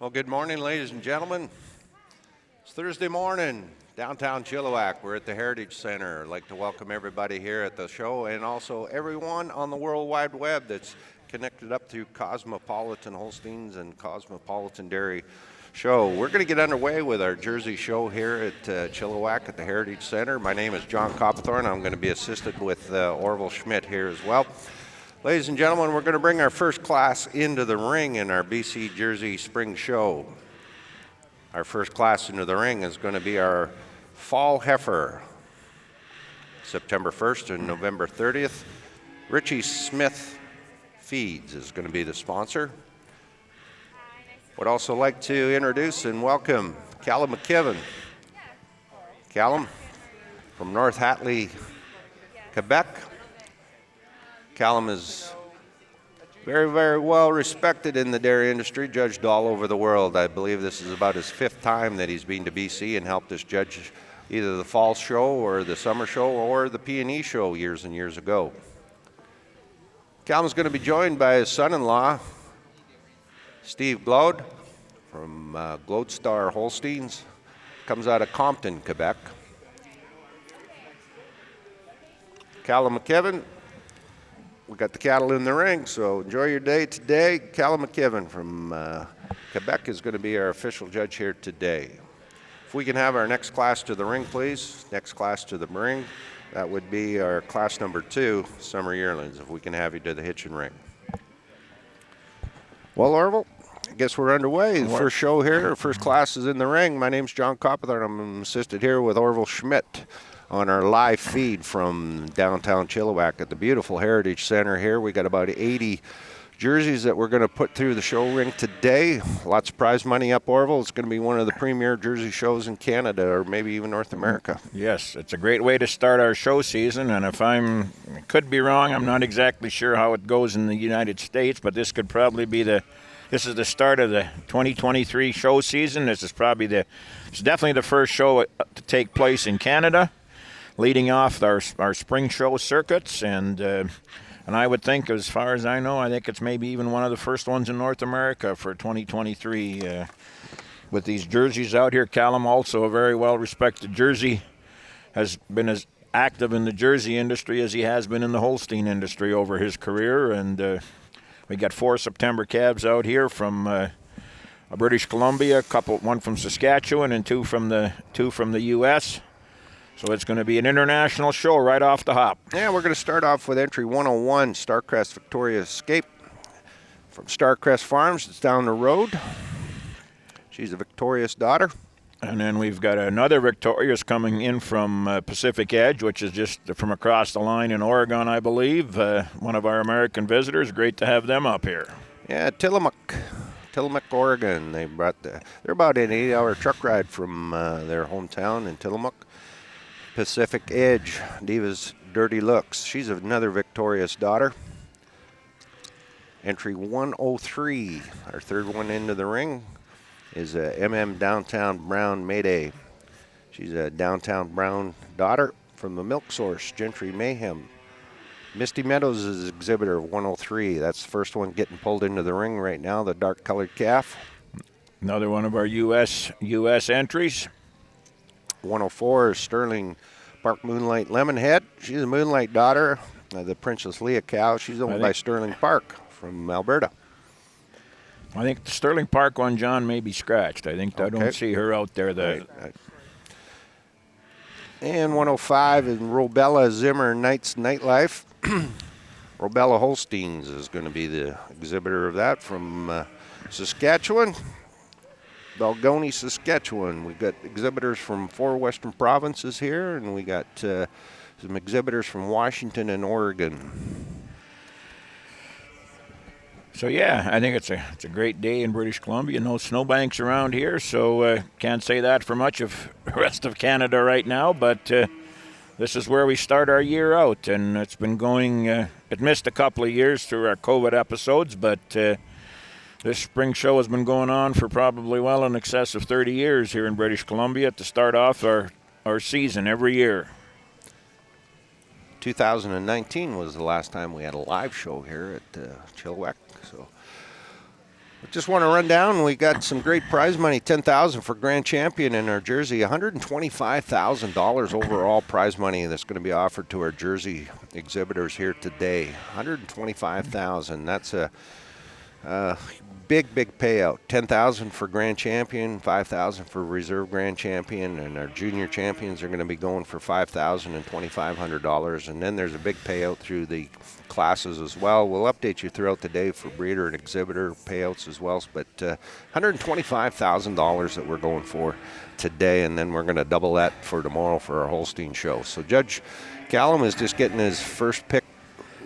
Well, good morning, ladies and gentlemen. It's Thursday morning, downtown Chilliwack. We're at the Heritage Center. I'd like to welcome everybody here at the show and also everyone on the World Wide Web that's connected up through Cosmopolitan Holsteins and Cosmopolitan Dairy Show. We're going to get underway with our Jersey show here at Chilliwack at the Heritage Center. My name is John Coppathorne. I'm going to be assisted with Orville Schmidt here as well. Ladies and gentlemen, we're going to bring our first class into the ring in our BC Jersey Spring Show. Our first class into the ring is going to be our Fall Heifer, September 1st and November 30th. Richie Smith Feeds is going to be the sponsor. Would also like to introduce and welcome Callum McKibben. Callum from North Hatley, Quebec. Callum is very, very well respected in the dairy industry, judged all over the world. I believe this is about his fifth time that he's been to BC and helped us judge either the fall show or the summer show or the P&E show years and years ago. Callum's going to be joined by his son-in-law, Steve Glode from Glode Star Holsteins, comes out of Compton, Quebec. Callum McKibben. We got the cattle in the ring, so enjoy your day today. Callum McKibben from Quebec is going to be our official judge here today. If we can have our next class to the ring, please. Next class to the ring. That would be our class number 2, Summer Yearlings, if we can have you to the hitching ring. Well, Orville, I guess we're underway. The first show here, first class is in the ring. My name's John Coppathorne. I'm assisted here with Orville Schmidt on our live feed from downtown Chilliwack at the beautiful Heritage Center here. We got about 80 jerseys that we're going to put through the show ring today. Lots of prize money up, Orville. It's going to be one of the premier jersey shows in Canada or maybe even North America. Yes, it's a great way to start our show season, and if I could be wrong, I'm not exactly sure how it goes in the United States, but this could probably be this is the start of the 2023 show season. It's definitely the first show to take place in Canada, leading off our spring show circuits, and I would think, as far as I know, I think it's maybe even one of the first ones in North America for 2023 with these jerseys out here. Callum, also a very well-respected Jersey, has been as active in the Jersey industry as he has been in the Holstein industry over his career, and we got 4 September calves out here from British Columbia, one from Saskatchewan, and two from the U.S., So it's going to be an international show right off the hop. Yeah, we're going to start off with entry 101, Starcrest Victoria Escape from Starcrest Farms. It's down the road. She's a Victorious daughter. And then we've got another Victorious coming in from Pacific Edge, which is just from across the line in Oregon, I believe. One of our American visitors. Great to have them up here. Yeah, Tillamook, Oregon. They're about an 8-hour truck ride from their hometown in Tillamook. Pacific Edge, Diva's Dirty Looks. She's another Victorious daughter. Entry 103, our third one into the ring, is MM Downtown Brown Mayday. She's a Downtown Brown daughter from the Milk Source, Gentry Mayhem. Misty Meadows is exhibitor 103. That's the first one getting pulled into the ring right now, the dark-colored calf. Another one of our U.S. entries. 104 is Sterling Park Moonlight Lemonhead. She's a Moonlight daughter, the Princess Leah cow. She's owned by Sterling Park from Alberta. I think the Sterling Park one, John, may be scratched. I think I don't see her out there. Right. And 105 is Robella Zimmer Knights Nightlife. Robella Holsteins is going to be the exhibitor of that from Saskatchewan. Balgonie, Saskatchewan. We've got exhibitors from 4 western provinces here, and we got some exhibitors from Washington and Oregon. So yeah, I think it's a great day in British Columbia. No snowbanks around here, so can't say that for much of the rest of Canada right now. But this is where we start our year out, and it's been going. It missed a couple of years through our COVID episodes, but. This spring show has been going on for probably well in excess of 30 years here in British Columbia to start off our season every year. 2019 was the last time we had a live show here at Chilliwack. So Just want to run down. We got some great prize money, $10,000 for grand champion in our jersey, $125,000 overall prize money that's going to be offered to our jersey exhibitors here today. $125,000. That's a big payout. $10,000 for grand champion, $5,000 for reserve grand champion, and our junior champions are going to be going for $5,000 and $2,500. And then there's a big payout through the classes as well. We'll update you throughout the day for breeder and exhibitor payouts as well. But $125,000 that we're going for today, and then we're going to double that for tomorrow for our Holstein show. So Judge Callum is just getting his first pick.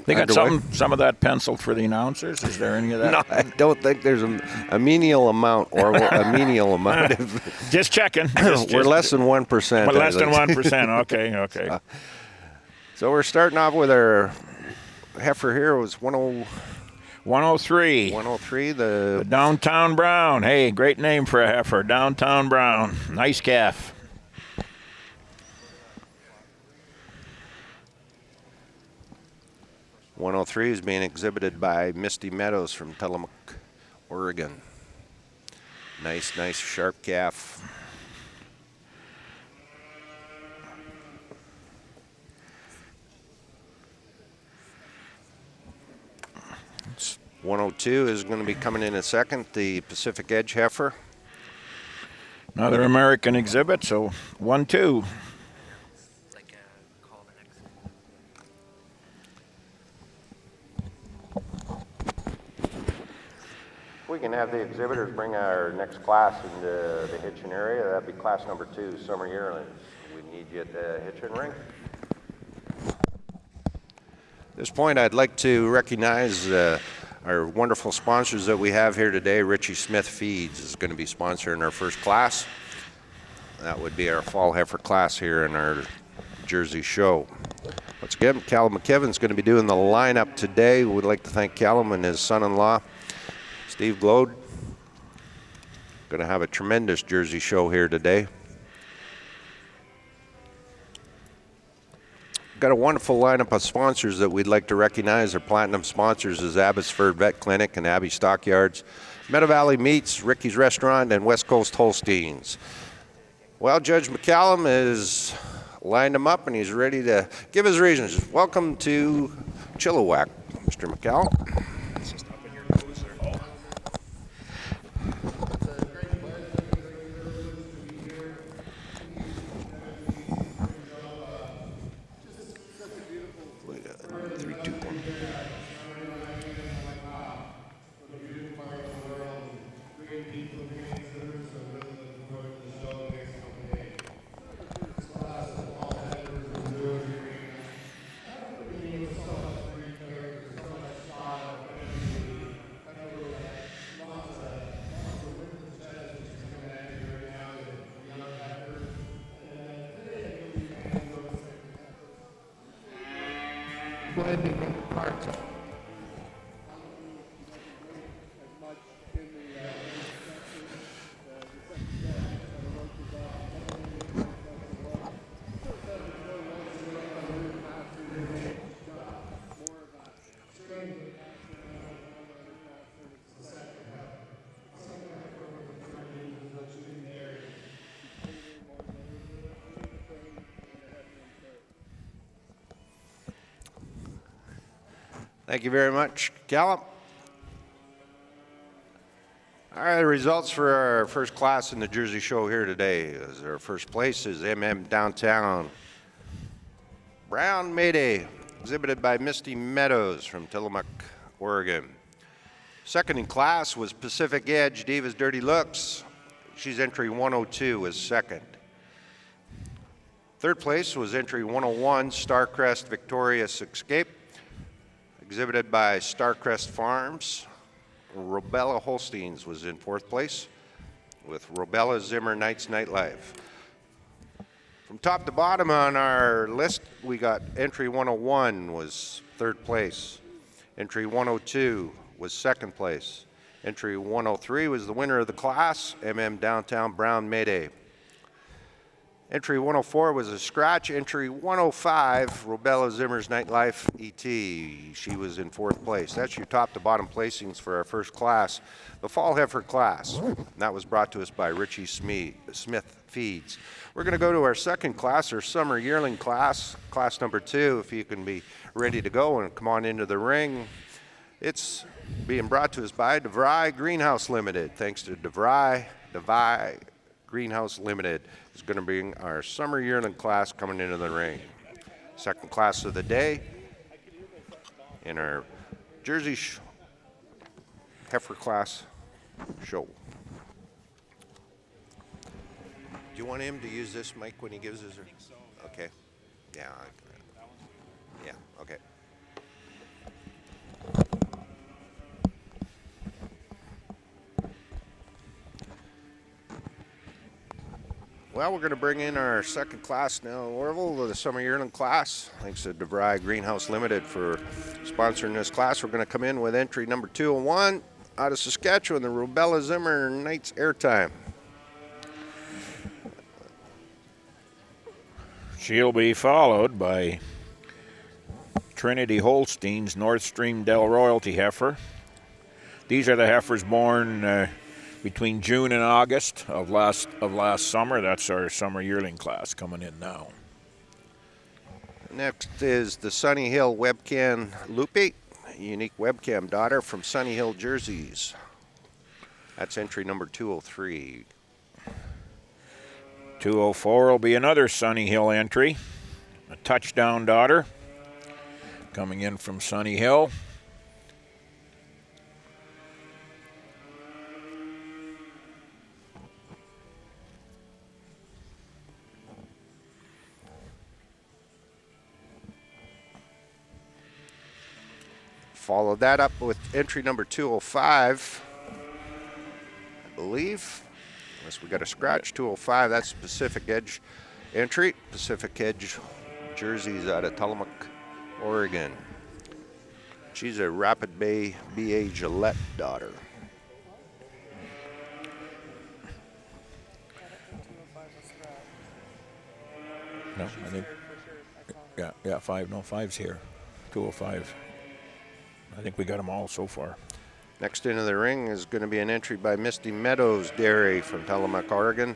They got some of that penciled for the announcers? Is there any of that? No, I don't think there's a menial amount or a menial amount of. Just checking. We're less than 1%. But less than 1%. Okay. So we're starting off with our heifer here. It was 103. 103. The Downtown Brown. Hey, great name for a heifer. Downtown Brown. Nice calf. .103 is being exhibited by Misty Meadows from Tillamook, Oregon. Nice, sharp calf. .102 is going to be coming in a second, the Pacific Edge heifer. Another American exhibit, so 1-2. We can have the exhibitors bring our next class into the hitching area. That'd be class number 2, Summer Yearlings. We need you at the hitching ring. At this point, I'd like to recognize our wonderful sponsors that we have here today. Richie Smith Feeds is going to be sponsoring our first class. That would be our fall heifer class here in our Jersey show. Once again, Callum McKevin's going to be doing the lineup today. We'd like to thank Callum and his son-in-law, Steve Glode. Going to have a tremendous Jersey show here today. Got a wonderful lineup of sponsors that we'd like to recognize. Our platinum sponsors is Abbotsford Vet Clinic and Abbey Stockyards, Meadow Valley Meats, Ricky's Restaurant, and West Coast Holsteins. Well, Judge McCallum has lined them up and he's ready to give his reasons. Welcome to Chilliwack, Mr. McCallum. Thank you very much, Callum. All right, the results for our first class in the Jersey show here today. Our first place is Downtown Brown Mayday, exhibited by Misty Meadows from Tillamook, Oregon. Second in class was Pacific Edge, Diva's Dirty Looks. She's entry 102 was second. Third place was entry 101, Starcrest Victorious Escape, exhibited by Starcrest Farms. Robella Holsteins was in fourth place with Robella Zimmer Knights Nightlife. From top to bottom on our list, we got entry 101 was third place. Entry 102 was second place. Entry 103 was the winner of the class, Downtown Brown Mayday. Entry 104 was a scratch. Entry 105, Robella Zimmer's Nightlife ET. She was in 4th place. That's your top to bottom placings for our first class, the Fall Heifer class. And that was brought to us by Richie Smith Feeds. We're going to go to our second class, our Summer Yearling class, class number 2. If you can be ready to go and come on into the ring. It's being brought to us by DeVry Greenhouse Limited. Thanks to DeVry Greenhouse Limited is going to bring our Summer Yearling class coming into the ring. Second class of the day in our Jersey Heifer class show. Do you want him to use this mic when he gives his? Okay. Yeah. Yeah. Okay. Well, we're going to bring in our second class now, Orville, the Summer Yearling class. Thanks to DeVry Greenhouse Limited for sponsoring this class. We're going to come in with entry number 201 out of Saskatchewan, the Robella Zimmer Knights Airtime. She'll be followed by Trinity Holstein's North Stream Dell Royalty heifer. These are the heifers born between June and August of last summer. That's our Summer Yearling class coming in now. Next is the Sunny Hill Webcam Loopy, a unique webcam daughter from Sunny Hill Jerseys. That's entry number 203. 204 will be another Sunny Hill entry, a touchdown daughter coming in from Sunny Hill. Follow that up with entry number 205, I believe. Unless we got a scratch, 205, that's Pacific Edge entry. Pacific Edge Jerseys out of Tillamook, Oregon. She's a Rapid Bay B.A. Gillette daughter. No, I think, five's here. 205. I think we got them all so far. Next into the ring is going to be an entry by Misty Meadows Dairy from Tillamook, Oregon.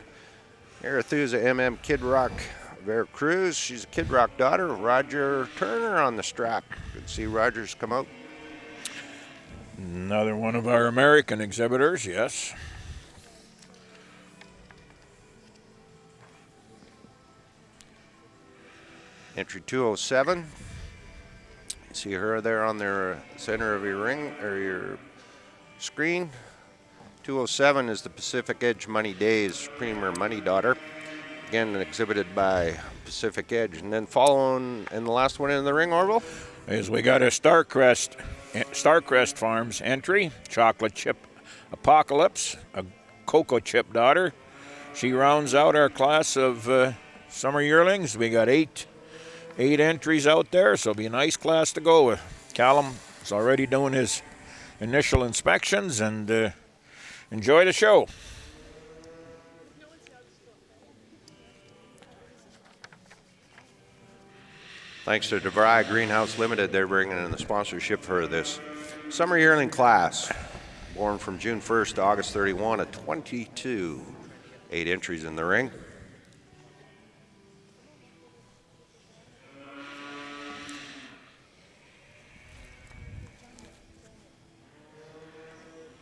Arethusa MM Kid Rock Veracruz. She's a Kid Rock daughter. Roger Turner on the strap. Good to see Rogers come out. Another one of our American exhibitors, yes. Entry 207. See her there on the center of your ring or your screen. 207 is the Pacific Edge Money Days Premier Money Daughter. Again, exhibited by Pacific Edge. And then following, and the last one in the ring, Orville? Is we got a Starcrest Farms entry, Chocolate Chip Apocalypse, a Cocoa Chip daughter. She rounds out our class of Summer Yearlings. We got eight entries out there, so it'll be a nice class to go with. Callum is already doing his initial inspections, and enjoy the show. Thanks to DeVry Greenhouse Limited, they're bringing in the sponsorship for this Summer Yearling class. Born from June 1st to August 31 at 22. 8 entries in the ring.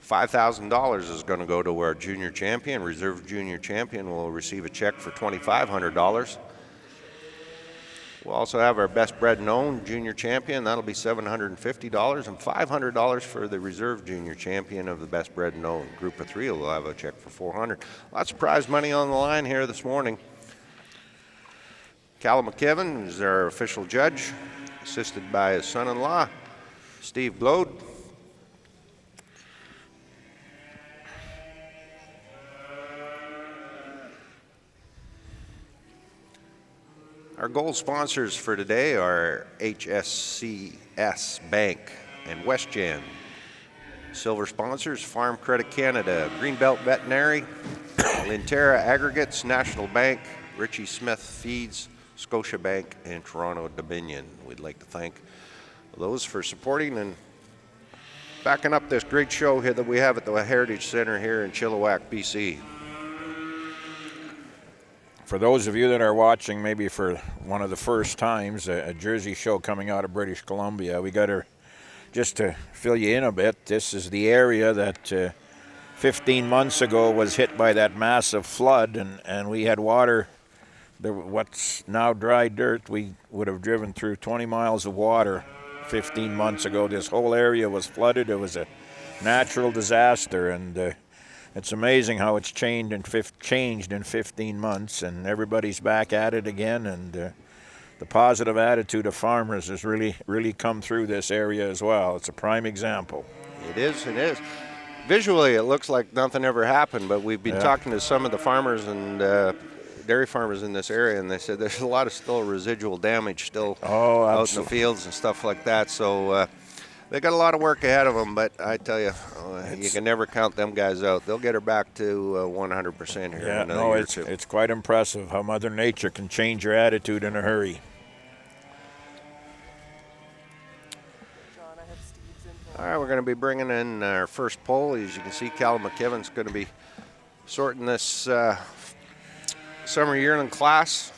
$5,000 is going to go to our junior champion. Reserve junior champion will receive a check for $2,500. We'll also have our best bred known junior champion. That'll be $750, and $500 for the reserve junior champion of the best bred known. Group of 3 will have a check for $400. Lots of prize money on the line here this morning. Callum McKibben is our official judge, assisted by his son-in-law, Steve Glode. Our gold sponsors for today are HSCS Bank and WestGen. Silver sponsors, Farm Credit Canada, Greenbelt Veterinary, Linterra Aggregates, National Bank, Richie Smith Feeds, Scotiabank, and Toronto Dominion. We'd like to thank those for supporting and backing up this great show here that we have at the Heritage Center here in Chilliwack, BC. For those of you that are watching maybe for one of the first times, a Jersey show coming out of British Columbia, we got to, just to fill you in a bit, this is the area that 15 months ago was hit by that massive flood, and we had water. What's now dry dirt, we would have driven through 20 miles of water 15 months ago. This whole area was flooded. It was a natural disaster, and it's amazing how it's changed in 15 months, and everybody's back at it again, and the positive attitude of farmers has really come through this area as well. It's a prime example. It is. Visually, it looks like nothing ever happened, but we've been talking to some of the farmers and dairy farmers in this area, and they said there's a lot of still residual damage still out in the fields and stuff like that. So they got a lot of work ahead of them, but I tell you, you can never count them guys out. They'll get her back to 100% here in another year or two. It's quite impressive how Mother Nature can change your attitude in a hurry. All right, we're going to be bringing in our first poll. As you can see, Callum McKibben's going to be sorting this summer yearling class.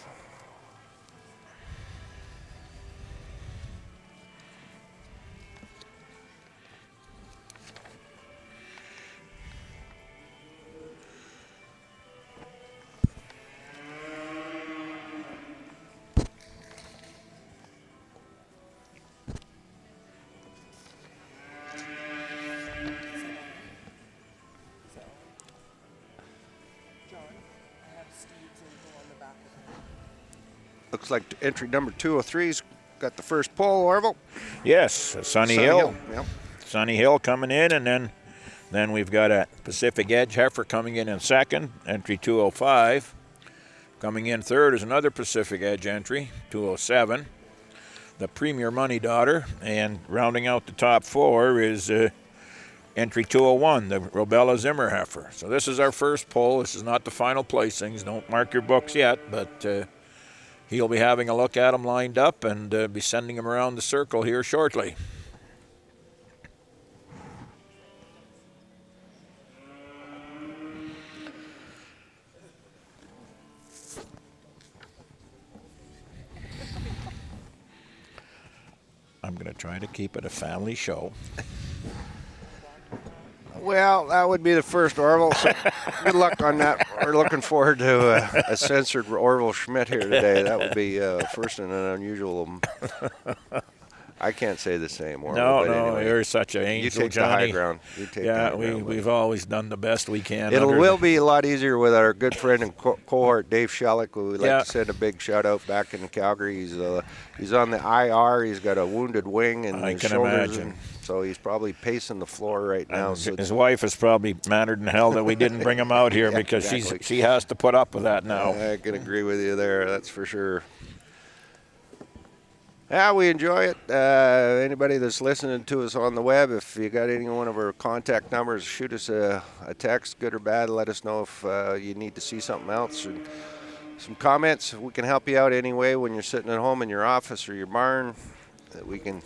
Looks like entry number 203's got the first poll, Orville. Yes, Sunny Hill. Yep. Sunny Hill coming in, and then we've got a Pacific Edge heifer coming in second, entry 205. Coming in third is another Pacific Edge entry, 207. The Premier Money Daughter, and rounding out the top four is entry 201, the Robella Zimmer heifer. So this is our first poll. This is not the final placings. Don't mark your books yet, but he'll be having a look at them lined up and be sending them around the circle here shortly. I'm going to try to keep it a family show. Well, that would be the first, Orville. So good luck on that. We're looking forward to a censored Orville Schmidt here today. That would be first in an unusual. I can't say the same, Orville. No, anyway, you're such an angel, you take Johnny. the high ground. You take the high ground, we've always done the best we can. It will be a lot easier with our good friend and cohort, Dave Shellick, who we'd like to send a big shout out back in Calgary. He's on the IR. He's got a wounded wing and his shoulders. Imagine. So he's probably pacing the floor right now. His wife is probably madder than hell that we didn't bring him out here because exactly. she has to put up with that now. I can agree with you there. That's for sure. Yeah, we enjoy it. Anybody that's listening to us on the web, if you got any one of our contact numbers, shoot us a text, good or bad. Let us know if you need to see something else. And some comments. We can help you out anyway when you're sitting at home in your office or your barn. We can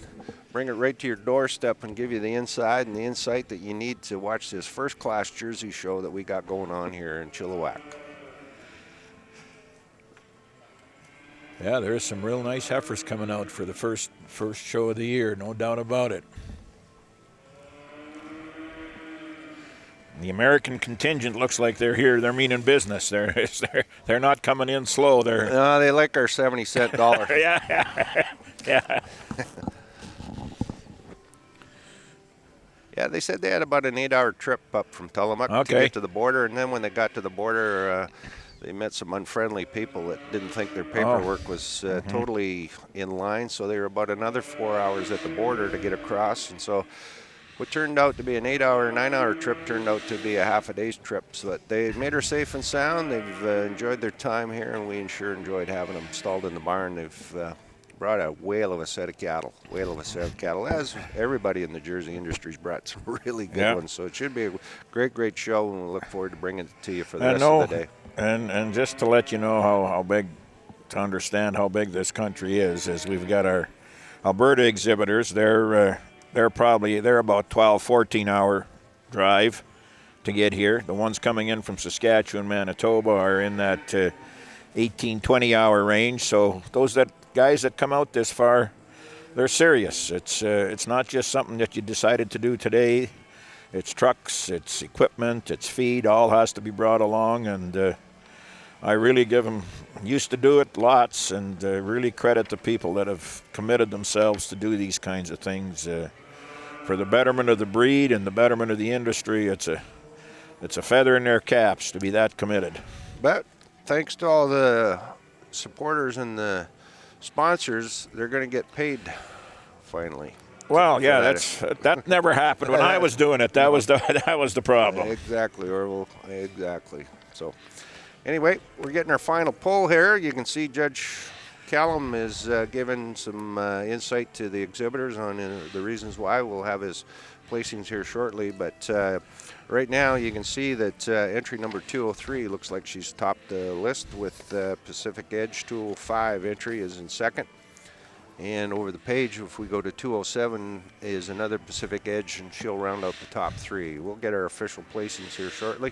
bring it right to your doorstep and give you the inside and the insight that you need to watch this first-class Jersey show that we got going on here in Chilliwack. Yeah, there's some real nice heifers coming out for the first show of the year, no doubt about it. The American contingent looks like they're here. They're meaning business. They're not coming in slow. They like our 70-cent dollar. Yeah. Yeah, they said they had about an 8-hour trip up from Tillamook to get to the border, and then when they got to the border, they met some unfriendly people that didn't think their paperwork was totally in line, so they were about another 4 hours at the border to get across, and so what turned out to be an 8-hour, 9-hour trip turned out to be a half a day's trip. So they made her safe and sound. They've enjoyed their time here, and we sure enjoyed having them stalled in the barn. They've brought a whale of a set of cattle, as everybody in the Jersey industry's brought some really good ones. So it should be a great show, and we look forward to bringing it to you for the rest of the day. And just to let you know how big, to understand how big this country is we've got our Alberta exhibitors. They're about 12, 14-hour drive to get here. The ones coming in from Saskatchewan, Manitoba are in that 18, 20-hour range. So those guys that come out this far, they're serious. It's not just something that you decided to do today. It's trucks, it's equipment, it's feed, all has to be brought along, and I really used to do it lots, and really credit the people that have committed themselves to do these kinds of things for the betterment of the breed and the betterment of the industry. It's a feather in their caps to be that committed. But thanks to all the supporters and the sponsors, they're going to get paid finally. Well, yeah, that never happened when I was doing it. That was the problem. Exactly, exactly. So, anyway, we're getting our final poll here. You can see Judge Callum is giving some insight to the exhibitors on the reasons why. We'll have his placings here shortly, but right now you can see that entry number 203 looks like she's topped the list, with Pacific Edge 205 entry is in second. And over the page, if we go to 207, is another Pacific Edge, and she'll round out the top three. We'll get our official placings here shortly.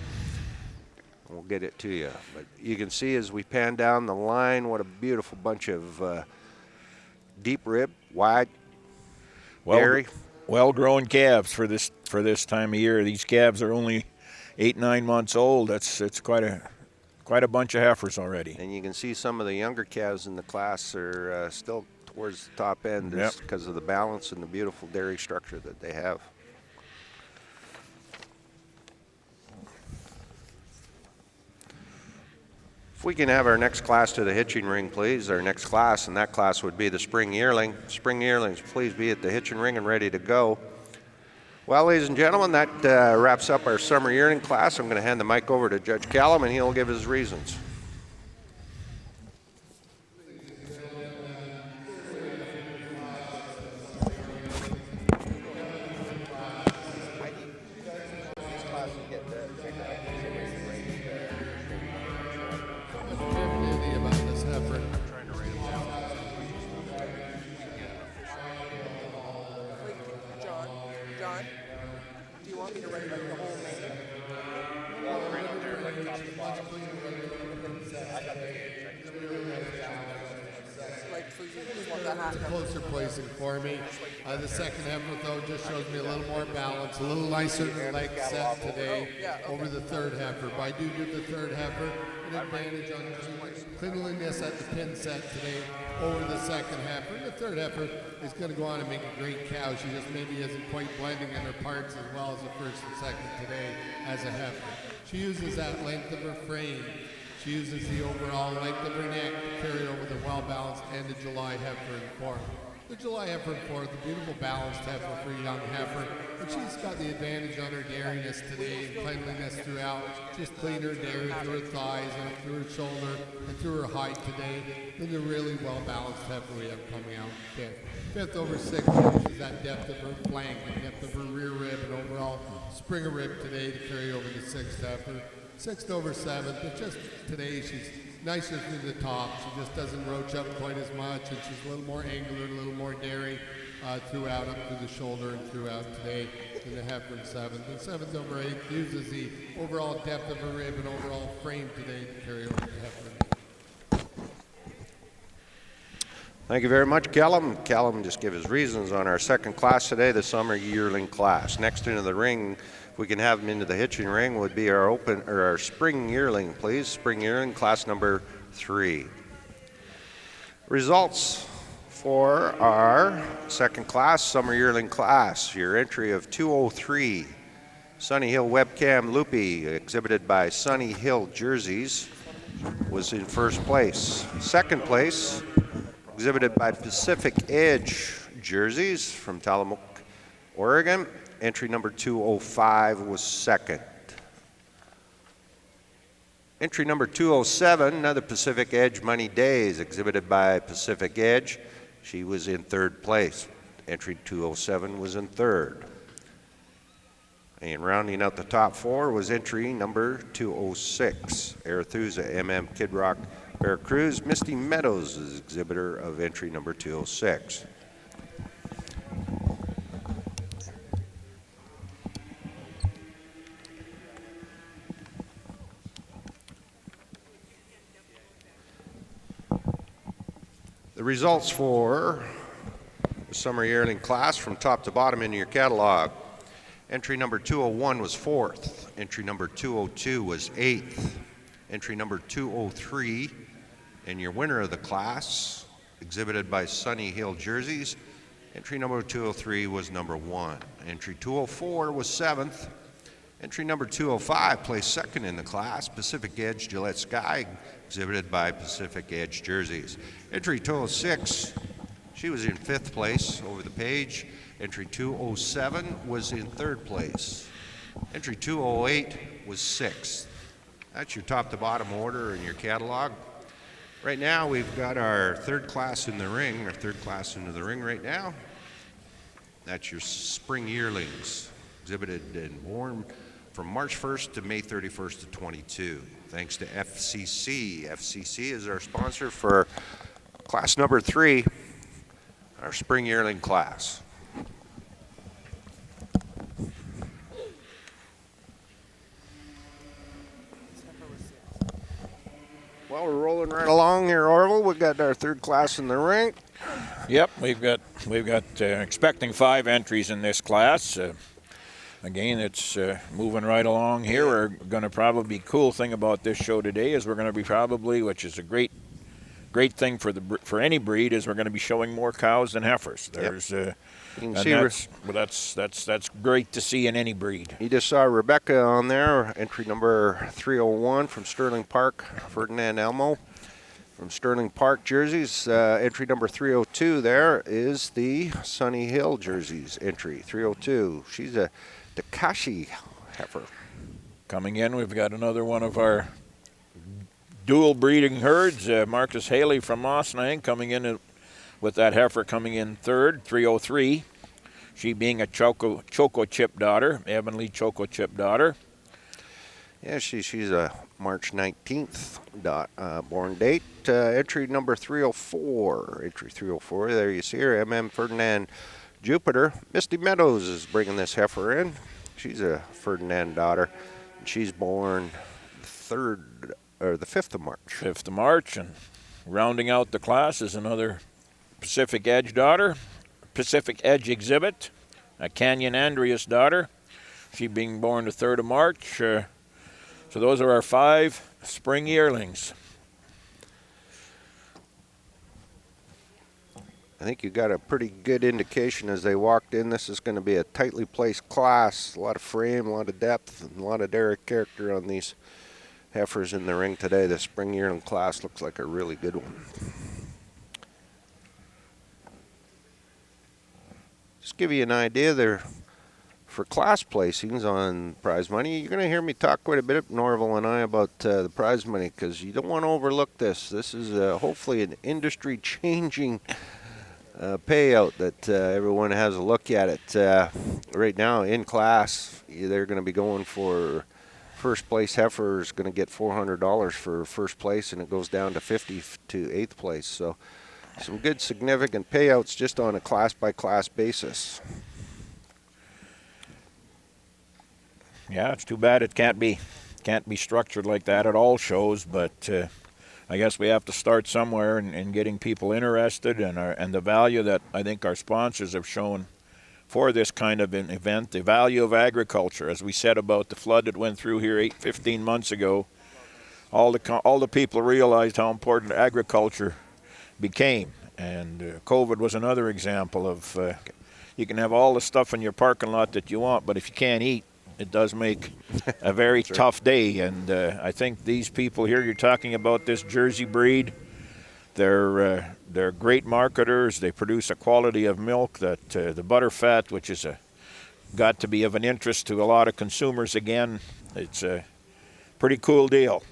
We'll get it to you. But you can see as we pan down the line, what a beautiful bunch of deep rib, wide, dairy. Well-grown calves for this time of year. These calves are only 8-9 months old. It's quite a bunch of heifers already. And you can see some of the younger calves in the class are still towards the top end, just because of the balance and the beautiful dairy structure that they have. If we can have our next class to the hitching ring, please. Our next class, and that class would be the spring yearling. Spring yearlings, please be at the hitching ring and ready to go. Well, ladies and gentlemen, that wraps up our summer yearling class. I'm going to hand the mic over to Judge Callum, and he'll give his reasons. Closer placing for me. The second heifer, though, just shows me a little more balance, a little nicer leg set today over the third heifer. But I do give the third heifer an advantage on cleanliness at the pin set today over the second heifer. And the third heifer is going to go on and make a great cow. She just maybe isn't quite blending in her parts as well as the first and second today as a heifer. She uses that length of her frame. She uses the overall length of her neck to carry over the well-balanced and the July heifer in fourth. The July heifer in fourth, a beautiful balanced heifer for a young heifer. And she's got the advantage on her dairiness today and cleanliness throughout. Just clean her dairy through her thighs and through her shoulder and through her height today. And a really well-balanced heifer we have coming out fifth. Fifth over sixth, she uses that depth of her flank, the depth of her rear rib, and overall springer rib today to carry over the sixth heifer. Sixth over seventh, but just today she's nicer through the top. She just doesn't roach up quite as much, and she's a little more angular, a little more dairy throughout, up through the shoulder and throughout today in the heifer in seventh. And seventh over eighth uses the overall depth of her rib and overall frame today to carry over the heifer. Thank you very much, Callum. Callum just gave his reasons on our second class today, the summer yearling class. Next into the ring, if we can have him into the hitching ring, would be our spring yearling, please. Spring yearling, class number 3. Results for our second class, summer yearling class. Your entry of 203, Sunny Hill Webcam Loopy, exhibited by Sunny Hill Jerseys, was in first place. Second place, exhibited by Pacific Edge Jerseys from Tillamook, Oregon. Entry number 205 was second. Entry number 207, another Pacific Edge Money Days, exhibited by Pacific Edge. She was in third place. Entry 207 was in third. And rounding out the top 4 was entry number 206, Arethusa MM Kid Rock Veracruz. Misty Meadows is exhibitor of entry number 206. The results for the summer yearling class from top to bottom in your catalog. Entry number 201 was 4th. Entry number 202 was 8th. Entry number 203, and your winner of the class, exhibited by Sunny Hill Jerseys. Entry number 203 was number 1. Entry 204 was 7th. Entry number 205 placed 2nd in the class, Pacific Edge Gillette Sky, exhibited by Pacific Edge Jerseys. Entry 206, she was in 5th place over the page. Entry 207 was in 3rd place. Entry 208 was 6th. That's your top to bottom order in your catalog. Right now we've got our 3rd class in the ring, our 3rd class into the ring right now. That's your spring yearlings, exhibited and born from March 1st to May 31st of 22. Thanks to FCC. FCC is our sponsor for class number 3, our spring yearling class. Well, we're rolling right along here, Orville. We've got our 3rd class in the ring. Yep, we've got expecting 5 entries in this class. Again, it's moving right along here. We're going to probably, cool thing about this show today is we're going to be probably, which is a great thing for any breed, is we're going to be showing more cows than heifers. There's you can see that's great to see in any breed. You just saw Rebecca on there, entry number 301 from Sterling Park, Ferdinand Elmo from Sterling Park Jerseys. Entry number 302 there is the Sunny Hill Jerseys entry, 302. She's a Takashi heifer. Coming in, we've got another one of our dual breeding herds, Marcus Haley from Mossnang, coming in with that heifer coming in 3rd, 303. She being a Choco Chip daughter, Avonlea Choco Chip daughter. Yeah, she's a March 19th born date. Entry number 304. Entry 304, there you see her, MM Ferdinand Jupiter. Misty Meadows is bringing this heifer in. She's a Ferdinand daughter. She's born the 5th of March. 5th of March, and rounding out the class is another Pacific Edge daughter, Pacific Edge exhibit, a Canyon Andreas daughter. She being born the 3rd of March. So those are our 5 spring yearlings. I think you got a pretty good indication as they walked in. This is going to be a tightly placed class. A lot of frame, a lot of depth, and a lot of dairy character on these heifers in the ring today. The spring yearling class looks like a really good one. Just give you an idea there for class placings on prize money. You're going to hear me talk quite a bit, Norville and I, about the prize money, because you don't want to overlook this. This is hopefully an industry-changing payout that everyone has a look at it. Right now in class, they're going to be going for first place heifer is going to get $400 for first place, and it goes down to $50 to 8th place. So some good significant payouts just on a class by class basis. Yeah, it's too bad it can't be structured like that at all shows, but I guess we have to start somewhere in getting people interested, and the value that I think our sponsors have shown for this kind of an event, the value of agriculture. As we said about the flood that went through here 15 months ago, all the people realized how important agriculture became, and COVID was another example of you can have all the stuff in your parking lot that you want, but if you can't eat, it does make a very tough day. And I think these people here, you're talking about this Jersey breed, they're great marketers. They produce a quality of milk that the butter fat, which is got to be of an interest to a lot of consumers again. It's a pretty cool deal.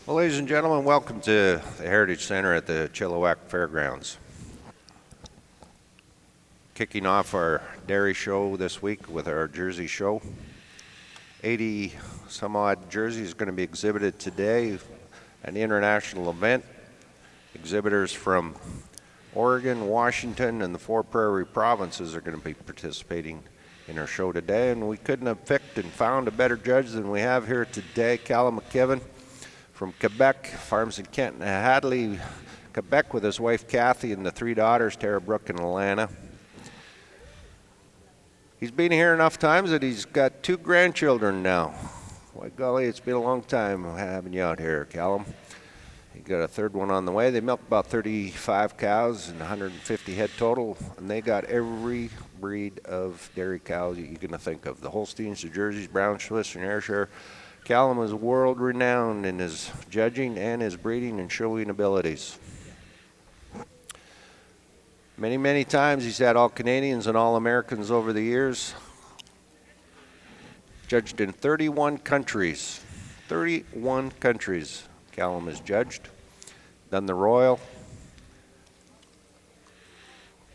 Well, Well, ladies and gentlemen, welcome to the Heritage Center at the Chilliwack Fairgrounds. Kicking off our dairy show this week with our Jersey show. 80 some odd jerseys going to be exhibited today, an international event. Exhibitors from Oregon, Washington, and the 4 prairie provinces are going to be participating in our show today, and we couldn't have picked and found a better judge than we have here today. Callum McKibben from Quebec, farms in Kent and Hadley, Quebec, with his wife Kathy and the 3 daughters, Tara, Brooke, and Alana. He's been here enough times that he's got 2 grandchildren now. By golly, it's been a long time having you out here, Callum. You got a 3rd one on the way. They milked about 35 cows and 150 head total, and they got every breed of dairy cows that you're going to think of. The Holsteins, the Jerseys, Brown, Swiss, and Ayrshire. Callum is world-renowned in his judging and his breeding and showing abilities. Many, many times he's had All-Canadians and All-Americans over the years. Judged in 31 countries. 31 countries Callum has judged. Done the Royal.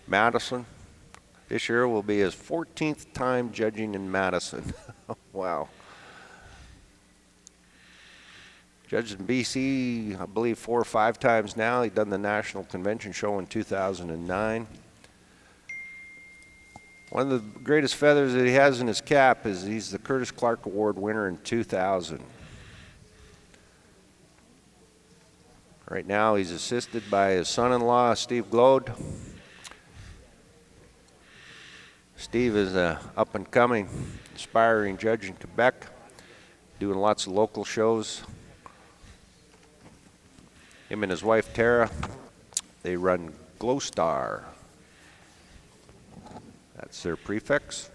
Madison. This year will be his 14th time judging in Madison. Wow. Judged in BC, I believe 4 or 5 times now. He's done the National Convention show in 2009. One of the greatest feathers that he has in his cap is he's the Curtis Clark Award winner in 2000. Right now he's assisted by his son-in-law, Steve Glode. Steve is an up-and-coming, aspiring judge in Quebec, doing lots of local shows. Him and his wife, Tara, they run Glowstar. That's their prefix.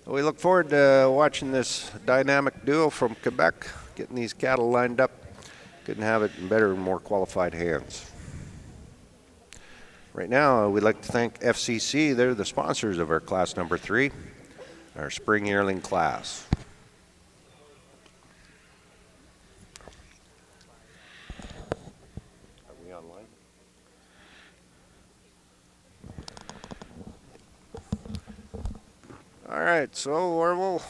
We look forward to watching this dynamic duo from Quebec, getting these cattle lined up. Couldn't have it in better and more qualified hands. Right now, we'd like to thank FCC. They're the sponsors of our class number 3, our spring yearling class. Are we online? All right, so we'll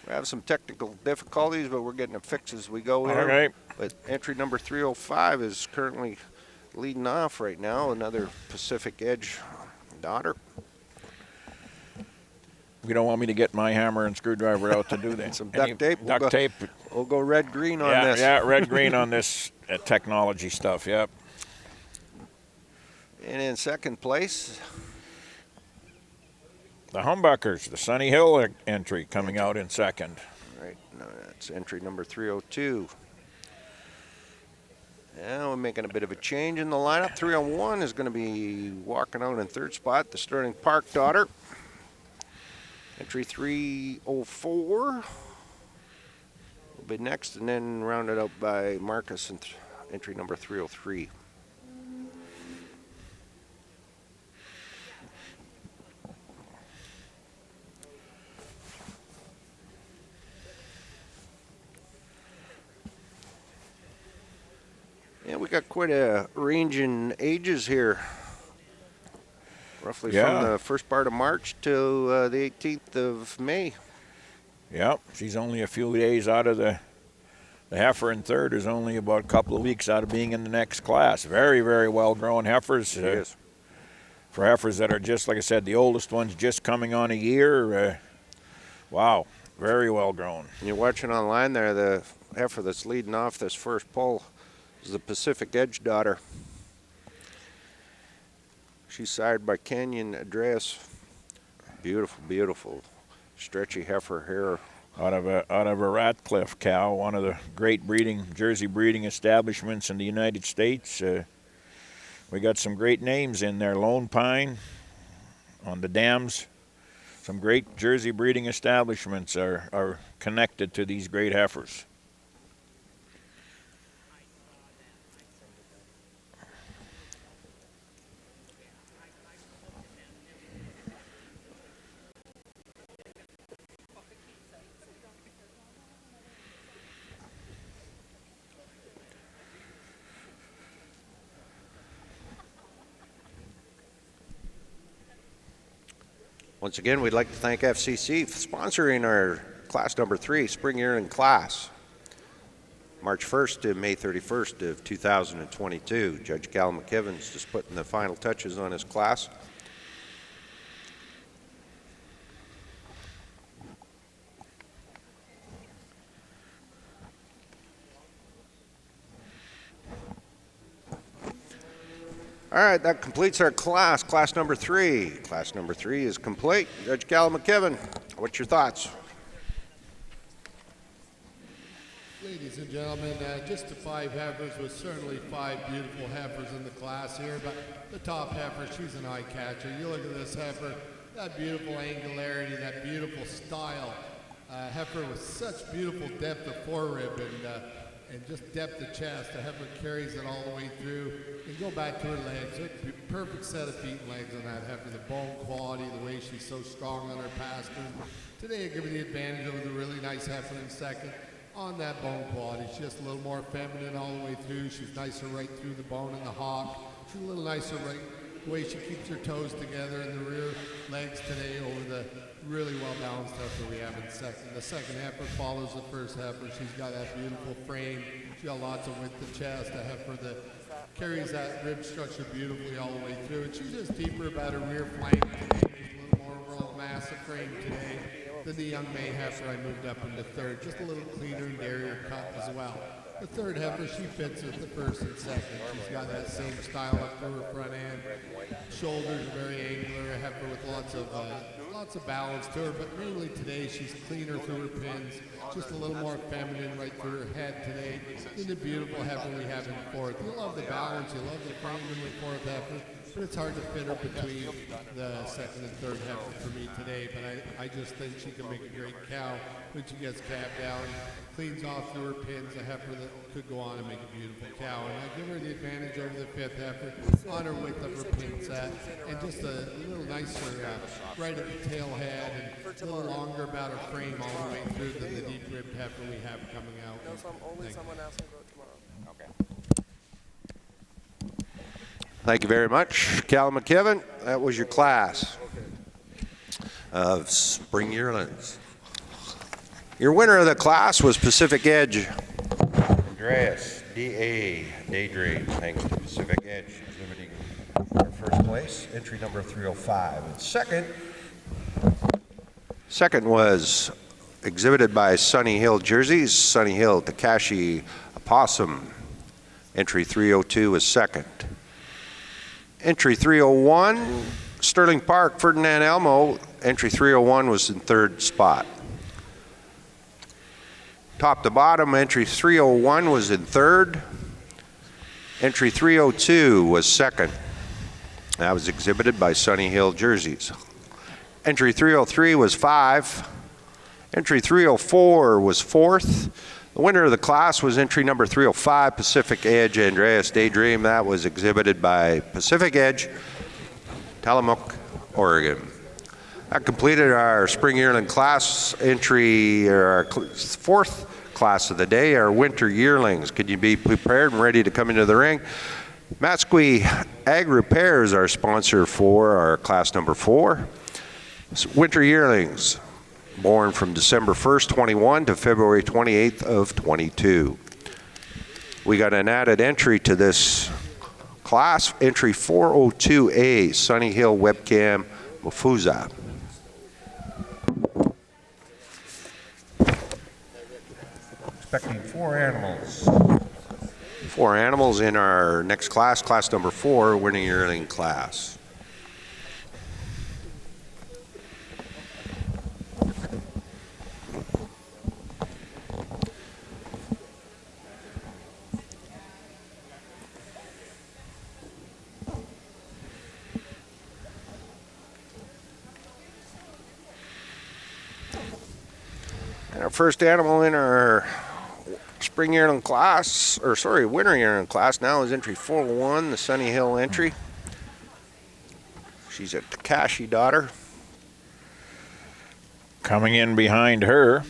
have some technical difficulties, but we're getting it fixed as we go here. All right. But entry number 305 is currently leading off right now, another Pacific Edge daughter. You don't want me to get my hammer and screwdriver out to do that. Some duct tape. Duct tape. We'll go red-green on Yeah, this. yeah, red-green on this technology stuff, yep. And in second place, The Humbuckers, the Sunny Hill entry coming out in second. right, no, that's entry number 302. Now we're making a bit of a change in the lineup. 301 is going to be walking out in 3rd spot, the Sterling Park daughter. Entry 304 will be next, and then rounded out by Marcus in entry number 303. Yeah, we got quite a range in ages here. Roughly Yeah. from the first part of March to the 18th of May. Yep, she's only a few days out of the heifer in 3rd is only about a couple of weeks out of being in the next class. Very, very well-grown heifers. Yes. For heifers that are just, like I said, the oldest one's just coming on a year. Wow, very well-grown. You're watching online there, the heifer that's leading off this first poll is the Pacific Edge daughter. She's sired by Canyon Andreas. Beautiful, beautiful, stretchy heifer hair. Out of a Ratcliffe cow, one of the great Jersey breeding establishments in the United States. We got some great names in there. Lone Pine on the dams. Some great Jersey breeding establishments are connected to these great heifers. Once again, we'd like to thank FCC for sponsoring our class number 3 spring yearling class, March 1st to May 31st of 2022. Judge Cal McKibben's just putting the final touches on his class. All right, that completes our class, class number 3. Class number 3 is complete. Judge Cal McKibben, what's your thoughts? Ladies and gentlemen, just the 5 heifers with certainly 5 beautiful heifers in the class here, but the top heifer, she's an eye catcher. You look at this heifer, that beautiful angularity, that beautiful style. Heifer with such beautiful depth of forerib and just depth of chest. The heifer carries it all the way through. And go back to her legs. Perfect set of feet and legs on that heifer. The bone quality, the way she's so strong on her pastern. Today I give her the advantage over the really nice heifer in second. On that bone quality, she's just a little more feminine all the way through. She's nicer right through the bone in the hock. She's a little nicer right the way she keeps her toes together in the rear legs today over the really well-balanced heifer we have in second. The second heifer follows the first heifer. She's got that beautiful frame. She's got lots of width of chest. A heifer that carries that rib structure beautifully all the way through. And she's just deeper about her rear flank today. There's a little more overall mass of frame today than the young May heifer I moved up into third. Just a little cleaner and dairy cut as well. The third heifer, she fits with the first and second. She's got that same style up to her front end. Shoulders are very angular, a heifer with lots of balance to her, but mainly today she's cleaner through her pins, just a little more feminine right through her head today. In the beautiful heifer we have in fourth. You love the balance, you love the frame in the fourth heifer, but it's hard to fit her between the second and third heifer for me today, but I just think she can make a great cow when she gets capped down, cleans off through her pins, a heifer that could go on and make a beautiful cow. And I give her the advantage over the fifth heifer on her width of her pin set, and just a little nicer right at the tail head, and a little longer about her frame all the way through than the deep ribbed heifer we have coming out. Thank you very much, Cal McKibben. That was your class of spring yearlings. Your winner of the class was Pacific Edge. Andreas D.A. Daydream, thanks to Pacific Edge, exhibiting our first place, entry number 305. And second was exhibited by Sunny Hill Jerseys, Sunny Hill Takashi Opossum. Entry 302 was second. Entry 301, Sterling Park, Ferdinand Elmo. Entry 301 was in third spot. Top to bottom, entry 301 was in third. Entry 302 was second. That was exhibited by Sunny Hill Jerseys. Entry 303 was 5. Entry 304 was 4th. The winner of the class was entry number 305, Pacific Edge Andreas Daydream. That was exhibited by Pacific Edge, Tillamook, Oregon. That completed our spring yearling class entry, or our fourth class of the day, our winter yearlings. Could you be prepared and ready to come into the ring? Matsqui Ag Repair is our sponsor for our class number 4. Winter yearlings, born from December 1st, 21 to February 28th of 22. We got an added entry to this class, entry 402A, Sunny Hill Webcam Mafuza. Expecting 4 animals. 4 animals in our next class, class number 4, winning yearling class. And our first animal in our spring yearling class, or sorry, winter yearling class now is entry 401, the Sunny Hill entry. She's a Takashi daughter. Coming in behind her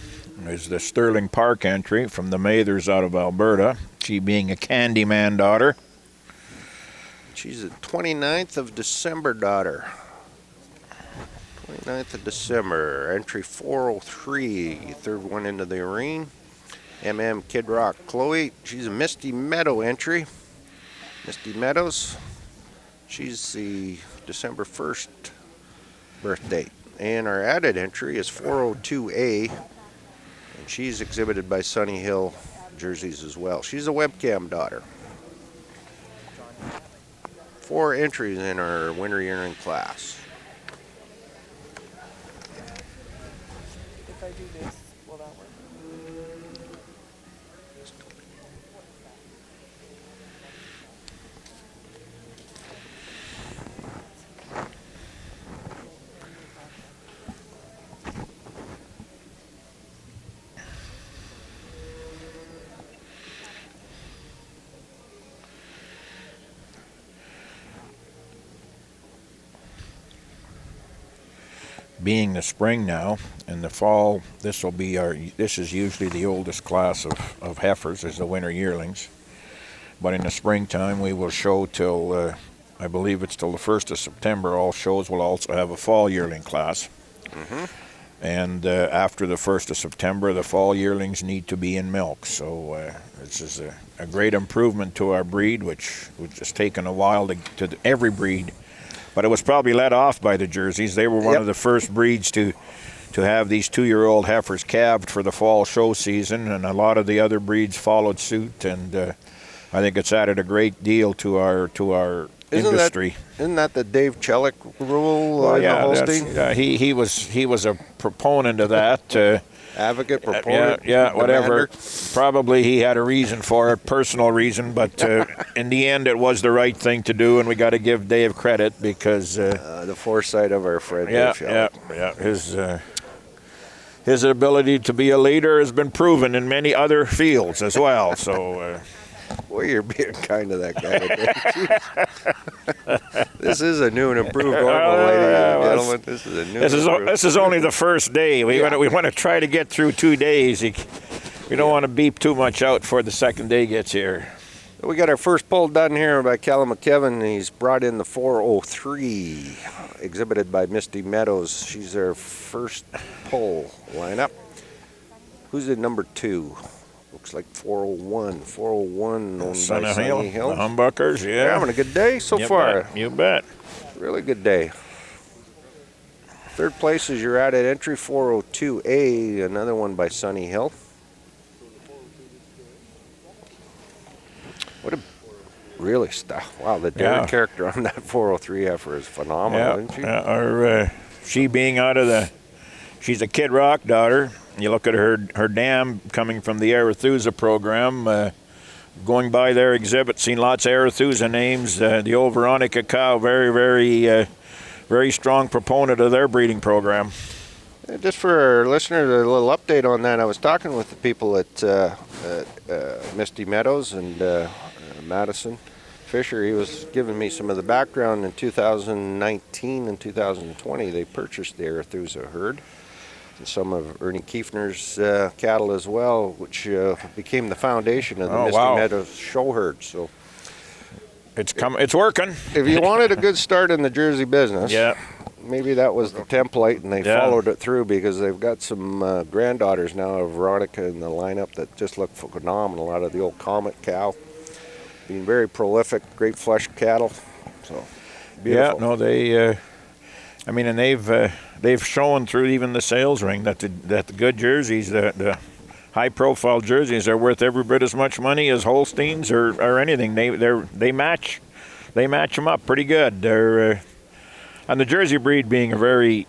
is the Sterling Park entry from the Mathers out of Alberta, she being a Candyman daughter. She's a 29th of December daughter. 29th of December, entry 403, third one into the arena. Kid Rock Chloe, she's a Misty Meadow entry. Misty Meadows, she's the December 1st birth date. And our added entry is 402A, and she's exhibited by Sunny Hill Jerseys as well. She's a webcam daughter. 4 entries in our winter yearling class. If I do this, will that work? Being the spring now, and the fall, this is usually the oldest class of heifers, is the winter yearlings. But in the springtime, we will show till, I believe it's till the 1st of September. All shows will also have a fall yearling class. And after the 1st of September, the fall yearlings need to be in milk. So this is a great improvement to our breed, which has taken a while to every breed. But it was probably led off by the Jerseys. They were one of the first breeds to have these 2-year-old heifers calved for the fall show season, and a lot of the other breeds followed suit. And I think it's added a great deal to our industry. Isn't that the Dave Chelik rule in the Holstein? He was a proponent of that. Advocate, proponent, whatever. Probably he had a reason for it, personal reason, but in the end it was the right thing to do, and we got to give Dave credit because the foresight of our friend Dave Chelik. His ability to be a leader has been proven in many other fields as well. So. Boy, you're being kind to that guy today. This is a new and improved normal, ladies and gentlemen. This is a new. This is only the first day. We want to try to get through 2 days. We don't want to beep too much out before the second day gets here. We got our first pull done here by Callum McKevin. He's brought in the 403, exhibited by Misty Meadows. She's our first pull lineup. Who's in number 2? Looks like 401. 401 owned by Sunny Hill. The Humbuckers, They're having a good day so far. You bet. Really good day. Third place is your added entry, 402A, another one by Sunny Hill. What a really stuff. Wow, the dairy character on that 403 heifer is phenomenal, isn't she? She being she's a Kid Rock daughter. You look at her dam coming from the Arethusa program, going by their exhibit, seen lots of Arethusa names. The old Veronica cow, very, very, very strong proponent of their breeding program. Just for our listeners, a little update on that. I was talking with the people at Misty Meadows and Madison Fisher. He was giving me some of the background. In 2019 and 2020, they purchased the Arethusa herd. Some of Ernie Kiefner's cattle as well, which became the foundation of the Misty Meadows show herd. So it's working. If you wanted a good start in the Jersey business, maybe that was the template, and they followed it through, because they've got some granddaughters now of Veronica in the lineup that just look phenomenal out of the old Comet cow. Being very prolific, great flesh cattle. So beautiful. Yeah, no, they. I mean, and they've shown through even the sales ring that the good jerseys, the high-profile jerseys, are worth every bit as much money as Holsteins or anything. They match them up pretty good. They're and the Jersey breed being a very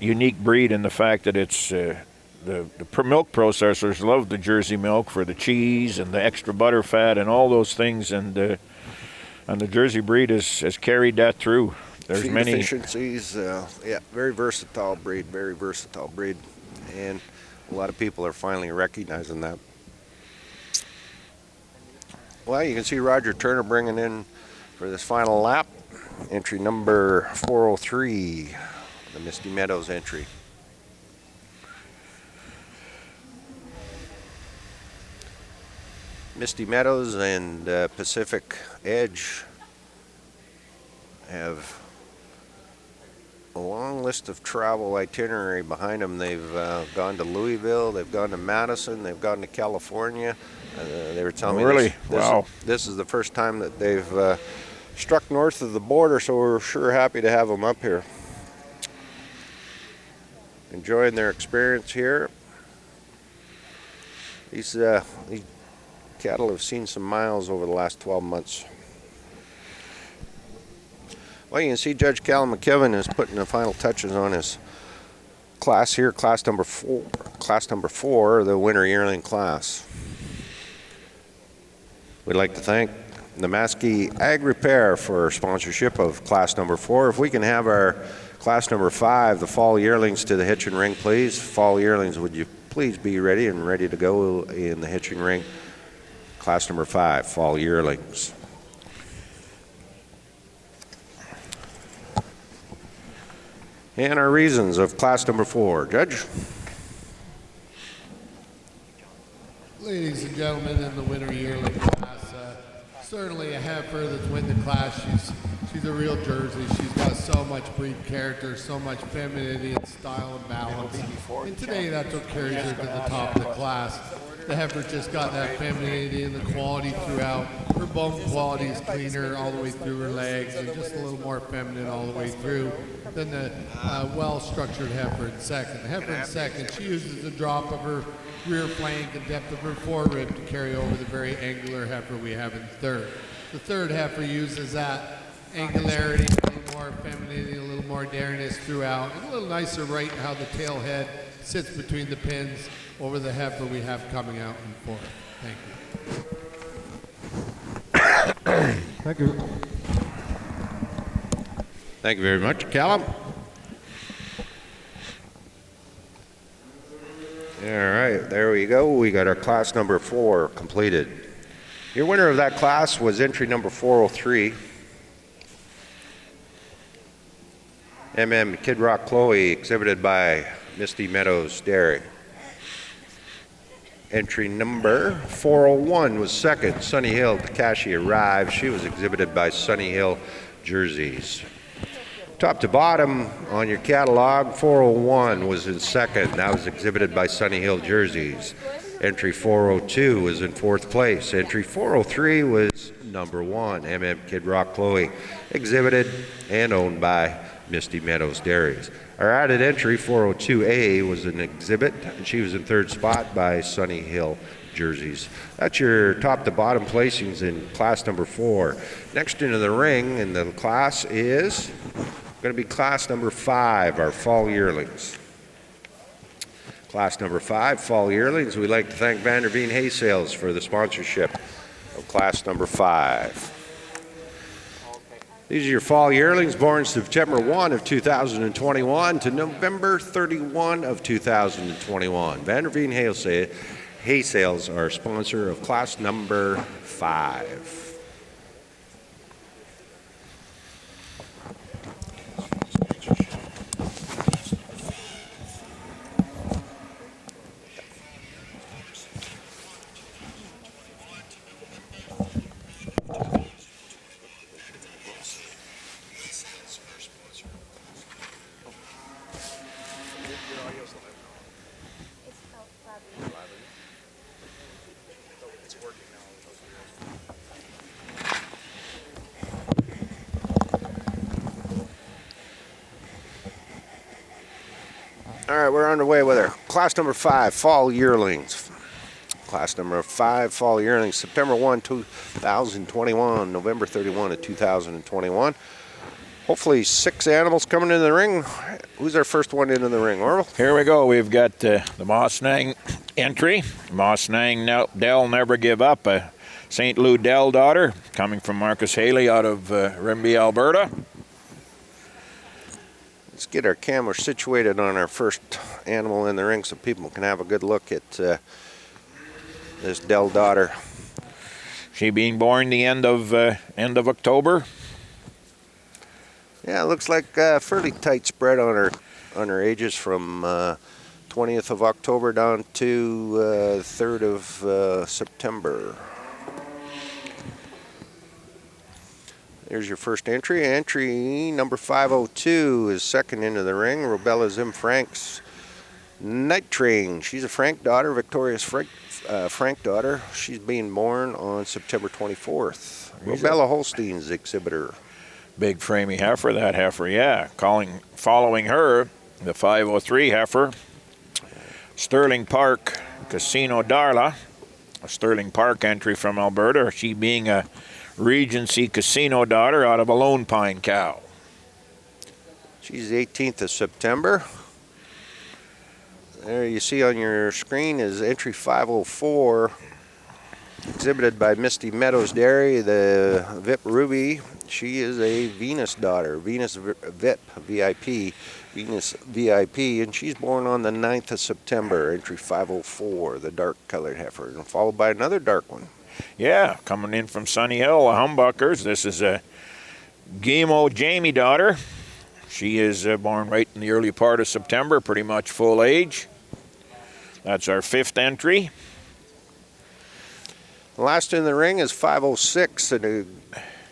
unique breed in the fact that it's the milk processors love the Jersey milk for the cheese and the extra butter fat and all those things, and the Jersey breed has carried that through. There's feed many efficiencies. Very versatile breed, and a lot of people are finally recognizing that. Well, you can see Roger Turner bringing in for this final lap, entry number 403, the Misty Meadows entry. Misty Meadows and Pacific Edge have a long list of travel itinerary behind them. They've gone to Louisville, they've gone to Madison, they've gone to California. They were telling me Really? Wow. this is the first time that they've struck north of the border, so we're sure happy to have them up here. Enjoying their experience here. These cattle have seen some miles over the last 12 months. Well, you can see Judge Callum McKibben is putting the final touches on his class here, class number four, the winter yearling class. We'd like to thank the Maskey Ag Repair for sponsorship of class number 4. If we can have our class number 5, the fall yearlings, to the hitching ring, please. Fall yearlings, would you please be ready to go in the hitching ring? Class number 5, fall yearlings. And our reasons of class number 4. Judge? Ladies and gentlemen, in the winter yearling class, certainly a heifer that's win the class. She's a real Jersey. She's got so much breed character, so much femininity and style and balance. And today that's what carries her to the top of the class. The heifer just got that femininity and the quality throughout. Her bone quality is cleaner all the way through her legs and just a little more feminine all the way through than the well-structured heifer in second. The heifer in second, she uses the drop of her rear flank and depth of her forerib to carry over the very angular heifer we have in third. The third heifer uses that angularity, a little more femininity, a little more dariness throughout, and a little nicer right in how the tail head sits between the pins over the heifer we have coming out in fourth. Thank you. Thank you. Thank you very much. Callum? All right, there we go. We got our class number 4 completed. Your winner of that class was entry number 403. Kid Rock Chloe, exhibited by Misty Meadows Dairy. Entry number 401 was second. Sunny Hill Takashi Arrived. She was exhibited by Sunny Hill Jerseys. Top to bottom on your catalog, 401 was in second. That was exhibited by Sunny Hill Jerseys. Entry 402 was in fourth place. Entry 403 was number 1, Kid Rock Chloe, exhibited and owned by Misty Meadows Dairies. Our added entry, 402A, was an exhibit, and she was in third spot by Sunny Hill Jerseys. That's your top to bottom placings in class number 4. Next into the ring in the class is going to be class number 5, our fall yearlings. Class number 5, fall yearlings. We'd like to thank Vanderveen Hay Sales for the sponsorship of class number 5. These are your fall yearlings born September 1 of 2021 to November 31 of 2021. Vanderveen Hay Sales are sponsor of class number 5. All right, we're underway with our class number 5, fall yearlings. Class number 5, fall yearlings, September 1, 2021, November 31 of 2021. Hopefully 6 animals coming into the ring. Who's our first one into the ring, Orville? Here we go. We've got the Moss Nang entry. Moss Nang Dell Never Give Up, a St. Lou Dell daughter, coming from Marcus Haley out of Rimbey, Alberta. Let's get our camera situated on our first animal in the ring so people can have a good look at this Dell daughter. She being born the end of October. Yeah, it looks like a fairly tight spread on her ages from 20th of October down to 3rd of September. There's your first entry. Entry number 502 is second into the ring. Robella Zim Frank's Night Train. She's a Frank daughter, Victoria's Frank daughter. She's being born on September 24th. Robella Holstein's exhibitor. Big framey heifer, that heifer, yeah. Following her, the 503 heifer, Sterling Park Casino Darla, a Sterling Park entry from Alberta, she being a Regency Casino daughter out of a Lone Pine cow. She's the 18th of September. There you see on your screen is entry 504, exhibited by Misty Meadows Dairy, the VIP Ruby. She is a Venus daughter, Venus VIP, VIP, Venus VIP, and she's born on the 9th of September, entry 504, the dark colored heifer, and followed by another dark one. Yeah, coming in from Sunny Hill, the Humbuckers. This is a Guillemot Jamie daughter. She is born right in the early part of September, pretty much full age. That's our 5th entry. Last in the ring is 506, an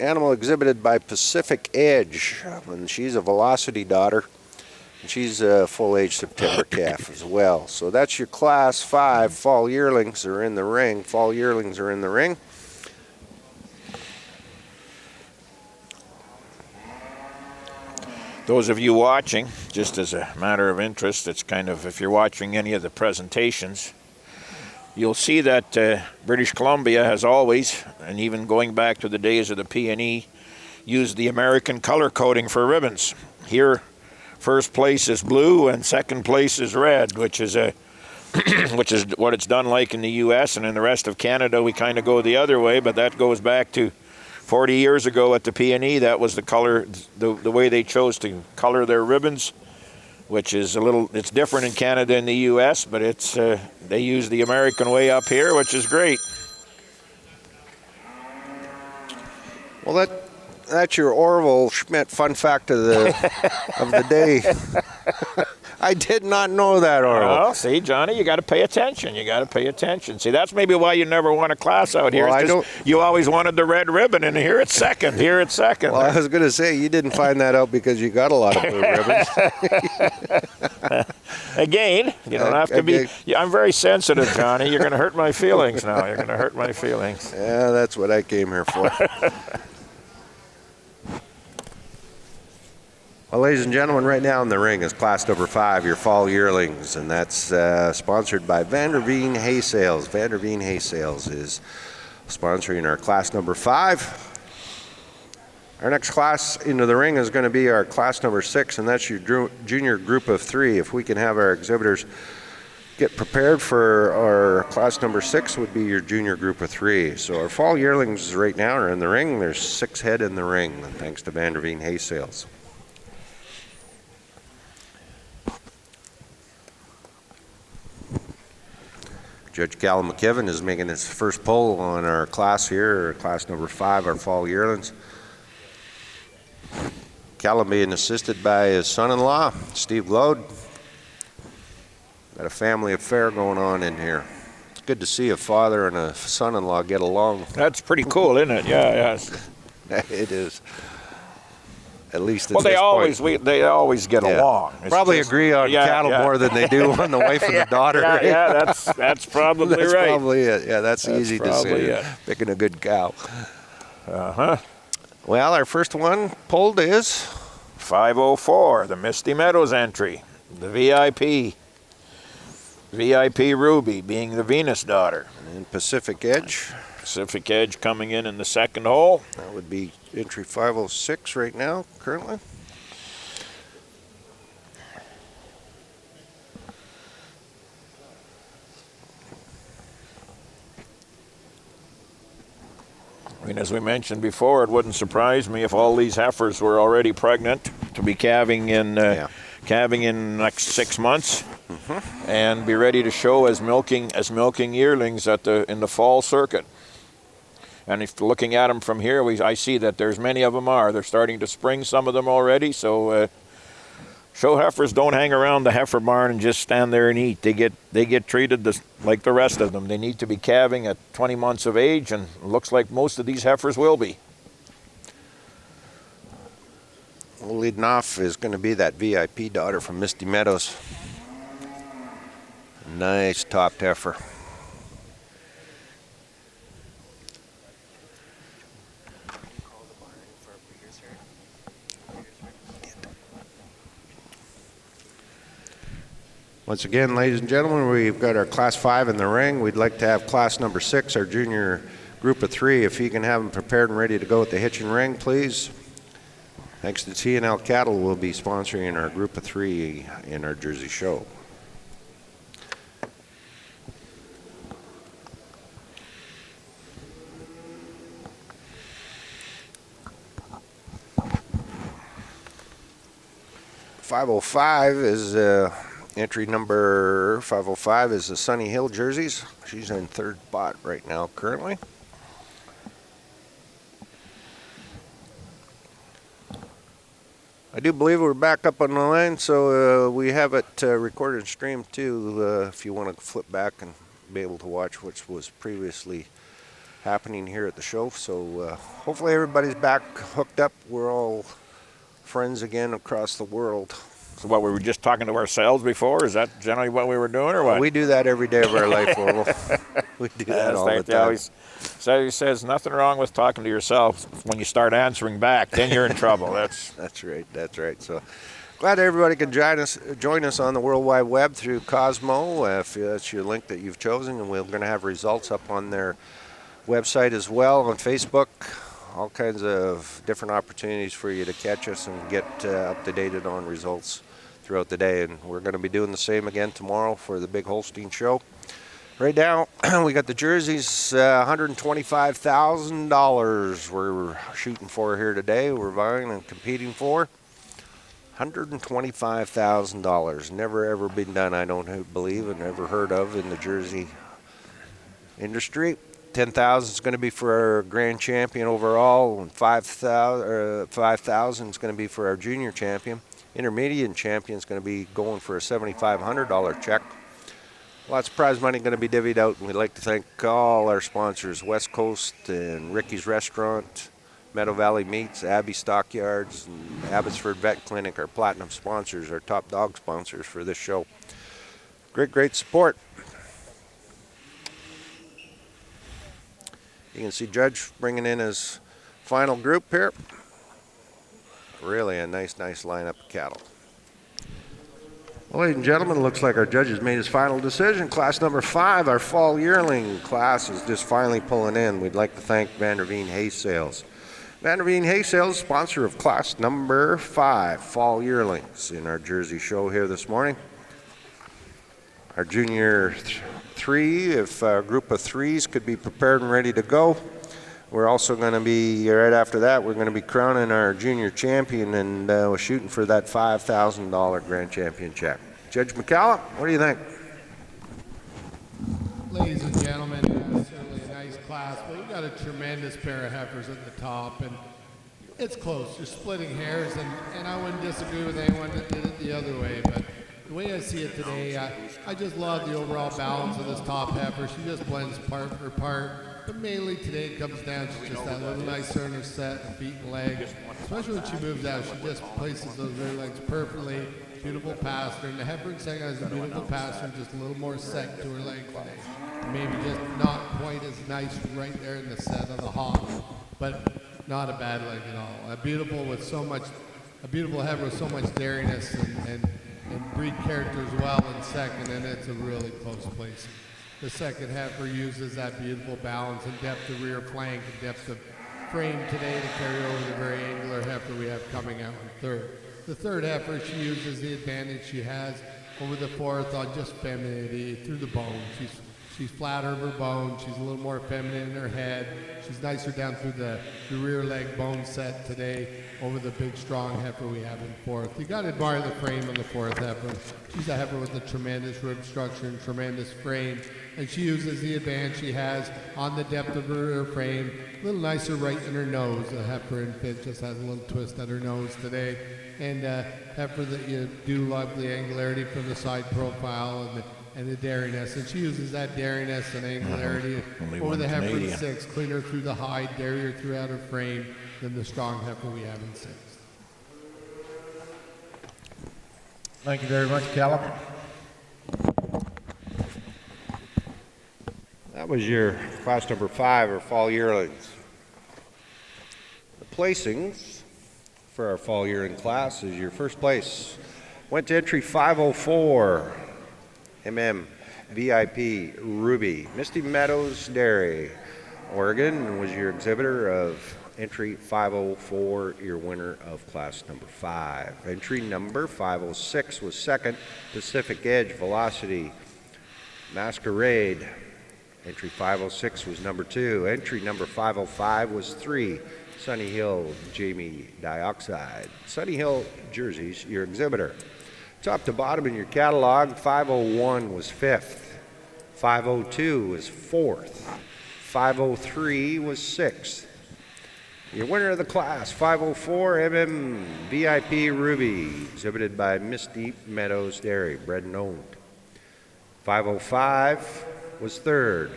animal exhibited by Pacific Edge, and she's a Velocity daughter. And she's a full-age September calf as well. So that's your Class 5 fall yearlings are in the ring. Fall yearlings are in the ring. Those of you watching, just as a matter of interest, it's kind of, if you're watching any of the presentations, you'll see that British Columbia has always, and even going back to the days of the P&E, used the American color coding for ribbons. Here, first place is blue and second place is red, which is which is what it's done like in the U.S. and in the rest of Canada. We kind of go the other way, but that goes back to 40 years ago at the P&E. That was the color, the way they chose to color their ribbons, which is it's different in Canada and the U.S., but it's they use the American way up here, which is great. Well, that's your Orville Schmidt fun fact of the day. I did not know that, Orville. Well, see, Johnny, you got to pay attention. You got to pay attention. See, that's maybe why you never won a class out here. Well, you always wanted the red ribbon, and here it's second. Here it's second. Well, I was going to say, you didn't find that out because you got a lot of blue ribbons. Again, you don't have to be. Yeah, I'm very sensitive, Johnny. You're going to hurt my feelings now. You're going to hurt my feelings. Yeah, that's what I came here for. Well, ladies and gentlemen, right now in the ring is class number 5, your fall yearlings, and that's sponsored by Vanderveen Hay Sales. Vanderveen Hay Sales is sponsoring our class number 5. Our next class into the ring is going to be our class number 6, and that's your junior group of 3. If we can have our exhibitors get prepared for our class number 6, would be your junior group of 3. So our fall yearlings right now are in the ring. There's 6 head in the ring, thanks to Vanderveen Hay Sales. Judge Callum McKibben is making his first poll on our class here, class number 5, our fall yearlings. Callum being assisted by his son-in-law, Steve Glode. Got a family affair going on in here. It's good to see a father and a son-in-law get along. That's pretty cool, isn't it? Yeah, yeah. It is. At least at well, this they always get along. It's probably agree on cattle more than they do on the wife and the daughter. Yeah, that's probably that's right. Probably it. Yeah, that's the easy decision. Picking a good cow. Well, our first one pulled is 504, the Misty Meadows entry, the VIP Ruby being the Venus daughter. And Pacific Edge. Pacific Edge coming in the second hole. That would be entry 506 right now, currently. I mean, as we mentioned before, it wouldn't surprise me if all these heifers were already pregnant to be calving in next 6 months, and be ready to show as milking yearlings in the fall circuit. And if looking at them from here, I see that there's many of them are. They're starting to spring some of them already. So show heifers don't hang around the heifer barn and just stand there and eat. They get treated like the rest of them. They need to be calving at 20 months of age, and it looks like most of these heifers will be. Well, leading off is going to be that VIP daughter from Misty Meadows. Nice top heifer. Once again, ladies and gentlemen, we've got our Class 5 in the ring. We'd like to have Class number 6, our junior group of 3. If you can have them prepared and ready to go at the hitching ring, please. Thanks to T&L Cattle, we'll be sponsoring our group of 3 in our Jersey show. .505 is entry number 505 is the Sunny Hill jerseys. She's in third spot right now currently. I do believe we're back up on the line, so we have it recorded and streamed too, if you want to flip back and be able to watch what was previously happening here at the show. So hopefully everybody's back hooked up. We're all friends again across the world. So what, we were just talking to ourselves before? Is that generally what we were doing, or what? We do that every day of our life, Orville. We do that all the time. So he says nothing wrong with talking to yourself. When you start answering back, then you're in trouble. That's right. That's right. So glad everybody could join us on the World Wide Web through Cosmo. If that's your link that you've chosen, and we're going to have results up on their website as well, on Facebook. All kinds of different opportunities for you to catch us and get up to date on results throughout the day. And we're going to be doing the same again tomorrow for the Big Holstein show. Right now, we got the jerseys, $125,000 we're shooting for here today. We're vying and competing for $125,000. Never ever been done, I don't believe, and never heard of in the jersey industry. $10,000 is going to be for our grand champion overall, and $5,000 is going to be for our junior champion. Intermediate champion is going to be going for a $7,500 check. Lots of prize money going to be divvied out, and we'd like to thank all our sponsors, West Coast and Ricky's Restaurant, Meadow Valley Meats, Abbey Stockyards, and Abbotsford Vet Clinic, our platinum sponsors, our top dog sponsors for this show. Great support. You can see Judge bringing in his final group here. Really a nice lineup of cattle. Well, ladies and gentlemen, it looks like our judge has made his final decision. Class number 5, our fall yearling class, is just finally pulling in. We'd like to thank Vanderveen Hay Sales. Vanderveen Hay Sales, sponsor of class number 5, fall yearlings, in our Jersey show here this morning. Our junior 3, if a group of 3s could be prepared and ready to go. We're also going to be, right after that, we're going to be crowning our junior champion, and we're shooting for that $5,000 grand champion check. Judge McCallum, what do you think? Ladies and gentlemen, certainly a nice class, but we've got a tremendous pair of heifers at the top, and it's close. You're splitting hairs, and I wouldn't disagree with anyone that did it the other way, but the way I see it today, I just love the overall balance of this top heifer. She just blends part for part. But mainly today it comes down to just that little nice her set, the feet and legs. Especially when she moves out, she just places those rear legs perfectly. Beautiful pastern. The heifer in second has a beautiful pastern, just a little more set to her leg today. Maybe just not quite as nice right there in the set of the hop, but not a bad leg at all. A beautiful heifer with so much dariness and breed character as well in second, and it's a really close place. The second heifer uses that beautiful balance and depth of rear flank and depth of frame today to carry over the very angular heifer we have coming out in third. The third heifer, she uses the advantage she has over the fourth on just femininity through the bone. She's flatter of her bone. She's a little more feminine in her head. She's nicer down through the rear leg bone set today over the big, strong heifer we have in fourth. You got to admire the frame on the fourth heifer. She's a heifer with a tremendous rib structure and tremendous frame, and she uses the advantage she has on the depth of her rear frame. A little nicer right in her nose. The heifer in fifth just has a little twist at her nose today. And heifer that you do love the angularity from the side profile and the dariness, and she uses that dariness and angularity over the heifer in sixth, cleaner through the hide, darier throughout her frame than the strong heifer we have in sixth. Thank you very much, Callum. That was your class number 5 or fall yearlings. The placings for our fall yearling class is your first place went to entry 504, VIP Ruby. Misty Meadows Dairy, Oregon was your exhibitor of entry 504, your winner of class number 5. Entry number 506 was second, Pacific Edge Velocity Masquerade. Entry 506 was number 2. Entry number 505 was 3, Sunny Hill Jamie Dioxide. Sunny Hill Jerseys, your exhibitor. Top to bottom in your catalog, 501 was 5th, 502 was 4th, 503 was 6th. Your winner of the class, 504 VIP Ruby, exhibited by Misty Meadows Dairy, bred and owned. 505 was 3rd.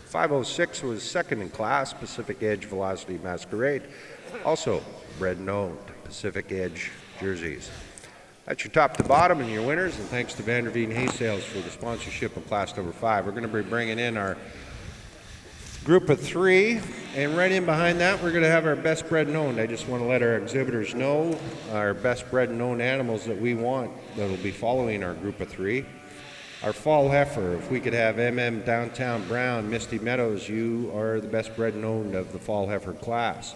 506 was 2nd in class, Pacific Edge Velocity Masquerade, also bred and owned, Pacific Edge jerseys. That's your top to bottom and your winners, and thanks to Vanderveen Hay Sales for the sponsorship of class number 5. We're going to be bringing in our group of 3, and right in behind that we're going to have our best bred and owned. I just want to let our exhibitors know our best bred and owned animals that we want that will be following our group of 3. Our fall heifer, if we could have Downtown Brown, Misty Meadows, you are the best bred and owned of the fall heifer class.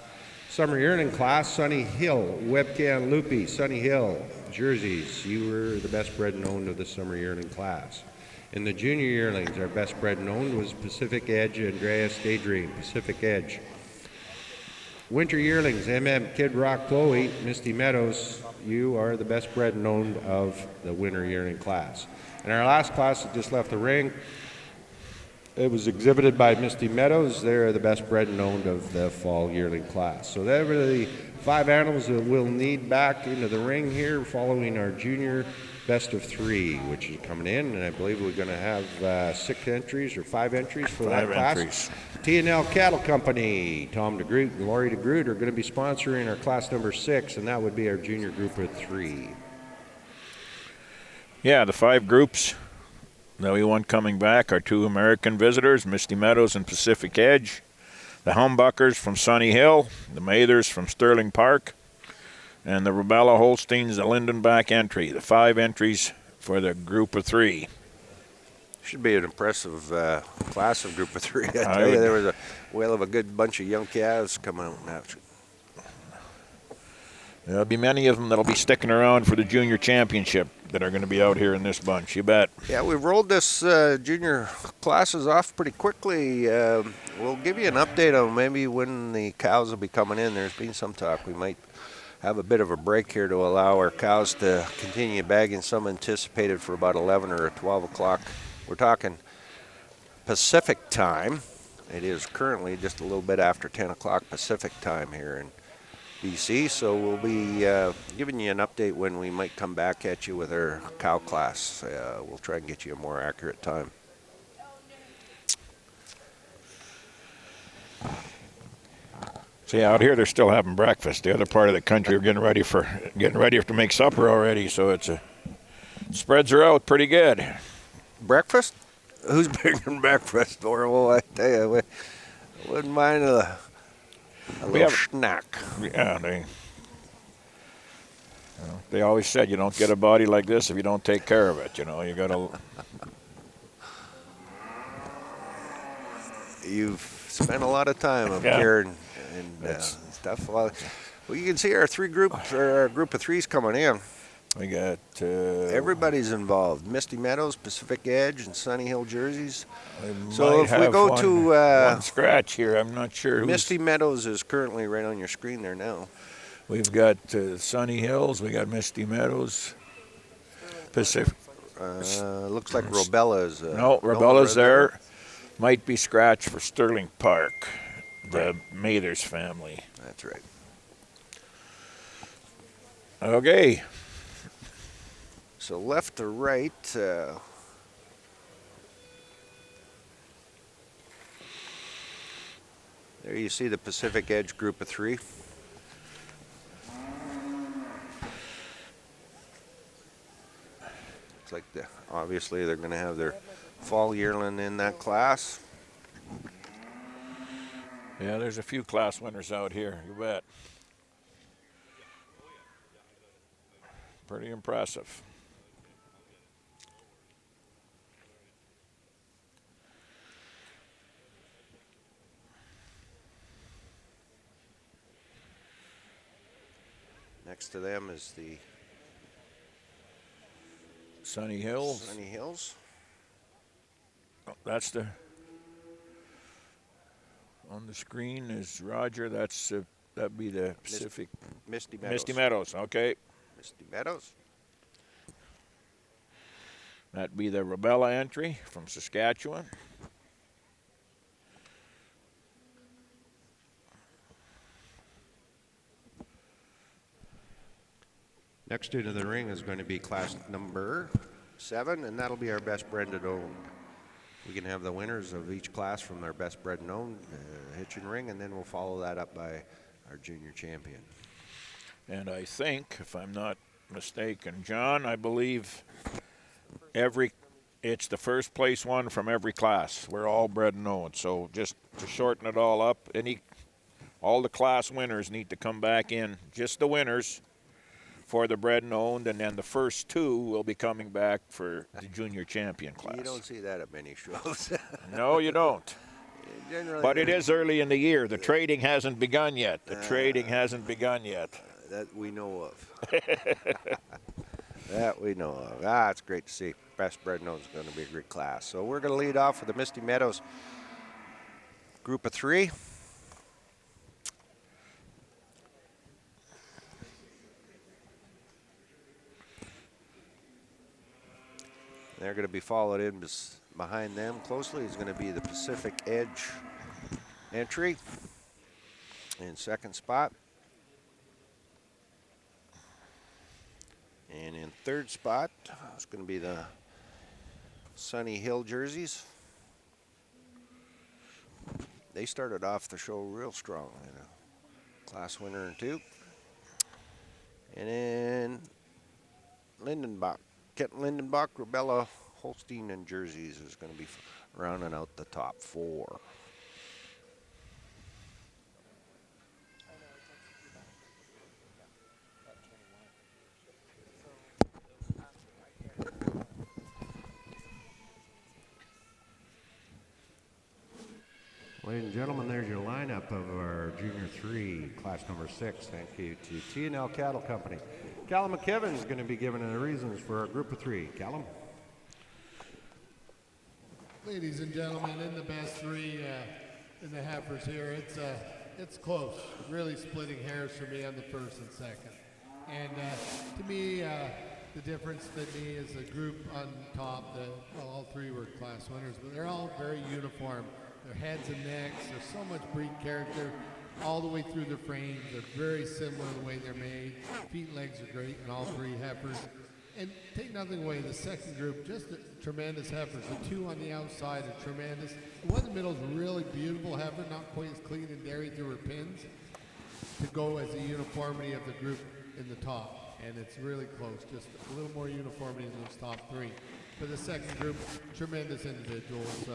Summer yearling class, Sunny Hill, Webcan Loopy, Sunny Hill, jerseys, you were the best bred and owned of the summer yearling class. In the junior yearlings, our best bred and owned was Pacific Edge, Andreas Daydream, Pacific Edge. Winter yearlings, Kid Rock Chloe, Misty Meadows, you are the best bred and owned of the winter yearling class. And our last class that just left the ring, it was exhibited by Misty Meadows. They're the best bred and owned of the fall yearling class. So that were the 5 animals that we'll need back into the ring here following our junior best of 3, which is coming in. And I believe we're going to have 6 entries or 5 entries for that class. Entries. T&L Cattle Company, Tom DeGroot and Lori DeGroot are going to be sponsoring our class number 6, and that would be our junior group of 3. Yeah, the 5 groups that we want coming back are 2 American visitors, Misty Meadows and Pacific Edge, the Humbuckers from Sunny Hill, the Mathers from Sterling Park, and the Rubella Holsteins, the Lindenbach entry. The 5 entries for the group of 3. Should be an impressive class of group of 3. I tell you, there was a whale of a good bunch of young calves coming out now. There'll be many of them that'll be sticking around for the junior championship that are going to be out here in this bunch. You bet. Yeah, we've rolled this junior classes off pretty quickly. We'll give you an update on maybe when the cows will be coming in. There's been some talk we might have a bit of a break here to allow our cows to continue bagging, some anticipated for about 11 or 12 o'clock. We're talking Pacific time. It is currently just a little bit after 10 o'clock Pacific time here in BC, so we'll be giving you an update when we might come back at you with our cow class. We'll try and get you a more accurate time. See, out here they're still having breakfast. The other part of the country are getting ready to make supper already. So spreads are out pretty good. Breakfast? Who's bringing breakfast? Or well, I tell you, we wouldn't mind a little snack. Yeah, they always said you don't get a body like this if you don't take care of it. You know, you got to. You've spent a lot of time up here and stuff. Well, you can see our group of 3s coming in. We got everybody's involved. Misty Meadows, Pacific Edge, and Sunny Hill jerseys. So if we go to one scratch here, I'm not sure. Misty Meadows is currently right on your screen there now. We've got Sunny Hills. We got Misty Meadows, Pacific. Looks like Robella's. No, Robella's there. Might be scratch for Sterling Park, the Mathers family. That's right. Okay. So left to right. There you see the Pacific Edge group of 3. Obviously, they're going to have their fall yearling in that class. Yeah, there's a few class winners out here, you bet. Pretty impressive. Next to them is the Sunny Hills. Sunny Hills. Oh, that's the on the screen is Roger. That'd be the Pacific Misty Meadows. Misty Meadows. Okay, Misty Meadows. that'd be the Rubella entry from Saskatchewan. Next into the ring is going to be class number 7, and that'll be our best bred and owned. We can have the winners of each class from their best bred and owned hitch and ring, and then we'll follow that up by our junior champion. And I think, if I'm not mistaken, John, I believe it's the first place one from every class. We're all bred and owned. So just to shorten it all up, all the class winners need to come back in, just the winners for the bred and owned, and then the first 2 will be coming back for the junior champion class. You don't see that at many shows. No, you don't. Generally, But it is early in the year. The trading hasn't begun yet. that we know of. That we know of. It's great to see. Best bred and owned is going to be a great class. So we're going to lead off with the Misty Meadows group of 3. They're going to be followed in behind them closely. Is going to be the Pacific Edge entry in second spot. And in third spot, it's going to be the Sunny Hill jerseys. They started off the show real strong. Class winner in 2. And then Lindenbach. Kent Lindenbach, Rubella, Holstein, and Jerseys is going to be rounding out the top 4. Ladies and gentlemen, there's your lineup of our Junior 3, class number 6. Thank you to T&L Cattle Company. Callum McKevin is going to be giving the reasons for our group of 3. Callum? Ladies and gentlemen, in the best 3 in the heifers here, it's close. Really splitting hairs for me on the first and second. And to me, the difference to me is the group on top. All 3 were class winners, but they're all very uniform. Their heads and necks, there's so much breed character all the way through their frames. They're very similar the way they're made. Feet and legs are great in all 3 heifers. And take nothing away, the second group, just tremendous heifers. The 2 on the outside are tremendous. The one in the middle is a really beautiful heifer, not quite as clean and dairy through her pins, to go as a uniformity of the group in the top. And it's really close, just a little more uniformity in those top 3. For the second group, tremendous individuals,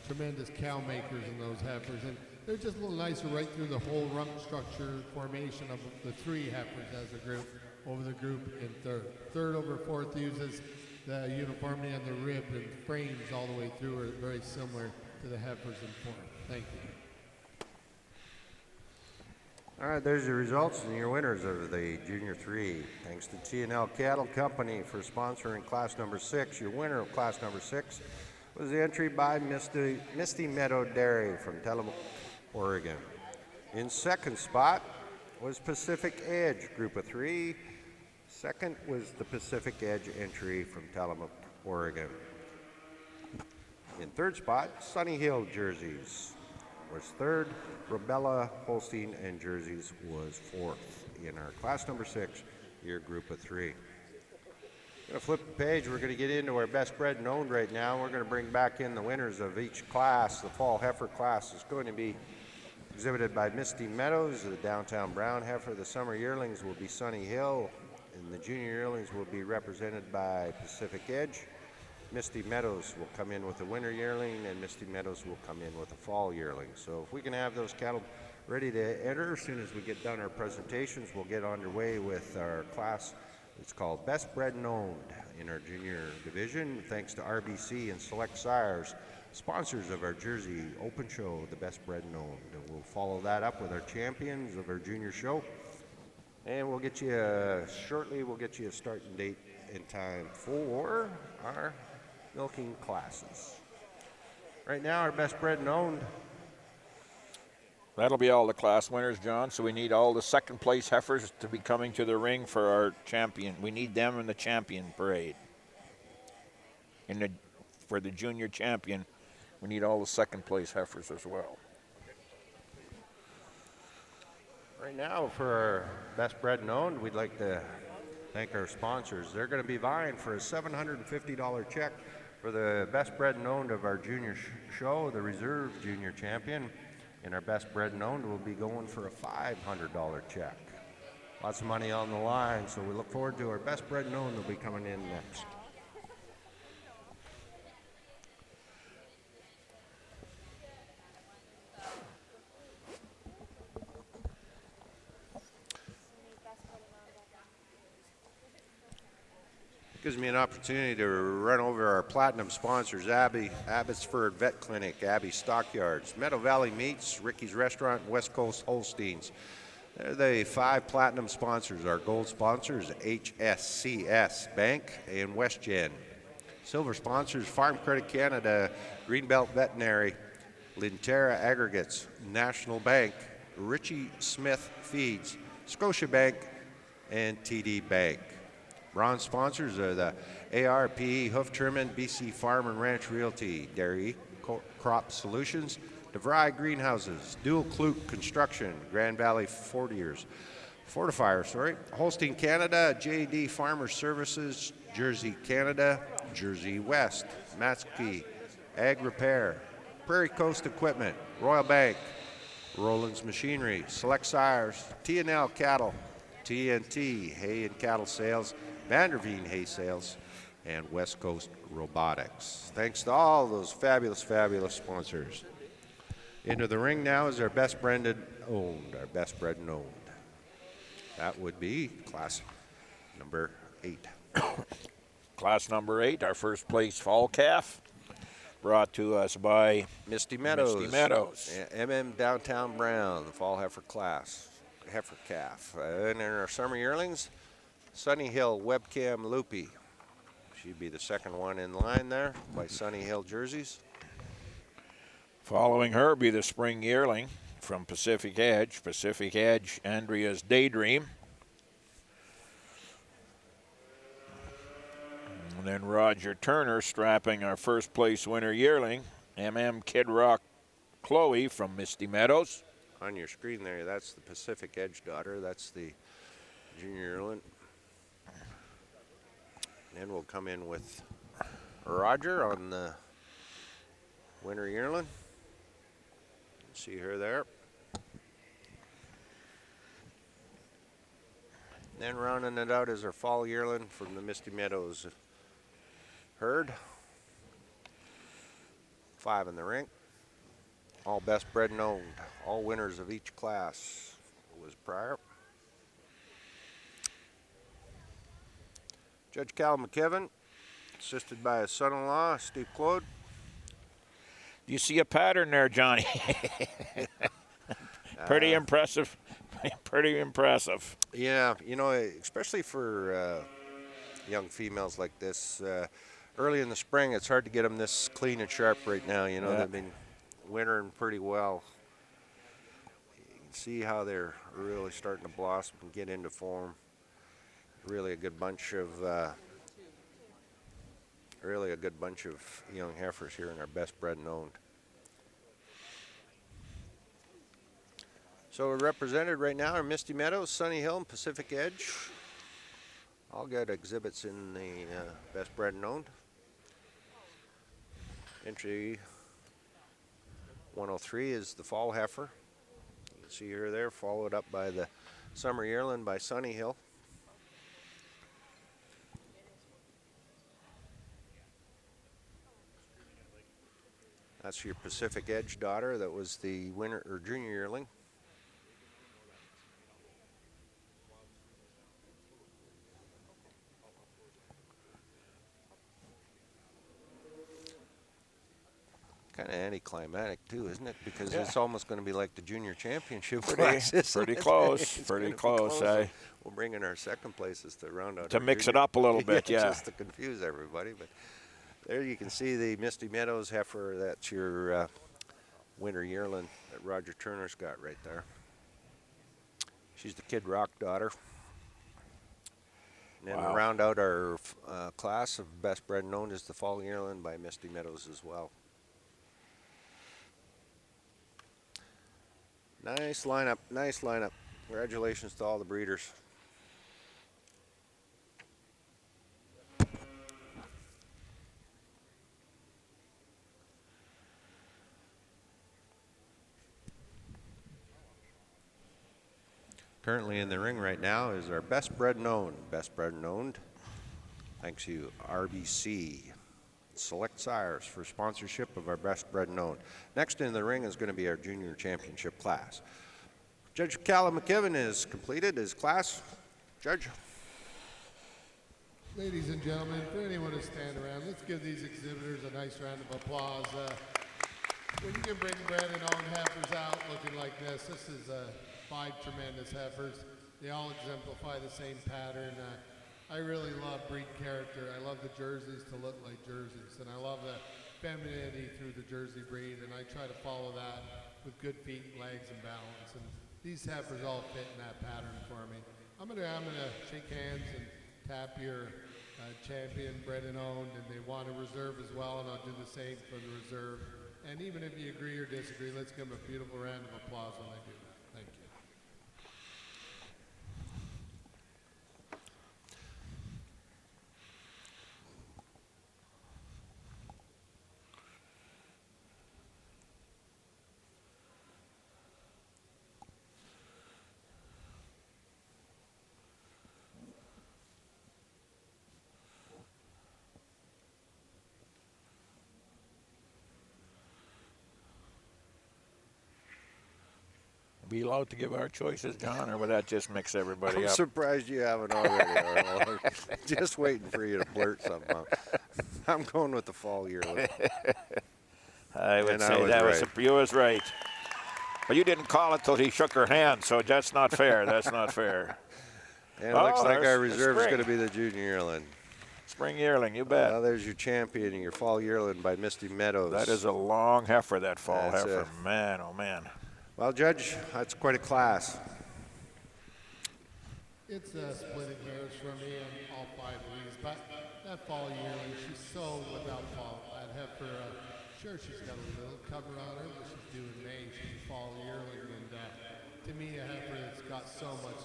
tremendous cow makers in those heifers. And they're just a little nicer right through the whole rump structure formation of the 3 heifers as a group over the group in third. Third over fourth uses the uniformity on the rib and frames all the way through are very similar to the heifers in fourth. Thank you. All right, there's your results and your winners of the Junior 3. Thanks to T&L Cattle Company for sponsoring class number 6. Your winner of class number 6 was the entry by Misty Meadow Dairy from Tillamook, Oregon. In second spot was Pacific Edge, group of 3. Second was the Pacific Edge entry from Tillamook, Oregon. In third spot, Sunny Hill Jerseys was third. Rubella, Holstein, and Jerseys was fourth in our class number 6, your group of 3. We're going to flip the page. We're going to get into our best bred and owned right now. We're going to bring back in the winners of each class. The fall heifer class is going to be exhibited by Misty Meadows, the downtown brown heifer. The summer yearlings will be Sunny Hill, and the junior yearlings will be represented by Pacific Edge. Misty Meadows will come in with a winter yearling, and Misty Meadows will come in with a fall yearling. So if we can have those cattle ready to enter as soon as we get done our presentations, we'll get underway with our class. It's called Best Bred and Owned in our junior division, thanks to RBC and Select Sires, sponsors of our Jersey Open Show, the Best Bred and Owned. And we'll follow that up with our champions of our junior show. And we'll get you, shortly, we'll get you a starting date in time for our milking classes. Right now, our Best Bred and Owned. That'll be all the class winners, John. So we need all the second place heifers to be coming to the ring for our champion. We need them in the champion parade. For the junior champion, we need all the second place heifers as well. Right now, for our Best Bred and Owned, we'd like to thank our sponsors. They're going to be vying for a $750 check for the Best Bred and Owned of our junior show, the Reserve Junior Champion. And our Best Bred and Owned will be going for a $500 check. Lots of money on the line, so we look forward to our Best Bred and Owned will be coming in next. Gives me an opportunity to run over our platinum sponsors: Abbotsford Vet Clinic, Abbey Stockyards, Meadow Valley Meats, Ricky's Restaurant, and West Coast Holsteins. They're the 5 platinum sponsors. Our gold sponsors: HSCS Bank and WestGen. Silver sponsors: Farm Credit Canada, Greenbelt Veterinary, Linterra Aggregates, National Bank, Richie Smith Feeds, Scotiabank, and TD Bank. Bronze sponsors are the ARP, Hoof Trimming, BC Farm and Ranch Realty, Dairy Crop Solutions, DeVry Greenhouses, Dual Kluk Construction, Grand Valley Fortifier, Holstein Canada, JD Farmer Services, Jersey Canada, Jersey West, Matsky, Ag Repair, Prairie Coast Equipment, Royal Bank, Roland's Machinery, Select Sires, T&L Cattle, TNT, Hay and Cattle Sales, Vanderveen Hay Sales, and West Coast Robotics. Thanks to all those fabulous, fabulous sponsors. Into the ring now is our Best Bred and Owned, our Best Bred and Owned. That would be class number 8. Class number 8, our first place fall calf, brought to us by Misty Meadows. Misty Meadows. MM Downtown Brown, the fall heifer calf. And in our summer yearlings, Sunny Hill Webcam Loopy. She'd be the second one in line there by Sunny Hill Jerseys. Following her be the spring yearling from Pacific Edge, Andrea's Daydream. And then Roger Turner strapping our first place winner yearling, Kid Rock Chloe from Misty Meadows. On your screen there, that's the Pacific Edge daughter. That's the junior yearling. Then we'll come in with Roger on the winter yearling. See her there. Then rounding it out is our fall yearling from the Misty Meadows herd. 5 in the ring. All Best Bred and Owned. All winners of each class was prior. Judge Cal McKevin, assisted by his son-in-law, Steve Claude. Do you see a pattern there, Johnny? Pretty impressive. Pretty impressive. Yeah, you know, especially for young females like this. Early in the spring, it's hard to get them this clean and sharp right now. You know, they've been wintering pretty well. You can see how they're really starting to blossom and get into form. Really a good bunch of young heifers here in our Best Bred and Owned. So we're represented right now are Misty Meadows, Sunny Hill, and Pacific Edge. All got exhibits in the Best Bred and Owned. Entry 103 is the fall heifer. You can see her there, followed up by the summer yearling by Sunny Hill. That's your Pacific Edge daughter. That was the winner or junior yearling. Kind of anticlimactic too, isn't it? Because Yeah. it's almost going to be like the junior championship Pretty class, isn't pretty it? close. It's Pretty gonna be close. We'll bring in our second places to round out To our mix it junior- up a little bit, yeah. just to confuse everybody. But there you can see the Misty Meadows heifer. That's your winter yearling that Roger Turner's got right there. She's the Kid Rock daughter. And then Wow. to round out our class of best bred and owned is the fall yearling by Misty Meadows as well. Nice lineup, nice lineup. Congratulations to all the breeders. Currently in the ring right now is our best bred and owned. Best bred and owned. Thanks to RBC Select Sires for sponsorship of our best bred and owned. Next in the ring is going to be our junior championship class. Judge Callum McKibben has completed his class. Judge. Ladies and gentlemen, for anyone to stand around, let's give these exhibitors a nice round of applause. When you can bring bred and owned heifers out looking like this is 5 tremendous heifers. They all exemplify the same pattern. I really love breed character. I love the jerseys to look like jerseys, and I love the femininity through the jersey breed, and I try to follow that with good feet, legs, and balance. And these heifers all fit in that pattern for me. I'm gonna shake hands and tap your champion, bred and owned, and they want a reserve as well, and I'll do the same for the reserve. And even if you agree or disagree, let's give them a beautiful round of applause when I do that. Thank you. Be allowed to give our choices, John, or would that just mix everybody I'm up? surprised you haven't already. Arlo. Just waiting for you to blurt something out. I'm going with the fall yearling. I would And I say was that right. you was right. But you didn't call it till he shook her hand, so that's not fair. That's not fair. And it looks like there's our the reserve is spring. going to be the junior yearling. Spring yearling, you bet. Well, there's your champion, your fall yearling by Misty Meadows. That is a long heifer, that fall That's heifer. Man, oh man. Well, Judge, that's quite a class. It's splitting hairs for me on all 5 of these, but that fall yearling, she's so without fault. That heifer, sure she's got a little cover on her, but she's due in May. She's a fall yearling, and to me, a heifer that's got so much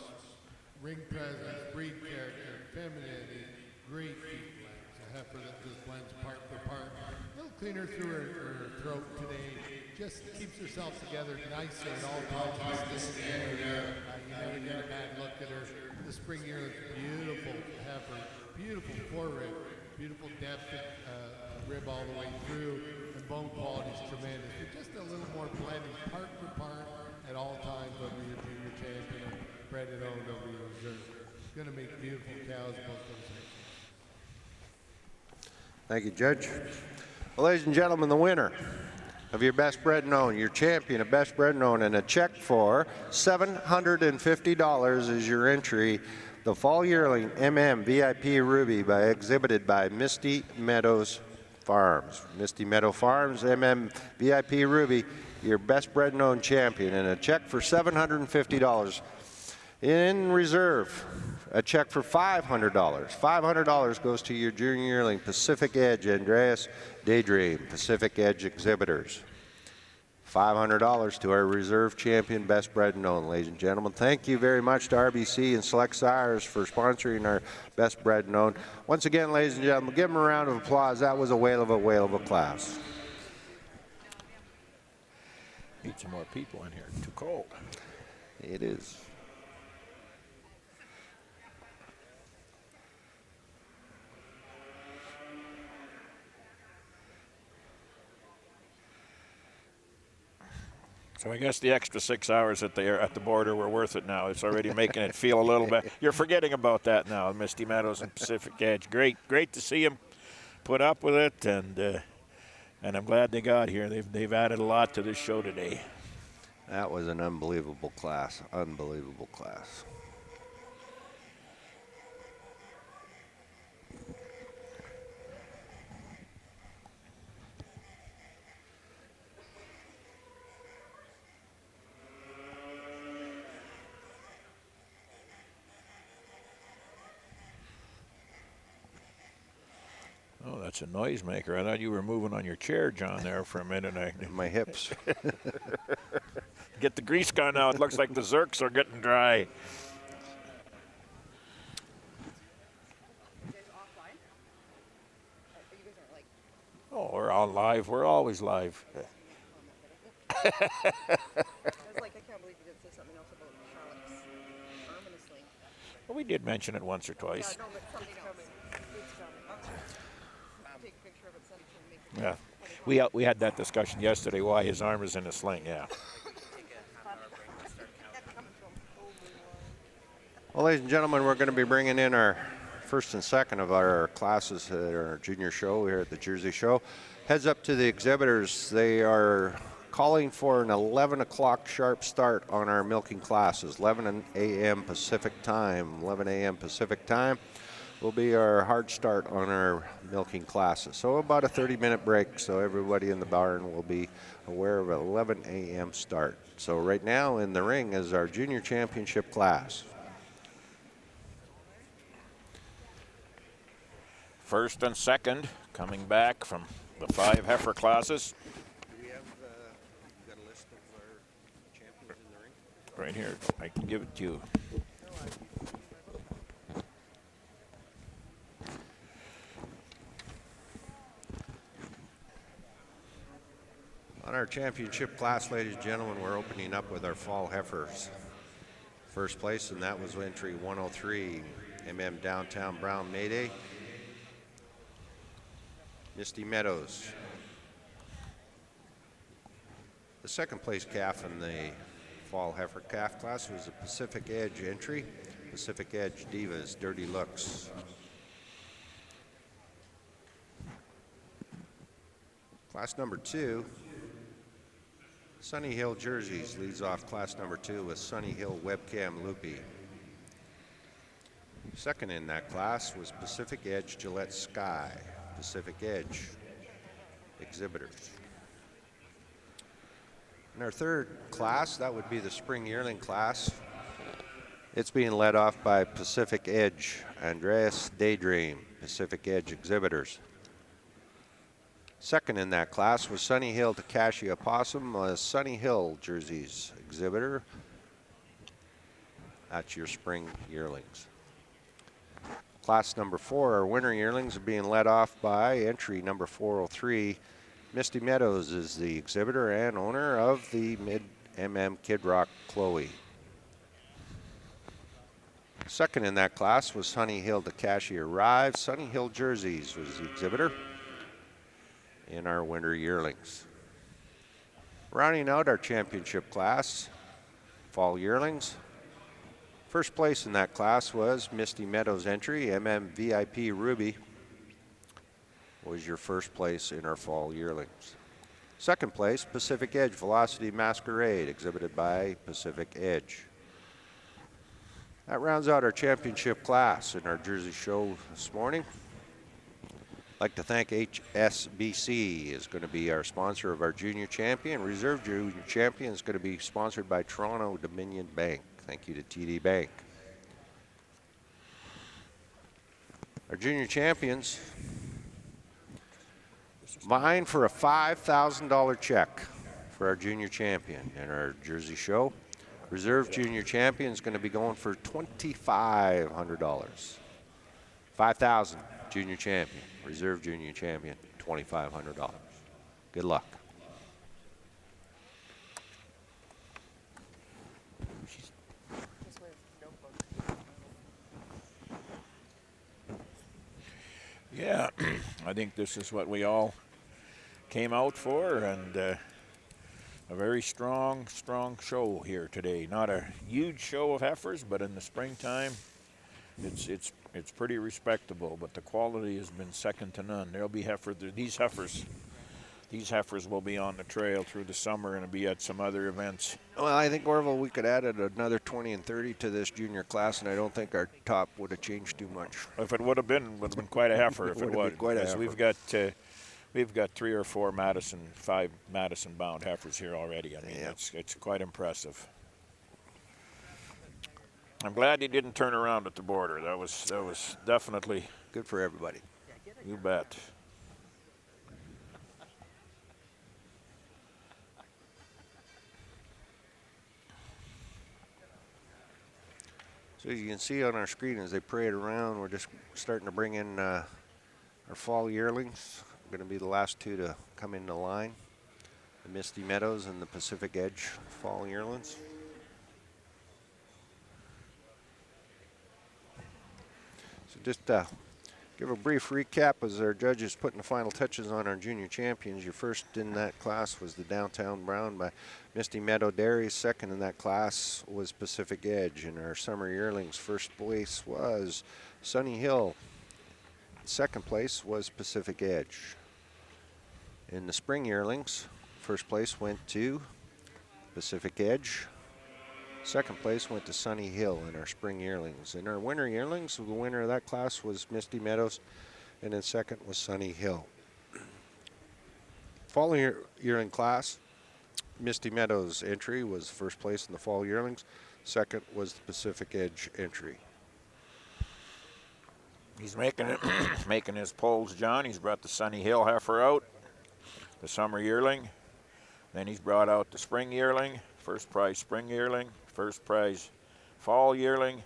ring presence, breed character, femininity, great feet legs. A heifer that just blends part for part. A little cleaner through her throat today. Just keeps herself together nicely at all times. You never get a bad look at her. The spring yearling, beautiful heifer, beautiful forerib, beautiful depth rib all the way through, and bone quality is tremendous. But just a little more blending, part for part, at all times over your junior champion, and bred and owned over your reserve. Going to make beautiful cows, both those heifers. Thank you, Judge. Well, ladies and gentlemen, the winner of your best bred and owned, your champion of best bred and owned, and a check for $750 is your entry. The fall yearling VIP Ruby exhibited by Misty Meadows Farms. Misty Meadow Farms VIP Ruby, your best bred and owned champion, and a check for $750. In reserve, a check for $500. $500 goes to your junior yearling Pacific Edge Andreas Daydream Pacific Edge exhibitors. $500 to our reserve champion, best bred and owned. Ladies and gentlemen, thank you very much to RBC and Select Sires for sponsoring our best bred and owned. Once again, ladies and gentlemen, give them a round of applause. That was a whale of a class. Need some more people in here. Too cold. It is. So I guess the extra 6 hours at the border were worth it now. It's already making it feel a little bit. You're forgetting about that now, Misty Meadows and Pacific Edge. Great to see them put up with it, and I'm glad they got here. They've added a lot to this show today. That was an unbelievable class. Unbelievable class. Oh, that's a noisemaker. I thought you were moving on your chair, John, there for a minute. My hips. Get the grease gun out. It looks like the Zerks are getting dry. Oh, we're all live. We're always live. I was like, I can't believe you didn't say something else about Charlotte's arm in a sling. Well, we did mention it once or twice. Yeah, no, but something else. It's coming. Take a picture of it, send it to me. Yeah, we had that discussion yesterday. Why his arm is in a sling? Yeah. Well, ladies and gentlemen, we're going to be bringing in our first and second of our classes at our junior show here at the Jersey Show. Heads up to the exhibitors. They are calling for an 11 o'clock sharp start on our milking classes. 11 a.m. Pacific time. 11 a.m. Pacific time will be our hard start on our milking classes. So about a 30-minute break, so everybody in the barn will be aware of an 11 a.m. start. So right now in the ring is our junior championship class. First and second coming back from the 5 heifer classes. Do we have got a list of our champions in the ring? Right here. I can give it to you. On our championship class, ladies and gentlemen, we're opening up with our fall heifers. First place, and that was entry 103, Downtown Brown Mayday. Misty Meadows. The second place calf in the fall heifer calf class was a Pacific Edge entry, Pacific Edge Divas, Dirty Looks. Class number 2, Sunny Hill Jerseys leads off class number 2 with Sunny Hill Webcam Loopy. Second in that class was Pacific Edge Gillette Sky, Pacific Edge exhibitors. In our third class, that would be the spring yearling class. It's being led off by Pacific Edge, Andreas Daydream, Pacific Edge exhibitors. Second in that class was Sunny Hill Takashi Opossum, Sunny Hill Jerseys exhibitor. That's your spring yearlings. Class number 4, our winter yearlings, are being led off by entry number 403. Misty Meadows is the exhibitor and owner of the Mid-MM Kid Rock Chloe. Second in that class was Sunny Hill Takashi Arrive. Sunny Hill Jerseys was the exhibitor in our winter yearlings. Rounding out our championship class, fall yearlings. First place in that class was Misty Meadows entry, VIP Ruby was your first place in our fall yearlings. Second place, Pacific Edge Velocity Masquerade, exhibited by Pacific Edge. That rounds out our championship class in our Jersey Show this morning. I'd like to thank HSBC is going to be our sponsor of our junior champion. Reserve Junior Champion is going to be sponsored by Toronto Dominion Bank. Thank you to TD Bank. Our junior champions vying for a $5,000 check for our junior champion in our Jersey Show. Reserve junior champion is going to be going for $2,500. 5,000 junior champion. Reserve junior champion, $2,500. Good luck. Yeah, I think this is what we all came out for, and a very strong show here today. Not a huge show of heifers, but in the springtime, it's pretty respectable. But the quality has been second to none. There'll be these heifers will be on the trail through the summer and be at some other events. Well, I think, Orville, we could add another 20 and 30 to this junior class, and I don't think our top would have changed too much. If it would have been quite a heifer. If it Would have was, been quite a because heifer. we've got 3 or 4 five Madison-bound heifers here already. I mean, Yeah. it's quite impressive. I'm glad he didn't turn around at the border. That was definitely, Good for everybody. you bet. So as you can see on our screen as they parade around, we're just starting to bring in our fall yearlings. Going to be the last 2 to come into line. The Misty Meadows and the Pacific Edge fall yearlings. So just give a brief recap as our judges putting the final touches on our junior champions. Your first in that class was the Downtown Brown by Misty Meadow Dairy. Second in that class was Pacific Edge. And our summer yearlings, first place was Sunny Hill. Second place was Pacific Edge. In the spring yearlings, first place went to Pacific Edge. Second place went to Sunny Hill in our spring yearlings. In our winter yearlings, the winner of that class was Misty Meadows, and then second was Sunny Hill. Fall yearling class, Misty Meadows entry was first place in the fall yearlings. Second was the Pacific Edge entry. He's making his polls, John. He's brought the Sunny Hill heifer out, the summer yearling. Then he's brought out the spring yearling, first prize spring yearling, first prize fall yearling.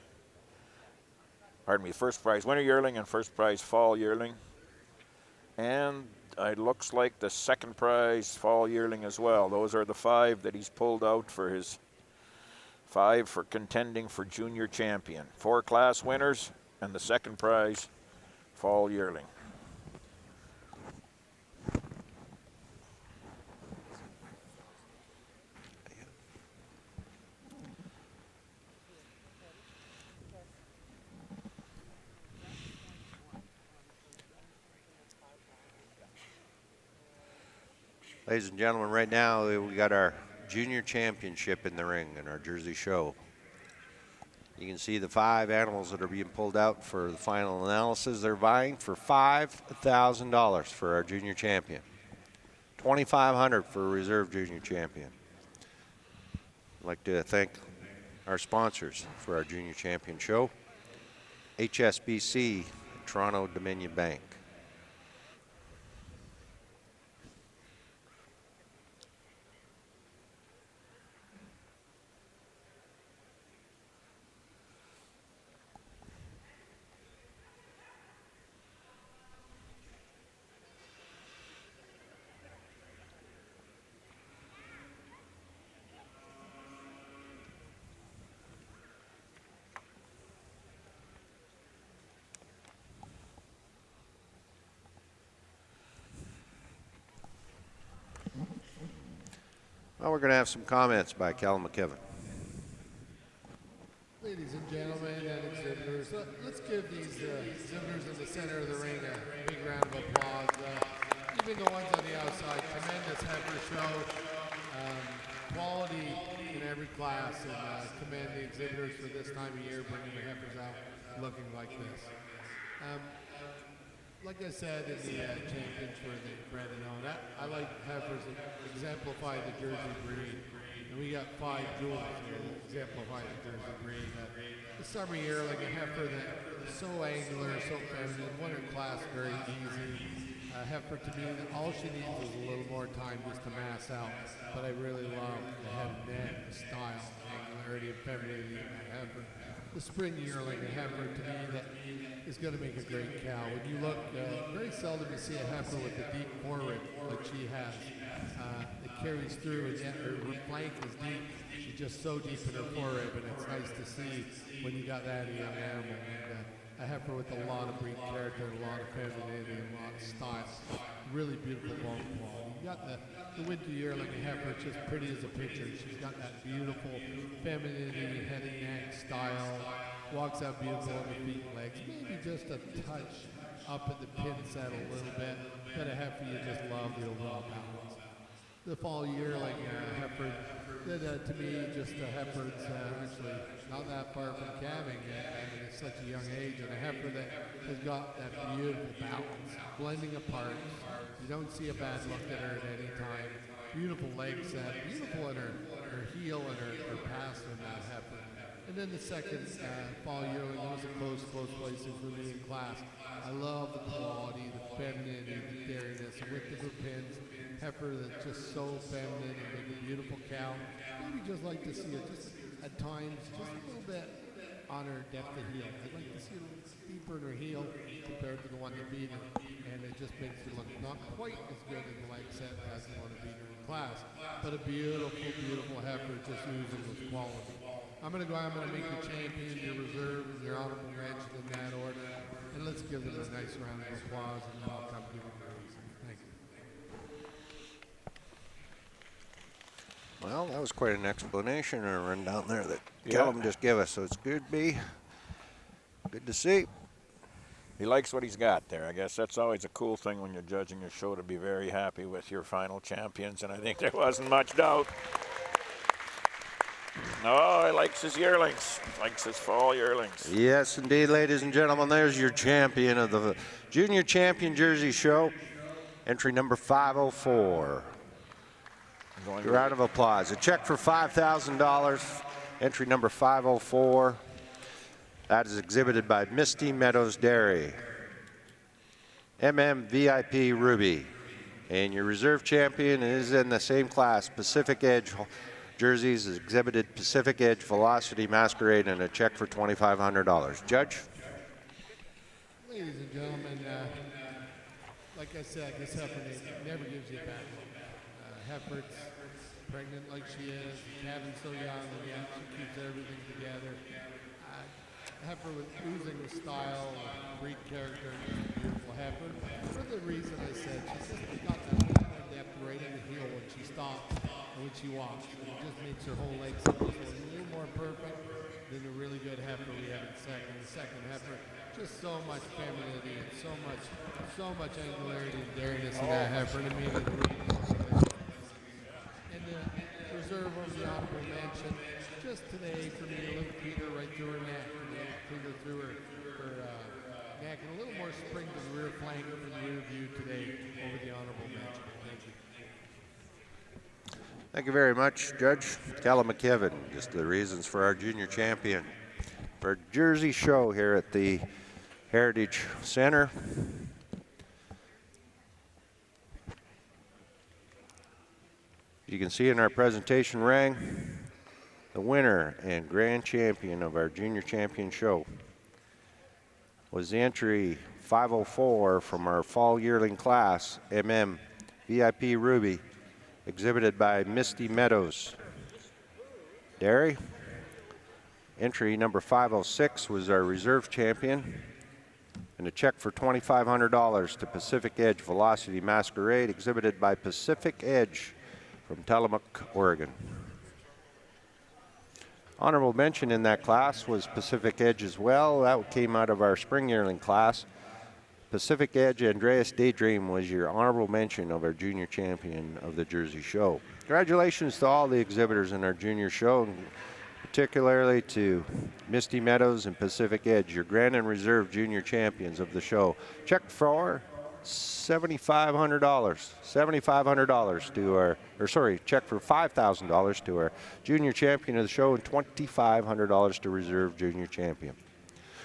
Pardon me, first prize winter yearling and first prize fall yearling. And it looks like the second prize fall yearling as well. Those are the 5 that he's pulled out for his 5 for contending for junior champion. 4 class winners and the second prize fall yearling. Ladies and gentlemen, right now we got our junior championship in the ring in our Jersey show. You can see the 5 animals that are being pulled out for the final analysis. They're vying for $5,000 for our junior champion, $2,500 for a reserve junior champion. I'd like to thank our sponsors for our junior champion show, HSBC, Toronto Dominion Bank. Well, we're going to have some comments by Cal McKibben. Ladies and gentlemen and exhibitors, let's give these exhibitors in the center of the ring a big round of applause. Even the ones on the outside, tremendous heifer show, quality in every class, and commend the exhibitors for this time of year, bringing the heifers out looking like this. Like I said in the champions for the Brandon on that, I like heifers that exemplify the Jersey breed. And we got 5 jewels here that exemplify the Jersey breed. The summer year, like a heifer that is so angular, so feminine, winter class, very easy. Heifer to me, all she needs is a little more time just to mass out. But I really love the head and neck, the style, the angularity and femininity of the heifer. The spring yearling, a heifer to me that is going to make a great cow. When you look, very seldom you see a heifer with a deep forerib like she has. It carries through, and yet her flank is deep. She's just so deep in her forerib, and it's nice to see when you got that in a young animal. And a heifer with a lot of breed character, a lot of femininity, and a lot of style. Really beautiful bone quality. You got the winter yearling heifer, it's just pretty as a picture. She's got that beautiful femininity, head and neck style. Walks out beautiful on the feet and legs. Maybe just a touch up at the pin set a little bit, but a heifer you just love the overall balance. The fall yearling heifer, that to me, just a heifer's actually not that far from calving at such a young age, and a heifer that has got that beautiful balance, blending apart. You don't see a bad look at her at any time. Beautiful leg set, beautiful in her heel and her pass in that heifer. And then the second fall yearling was a close place for me in class. I love the quality, the femininity, the dairiness, the width of her pins. Heifer that's just so feminine and make a beautiful cow. Maybe just like to see her just at times just a little bit on her depth of heel. I'd like to see her a little deeper in her heel compared to the one that beat her. And it just makes her look not quite as good in the leg set as the one that beat her in class. But a beautiful, beautiful heifer just oozing with quality. I'm going to make your champion, your reserve, and your honorable mention in that order. And let's give them a nice round of applause, and then I'll come give them a reason. Thank you. Well, that was quite an explanation and a rundown there that Yeah. Callum just gave us. So it's good to see. He likes what he's got there. I guess that's always a cool thing when you're judging a show, to be very happy with your final champions, and I think there wasn't much doubt. No, he likes his yearlings, likes his fall yearlings. Yes, indeed, ladies and gentlemen, there's your champion of the Junior Champion Jersey Show, entry number 504. A round of applause. A check for $5,000, entry number 504. That is exhibited by Misty Meadows Dairy. VIP Ruby. And your reserve champion is in the same class, Pacific Edge jerseys, is exhibited Pacific Edge Velocity Masquerade, and a check for $2,500. Judge? Ladies and gentlemen, like I said, this heifer never gives you a bad look. Heifer's pregnant like she is, calving so young, and yet she keeps everything together. Heifer with oozing with style, breed character, and a beautiful heifer. For the reason I said, she's just got that little more depth right in the heel when she stops and when she walks. And it just makes her whole leg set just a little more perfect than the really good heifer we have in second. The second heifer, just so much femininity and so much angularity and dairiness in that heifer. And I mean, and the reserve of the honorable mention, just today for me, a little cleaner right through her neck, a little cleaner through her neck, and a little more spring to the rear flank from the rear view today over the honorable mention. Thank you. Thank you very much, Judge. Callum McKibben, just the reasons for our junior champion for Jersey Show here at the Heritage Center. You can see in our presentation ring, the winner and grand champion of our junior champion show was the entry 504 from our fall yearling class, VIP Ruby, exhibited by Misty Meadows Dairy. Entry number 506 was our reserve champion, and a check for $2,500 to Pacific Edge Velocity Masquerade, exhibited by Pacific Edge from Tillamook, Oregon. Honorable mention in that class was Pacific Edge as well. That came out of our spring yearling class. Pacific Edge Andreas Daydream was your honorable mention of our junior champion of the Jersey Show. Congratulations to all the exhibitors in our junior show, and particularly to Misty Meadows and Pacific Edge, your grand and reserve junior champions of the show. Check for $7,500. $7,500 to our, check for $5,000 to our junior champion of the show, and $2,500 to reserve junior champion.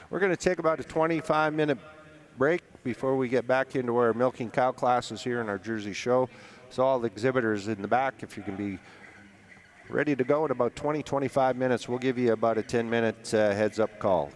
We're going to take about a 25-minute break before we get back into our milking cow classes here in our Jersey Show. So all the exhibitors in the back, if you can be ready to go in about 20-25 minutes, we'll give you about a 10-minute heads-up call.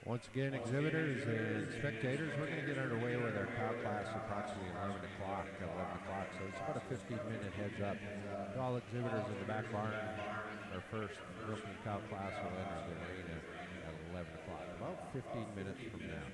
Once again, exhibitors and spectators, we're going to get underway with our cow class approximately 11 o'clock. So it's about a 15-minute heads up. To all exhibitors in the back barn, our first milking cow class will enter the arena at 11 o'clock, about 15 minutes from now.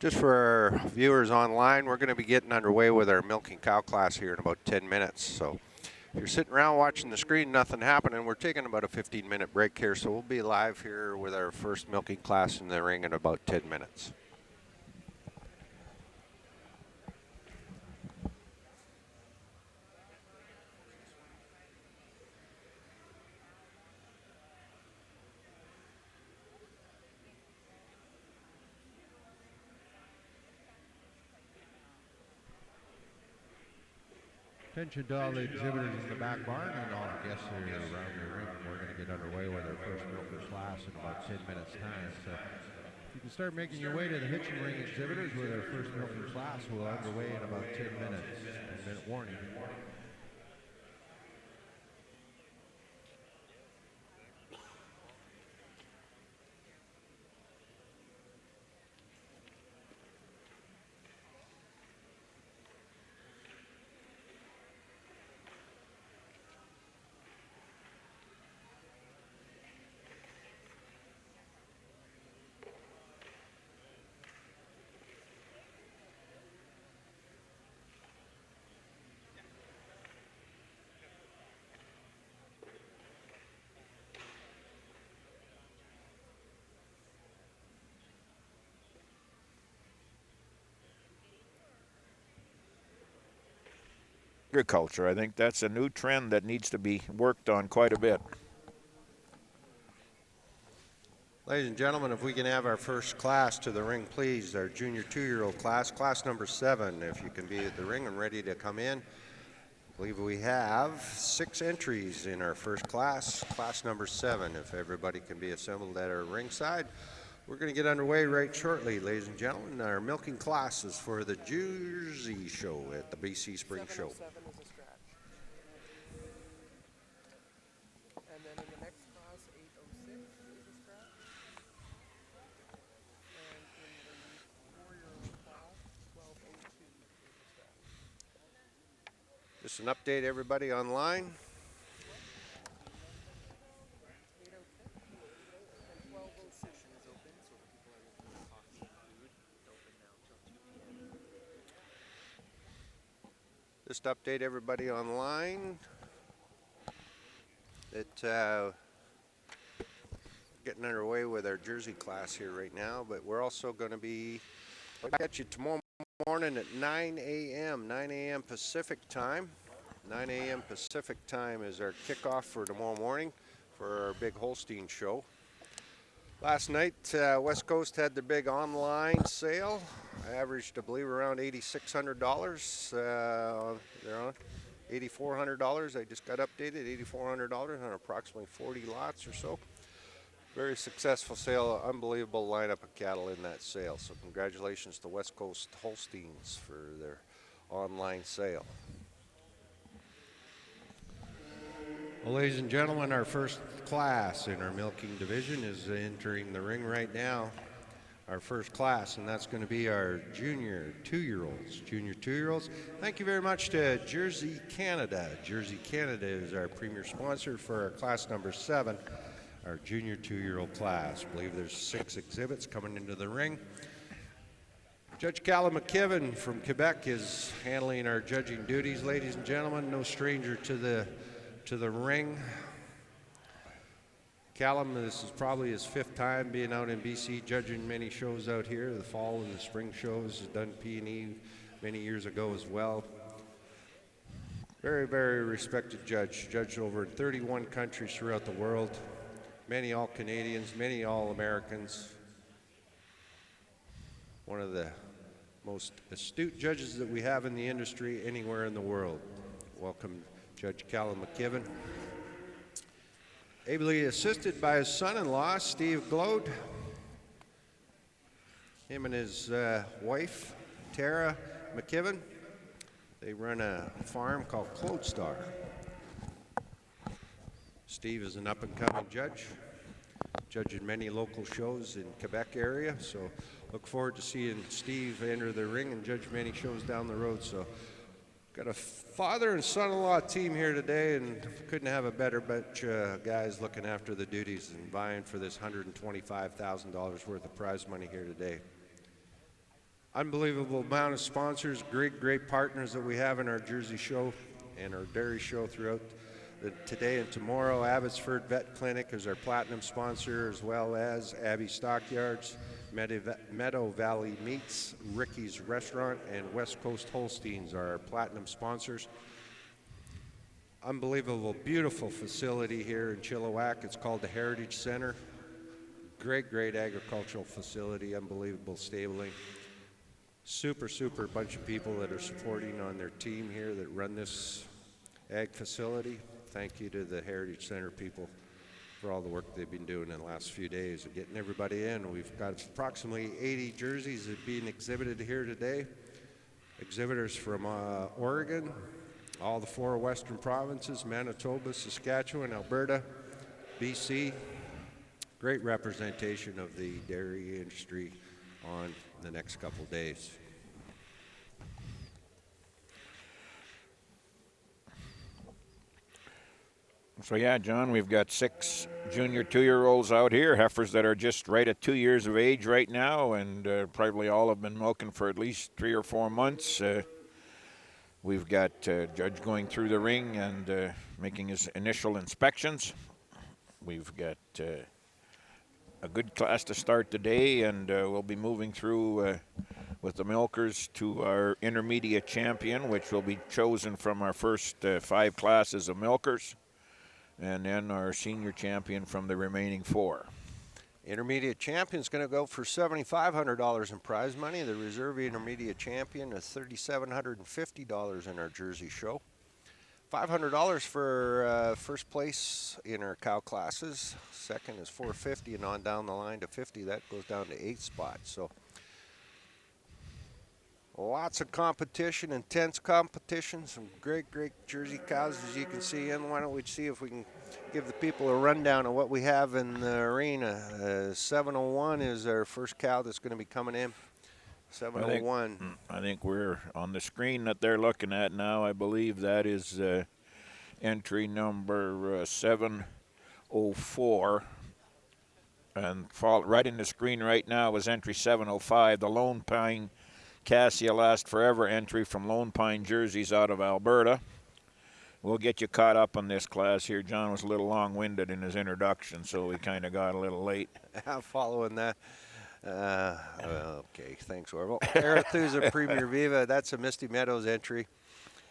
Just for our viewers online, we're going to be getting underway with our milking cow class here in about 10 minutes. So if you're sitting around watching the screen, nothing happening, we're taking about a 15-minute break here. So we'll be live here with our first milking class in the ring in about 10 minutes. Attention to all the exhibitors in the back barn and all the guests that are around the ring. We're going to get underway with our first milking class in about 10 minutes time. So you can start making your way to the hitching ring exhibitors with our first milking class. We'll underway in about 10 minutes. 10-minute warning. Agriculture. I think that's a new trend that needs to be worked on quite a bit. Ladies and gentlemen, if we can have our first class to the ring, please. Our junior 2-year-old class, class number 7. If you can be at the ring and ready to come in. I believe we have 6 entries in our first class, class number 7. If everybody can be assembled at our ringside, we're going to get underway right shortly, ladies and gentlemen. Our milking class is for the Jersey Show at the BC Spring Show. 707 is a scratch. And then in the next class, 806 is a scratch. And in the 4-year-old class, 1202 is a scratch. Just an update, everybody online. 806 and 1206. Just update everybody online that getting underway with our Jersey class here right now, but we're also going to be at you tomorrow morning at 9 a.m. Pacific time. 9 a.m. Pacific time is our kickoff for tomorrow morning for our big Holstein show. Last night, West Coast had their big online sale. I averaged, I believe, around $8,600. They're on $8,400. I just got updated, $8,400 on approximately 40 lots or so. Very successful sale, unbelievable lineup of cattle in that sale. So congratulations to West Coast Holsteins for their online sale. Well, ladies and gentlemen, our first class in our milking division is entering the ring right now. Our first class, and that's going to be our junior 2-year-olds. Junior 2-year-olds. Thank you very much to Jersey Canada. Jersey Canada is our premier sponsor for our class number 7, our junior 2-year-old class. I believe there's 6 exhibits coming into the ring. Judge Callum McKibben from Quebec is handling our judging duties, ladies and gentlemen. No stranger to the ring. Callum, this is probably his 5th time being out in BC judging many shows out here, the fall and the spring shows. He's done P&E many years ago as well. Very, very respected judge. Judged over 31 countries throughout the world. Many all-Canadians, many all-Americans. One of the most astute judges that we have in the industry anywhere in the world. Welcome, Judge Callum McKibben. Ably assisted by his son-in-law, Steve Glode. Him and his wife, Tara McKibben. They run a farm called Clodestar. Steve is an up-and-coming judge, judging many local shows in Quebec area. So look forward to seeing Steve enter the ring and judge many shows down the road. So got a father and son-in-law team here today, and couldn't have a better bunch of guys looking after the duties and vying for this $125,000 worth of prize money here today. unbelievable amount of sponsors, great partners that we have in our Jersey show and our dairy show throughout today and tomorrow. Abbotsford Vet Clinic is our platinum sponsor, as well as Abbey Stockyards, Meadow Valley Meats, Ricky's Restaurant, and West Coast Holsteins are our platinum sponsors. Unbelievable, beautiful facility here in Chilliwack. It's called the Heritage Center. Great agricultural facility, unbelievable stabling. Super bunch of people that are supporting on their team here that run this ag facility. Thank you to the Heritage Center people for all the work they've been doing in the last few days of getting everybody in. We've got approximately 80 jerseys that are being exhibited here today. Exhibitors from Oregon, all the 4 western provinces, Manitoba, Saskatchewan, Alberta, BC. Great representation of the dairy industry on the next couple days. So yeah, John, we've got 6 junior 2-year-olds out here, heifers that are just right at 2 years of age right now, and probably all have been milking for at least 3 or 4 months. We've got Judge going through the ring and making his initial inspections. We've got a good class to start today, and we'll be moving through with the milkers to our intermediate champion, which will be chosen from our first 5 classes of milkers, and then our senior champion from the remaining 4. Intermediate champion's going to go for $7,500 in prize money. The reserve intermediate champion is $3,750 in our Jersey show. $500 for first place in our cow classes. Second is $450, and on down the line to $50. That goes down to 8th spot. So lots of competition, intense competition. Some great Jersey cows, as you can see. And why don't we see if we can give the people a rundown of what we have in the arena. 701 is our first cow that's going to be coming in. 701. I think we're on the screen that they're looking at now. I believe that is entry number 704. And right in the screen right now is entry 705, the Lone Pine Cassia Last Forever entry from Lone Pine Jerseys out of Alberta. We'll get you caught up on this class here. John was a little long-winded in his introduction, so we kind of got a little late. Following that. Okay, thanks, Orville. Arethusa Premier Viva, that's a Misty Meadows entry.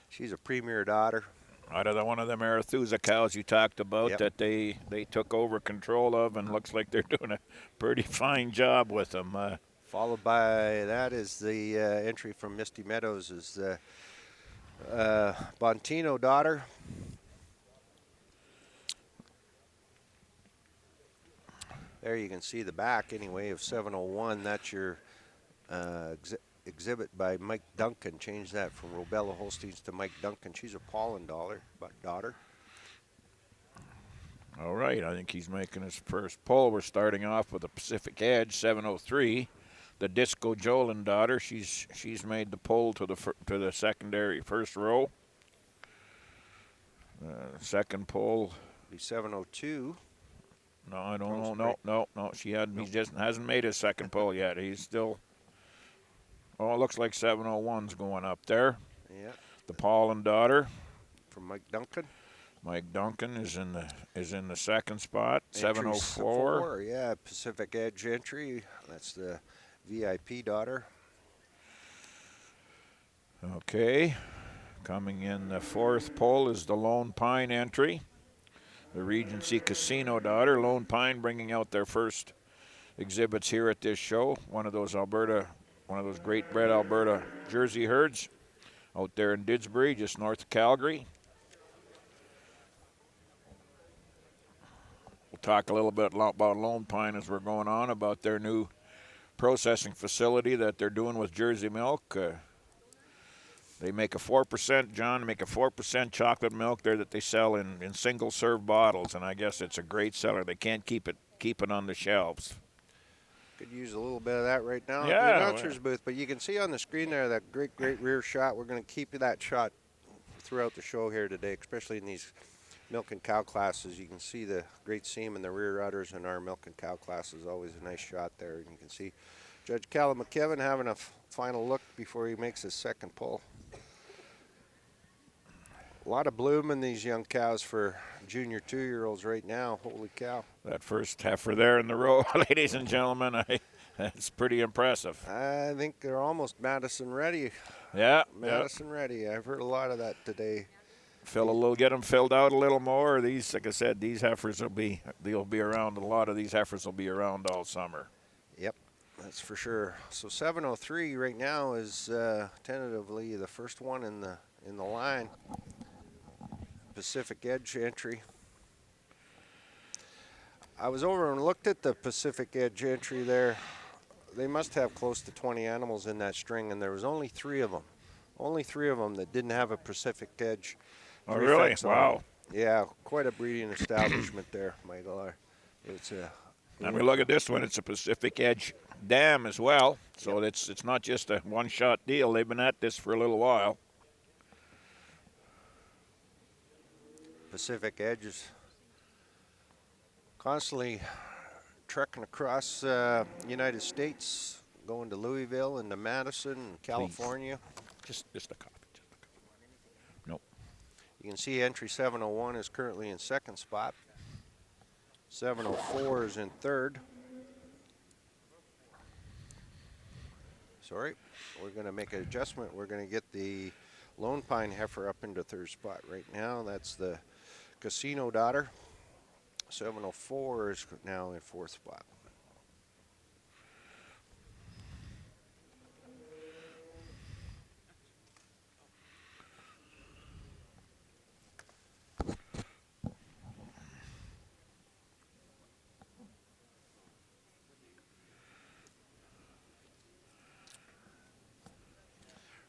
She's a premier daughter. Out of one of them Arethusa cows you talked about, Yep. that they took over control of, and looks like they're doing a pretty fine job with them. Followed by that is the entry from Misty Meadows is the Bontino daughter. There you can see the back anyway of 701. That's your exhibit by Mike Duncan. Changed that from Robella Holsteins to Mike Duncan. She's a Paulin daughter. All right, I think he's making his first pull. We're starting off with a Pacific Edge 703. The Disco Jolin daughter. She's made the pull to the secondary first row. Second pull. Be 702. No, I don't know. No. He just hasn't made his second pull yet. He's still. Oh, it looks like 701's going up there. Yeah. The Paulin daughter. From Mike Duncan. Mike Duncan is in the second spot. Entry 704. Yeah, Pacific Edge entry. That's the VIP daughter. Okay. Coming in the fourth pull is the Lone Pine entry. The Regency Casino daughter. Lone Pine bringing out their first exhibits here at this show. One of those great bred Alberta Jersey herds out there in Didsbury, just north of Calgary. We'll talk a little bit about Lone Pine as we're going on, about their new processing facility that they're doing with Jersey milk. They make a 4%, John, make a 4% chocolate milk there that they sell in single-serve bottles, and I guess it's a great seller. They can't keep it on the shelves. Could use a little bit of that right now Yeah, at the announcer's booth, but you can see on the screen there that great rear shot. We're going to keep that shot throughout the show here today, especially in these milk and cow classes. You can see the great seam in the rear udders in our milk and cow classes. Always a nice shot there. And you can see Judge Callum McKevin having a final look before he makes his second pull. A lot of bloom in these young cows for junior 2-year-olds right now. Holy cow. That first heifer there in the row, ladies and gentlemen, that's pretty impressive. I think they're almost Madison ready. Yeah, Madison ready. I've heard a lot of that today. get them filled out a little more. These, like I said, these heifers they'll be around. A lot of these heifers will be around all summer. Yep, that's for sure. So 703 right now is tentatively the first one in the line. Pacific Edge entry. I was over and looked at the Pacific Edge entry there. They must have close to 20 animals in that string, and there was only 3 of them. Only 3 of them that didn't have a Pacific Edge. Oh, really? prefix on Wow. them. Yeah, quite a breeding establishment there, Michael. It's a. And we look at this one, it's a Pacific Edge dam as well. So it's not just a one-shot deal. They've been at this for a little while. Pacific Edge is constantly trekking across the United States, going to Louisville and to Madison and California. Just a copy. Nope. You can see entry 701 is currently in second spot. 704 is in third. Sorry, we're going to make an adjustment. We're going to get the Lone Pine heifer up into third spot right now. That's the Casino Daughter. 704 is now in fourth spot.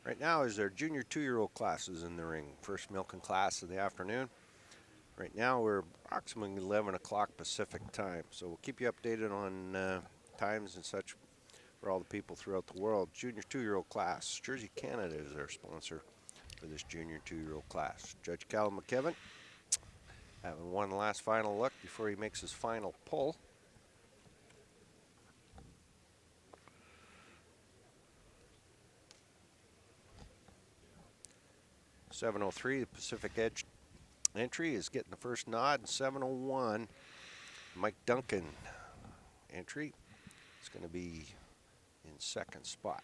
Right now is their junior 2-year-old classes in the ring. First milking class of the afternoon. Right now we're approximately 11 o'clock Pacific time. So we'll keep you updated on times and such for all the people throughout the world. Junior 2-year-old class. Jersey Canada is our sponsor for this junior 2-year-old class. Judge Callum McKevin having one last final look before he makes his final pull. .703, the Pacific Edge entry is getting the first nod, and 701, Mike Duncan entry is going to be in second spot.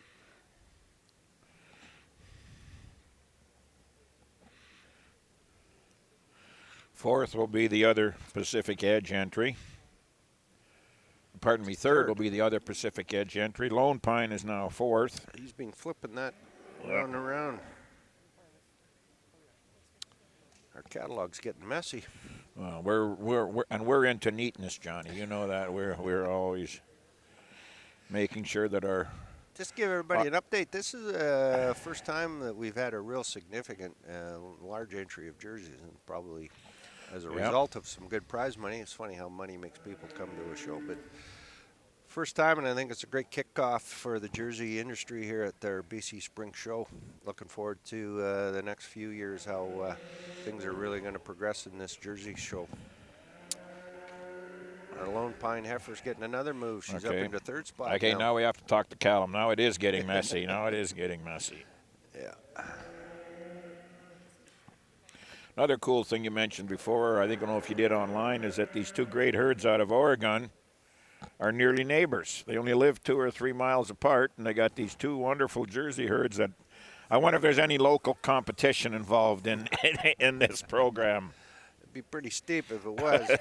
Fourth will be the other Pacific Edge entry. Pardon me, third will be the other Pacific Edge entry. Lone Pine is now fourth. He's been flipping that round and around. Our catalog's getting messy. Well, we're into neatness, Johnny. You know that we're always making sure that our Just give everybody an update. This is the first time that we've had a real significant large entry of jerseys, and probably as a result of some good prize money. It's funny how money makes people come to a show, but first time, and I think it's a great kickoff for the jersey industry here at their BC Spring Show. Looking forward to the next few years, how things are really going to progress in this jersey show. Our Lone Pine heifer's getting another move. She's up into third spot. Okay, now we have to talk to Callum. Now it is getting messy. Now it is getting messy. Yeah. Another cool thing you mentioned before, I don't know if you did online, is that these 2 great herds out of Oregon are nearly neighbors. They only live 2 or 3 miles apart, and they got these 2 wonderful Jersey herds that I wonder if there's any local competition involved in this program. It'd be pretty steep if it was.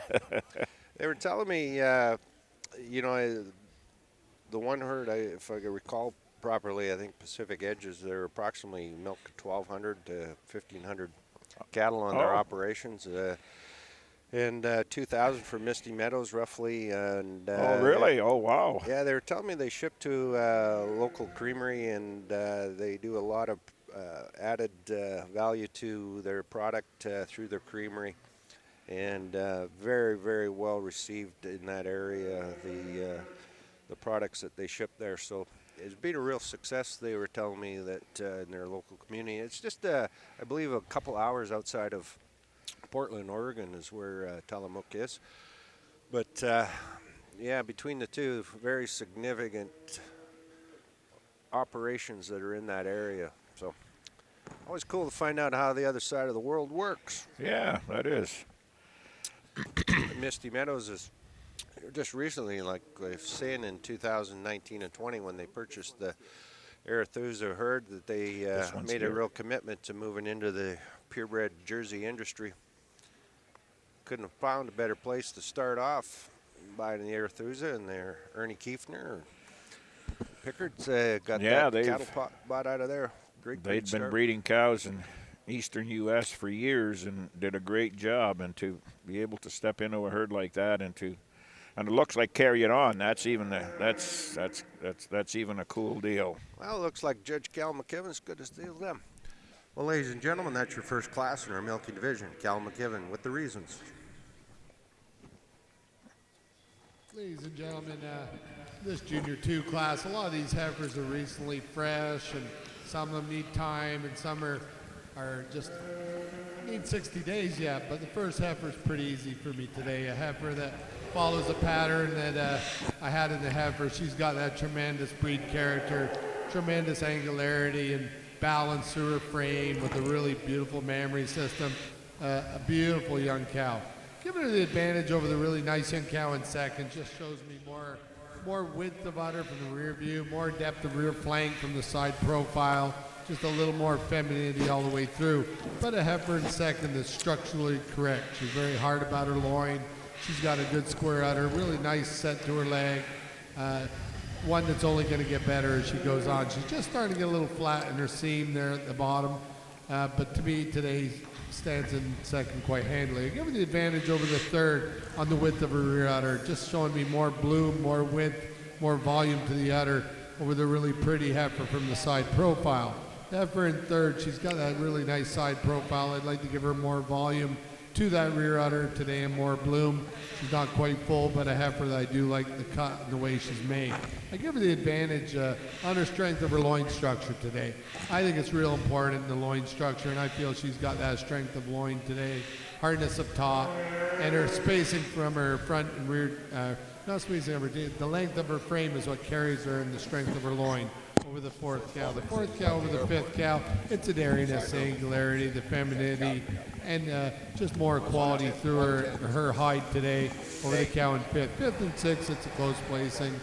They were telling me, you know, the one herd, if I can recall properly, I think Pacific Edges, they're approximately milk 1,200 to 1,500 cattle on their operations. And 2,000 for Misty Meadows, roughly. And oh, really? Oh, wow. Yeah, they were telling me they ship to a local creamery, and they do a lot of added value to their product through their creamery. And very, very well received in that area, the products that they ship there. So it's been a real success, they were telling me, that in their local community. It's just, I believe, a couple hours outside of Portland, Oregon is where Tillamook is. But, yeah, between the two, very significant operations that are in that area. So always cool to find out how the other side of the world works. Yeah, that is. Misty Meadows is just recently, like they've saying in 2019 and 20, when they purchased the Arethusa herd, that they one's made a here. real commitment to moving into the purebred Jersey industry. Couldn't have found a better place to start off buying the Arethusa, and their Ernie Kiefner, Pickard's got Yeah, that cattle bought out of there. Great They'd been start. breeding cows in eastern U.S. for years and did a great job. And to be able to step into a herd like that and it looks like carry it on. That's even that's even a cool deal. Well, it looks like Judge Cal McKibben's good to steal them. Well, ladies and gentlemen, that's your first class in our milking division. Cal McKibben with the reasons. Ladies and gentlemen, this Junior 2 class, a lot of these heifers are recently fresh, and some of them need time, and some are just need 60 days yet. But the first heifer is pretty easy for me today. A heifer that follows a pattern that I had in the heifer. She's got that tremendous breed character, tremendous angularity and balance through her frame with a really beautiful mammary system. A beautiful young cow. Giving her the advantage over the really nice young cow in second just shows me more width of udder from the rear view, more depth of rear flank from the side profile, just a little more femininity all the way through. But a heifer in second is structurally correct. She's very hard about her loin. She's got a good square udder, really nice set to her leg. One that's only going to get better as she goes on. She's just starting to get a little flat in her seam there at the bottom. But to me today, stands in second quite handily. I give her the advantage over the third on the width of her rear udder, just showing me more bloom, more width, more volume to the udder over the really pretty heifer from the side profile. The heifer in third, she's got that really nice side profile. I'd like to give her more volume to that rear udder today and more bloom. She's not quite full, but a heifer that I do like the cut and the way she's made. I give her the advantage on her strength of her loin structure today. I think it's real important in the loin structure, and I feel she's got that strength of loin today, hardness of top, and her spacing from her front and rear, not spacing of her, the length of her frame is what carries her and the strength of her loin over the fourth cow. The fourth cow over the fifth cow, it's a dairiness, the angularity, the femininity, and just more quality through her hide today over the cow in fifth. Fifth and sixth, it's a close placing.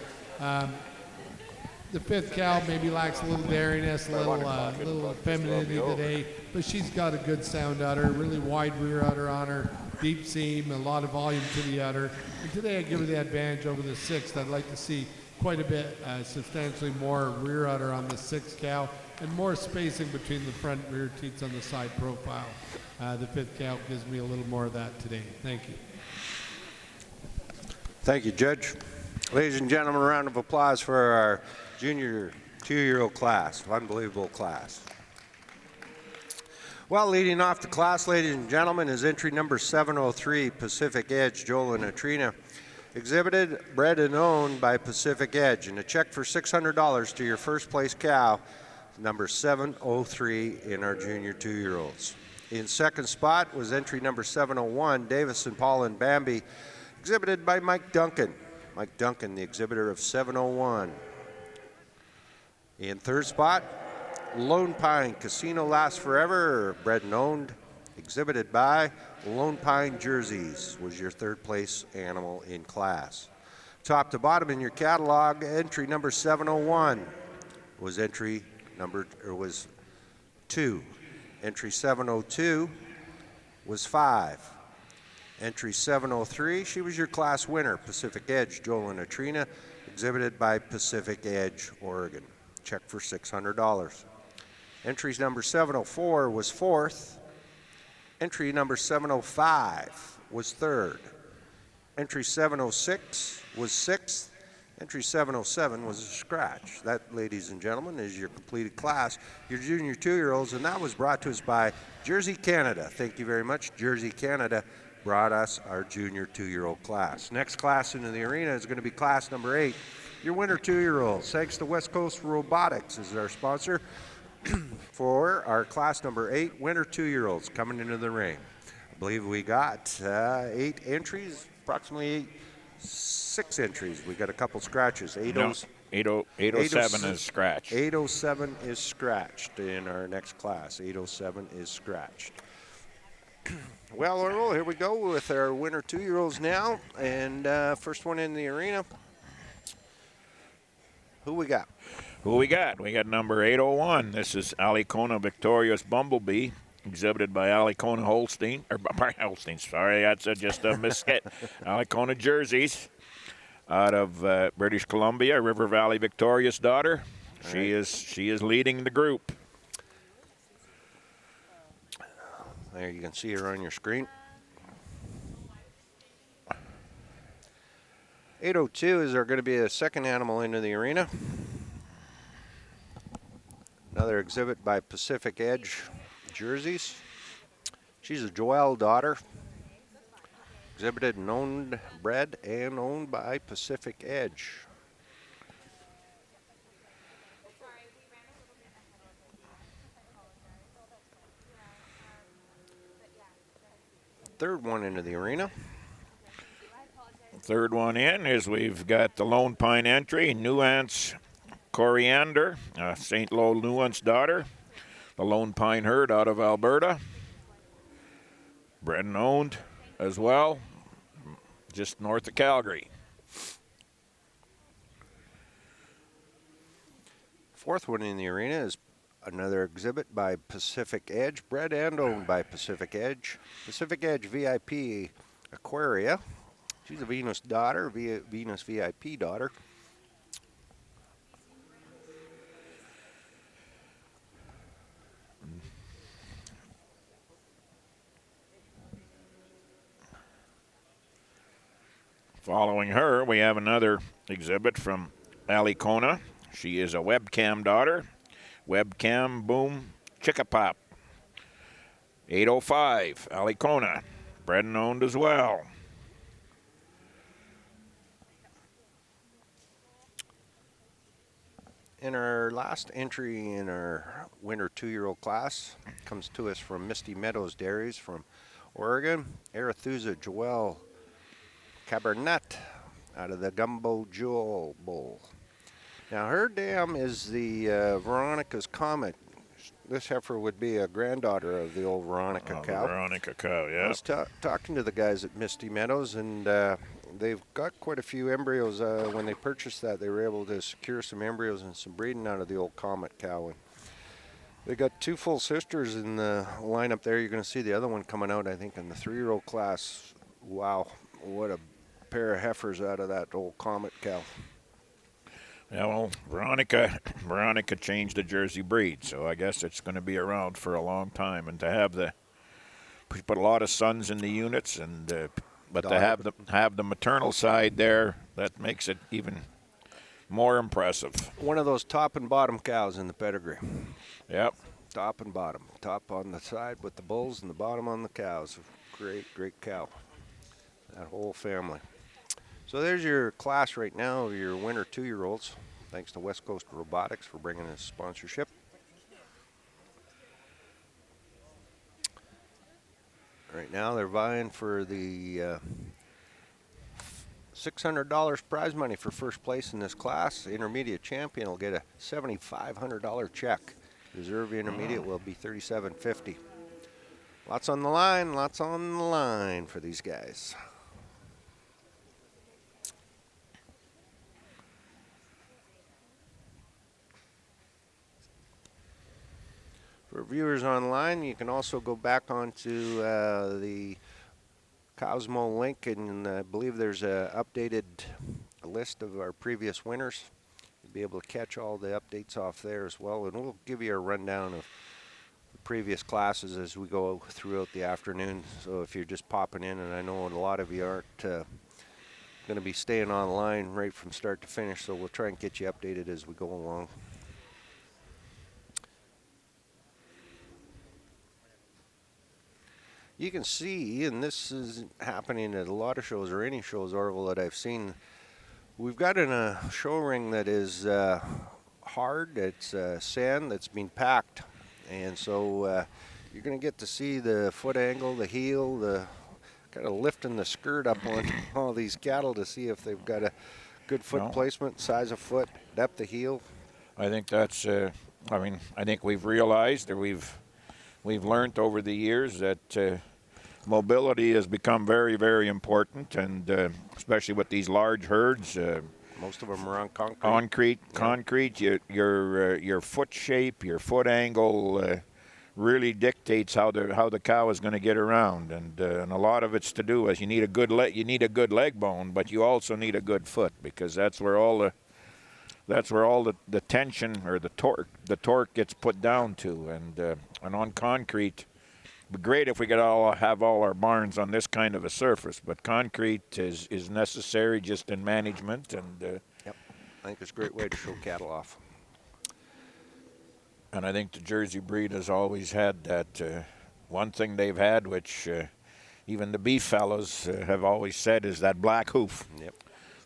The fifth cow maybe lacks a little dairiness, a little femininity today, but she's got a good sound udder, really wide rear udder on her, deep seam, a lot of volume to the udder. And today I give her the advantage over the sixth. I'd like to see quite a bit, substantially more rear udder on the sixth cow and more spacing between the front and rear teats on the side profile. The fifth cow gives me a little more of that today. Thank you. Thank you, Judge. Ladies and gentlemen, a round of applause for our Junior 2-year-old class. Unbelievable class. Well, leading off the class, ladies and gentlemen, is entry number 703, Pacific Edge, Joel and Atrina. Exhibited, bred, and owned by Pacific Edge. And a check for $600 to your first place cow, number 703 in our Junior 2-year-olds. In second spot was entry number 701, Davison, Paul, and Bambi, exhibited by Mike Duncan. Mike Duncan, the exhibitor of 701. In third spot, Lone Pine, Casino Lasts Forever, bred and owned, exhibited by Lone Pine Jerseys, was your third place animal in class. Top to bottom in your catalog, entry number 701 was was 2. Entry 702 was 5. Entry 703, she was your class winner, Pacific Edge, Joel and Atrina, exhibited by Pacific Edge, Oregon. Check for $600. Entry number 704 was 4th. Entry number 705 was 3rd. Entry 706 was 6th. Entry 707 was a scratch. That, ladies and gentlemen, is your completed class, your Junior 2-year-olds, and that was brought to us by Jersey Canada. Thank you very much. Jersey Canada brought us our Junior 2-year-old class. Next class into the arena is going to be class number 8, your winter 2-year-olds. Thanks to West Coast Robotics is our sponsor for our class number 8, winter 2-year-olds coming into the ring. I believe we got 8 entries, approximately 6 entries. We got a couple scratches. 8 807 is scratched. 807 is scratched in our next class. 807 is scratched. Well, Earl, here we go with our winner 2-year-olds now. And first one in the arena. Who we got? Who we got? We got number 801. This is Alicona Victorious Bumblebee, exhibited by Alicona Holstein. Holstein, sorry, that's just a mistake. Alicona Jerseys out of British Columbia, River Valley Victorious daughter. She is leading the group. There, you can see her on your screen. 802 is going to be a second animal into the arena. Another exhibit by Pacific Edge Jerseys. She's a Joelle daughter. Exhibited and owned, bred and owned by Pacific Edge. Third one into the arena. Third one in is we've got the Lone Pine entry, Nuance Coriander, St. Lo Nuance daughter, the Lone Pine herd out of Alberta. Bred and owned as well, just north of Calgary. Fourth one in the arena is another exhibit by Pacific Edge, bred and owned by Pacific Edge. Pacific Edge VIP Aquaria. She's a Venus daughter, Venus VIP daughter. Following her, we have another exhibit from Alicona. She is a webcam daughter. Webcam Boom Chickapop. 805, Alicona. Bred and owned as well. And our last entry in our winter 2-year-old class comes to us from Misty Meadows Dairies from Oregon. Arethusa Joelle Cabernet out of the Gumbo Jewel Bowl. Now her dam is the Veronica's Comet. This heifer would be a granddaughter of the old Veronica cow. Veronica cow, I yeah. was talking to the guys at Misty Meadows, and they've got quite a few embryos. When they purchased that, they were able to secure some embryos and some breeding out of the old Comet cow. And they got 2 full sisters in the lineup there. You're going to see the other one coming out, I think, in the 3-year-old class. Wow, what a pair of heifers out of that old Comet cow. Yeah, well, Veronica changed the Jersey breed, so I guess it's going to be around for a long time. And to have put a lot of sons in the units, and but to have the maternal side there, that makes it even more impressive. One of those top and bottom cows in the pedigree. Yep. Top and bottom. Top on the side with the bulls and the bottom on the cows. Great, great cow. That whole family. So there's your class right now of your winter 2-year-olds. Thanks to West Coast Robotics for bringing us sponsorship. Right now they're vying for the $600 prize money for first place in this class. The intermediate champion will get a $7,500 check. Reserve intermediate will be $3,750. Lots on the line for these guys. For viewers online, you can also go back onto the Cosmo link, and I believe there's an updated list of our previous winners. You'll be able to catch all the updates off there as well, and we'll give you a rundown of the previous classes as we go throughout the afternoon. So if you're just popping in, and I know a lot of you aren't going to be staying online right from start to finish, so we'll try and get you updated as we go along. You can see, and this is happening at a lot of shows, or any shows, Orville, that I've seen, we've got in a show ring that is hard. It's sand that's been packed. And so you're going to get to see the foot angle, the heel, the kind of lifting the skirt up on all these cattle to see if they've got a Good foot No. placement, size of foot, depth of heel. I think that's. I think we've realized, or we've learned over the years that mobility has become very, very important, and especially with these large herds. Most of them are on concrete. Concrete. Your foot shape, your foot angle really dictates how the cow is going to get around, and a lot of it's to do with you need a good leg bone, but you also need a good foot, because that's where all the tension or the torque gets put down to, and on concrete. It'd be great if we could have all our barns on this kind of a surface, but concrete is necessary just in management, and Yep. I think it's a great way to show cattle off. and I think the Jersey breed has always had that one thing they've had, which even the beef fellows have always said, is that black hoof. Yep.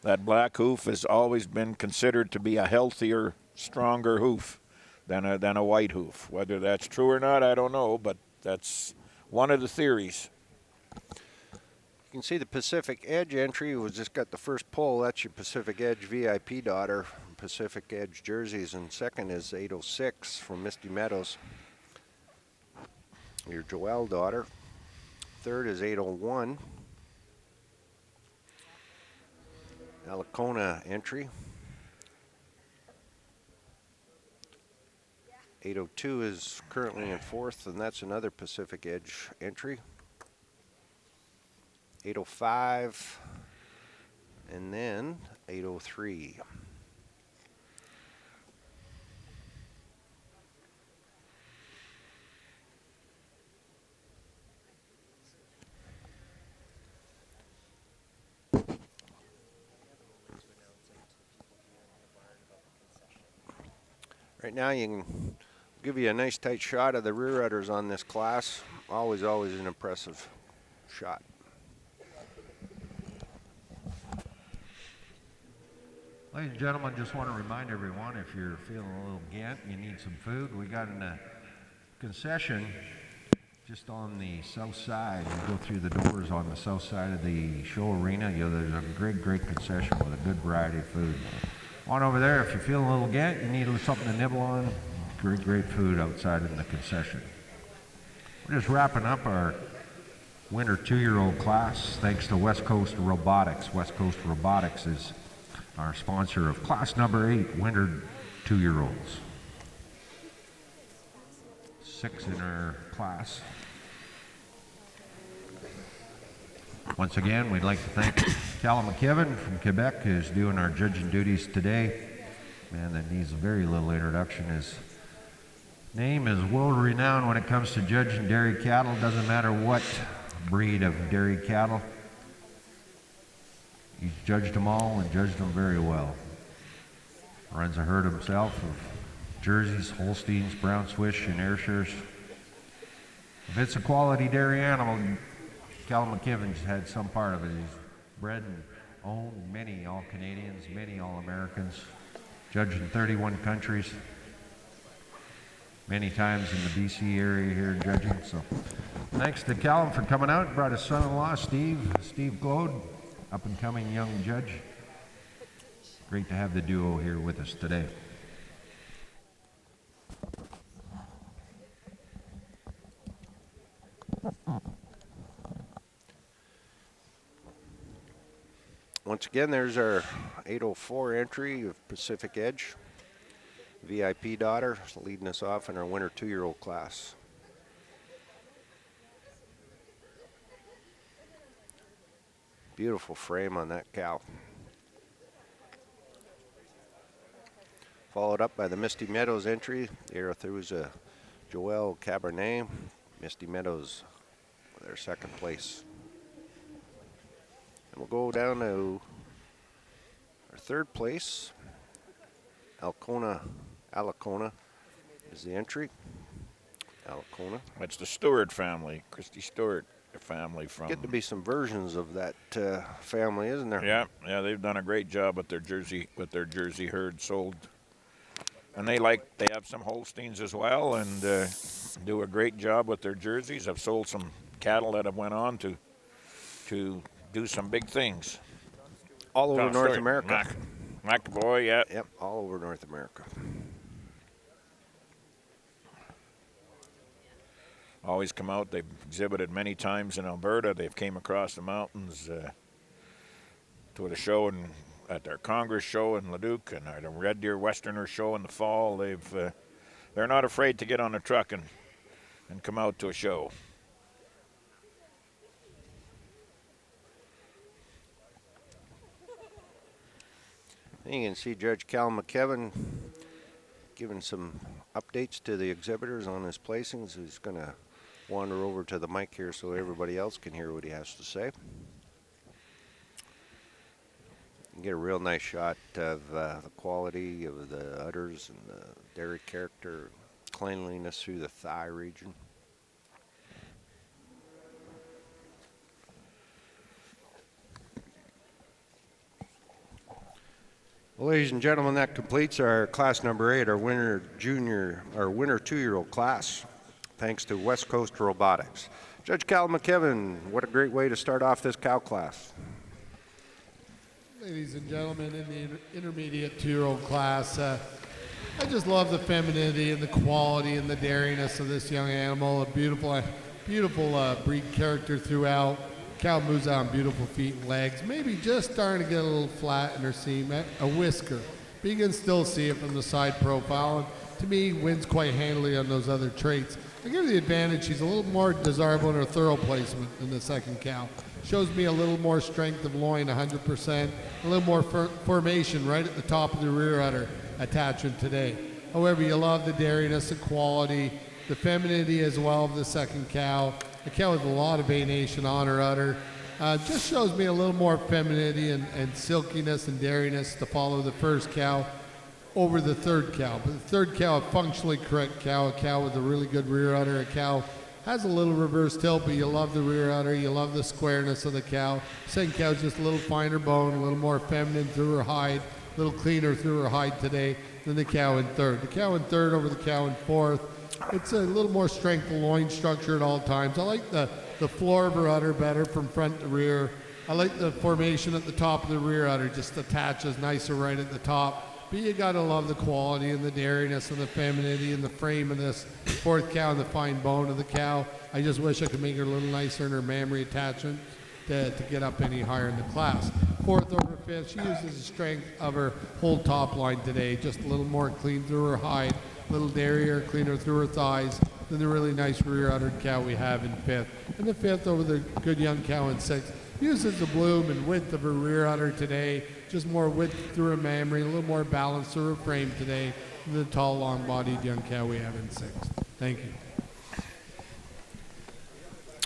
That black hoof has always been considered to be a healthier, stronger hoof than a white hoof. Whether that's true or not, I don't know, but that's one of the theories. You can see the Pacific Edge entry was just got the first pull. That's your Pacific Edge VIP daughter, Pacific Edge jerseys, and second is 806 from Misty Meadows, your Joelle daughter. Third is 801, Alacona entry. 802 is currently in fourth, and that's another Pacific Edge entry. 805, and then 803. Right now you can give you a nice tight shot of the rear udders on this class. Always an impressive shot. Ladies and gentlemen, just want to remind everyone, if you're feeling a little gant, you need some food, we got a concession just on the south side. You go through the doors on the south side of the show arena. There's a great concession with a good variety of food. On over there, if you're feeling a little gant, you need something to nibble on, great food outside in the concession. We're just wrapping up our winter 2-year-old class thanks to West Coast Robotics. West Coast Robotics is our sponsor of class number 8, winter 2-year-olds. 6 in our class. Once again, we'd like to thank Callum McKibben from Quebec, who's doing our judging duties today. Man, that needs very little introduction. His name is world-renowned when it comes to judging dairy cattle. Doesn't matter what breed of dairy cattle. He's judged them all and judged them very well. Runs a herd himself of Jerseys, Holsteins, Brown Swiss, and Ayrshires. If it's a quality dairy animal, Callum McKibben's had some part of it. He's bred and owned many All-Canadians, many All-Americans, judged in 31 countries, many times in the BC area here judging. So thanks to Callum for coming out. Brought his son-in-law, Steve Glode, up-and-coming young judge. Great to have the duo here with us today. Once again, there's our 804 entry of Pacific Edge. VIP daughter leading us off in our winter 2-year-old class. Beautiful frame on that cow. Followed up by the Misty Meadows entry. Arethusa Joelle Cabernet. Misty Meadows with their second place. And we'll go down to our third place. Alacona is the entry. Alacona. That's the Stewart family, Christy Stewart family from. Get to be some versions of that family, isn't there? Yeah, they've done a great job with their Jersey herd sold, and they have some Holsteins as well, and do a great job with their jerseys. I've sold some cattle that have went on to do some big things. All over Oh, North sorry, America. McAvoy, yeah. Yep, all over North America. Always come out. They've exhibited many times in Alberta. They've came across the mountains to the show and at their Congress show in Leduc and at a Red Deer Westerner show in the fall. They're not afraid to get on a truck and come out to a show. And you can see Judge Cal McKevin giving some updates to the exhibitors on his placings. He's going to wander over to the mic here so everybody else can hear what he has to say. You get a real nice shot of the quality of the udders and the dairy character, cleanliness through the thigh region. Well, ladies and gentlemen, that completes our class number 8, our winter 2-year-old class, thanks to West Coast Robotics. Judge Cal McKevin, what a great way to start off this cow class. Ladies and gentlemen, in the intermediate 2-year-old class, I just love the femininity and the quality and the dariness of this young animal. A beautiful breed character throughout. Cow moves out on beautiful feet and legs. Maybe just starting to get a little flat in her seam, a whisker. But you can still see it from the side profile. And to me, wins quite handily on those other traits. I give her the advantage. She's a little more desirable in her thorough placement than the second cow. Shows me a little more strength of loin, 100%, a little more formation right at the top of the rear udder attachment today. However, you love the dairiness and quality, the femininity as well of the second cow. A cow with a lot of venation on her udder. Just shows me a little more femininity and silkiness and dairiness to follow the first cow over the third cow. But the third cow, a functionally correct cow, a cow with a really good rear udder, a cow has a little reverse tilt, but you love the rear udder, you love the squareness of the cow. Second cow's just a little finer bone, a little more feminine through her hide, a little cleaner through her hide today than the cow in third. The cow in third over the cow in fourth. It's a little more strength of loin structure at all times. I like the floor of her udder better from front to rear. I like the formation at the top of the rear udder, just attaches nicer right at the top. But you gotta love the quality and the dairiness and the femininity and the frame of this fourth cow and the fine bone of the cow. I just wish I could make her a little nicer in her mammary attachment to get up any higher in the class. Fourth over fifth, she uses the strength of her whole top line today, just a little more clean through her hide, a little dairy cleaner through her thighs than the really nice rear uddered cow we have in fifth. And the fifth over the good young cow in sixth. Uses the bloom and width of her rear udder today, just more width through her mammary, a little more balance through her frame today than the tall, long-bodied young cow we have in sixth. Thank you.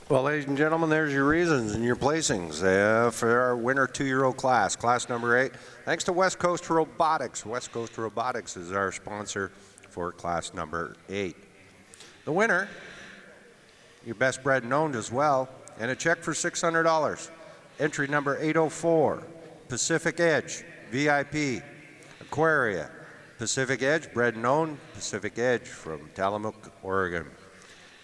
Well, ladies and gentlemen, there's your reasons and your placings for our winter 2-year-old class, class number 8. Thanks to West Coast Robotics. West Coast Robotics is our sponsor for class number 8. The winner, your best bred and owned as well, and a check for $600. Entry number 804, Pacific Edge, VIP, Aquaria, Pacific Edge, bred and owned, Pacific Edge from Tillamook, Oregon.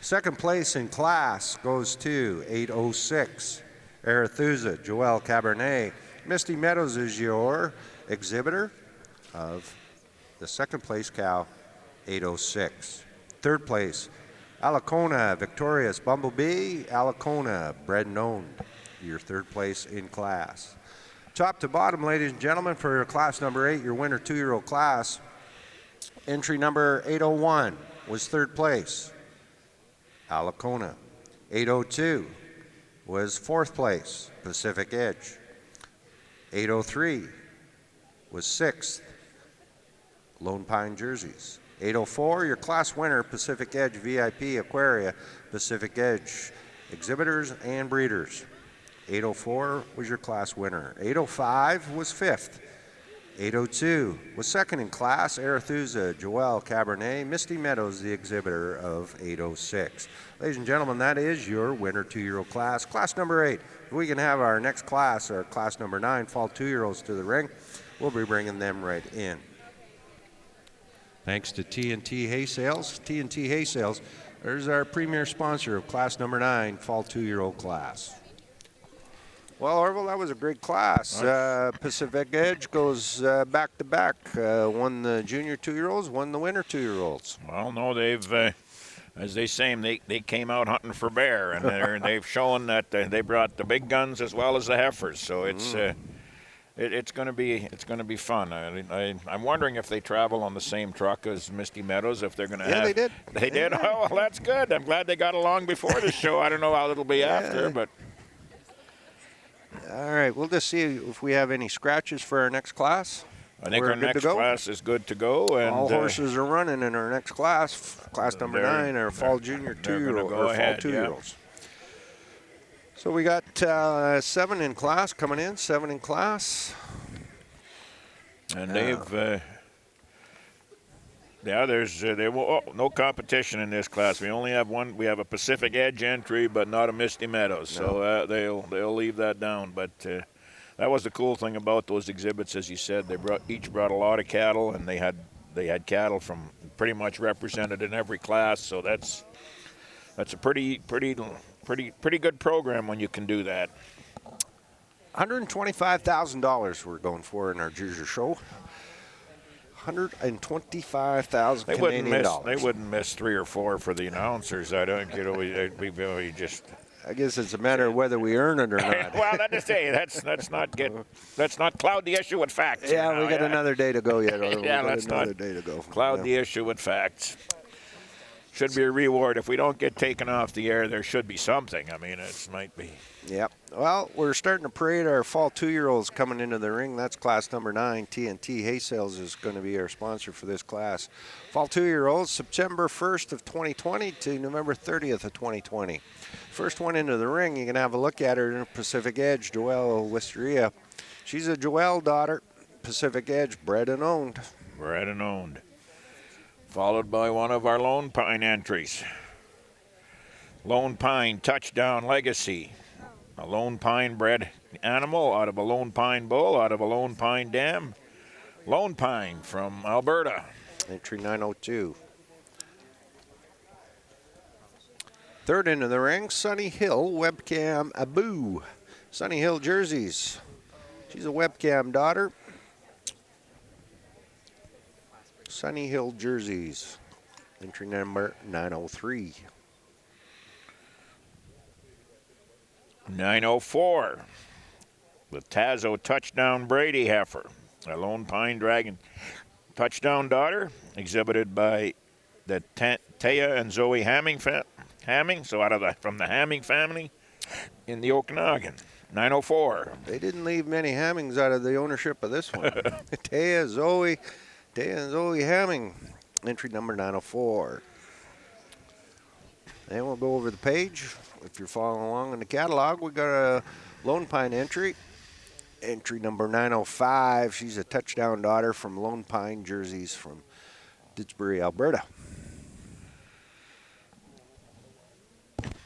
Second place in class goes to 806, Arethusa, Joelle Cabernet. Misty Meadows is your exhibitor of the second place cow, 806. Third place, Alacona, Victorious Bumblebee, Alacona, bred and owned, your third place in class. Top to bottom, ladies and gentlemen, for your class number 8, your winter 2-year-old class, entry number 801 was third place, Alacona. 802 was fourth place, Pacific Edge. 803 was sixth, Lone Pine Jerseys. 804, your class winner, Pacific Edge VIP, Aquaria, Pacific Edge exhibitors and breeders. 804 was your class winner. 805 was fifth. 802 was second in class, Arethusa, Joelle Cabernet, Misty Meadows, the exhibitor of 806. Ladies and gentlemen, that is your winter 2-year-old class, class number 8. If we can have our next class, our class number 9, fall 2-year-olds to the ring, we'll be bringing them right in. Thanks to TNT Hay Sales. TNT Hay Sales, there's our premier sponsor of class number 9, fall 2-year-old class. Well, Orville, that was a great class. Pacific Edge goes back to back. Won the junior 2-year-olds, won the winter 2-year-olds. Well, no, they've, as they say, they came out hunting for bear, and they've shown that they brought the big guns as well as the heifers. So it's going to be fun. I'm wondering if they travel on the same truck as Misty Meadows. If they're going to have. Yeah, they did. They did. Oh, well, that's good. I'm glad they got along before the show. I don't know how it'll be after, but. All right, we'll just see if we have any scratches for our next class. I think We're our good to next go. class is good to go. And All horses are running in our next class, class number 9, our fall junior they're gonna 2-year-old, go or fall ahead, 2-year-olds. So we got 7 in class coming in, 7 in class. And they've, there's no competition in this class. We only have one. We have a Pacific Edge entry, but not a Misty Meadows. So they'll leave that down. But that was the cool thing about those exhibits, as you said. They each brought a lot of cattle, and they had cattle from pretty much represented in every class. So that's a pretty good program when you can do that. $125,000 we're going for in our Jersey show. $125,000 Canadian dollars. They wouldn't miss 3 or 4 for the announcers. I don't. We just. I guess it's a matter of whether we earn it or not. Well, let's not cloud the issue with facts. Yeah, here we now, got another day to go yet. Yeah, let's another not day to go. cloud the issue with facts. Should be a reward. If we don't get taken off the air, there should be something. I mean, it might be. Yep. Well, we're starting to parade our fall 2-year-olds coming into the ring. That's class number 9. TNT Hay Sales is going to be our sponsor for this class. Fall 2-year-olds, September 1st of 2020 to November 30th of 2020. First one into the ring, you can have a look at her in Pacific Edge, Joelle Wisteria. She's a Joelle daughter, Pacific Edge, bred and owned. Bred and owned. Followed by one of our Lone Pine entries. Lone Pine Touchdown Legacy. A Lone Pine bred animal out of a Lone Pine bull, out of a Lone Pine dam. Lone Pine from Alberta. Entry 902. Third into the ring, Sunny Hill, Webcam Abu. Sunny Hill jerseys. She's a Webcam daughter. Sunny Hill jerseys. Entry number 903. 904. The Tazo Touchdown Brady heifer. A Lone Pine Dragon touchdown daughter, exhibited by the Taya and Zoe Hamming, so from the Hamming family in the Okanagan. 904. They didn't leave many Hammings out of the ownership of this one. Taya and Zoe Hamming. Entry number 904. And we'll go over the page. If you're following along in the catalog, we got a Lone Pine entry. Entry number 905. She's a touchdown daughter from Lone Pine jerseys from Didsbury, Alberta.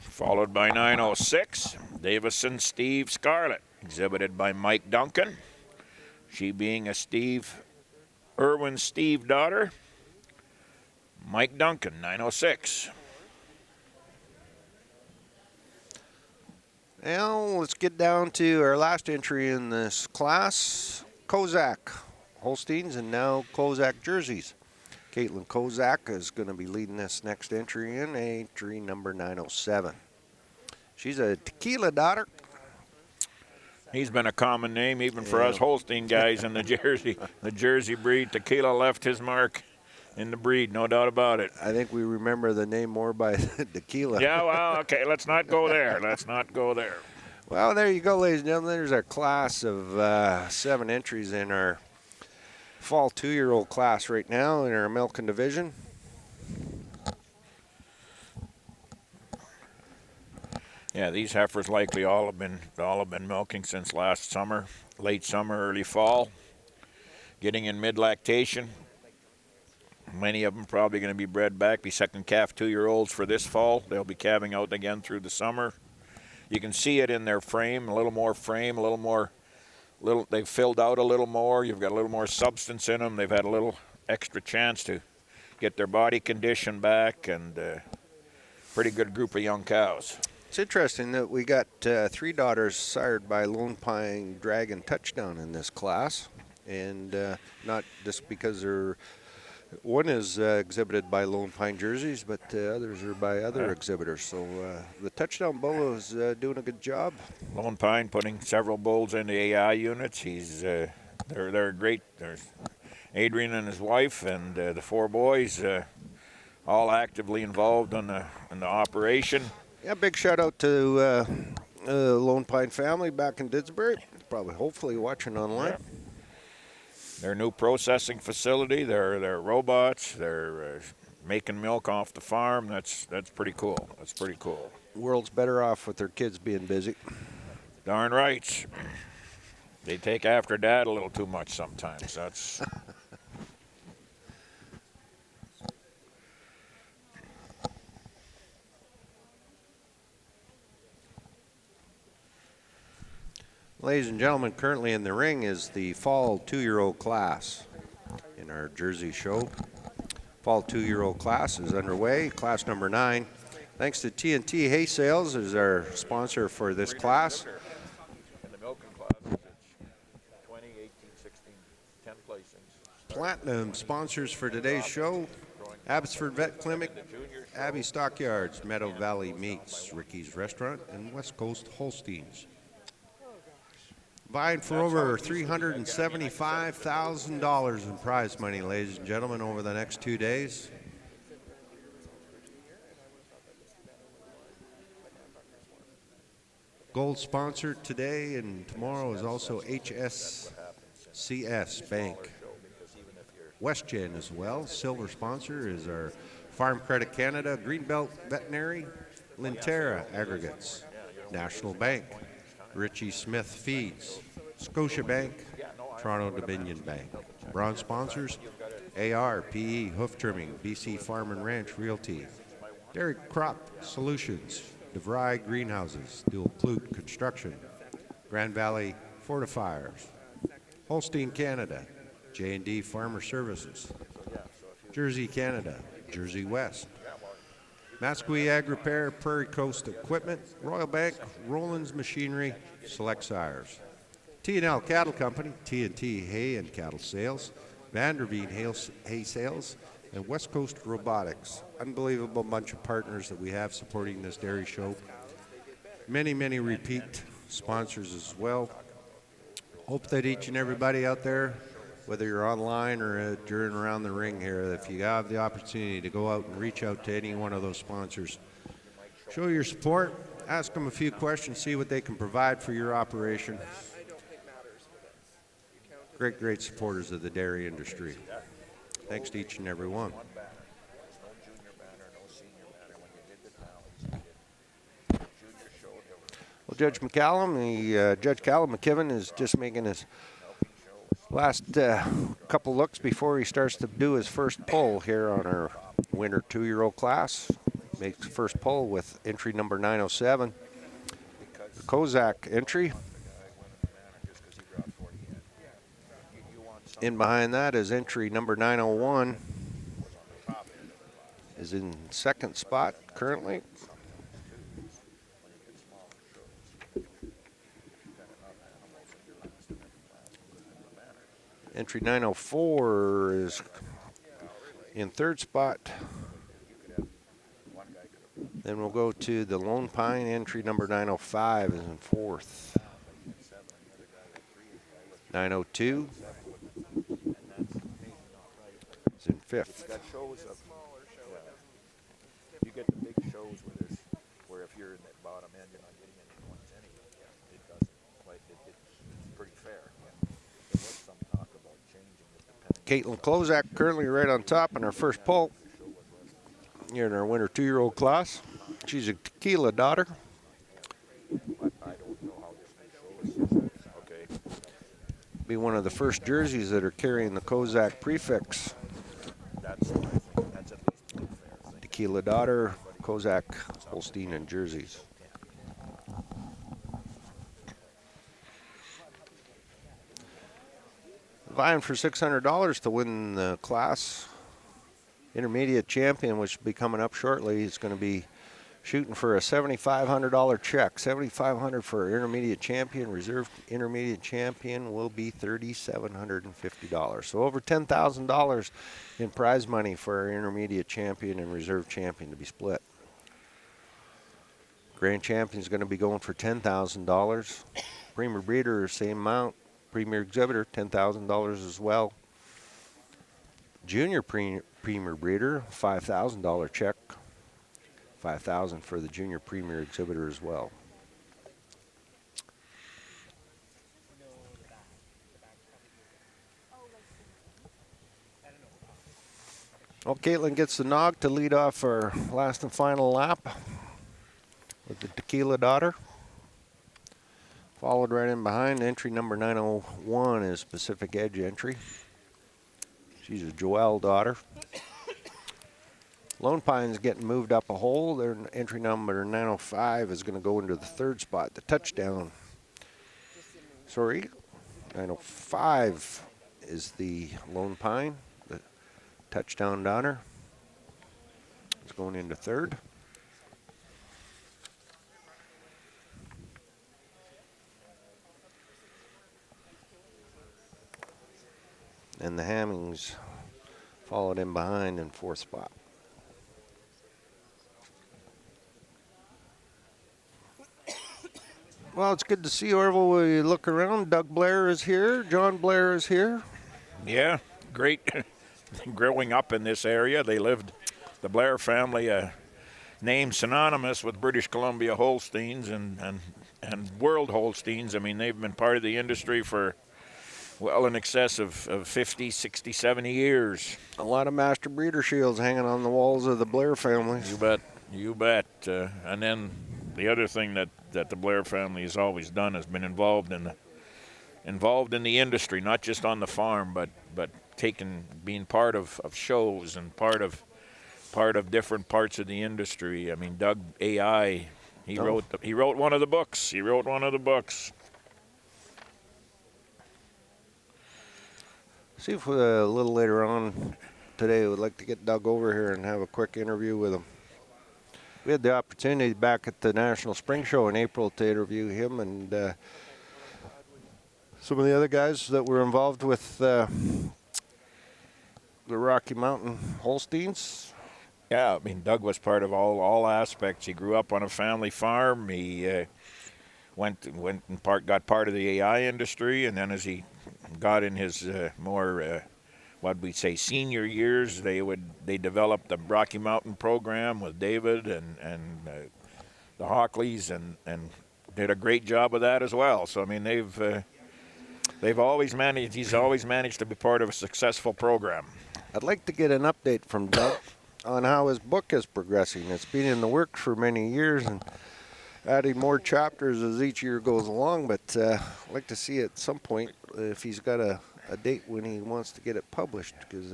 Followed by 906, Davison Steve Scarlett, exhibited by Mike Duncan. She being a Irwin Steve daughter. Mike Duncan, 906. Now let's get down to our last entry in this class. Kozak Holsteins and now Kozak jerseys. Caitlin Kozak is going to be leading this next entry in, entry number 907. She's a Tequila daughter. He's been a common name even for us Holstein guys in the Jersey breed. Tequila left his mark in the breed, no doubt about it. I think we remember the name more by Tequila. Yeah, well, okay, let's not go there. Well, there you go, ladies and gentlemen. There's our class of 7 entries in our fall 2-year-old class right now in our Milken division. Yeah, these heifers likely all have been milking since last summer, late summer, early fall, getting in mid-lactation. Many of them probably going to be bred back, be second calf 2-year-olds for this fall. They'll be calving out again through the summer. You can see it in their frame, a little more frame, they've filled out a little more. You've got a little more substance in them. They've had a little extra chance to get their body condition back, and pretty good group of young cows. It's interesting that we got 3 daughters sired by Lone Pine Dragon Touchdown in this class, and not just because they're one is exhibited by Lone Pine jerseys, but others are by other exhibitors. So the Touchdown Bull is doing a good job. Lone Pine putting several bulls into AI units. They're great. There's Adrian and his wife and the 4 boys, all actively involved in the operation. Yeah, big shout out to Lone Pine family back in Didsbury. Probably, hopefully, watching online. Their new processing facility, their robots, they're making milk off the farm. That's pretty cool. That's pretty cool. World's better off with their kids being busy. Darn right. They take after Dad a little too much sometimes. That's. Ladies and gentlemen, currently in the ring is the fall 2-year-old class in our Jersey show. Fall 2-year-old class is underway, class number 9. Thanks to TNT Hay Sales is our sponsor for this class. In the milking classes, it's 20, 18, 16, 10 placings. Platinum sponsors for today's show: Abbotsford Vet Clinic, Abbey Stockyards, Meadow Valley Meats, Ricky's Restaurant, and West Coast Holsteins. Vying for over $375,000 in prize money, ladies and gentlemen, over the next 2 days. Gold sponsor today and tomorrow is also HSCS Bank. WestGen as well. Silver sponsor is our Farm Credit Canada, Greenbelt Veterinary, Linterra Aggregates, National Bank, Richie Smith Feeds, Scotiabank, Toronto Dominion Bank. Bronze sponsors: AR, PE, Hoof Trimming, BC Farm and Ranch Realty, Dairy Crop Solutions, DeVry Greenhouses, Dual Clute Construction, Grand Valley Fortifiers, Holstein Canada, J&D Farmer Services, Jersey Canada, Jersey West, Mascui Ag Repair, Prairie Coast Equipment, Royal Bank, Roland's Machinery, Select Sires, T&L Cattle Company, T&T Hay and Cattle Sales, Vanderveen Hay Sales, and West Coast Robotics. Unbelievable bunch of partners that we have supporting this dairy show. Many, many repeat sponsors as well. Hope that each and everybody out there, whether you're online or during around the ring here, if you have the opportunity to go out and reach out to any one of those sponsors, show your support, ask them a few questions, see what they can provide for your operation. Great, great supporters of the dairy industry. Thanks to each and every one. Well, Judge McCallum, Judge Callum McKibben is just making his last couple looks before he starts to do his first pull here on our winter 2-year-old class. Makes first pull with entry number 907. The Kozak entry. In behind that is entry number 901. Is in second spot currently. Entry 904 is in third spot. Then we'll go to the Lone Pine. Entry number 905 is in fourth. 902 is in fifth. That shows up. You get the big shows where if you're in that bottom end, you're not getting any points anyway. It doesn't. It's pretty fair. There was some talk about changing it depending. Caitlin Klozak currently right on top in our first pull. Here in our winter 2-year-old class. She's a Tequila daughter. But I don't know how this new show is. Okay. Be one of the first jerseys that are carrying the Kozak prefix. That's at least pretty fair. Tequila daughter, Kozak, Holstein, and jerseys. Vying for $600 to win the class. Intermediate champion, which will be coming up shortly, is going to be shooting for a $7,500 check. $7,500 for intermediate champion. Reserve intermediate champion will be $3,750. So over $10,000 in prize money for our intermediate champion and reserve champion to be split. Grand champion is going to be going for $10,000. Premier breeder, same amount. Premier exhibitor, $10,000 as well. Junior premier breeder, $5,000 check. $5,000 for the junior premier exhibitor as well. Well, Caitlin gets the nog to lead off our last and final lap with the Tequila Daughter. Followed right in behind, entry number 901 is Pacific Edge entry. She's a Joelle daughter. Lone Pine's getting moved up a hole. Their entry number 905 is going to go into the third spot, the touchdown. Sorry, 905 is the Lone Pine, the touchdown daughter. It's going into third. And the Hammings followed in behind in fourth spot. Well, it's good to see Orville. We look around. Doug Blair is here. John Blair is here. Yeah, great. Growing up in this area, they lived, the Blair family, a name synonymous with British Columbia Holsteins and World Holsteins. I mean, they've been part of the industry for well in excess of 50, 60, 70 years. A lot of master breeder shields hanging on the walls of the Blair families. You bet, you bet. And then the other thing that the Blair family has always done has been involved in the industry, not just on the farm, but being part of shows and part of different parts of the industry. I mean, Doug AI, he wrote one of the books. He wrote one of the books. See if a little later on today we'd like to get Doug over here and have a quick interview with him. We had the opportunity back at the National Spring Show in April to interview him and some of the other guys that were involved with the Rocky Mountain Holsteins. Yeah, I mean, Doug was part of all aspects. He grew up on a family farm. He went and got part of the AI industry, and then as he got in his more what we'd say senior years, they developed the Rocky Mountain program with David and the Hockleys and did a great job of that as well. So I mean, he's always managed to be part of a successful program. I'd like to get an update from Doug on how his book is progressing. It's been in the works for many years and adding more chapters as each year goes along, but I'd like to see at some point if he's got a date when he wants to get it published, because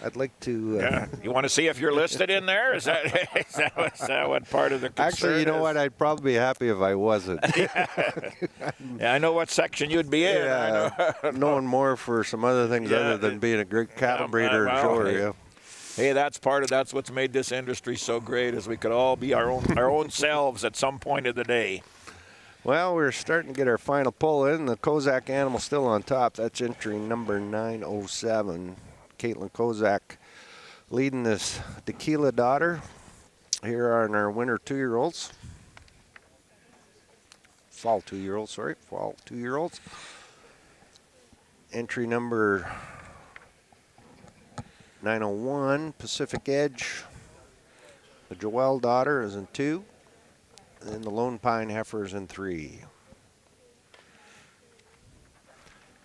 I'd like to... yeah, you want to see if you're listed in there? Is that what part of the concern Actually, you know is? what? I'd probably be happy if I wasn't. Yeah, I know what section you'd be in. Yeah, knowing more for some other things other than being a great cattle breeder and shower, yeah. Hey, that's what's made this industry so great, is we could all be our own selves at some point of the day. Well, we're starting to get our final pull in. The Kozak animal still on top. That's entry number 907. Caitlin Kozak leading this Tequila Daughter. Here are our winter 2-year-olds. Fall 2-year-olds. Entry number 901, Pacific Edge. The Joelle Daughter is in 2. And then the Lone Pine Heifer is in 3.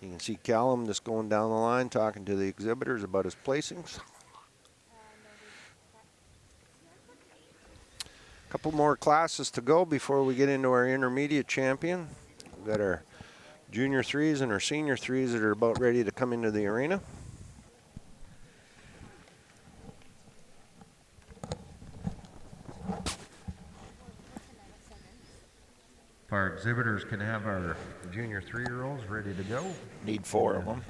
You can see Callum just going down the line talking to the exhibitors about his placings. A couple more classes to go before we get into our intermediate champion. We've got our junior 3s and our senior 3s that are about ready to come into the arena. Our exhibitors can have our junior 3-year-olds ready to go. Need 4 of them.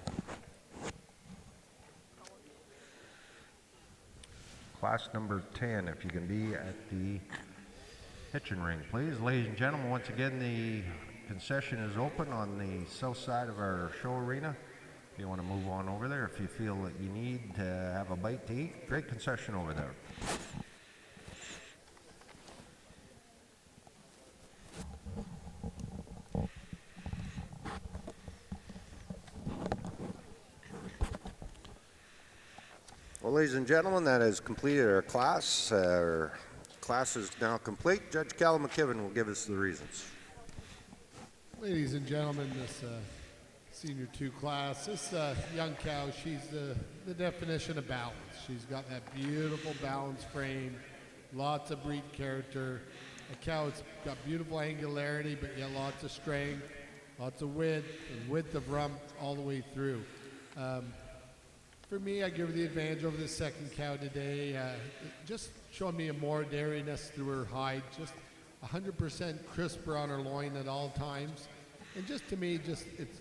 class number 10, if you can be at the hitching ring, please. Ladies and gentlemen, once again, the concession is open on the south side of our show arena. If you want to move on over there, if you feel that you need to have a bite to eat, great concession over there. Well, ladies and gentlemen, that has completed our class. Our class is now complete. Judge Cal McKibben will give us the reasons. Ladies and gentlemen, this Senior 2 class, this young cow, she's the definition of balance. She's got that beautiful balance frame, lots of breed character. A cow that's got beautiful angularity, but yet lots of strength, lots of width, and width of rump all the way through. For me, I give her the advantage over the second cow today. Just showing me a more dairiness through her hide, just 100% crisper on her loin at all times. And just to me,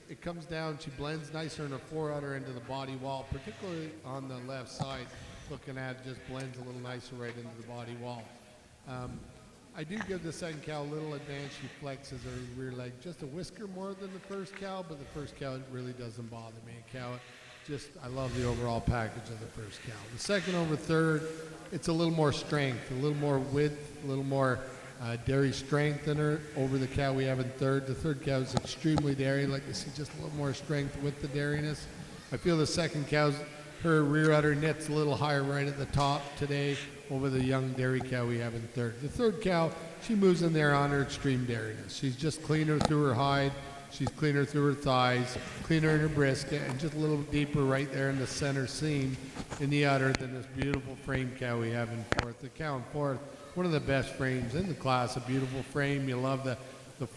it comes down, she blends nicer in her fore-udder into the body wall, particularly on the left side. Looking at it, just blends a little nicer right into the body wall. I do give the second cow a little advantage. She flexes her rear leg just a whisker more than the first cow, but the first cow really doesn't bother me. I love the overall package of the first cow. The second over third, it's a little more strength, a little more width, a little more dairy strength in her over the cow we have in third. The third cow is extremely dairy. Like to see just a little more strength with the dairiness. I feel the second cow's, her rear udder knits a little higher right at the top today over the young dairy cow we have in third. The third cow, she moves in there on her extreme dairiness. She's just cleaner through her hide. She's cleaner through her thighs, cleaner in her brisket, and just a little deeper right there in the center seam in the udder than this beautiful frame cow we have in fourth. The cow in fourth, one of the best frames in the class, a beautiful frame. You love the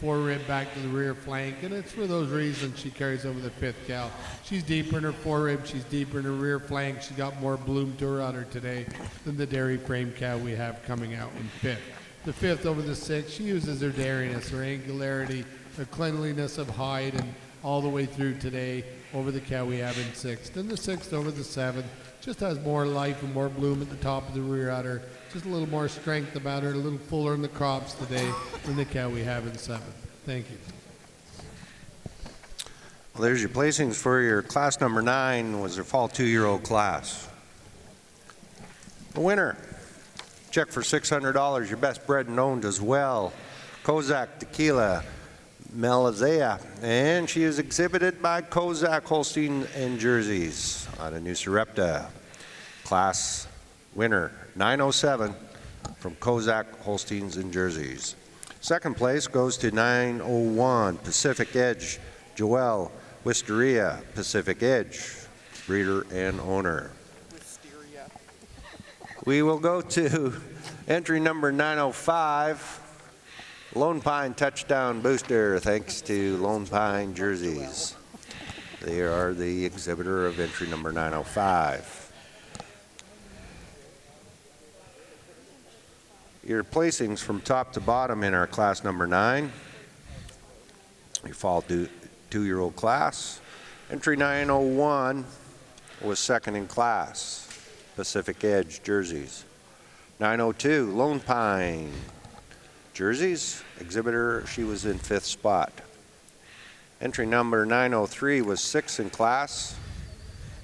forerib back to the rear flank, and it's for those reasons she carries over the fifth cow. She's deeper in her forerib, she's deeper in her rear flank, she's got more bloom to her udder today than the dairy frame cow we have coming out in fifth. The fifth over the sixth, she uses her dairiness, her angularity, her cleanliness of hide, and all the way through today over the cow we have in sixth. And the sixth over the seventh just has more life and more bloom at the top of the rear udder, just a little more strength about her, a little fuller in the crops today than the cow we have in seventh. Thank you. Well, there's your placings for your class number 9, was your fall 2-year-old class. The winner, check for $600, your best bred and owned as well, Kozak Tequila Melazea, and she is exhibited by Kozak Holstein and Jerseys out of New Sarepta. Class winner 907 from Kozak Holsteins and Jerseys. Second place goes to 901 Pacific Edge Joelle Wisteria, Pacific Edge, breeder and owner. Wisteria. We will go to entry number 905. Lone Pine Touchdown Booster, thanks to Lone Pine Jerseys. They are the exhibitor of entry number 905. Your placings from top to bottom in our class number 9. Your fall 2-year-old class. Entry 901 was second in class, Pacific Edge Jerseys. 902, Lone Pine Jerseys, exhibitor, she was in 5th spot. Entry number 903 was 6th in class.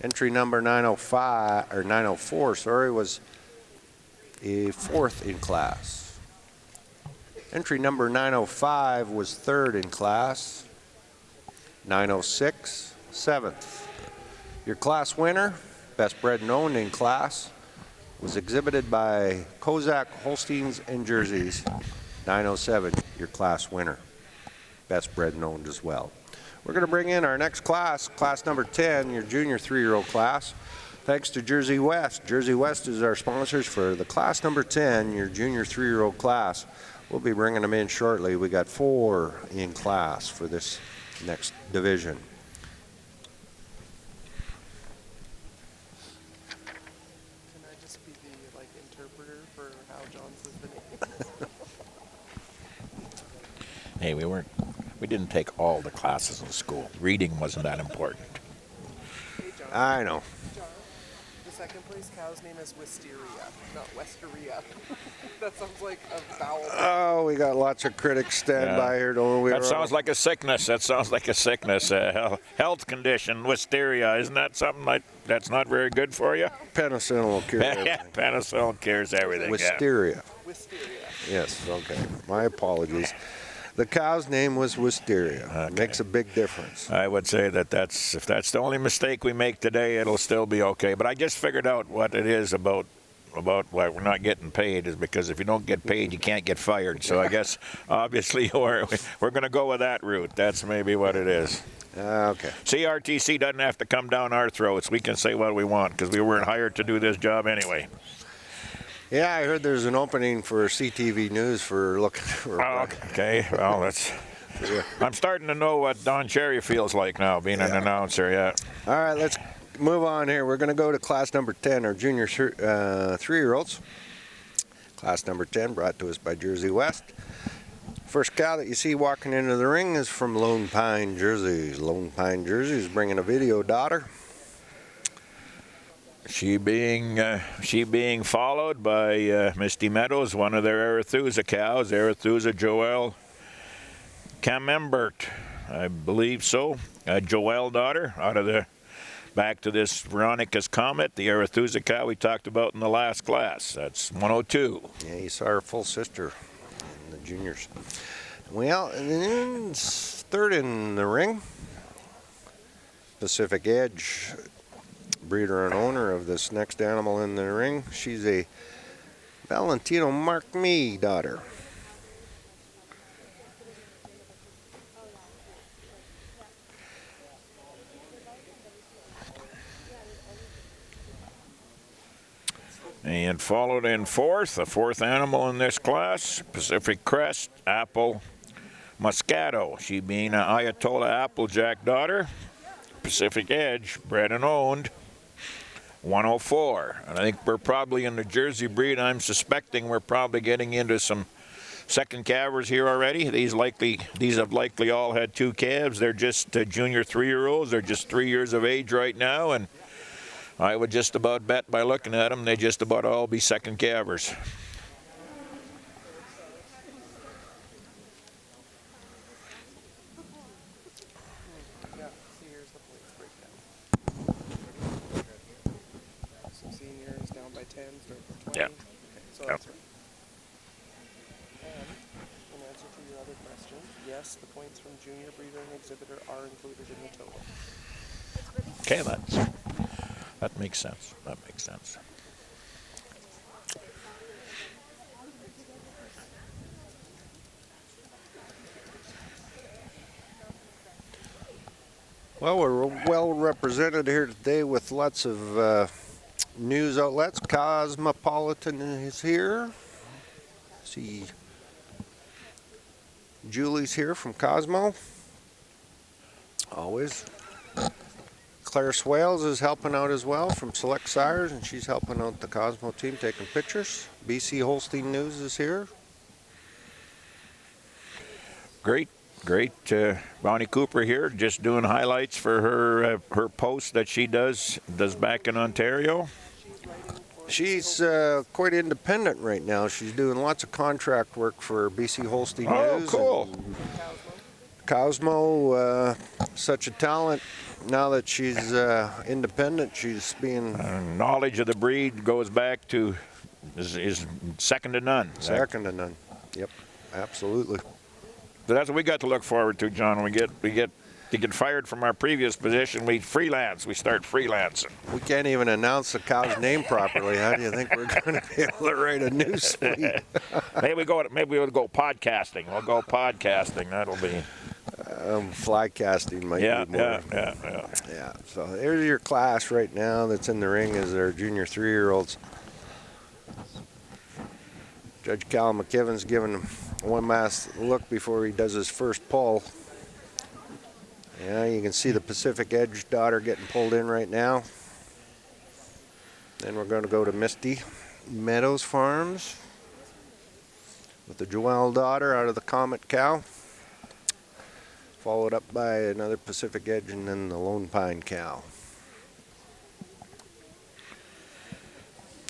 Entry number 904, sorry, was a 4th in class. Entry number 905 was 3rd in class. 906, 7th. Your class winner, best bred and owned in class, was exhibited by Kozak Holsteins and Jerseys. 907, your class winner. Best bred and owned as well. We're going to bring in our next class, class number 10, your junior 3-year-old class. Thanks to Jersey West. Jersey West is our sponsors for the class number 10, your junior 3-year-old class. We'll be bringing them in shortly. We got 4 in class for this next division. Can I just be the interpreter for how John says the name? Hey, we didn't take all the classes in school. Reading wasn't that important. Hey John. I know. John, this second place cow's name is Wisteria, not Westeria. That sounds like a vowel. Oh, we got lots of critics stand Yeah. by here, don't we? That sounds like a sickness. That sounds like a sickness, a health condition, wisteria. Isn't that something like that's not very good for you? penicillin will cure Yeah, everything. penicillin cures everything. Yeah. Wisteria. Wisteria. Yes, okay. My apologies. The cow's name was Wisteria. Makes a big difference. I would say that if that's the only mistake we make today, it'll still be okay. But I just figured out what it is about why we're not getting paid is because if you don't get paid, you can't get fired. So I guess obviously we're going to go with that route. That's maybe what it is. Okay. CRTC doesn't have to come down our throats. We can say what we want because we weren't hired to do this job anyway. Yeah, I heard there's an opening for CTV News for looking for. Oh, okay. Well, that's. I'm starting to know what Don Cherry feels like now, being an announcer. Yeah. All right, let's move on here. We're going to go to class number 10, our junior 3-year-olds. Class number 10, brought to us by Jersey West. First cow that you see walking into the ring is from Lone Pine, Jersey. Lone Pine, Jersey is bringing a video daughter. She being followed by Misty Meadows, one of their Arethusa cows, Arethusa Joelle Camembert, I believe so. A Joelle daughter out of the back to this Veronica's Comet, the Arethusa cow we talked about in the last class. That's 102. Yeah, you saw her full sister in the juniors. Well, and then third in the ring, Pacific Edge, breeder and owner of this next animal in the ring. She's a Valentino Mark Me daughter. And followed in fourth, the fourth animal in this class, Pacific Crest Apple Moscato. She being an Ayatollah Applejack daughter. Pacific Edge, bred and owned, 104. And I think we're probably in the Jersey breed. I'm suspecting we're probably getting into some second calvers here already. These have likely all had two calves. They're just junior 3-year-olds. They're just 3 years of age right now, and I would just about bet by looking at them, they just about all be second calvers. Yeah, see, here's the points breakdown. So senior is down by 10, start for 20. Yeah. Okay, so Yeah. that's right. And in answer to your other question, yes, the points from junior breeder and exhibitor are included in the total. Okay, that makes sense. That makes sense. Well, we're well represented here today with lots of news outlets. Cosmopolitan is here. See, Julie's here from Cosmo. Always. Claire Swales is helping out as well from Select Sires, and she's helping out the Cosmo team taking pictures. BC Holstein News is here. Great. Bonnie Cooper here, just doing highlights for her post that she does back in Ontario. She's quite independent right now. She's doing lots of contract work for BC Holstein Oh, News. cool. Cosmo, such a talent. Now that she's independent, she's being Knowledge of the breed goes back to is second to none. second to none. Yep, absolutely. So that's what we got to look forward to, John. We get to get fired from our previous position. We freelance. We start freelancing. We can't even announce the cow's name properly. How do you think we're going to be able to write a news feed? Maybe we'll go podcasting. We'll go podcasting. That'll be Fly casting might be more. Yeah, so there's your class right now that's in the ring is our junior 3-year-olds. Judge Cal McKibben's giving him one last look before he does his first pull. Yeah, you can see the Pacific Edge daughter getting pulled in right now. Then we're going to go to Misty Meadows Farms with the Joelle daughter out of the Comet cow. Followed up by another Pacific Edge and then the Lone Pine cow.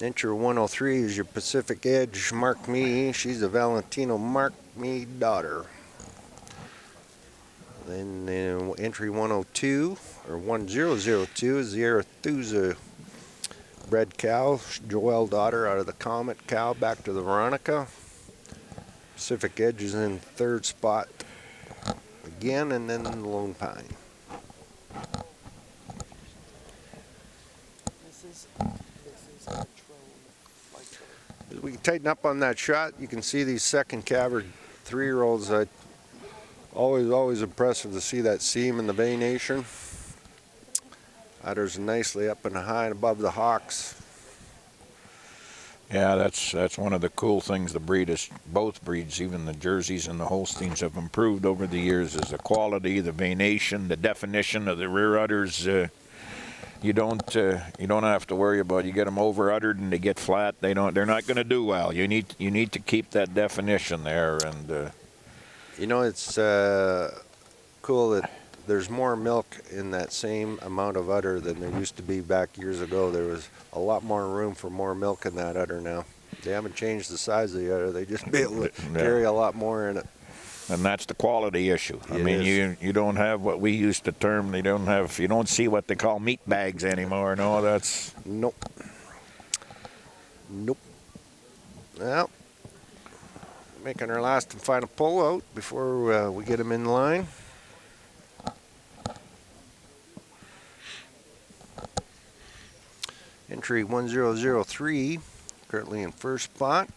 Entry 103 is your Pacific Edge Mark Me. She's a Valentino Mark Me daughter. Then entry 102 or 1002 is the Arethusa bred cow, Joelle daughter out of the Comet cow back to the Veronica. Pacific Edge is in third spot again, and then the Lone Pine. This is a Trone. As we can tighten up on that shot, you can see these second calver 3-year-olds. Always impressive to see that seam in the venation. Udders nicely up and high and above the hocks. Yeah, that's one of the cool things the breed is. Both breeds, even the Jerseys and the Holsteins, have improved over the years. Is the quality, the venation, the definition of the rear udders. You don't have to worry about. You get them over uddered and they get flat. They're not going to do well. You need to keep that definition there. And You know, it's cool that there's more milk in that same amount of udder than there used to be back years ago. There was a lot more room for more milk in that udder now. They haven't changed the size of the udder. They just be able to carry a lot more in it. And that's the quality issue. I mean, you don't have what we used to term. You don't see what they call meat bags anymore. No, that's Nope. Well, making our last and final pull out before we get them in line. Entry 1003, currently in first spot.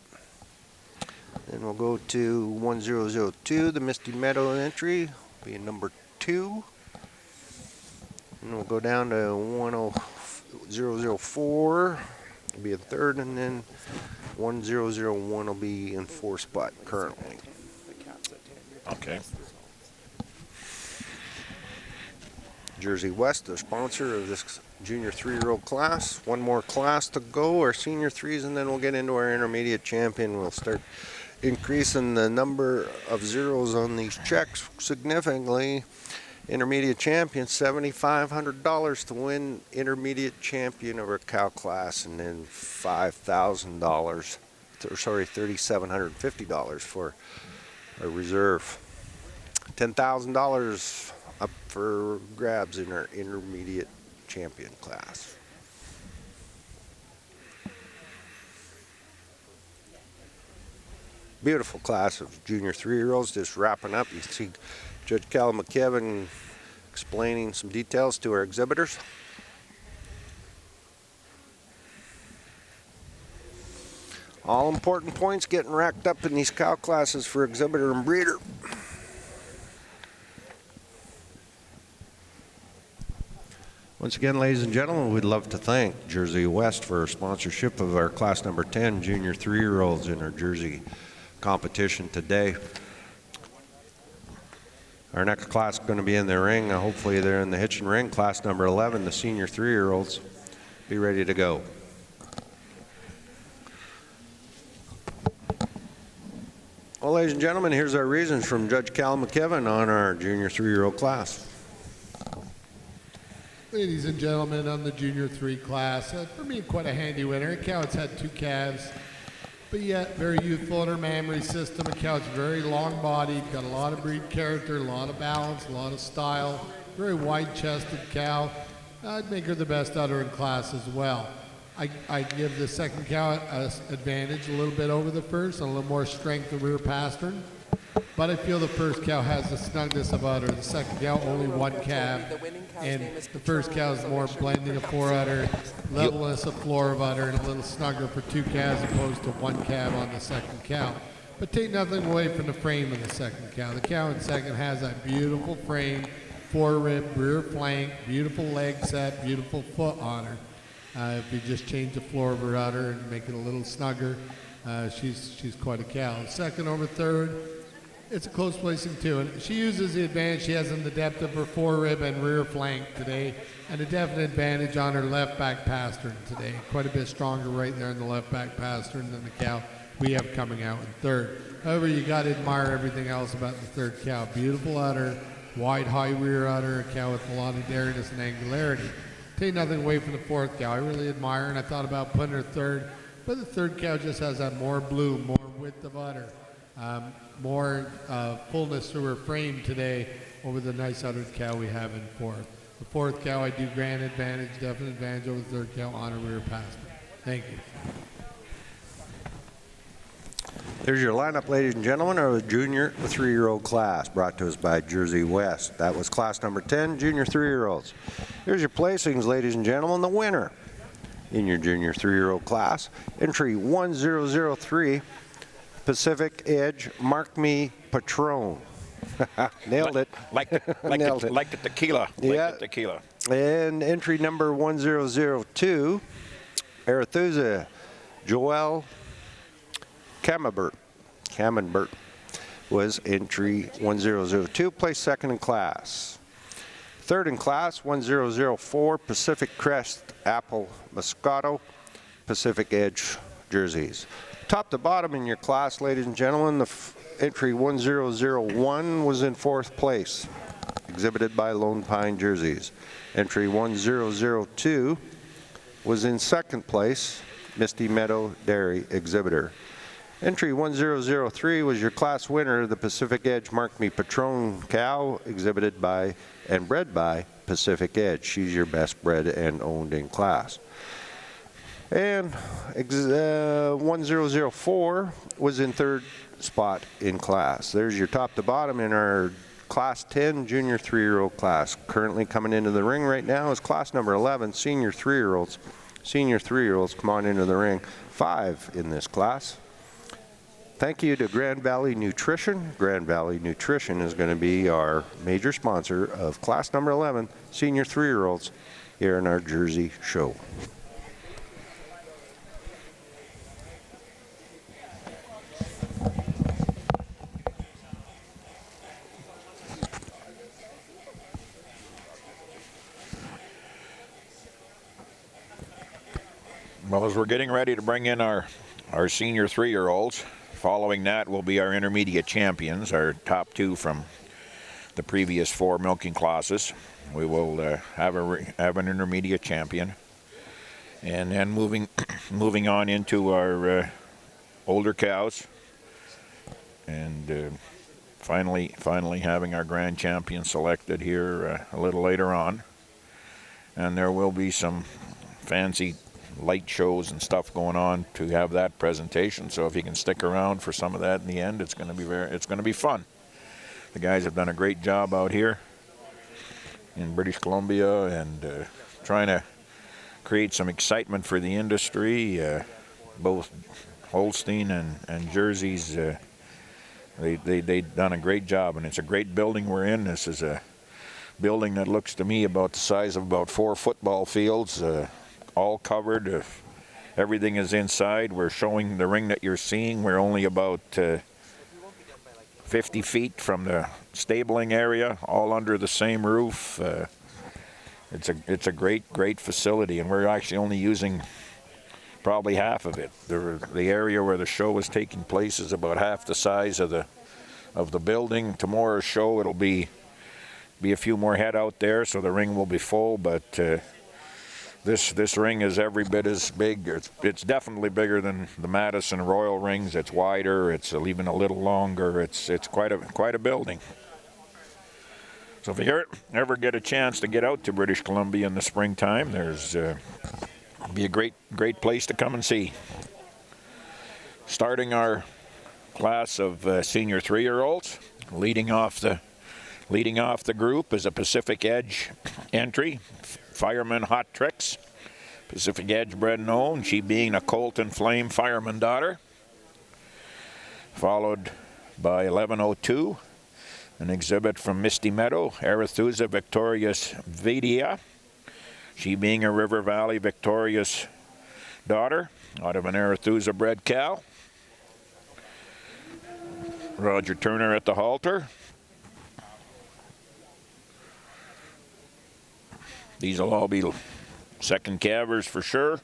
Then we'll go to 1002, the Misty Meadow entry, being number 2. And we'll go down to 1004, will be in third, and then 1001 will be in fourth spot currently. The cat's at 10. okay. Jersey West, the sponsor of this junior 3-year-old class. One more class to go, our senior 3s, and then we'll get into our intermediate champion. We'll start increasing the number of zeros on these checks significantly. Intermediate champion, $7,500 to win intermediate champion of our cow class, and then $5,000, $3,750 for a reserve. $10,000 up for grabs in our intermediate champion class. Beautiful class of junior 3-year-olds just wrapping up. You see Judge Cal McKevin explaining some details to our exhibitors. All important points getting racked up in these cow classes for exhibitor and breeder. Once again, ladies and gentlemen, we'd love to thank Jersey West for sponsorship of our class number 10 junior 3-year-olds in our Jersey competition today. Our next class is going to be in the ring. Hopefully they're in the hitching ring. Class number 11, the senior 3-year-olds. Be ready to go. Well, ladies and gentlemen, here's our reasons from Judge Cal McKevin on our junior 3-year-old class. Ladies and gentlemen, on the Junior 3 class, for me, quite a handy winner. A cow that's had 2 calves, but yet very youthful in her mammary system. A cow that's very long-bodied, got a lot of breed character, a lot of balance, a lot of style. Very wide-chested cow. I'd make her the best udder in class as well. I'd give the second cow an advantage a little bit over the first, and a little more strength of rear pastern. But I feel the first cow has the snugness of udder. The second cow only 1 calf, and the first cow is more blending of 4 udder, levelness of floor of udder, and a little snugger for 2 calves opposed to 1 calf on the second cow. But take nothing away from the frame of the second cow. The cow in second has that beautiful frame, 4-rib, rear flank, beautiful leg set, beautiful foot on her. If you just change the floor of her udder and make it a little snugger, she's quite a cow. Second over third, it's a close placing too, and she uses the advantage she has in the depth of her 4-rib and rear flank today, and a definite advantage on her left back pastern today. Quite a bit stronger right there in the left back pastern than the cow we have coming out in third. However, you got to admire everything else about the third cow. Beautiful udder, wide high rear udder, a cow with a lot of dariness and angularity. take nothing away from the fourth cow. I really admire her, and I thought about putting her third, but the third cow just has that more bloom, more width of udder, more fullness to her frame today over the nice uddered cow we have in fourth. The fourth cow, I do grand advantage, definite advantage over the third cow on a rear pass. Thank you. There's your lineup, ladies and gentlemen, of the junior 3-year-old class, brought to us by Jersey West. That was class number 10, junior 3-year-olds. Here's your placings, ladies and gentlemen. The winner in your junior 3-year-old class, entry 1003, Pacific Edge, Mark Me Patron. Nailed it. Like the tequila. Yeah. Like the tequila. And entry number 1002, Arethusa, Joel Camembert was entry 1002, placed second in class. Third in class, 1004, Pacific Crest Apple Moscato, Pacific Edge jerseys. Top to bottom in your class, ladies and gentlemen, the entry 1001 was in fourth place, exhibited by Lone Pine jerseys. Entry 1002 was in second place, Misty Meadow Dairy exhibitor. Entry 1003 was your class winner, the Pacific Edge Mark Me Patron cow, exhibited by and bred by Pacific Edge. She's your best bred and owned in class. And 1004 was in third spot in class. There's your top to bottom in our class 10 junior 3-year-old class. Currently coming into the ring right now is class number 11, senior 3-year-olds. Senior 3-year-olds come on into the ring. 5 in this class. Thank you to Grand Valley Nutrition. Grand Valley Nutrition is going to be our major sponsor of class number 11, senior 3-year-olds here in our Jersey show. Well, as we're getting ready to bring in our senior 3-year-olds, following that will be our intermediate champions, our top 2 from the previous 4 milking classes. We will have an intermediate champion, and then moving on into our older cows, and finally having our grand champion selected here a little later on. And there will be some fancy light shows and stuff going on to have that presentation. So if you can stick around for some of that in the end, it's going to be fun. The guys have done a great job out here in British Columbia, and trying to create some excitement for the industry. Both Holstein and Jersey's, they've done a great job, and it's a great building we're in. This is a building that looks to me about the size of about 4 football fields. All covered. Everything is inside. We're showing the ring that you're seeing. We're only about 50 feet from the stabling area, all under the same roof. It's a great facility, and we're actually only using probably half of it. The area where the show is taking place is about half the size of the building. Tomorrow's show, it'll be a few more head out there, so the ring will be full, but This ring is every bit as big. It's definitely bigger than the Madison Royal rings. It's wider. It's even a little longer. It's quite a building. So if you ever get a chance to get out to British Columbia in the springtime, there's be a great place to come and see. Starting our class of senior 3-year-olds, leading off the group is a Pacific Edge entry. Fireman Hot Tricks, Pacific Edge bred and owned, she being a Colton Flame fireman daughter. Followed by 1102, an exhibit from Misty Meadow, Arethusa Victorious Vidia, she being a River Valley Victorious daughter out of an Arethusa bred cow. Roger Turner at the halter. These will all be second calvers for sure.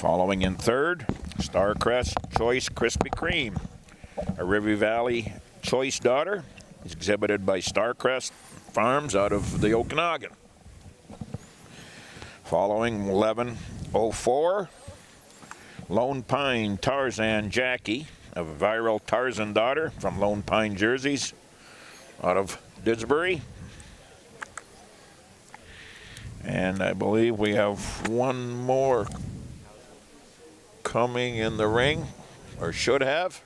Following in third, Starcrest Choice Krispy Kreme, a River Valley Choice daughter, exhibited by Starcrest Farms out of the Okanagan. Following 11:04, Lone Pine Tarzan Jackie, a viral Tarzan daughter from Lone Pine Jerseys out of Didsbury. And I believe we have one more coming in the ring, or should have.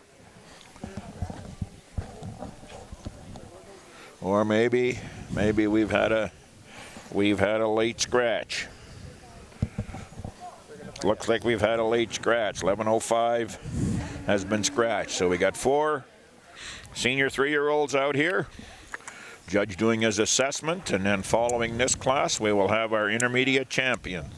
Or maybe we've had a late scratch. Looks like we've had a late scratch. 11:05 has been scratched. So we got 4 senior 3-year-olds out here. Judge doing his assessment, and then following this class, we will have our intermediate champion.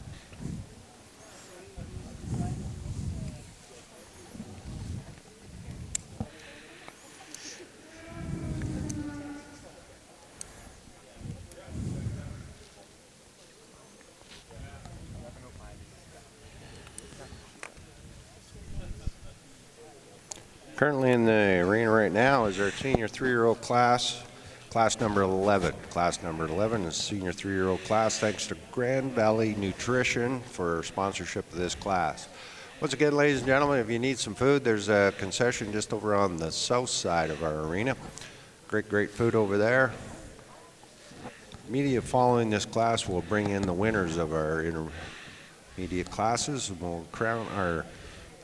Currently in the arena right now is our senior 3-year-old class, class number 11. Class number 11 is senior 3-year-old class, thanks to Grand Valley Nutrition for sponsorship of this class. Once again, ladies and gentlemen, if you need some food, there's a concession just over on the south side of our arena. Great food over there. Media following this class will bring in the winners of our intermediate classes, and we'll crown our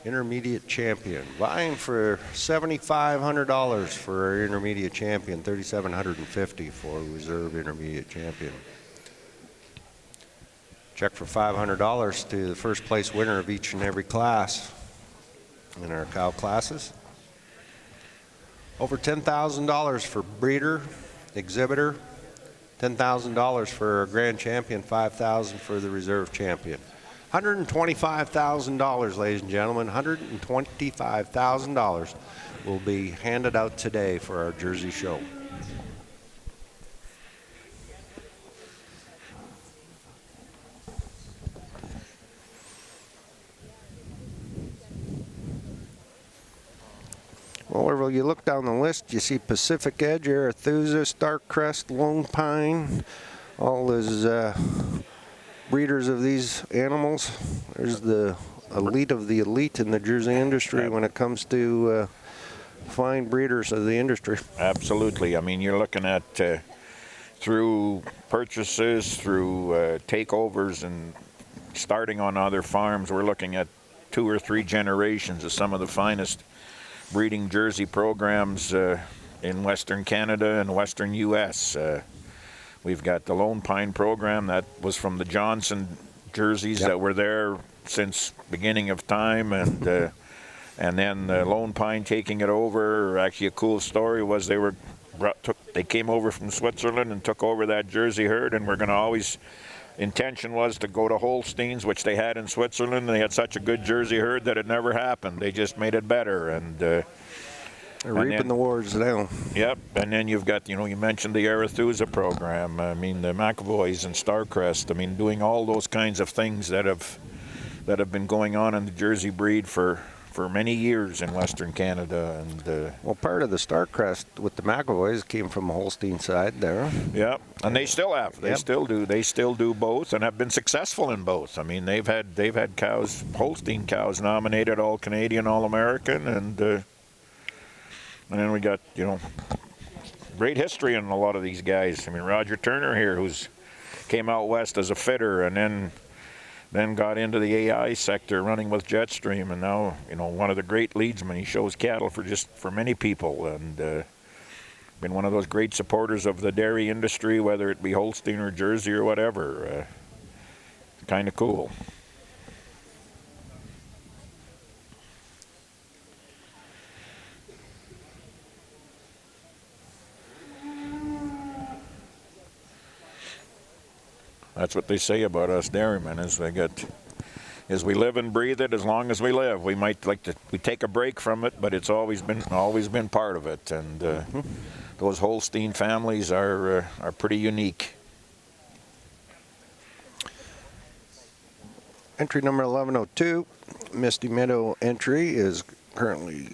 intermediate champion, vying for $7,500 for our intermediate champion, $3,750 for reserve intermediate champion. Check for $500 to the first place winner of each and every class in our cow classes. Over $10,000 for breeder, exhibitor, $10,000 for our grand champion, $5,000 for the reserve champion. $125,000, ladies and gentlemen, $125,000 will be handed out today for our Jersey show. Well, wherever you look down the list, you see Pacific Edge, Arethusa, Starcrest, Lone Pine, all those breeders of these animals. There's the elite of the elite in the Jersey industry when it comes to fine breeders of the industry. Absolutely. I mean, you're looking at through purchases, through takeovers, and starting on other farms, we're looking at 2 or 3 generations of some of the finest breeding Jersey programs in Western Canada and Western U.S. We've got the Lone Pine program that was from the Johnson jerseys that were there since beginning of time, and then Lone Pine taking it over. Actually, a cool story was they came over from Switzerland and took over that Jersey herd, and we're going to always. Intention was to go to Holsteins, which they had in Switzerland. They had such a good Jersey herd that it never happened. They just made it better, and they're reaping the rewards now. Yep, and then you've got, you mentioned the Arethusa program. I mean, the McAvoys and Starcrest. I mean, doing all those kinds of things that have been going on in the Jersey breed for many years in Western Canada. And well, part of the Starcrest with the McAvoys came from the Holstein side there. Yep, and they still have. They still do. They still do both, and have been successful in both. I mean, they've had cows, Holstein cows, nominated All Canadian, All American, and then we got great history in a lot of these guys. I mean, Roger Turner here, who's came out west as a fitter, and then got into the AI sector running with Jetstream, and now one of the great leadsmen. He shows cattle for many people, and been one of those great supporters of the dairy industry, whether it be Holstein or Jersey or whatever. Kind of cool. That's what they say about us dairymen, is we live and breathe it as long as we live. We might we take a break from it, but it's always been part of it. And those Holstein families are pretty unique. Entry number 1102, Misty Meadow entry is currently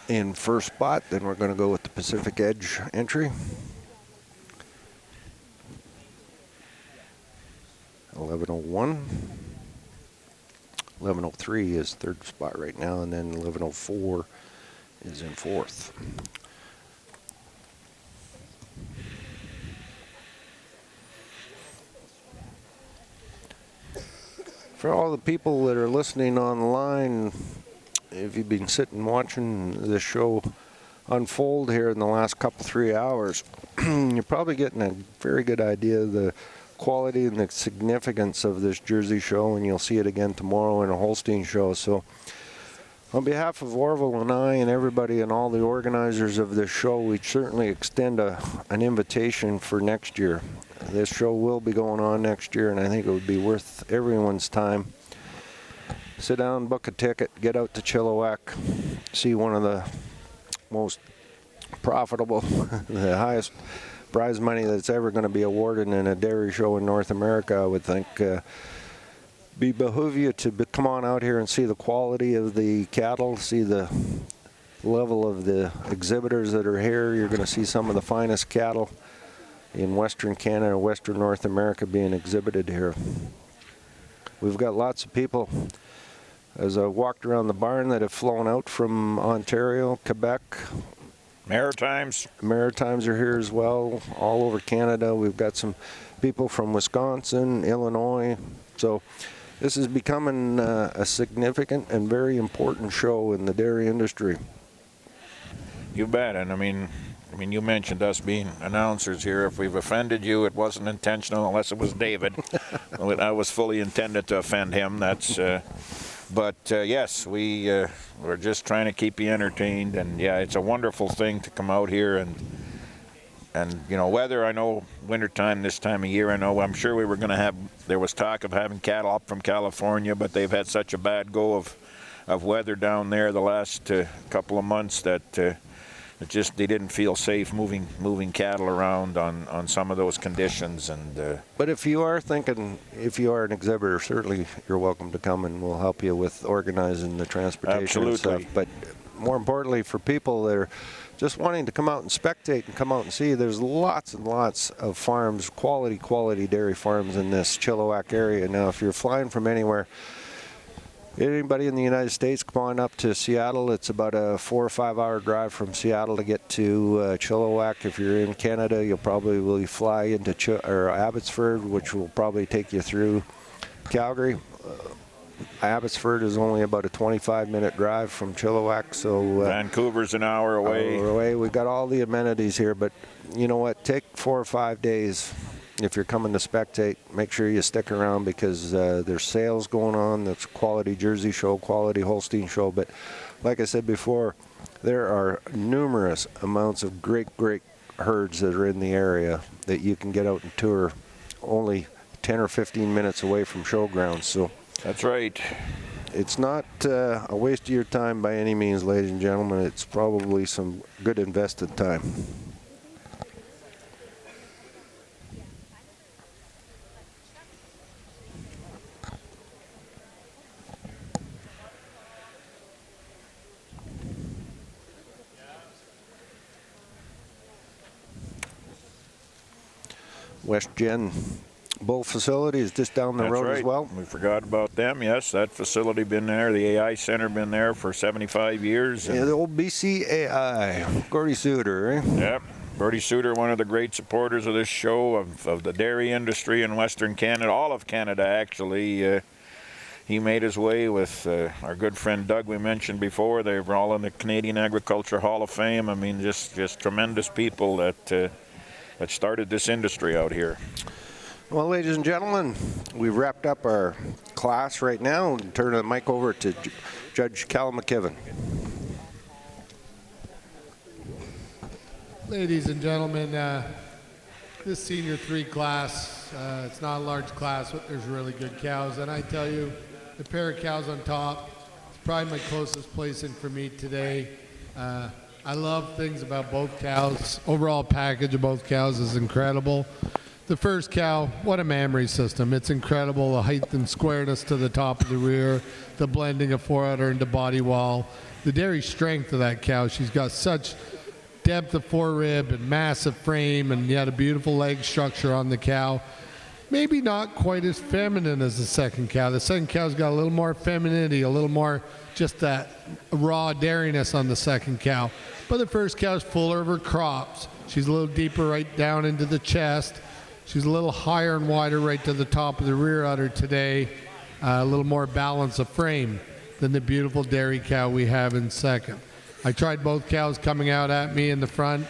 in first spot. Then we're going to go with the Pacific Edge entry. 1101. 1103 is third spot right now, and then 1104 is in fourth. For all the people that are listening online, if you've been sitting watching this show unfold here in the last couple 3 hours, you're probably getting a very good idea of the quality and the significance of this Jersey show, and you'll see it again tomorrow in a Holstein show. So on behalf of Orville and I and everybody and all the organizers of this show, we certainly extend an invitation for next year. This show will be going on next year, and I think it would be worth everyone's time. Sit down, book a ticket, get out to Chilliwack, see one of the most profitable, the highest prize money that's ever going to be awarded in a dairy show in North America, I would think. Behoove you to come on out here and see the quality of the cattle, see the level of the exhibitors that are here. You're going to see some of the finest cattle in Western Canada, Western North America being exhibited here. We've got lots of people, as I walked around the barn, that have flown out from Ontario, Quebec. Maritimes. Maritimes are here as well, all over Canada. We've got some people from Wisconsin, Illinois. So this is becoming a significant and very important show in the dairy industry. You bet. And I mean, you mentioned us being announcers here. If we've offended you, it wasn't intentional, unless it was David. I was fully intended to offend him. But yes, we're just trying to keep you entertained. And yeah, it's a wonderful thing to come out here and you know, weather. I know wintertime this time of year. I'm sure we were going to have. There was talk of having cattle up from California, but they've had such a bad go of weather down there the last couple of months that. They didn't feel safe moving cattle around on some of those conditions. And but if you are an exhibitor, certainly you're welcome to come, and we'll help you with organizing the transportation and stuff. But more importantly, for people that are just wanting to come out and spectate and come out and see, there's lots and lots of farms, quality dairy farms in this Chilliwack area. Now, if you're flying from anywhere, anybody in the United States, come on up to Seattle. It's about a 4 or 5 hour drive from Seattle to get to Chilliwack. If you're in Canada, you'll probably fly into Abbotsford, which will probably take you through Calgary. Abbotsford is only about a 25-minute drive from Chilliwack. So Vancouver's an hour away. We've got all the amenities here, but you know what? Take 4 or 5 days. If you're coming to spectate, make sure you stick around, because there's sales going on. That's quality Jersey show, quality Holstein show. But like I said before, there are numerous amounts of great herds that are in the area that you can get out and tour, only 10 or 15 minutes away from showgrounds. So that's right. It's not a waste of your time by any means, ladies and gentlemen. It's probably some good invested time. West Gen Bull facility is just down the That's road right. as well. We forgot about them. Yes, that facility been there. The AI Center been there for 75 years. Yeah, the old BCAI. Gordy Suter, eh? Yep. Bertie Suter, one of the great supporters of this show, of the dairy industry in Western Canada, all of Canada actually. He made his way with our good friend Doug we mentioned before. They were all in the Canadian Agriculture Hall of Fame. I mean, just tremendous people that started this industry out here. Well, ladies and gentlemen, we've wrapped up our class right now. We'll turn the mic over to Judge Cal McKibben. Ladies and gentlemen, this Senior 3 class, it's not a large class, but there's really good cows. And I tell you, the pair of cows on top, it's probably my closest placing for me today. I love things about both cows. Overall package of both cows is incredible. The first cow, what a mammary system. It's incredible, the height and squareness to the top of the rear, the blending of foreudder into body wall, the dairy strength of that cow. She's got such depth of forerib and massive frame, and yet a beautiful leg structure on the cow. Maybe not quite as feminine as the second cow. The second cow's got a little more femininity, a little more just that raw dairiness on the second cow. But the first cow's fuller of her crops. She's a little deeper right down into the chest. She's a little higher and wider right to the top of the rear udder today. A little more balance of frame than the beautiful dairy cow we have in second. I tried both cows coming out at me in the front.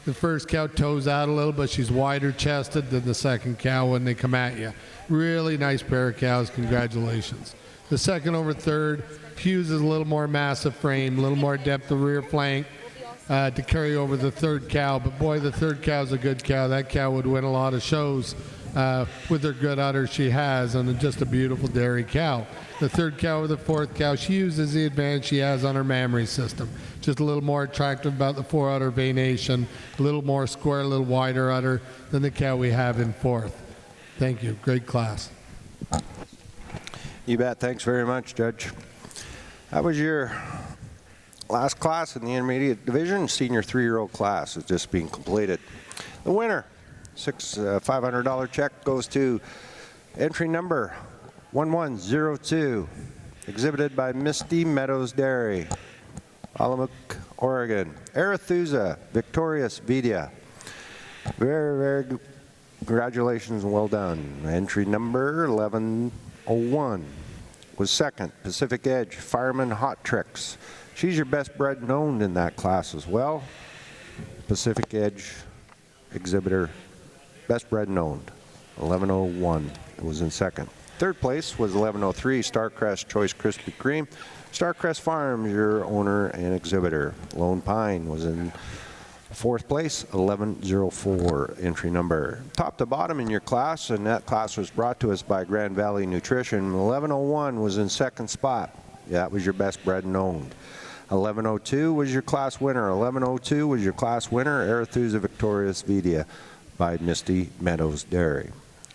The first cow toes out a little, but she's wider chested than the second cow when they come at you. Really nice pair of cows. Congratulations. The second over third, Hughes is a little more massive frame, a little more depth of rear flank to carry over the third cow. But boy, the third cow's a good cow. That cow would win a lot of shows with her good udder she has, and just a beautiful dairy cow. The third cow or the fourth cow, she uses the advantage she has on her mammary system. Just a little more attractive about the foreudder venation, a little more square, a little wider udder than the cow we have in fourth. Thank you. Great class. You bet. Thanks very much, Judge. That was your last class in the intermediate division. Senior 3-year-old class is just being completed. The winner, $500 check goes to entry number 1102, exhibited by Misty Meadows Dairy, Tillamook, Oregon. Arethusa Victorious Vidya. Very, very good. Congratulations and well done. Entry number 1101 was second. Pacific Edge Fireman Hot Tricks. She's your best bred and owned in that class as well. Pacific Edge exhibitor, best bred and owned. 1101 was in second. Third place was 1103 Starcrest Choice Krispy Kreme. Starcrest Farms, your owner and exhibitor. Lone Pine was in fourth place, 1104 entry number. Top to bottom in your class, and that class was brought to us by Grand Valley Nutrition. 1101 was in second spot. That was your best bred and owned. 1102 was your class winner. 1102 was your class winner, Arethusa Victorious Vidya by Misty Meadows Dairy.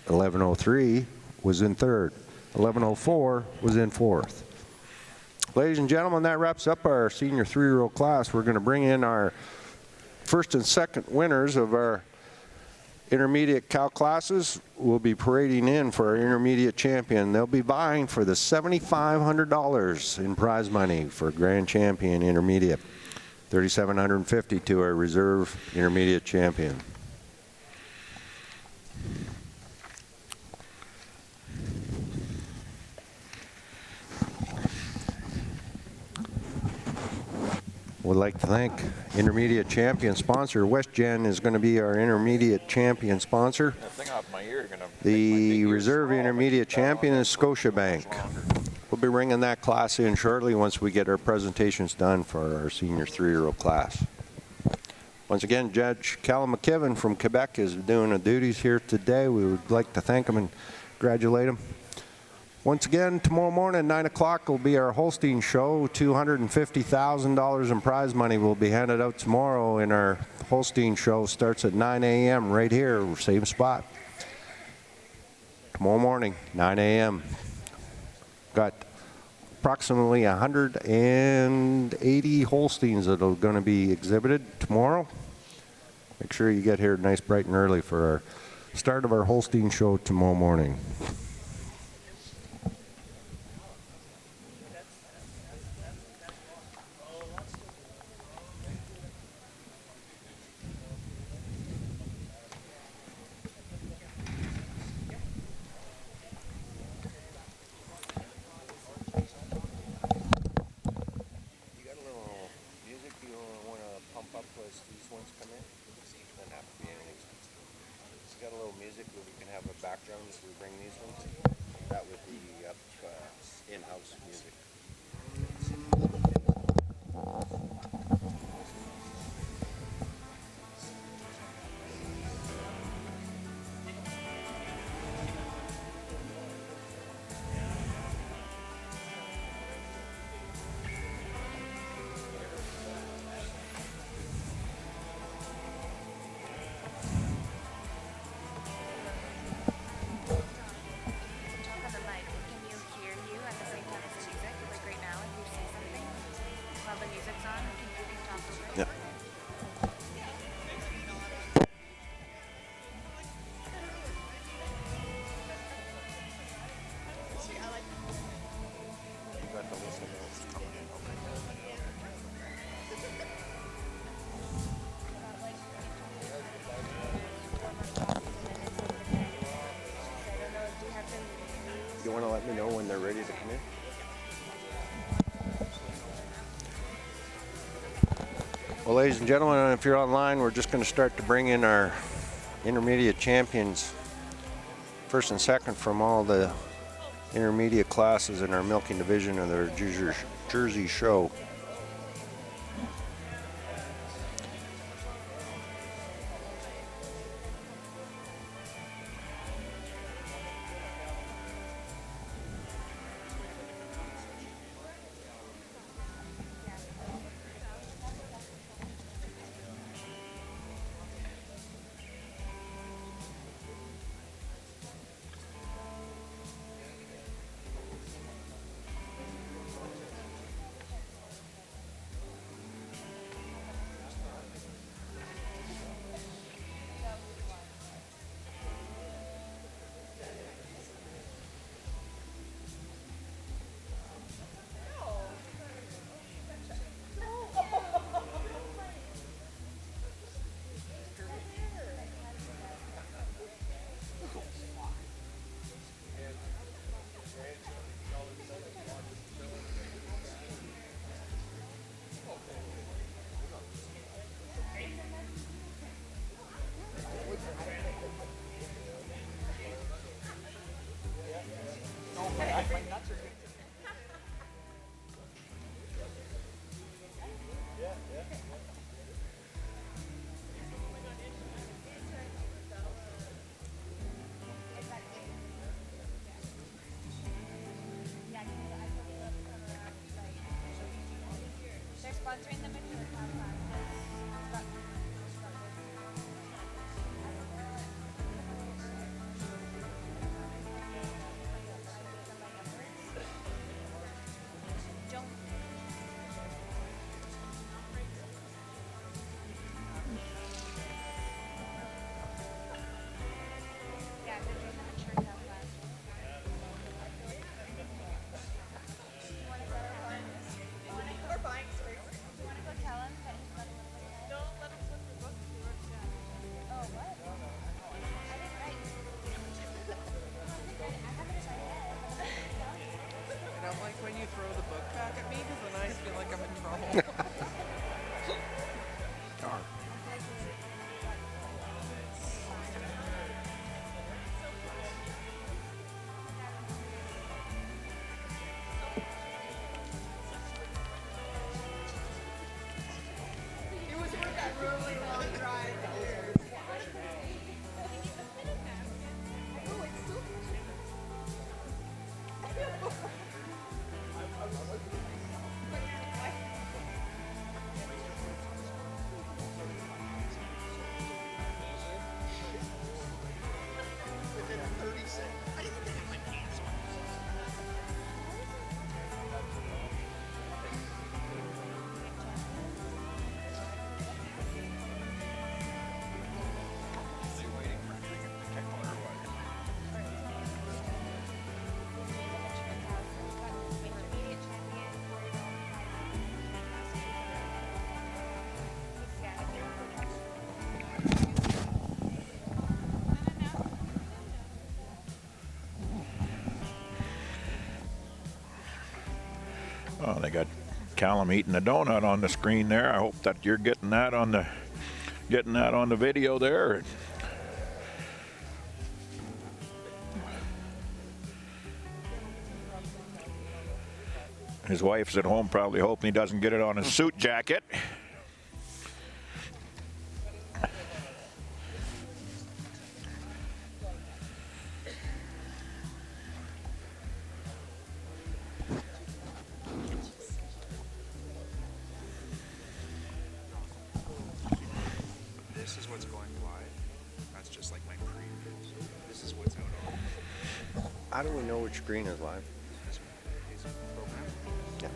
1103 was in third. 1104 was in fourth. Ladies and gentlemen, that wraps up our senior 3-year-old class. We're going to bring in our first and second winners of our intermediate cow classes. We'll be parading in for our intermediate champion. They'll be vying for the $7,500 in prize money for grand champion intermediate. $3,750 to our reserve intermediate champion. Would like to thank intermediate champion sponsor. WestGen is going to be our intermediate champion sponsor. The reserve intermediate champion is Scotiabank. We'll be bringing that class in shortly once we get our presentations done for our senior 3-year-old class. Once again, Judge Callum McKibben from Quebec is doing the duties here today. We would like to thank him and congratulate him. Once again, tomorrow morning, 9 o'clock, will be our Holstein show. $250,000 in prize money will be handed out tomorrow in our Holstein show. Starts at 9 a.m. right here, same spot. Tomorrow morning, 9 a.m. Got approximately 180 Holsteins that are going to be exhibited tomorrow. Make sure you get here nice, bright, and early for our start of our Holstein show tomorrow morning. You want to let me know when they're ready to come in? Well, ladies and gentlemen, if you're online, we're just going to start to bring in our intermediate champions, first and second from all the intermediate classes in our milking division of their Jersey show. They're sponsoring the mature class. Yeah, they're doing the mature class. We're buying space. You want to go tell him that he's letting us play? Don't let him flip the book. Oh, what? I didn't write. I haven't tried yet. I don't like when you throw the book back at me because then I feel like I'm in trouble. It was worth that really long drive. Oh, it's so Oh, they got Callum eating a donut on the screen there. I hope that you're getting that on the video there. His wife's at home probably hoping he doesn't get it on his suit jacket. This is what's going live. That's just like my preview. So this is what's out on How do we know which screen is live? his program. Yeah.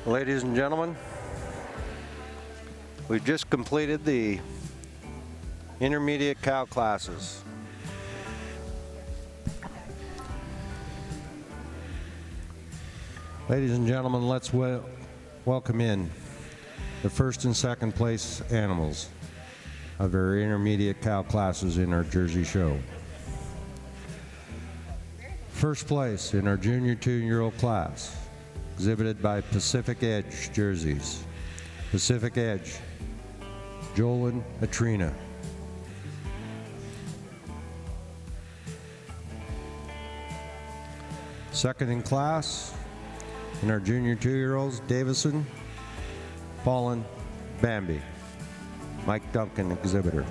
Ladies and gentlemen, we've just completed the intermediate cow classes. Ladies and gentlemen, let's welcome in the first and second place animals of our intermediate cow classes in our Jersey show. First place in our junior 2-year-old class, exhibited by Pacific Edge jerseys. Pacific Edge, Jolin Atrina. Second in class, in our junior 2-year-olds, Davison, Fallen, Bambi. Mike Duncan, exhibitor.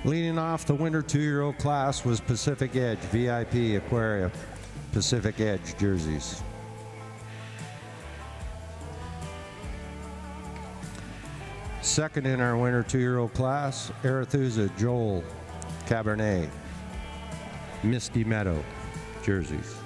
Leading off the winter 2-year-old class was Pacific Edge, VIP Aquaria, Pacific Edge jerseys. Second in our winter 2-year-old class, Arethusa Joel Cabernet, Misty Meadow jerseys.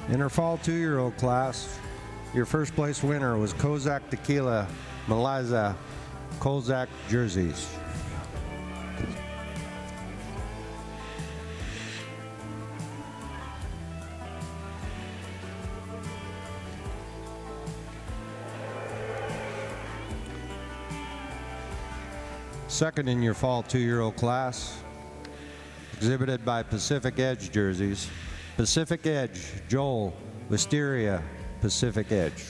In our fall 2-year-old class, your first place winner was Kozak Tequila Maliza Kozak jerseys. Second in your fall 2-year-old class, exhibited by Pacific Edge jerseys, Pacific Edge, Joel, Wisteria, Pacific Edge.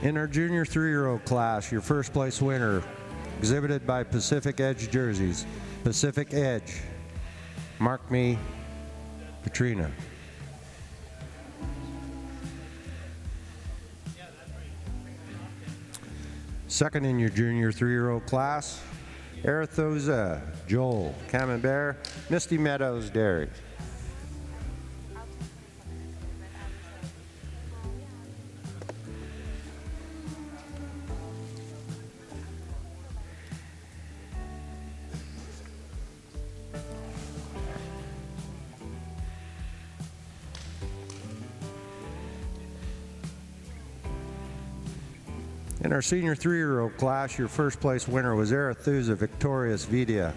In our junior 3-year-old class, your first place winner, exhibited by Pacific Edge jerseys, Pacific Edge, Mark Me, Katrina. Second in your junior 3-year-old class, Arethusa, Joel, Camembert, Misty Meadows Dairy. In our senior 3-year-old class, your first place winner was Arethusa Victorious Vidia,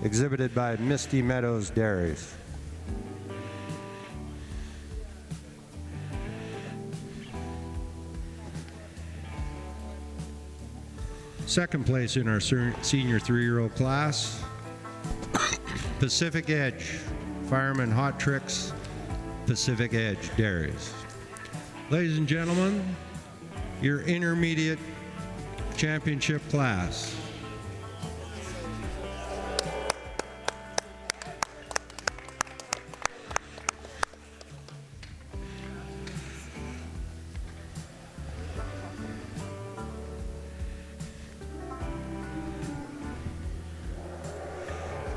exhibited by Misty Meadows Dairies. Second place in our senior 3-year-old class, Pacific Edge, Fireman Hot Tricks, Pacific Edge Dairies. Ladies and gentlemen, your intermediate championship class.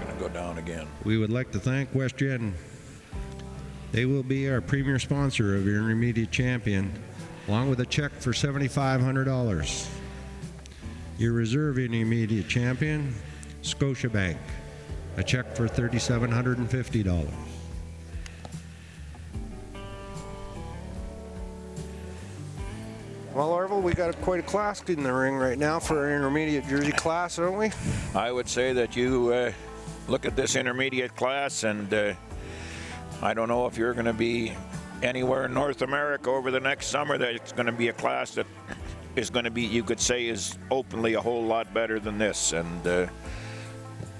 Gonna go down again. We would like to thank WestJet. They will be our premier sponsor of your intermediate champion, along with a check for $7,500. Your reserve intermediate champion, Scotiabank, a check for $3,750. Well, Orville, we got quite a class in the ring right now for our intermediate jersey class, don't we? I would say that you look at this intermediate class, and I don't know if you're going to be anywhere in North America over the next summer that it's going to be a class that is going to be, you could say, is openly a whole lot better than this. And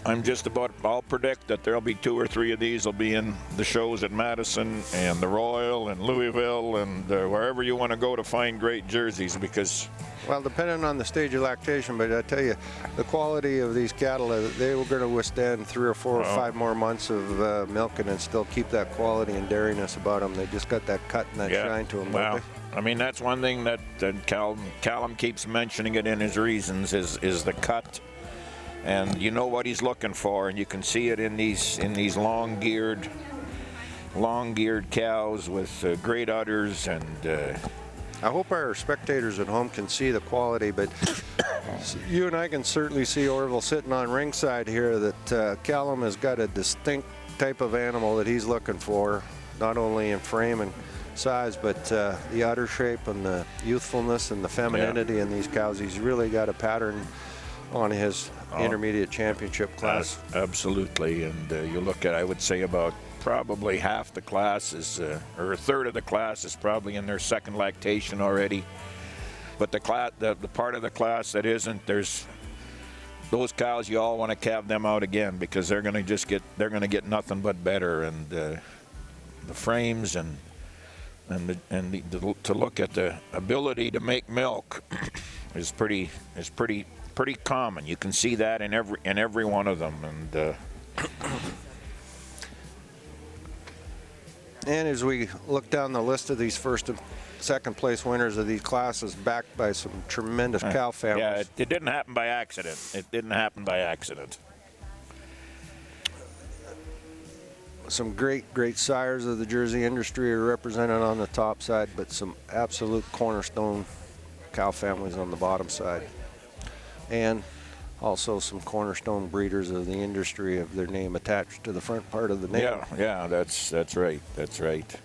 I'm just about, I'll predict that there'll be 2 or 3 of these will be in the shows at Madison and the Royal and Louisville and wherever you want to go to find great jerseys, because Well, depending on the stage of lactation, but I tell you, the quality of these cattle, they were going to withstand 3 or 4 or 5 more months of milking and still keep that quality and dariness about them. They just got that cut and that shine to them, well, don't I mean, that's one thing that Callum keeps mentioning it in his reasons is the cut. And you know what he's looking for, and you can see it in these long-geared cows with great udders. And I hope our spectators at home can see the quality, but you and I can certainly see, Orville, sitting on ringside here, that Callum has got a distinct type of animal that he's looking for, not only in frame and size, but the udder shape and the youthfulness and the femininity in these cows. He's really got a pattern on his intermediate championship class. Absolutely, and you look at, I would say about probably half the class is, or a third of the class is probably in their second lactation already. But the part of the class that isn't, there's those cows, you all want to calve them out again, because they're going to get nothing but better. And the frames and to look at the ability to make milk is pretty common. You can see that in every one of them. And as we look down the list of these first and second place winners of these classes, backed by some tremendous cow families. Yeah, it didn't happen by accident. It didn't happen by accident. Some great sires of the Jersey industry are represented on the top side, but some absolute cornerstone cow families on the bottom side. And also some cornerstone breeders of the industry of their name attached to the front part of the name. Yeah, that's right. That's right.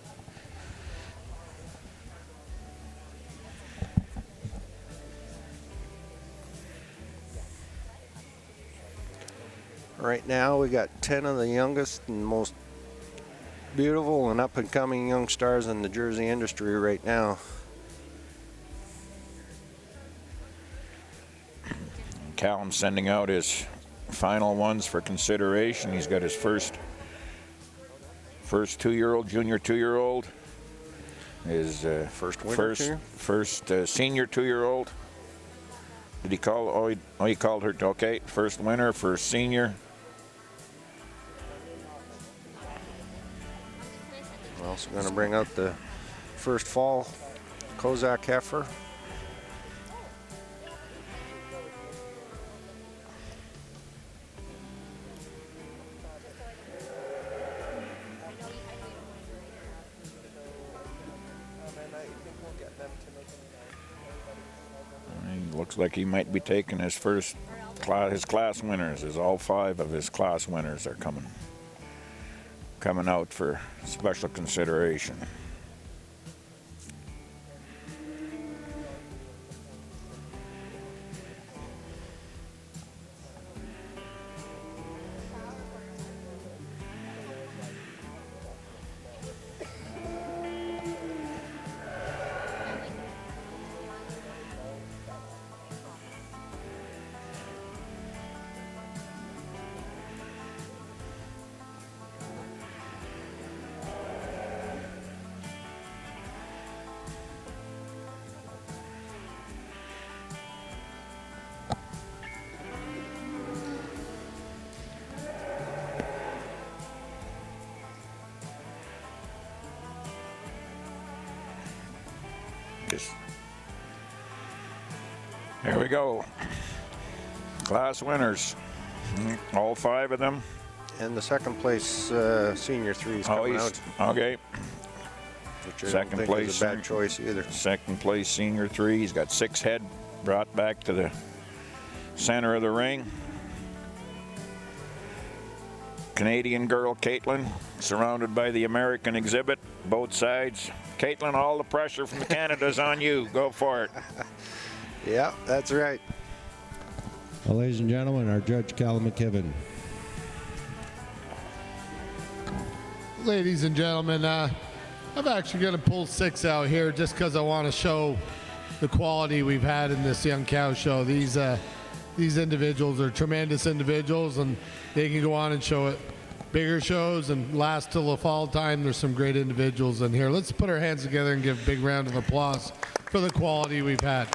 Right now we got 10 of the youngest and most beautiful and up and coming young stars in the Jersey industry right now. Callum's sending out his final ones for consideration. He's got his first 2-year-old, junior 2-year-old. His First winner, first senior 2-year-old. Did he call? Oh, he called her. Okay, first winner, first senior. We're also going to bring out the first fall Kozak heifer. Looks like he might be taking his first his class winners. As all 5 of his class winners are coming out for special consideration. There we go. Class winners. All 5 of them. And the second place senior 3 is coming out. Okay. Which I Second don't think place is a bad choice either. Second place senior 3. He's got 6 head brought back to the center of the ring. Canadian girl Caitlin, surrounded by the American exhibit, both sides. Caitlin, all the pressure from Canada's on you. Go for it. Yeah, that's right. Well, ladies and gentlemen, our judge, Callum McKibben. Ladies and gentlemen, I'm actually going to pull 6 out here just because I want to show the quality we've had in this young cow show. These these individuals are tremendous individuals, and they can go on and show it bigger shows and last till the fall time. There's some great individuals in here. Let's put our hands together and give a big round of applause for the quality we've had.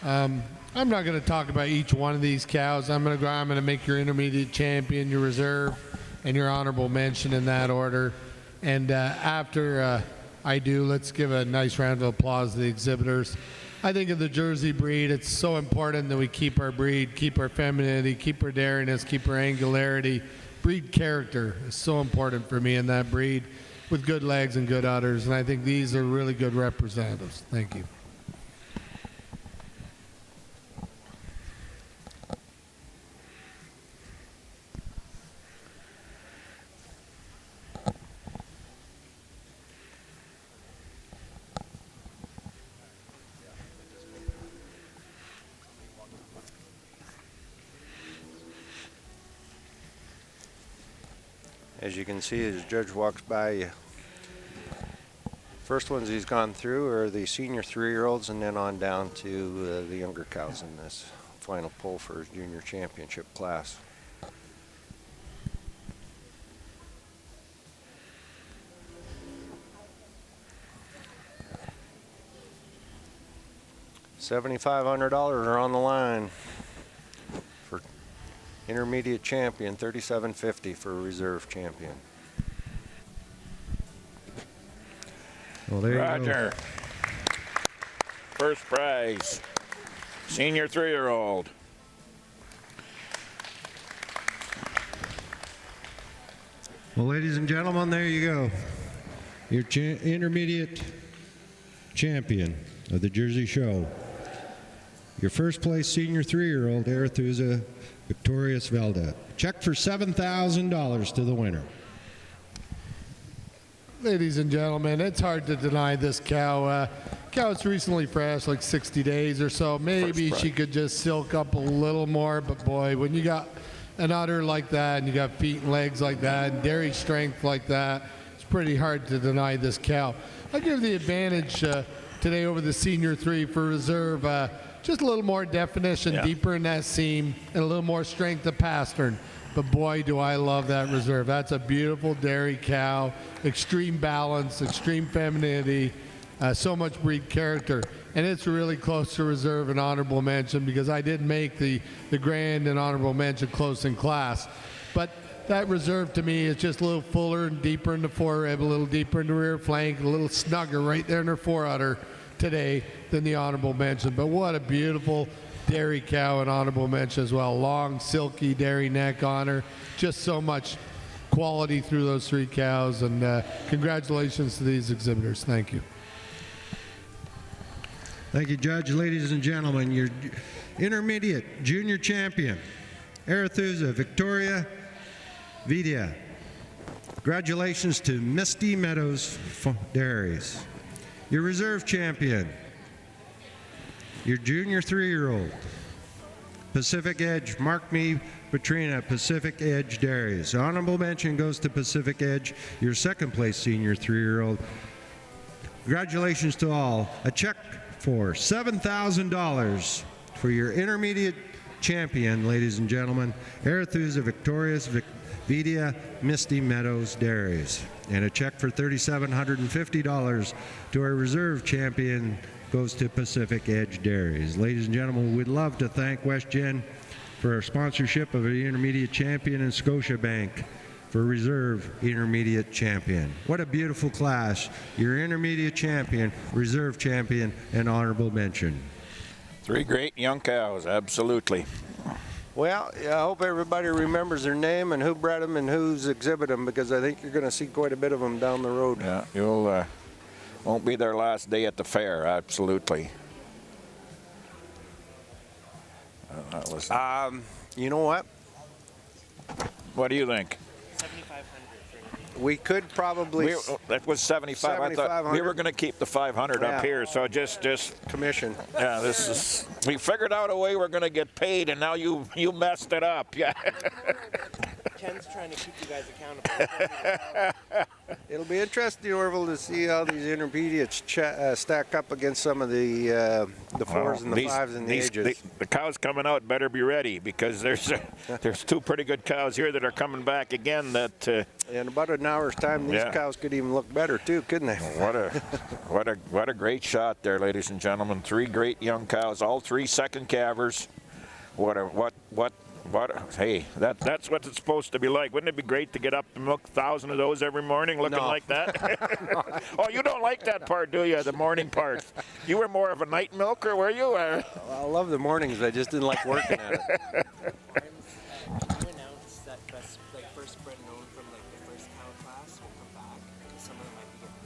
I'm not going to talk about each one of these cows. I'm going to make your intermediate champion, your reserve, and your honorable mention in that order. And after I do, let's give a nice round of applause to the exhibitors. I think of the Jersey breed, it's so important that we keep our breed, keep our femininity, keep our dariness, keep our angularity. Breed character is so important for me in that breed, with good legs and good udders, and I think these are really good representatives. Thank you. As you can see, as Judge walks by, first ones he's gone through are the senior 3-year-olds, and then on down to the younger cows in this final poll for his junior championship class. $7,500 are on the line for intermediate champion, $3,750 for reserve champion. Well, there you go. Roger. First prize, senior 3-year-old. Well, ladies and gentlemen, there you go. Your intermediate champion of the Jersey Show. Your first place senior 3-year-old, Arethusa Victorious Velda. Check for $7,000 to the winner. Ladies and gentlemen, it's hard to deny this cow. Cow's recently fresh, like 60 days or so. Maybe she could just silk up a little more, but boy, when you got an udder like that and you got feet and legs like that and dairy strength like that, it's pretty hard to deny this cow. I give the advantage today over the senior 3 for reserve. Just a little more definition, deeper in that seam, and a little more strength of pastern. But boy, do I love that reserve. That's a beautiful dairy cow, extreme balance, extreme femininity, so much breed character. And it's really close to reserve and honorable mention, because I did make the grand and honorable mention close in class. But that reserve to me is just a little fuller and deeper in the forerib, a little deeper in the rear flank, a little snugger right there in her forudder today than the honorable mention. But what a beautiful dairy cow and honorable mention as well. Long, silky dairy neck on her. Just so much quality through those 3 cows. And congratulations to these exhibitors. Thank you. Thank you, Judge. Ladies and gentlemen, your intermediate junior champion, Arethusa Victoria Vidia. Congratulations to Misty Meadows Dairies. Your reserve champion, your junior 3-year-old, Pacific Edge, Mark Me Petrina, Pacific Edge Dairies. Honorable mention goes to Pacific Edge, your second place senior 3-year-old. Congratulations to all. A check for $7,000 for your intermediate champion, ladies and gentlemen, Arethusa Victorious Vidia Misty Meadows Dairies. And a check for $3,750 to our reserve champion goes to Pacific Edge Dairies. Ladies and gentlemen, we'd love to thank WestGen for our sponsorship of the intermediate champion and Scotiabank for reserve intermediate champion. What a beautiful class. Your intermediate champion, reserve champion, and honorable mention. 3 great young cows, absolutely. Well, I hope everybody remembers their name and who bred them and who's exhibited them, because I think you're going to see quite a bit of them down the road. Yeah, you'll won't be their last day at the fair, absolutely. You know what? What do you think? We could probably that was 75. I thought we were going to keep the 500 up here, so just commission. Yeah, this is. We figured out a way we're going to get paid, and now you messed it up. Yeah. Ken's trying to keep you guys accountable. It'll be interesting, Orville, to see how these intermediates stack up against some of the fours and the fives and the ages. The cows coming out better be ready, because there's two pretty good cows here that are coming back again. That in about an hour's time, these cows could even look better too, couldn't they? What a great shot there, ladies and gentlemen. 3 great young cows, all 3 second calvers. Hey, that's what it's supposed to be like. Wouldn't it be great to get up and milk 1,000 of those every morning looking like that? Oh, you don't like that part, do you? The morning part. You were more of a night milker, were you? I love the mornings. I just didn't like working at it. Can you announce that first bred known from the first cow class will come back? Because some of them might be getting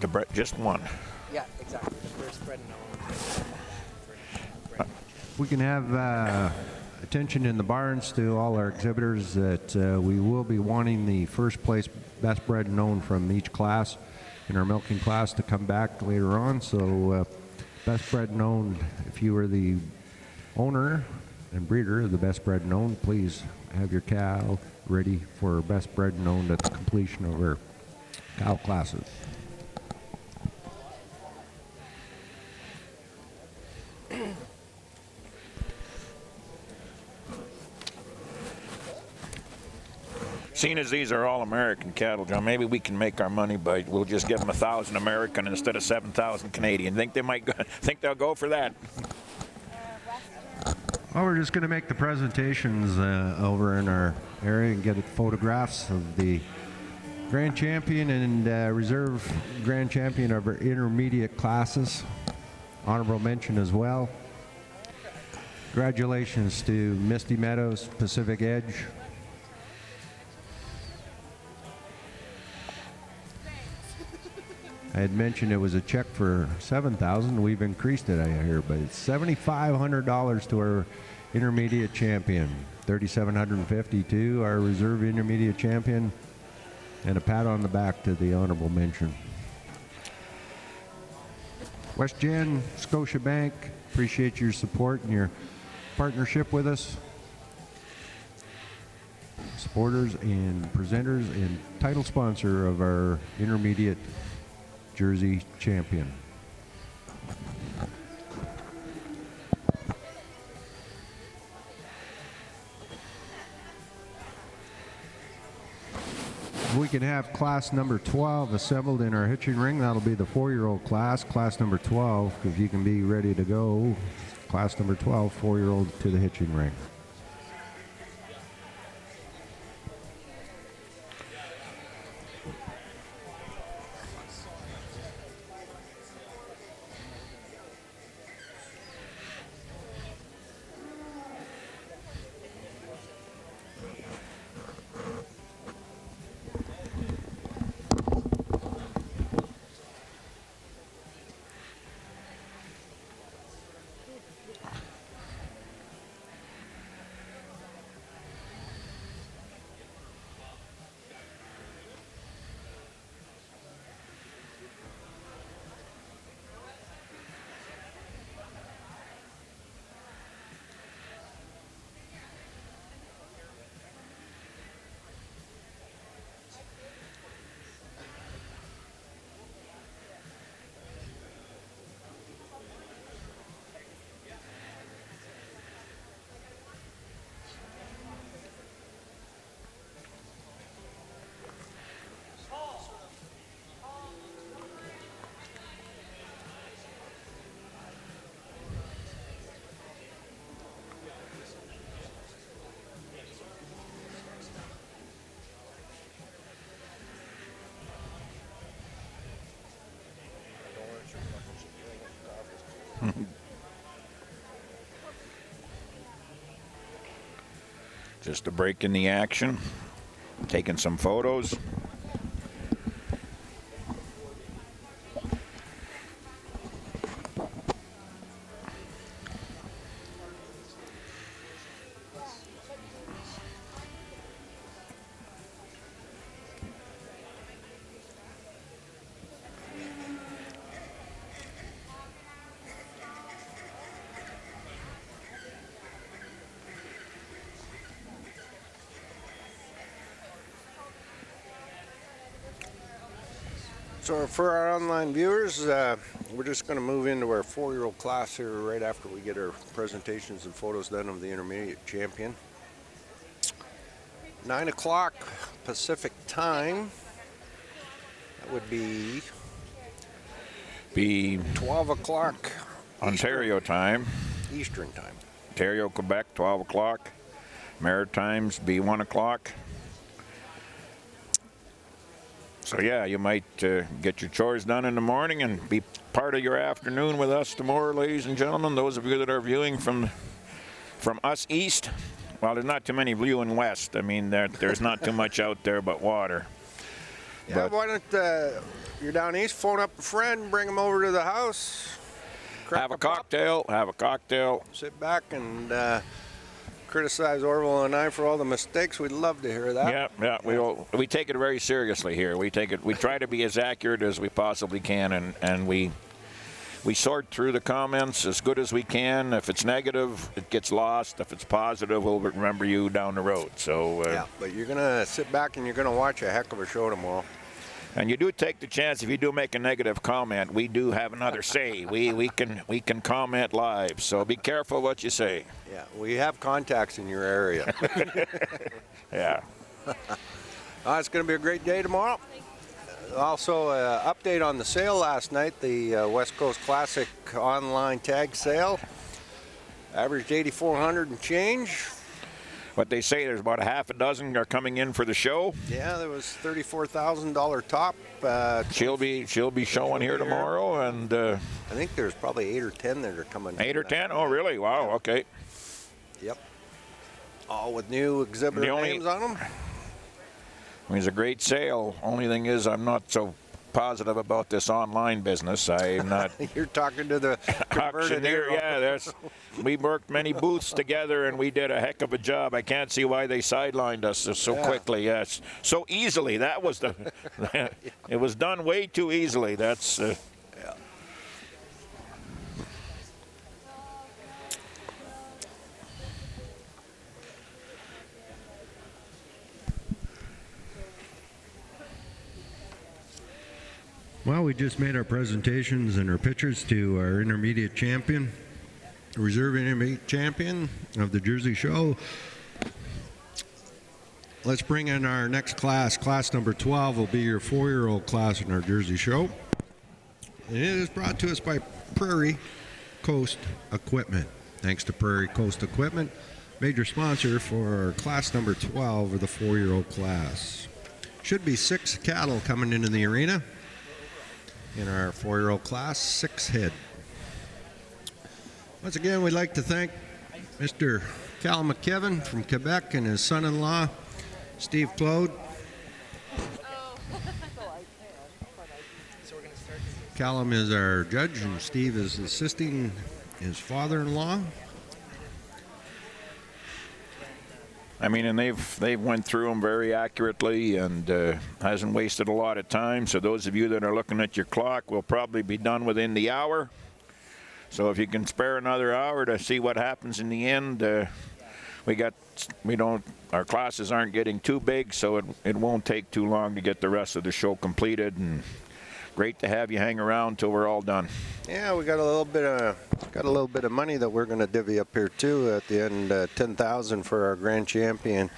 milked out. Just one. Yeah, exactly. The first bred known. We can have attention in the barns to all our exhibitors that we will be wanting the first place best bred known from each class in our milking class to come back later on. So best bred known, if you are the owner and breeder of the best bred known, please have your cow ready for best bred known at the completion of our cow classes. Seeing as these are all American cattle, John, maybe we can make our money by we'll just give them 1,000 American instead of 7,000 Canadian. Think they'll go for that? Well, we're just going to make the presentations over in our area and get photographs of the grand champion and reserve grand champion of our intermediate classes. Honorable mention as well. Congratulations to Misty Meadows, Pacific Edge. I had mentioned it was a check for $7,000. We've increased it, I hear, but it's $7,500 to our intermediate champion, $3,750 to our reserve intermediate champion, and a pat on the back to the honorable mention. WestGen, Scotiabank, appreciate your support and your partnership with us. Supporters and presenters and title sponsor of our intermediate Jersey champion. We can have class number 12 assembled in our hitching ring. That'll be the 4-year-old class number 12, if you can be ready to go. Class number 12, 4-year-old to the hitching ring. Just a break in the action, taking some photos. So for our online viewers, we're just going to move into our 4-year-old class here right after we get our presentations and photos done of the intermediate champion. 9 o'clock Pacific time. That would be 12 o'clock Ontario time. Eastern time. Ontario, Quebec, 12 o'clock. Maritimes be 1 o'clock. So yeah, you might get your chores done in the morning and be part of your afternoon with us tomorrow, ladies and gentlemen. Those of you that are viewing from us east, well, there's not too many viewing west. I mean, there's not too much out there but water. Yeah, But why don't you're down east, phone up a friend, bring him over to the house. Crack have a pop, cocktail. sit back and criticize Orville and I for all the mistakes. We'd love to hear that. Yeah. We take it very seriously here. We try to be as accurate as we possibly can, and we sort through the comments as good as we can. If it's negative, it gets lost. If it's positive, we'll remember you down the road. So Yeah, but you're gonna sit back and you're gonna watch a heck of a show tomorrow. and you do take the chance. If you do make a negative comment, we do have another say. We can comment live. So be careful what you say. Yeah, we have contacts in your area. Yeah. It's going to be a great day tomorrow. Also, update on the sale last night, the West Coast Classic online tag sale. Averaged 8,400 and change. What they say, there's about a half a dozen are coming in for the show. Yeah, there was $34,000 top. She'll be showing here tomorrow, and I think there's probably 8 or 10 that are coming. 8 or 10. Oh, really? Wow. Okay. Yep. All with new exhibitor names on them. I mean, it's a great sale. Only thing is, I'm not so positive about this online business. I'm not. You're talking to the converted auctioneer. hero. Yeah, we worked many booths together, and we did a heck of a job. I can't see why they sidelined us so quickly. Yes, so easily. That was the. It was done way too easily. That's. Well, we just made our presentations and our pictures to our intermediate champion, reserve intermediate champion of the Jersey Show. Let's bring in our next class. Class number 12 will be your 4-year-old class in our Jersey Show. And it is brought to us by Prairie Coast Equipment. Thanks to Prairie Coast Equipment, major sponsor for our class number 12 of the 4-year-old class. Should be 6 cattle coming into the arena. In our 4-year-old class, 6 head. Once again, we'd like to thank Mr. Cal McKevin from Quebec and his son-in-law, Steve Claude. Callum is our judge, and Steve is assisting his father-in-law. I mean, and they've went through them very accurately and hasn't wasted a lot of time. So those of you that are looking at your clock will probably be done within the hour. So if you can spare another hour to see what happens in the end, our classes aren't getting too big, so it won't take too long to get the rest of the show completed. And great to have you hang around till we're all done. Yeah, we got a little bit of money that we're going to divvy up here too at the end. $10,000 for our grand champion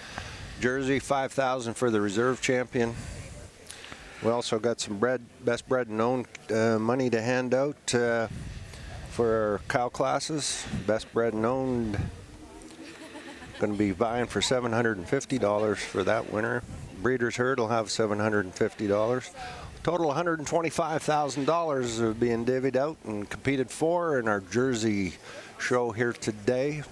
jersey, $5,000 for the reserve champion. We also got some best bred and owned money to hand out for our cow classes. Best bred and owned going to be buying for $750 for that winner. Breeders' Herd will have $750. Total $125,000 are being divvied out and competed for in our Jersey show here today.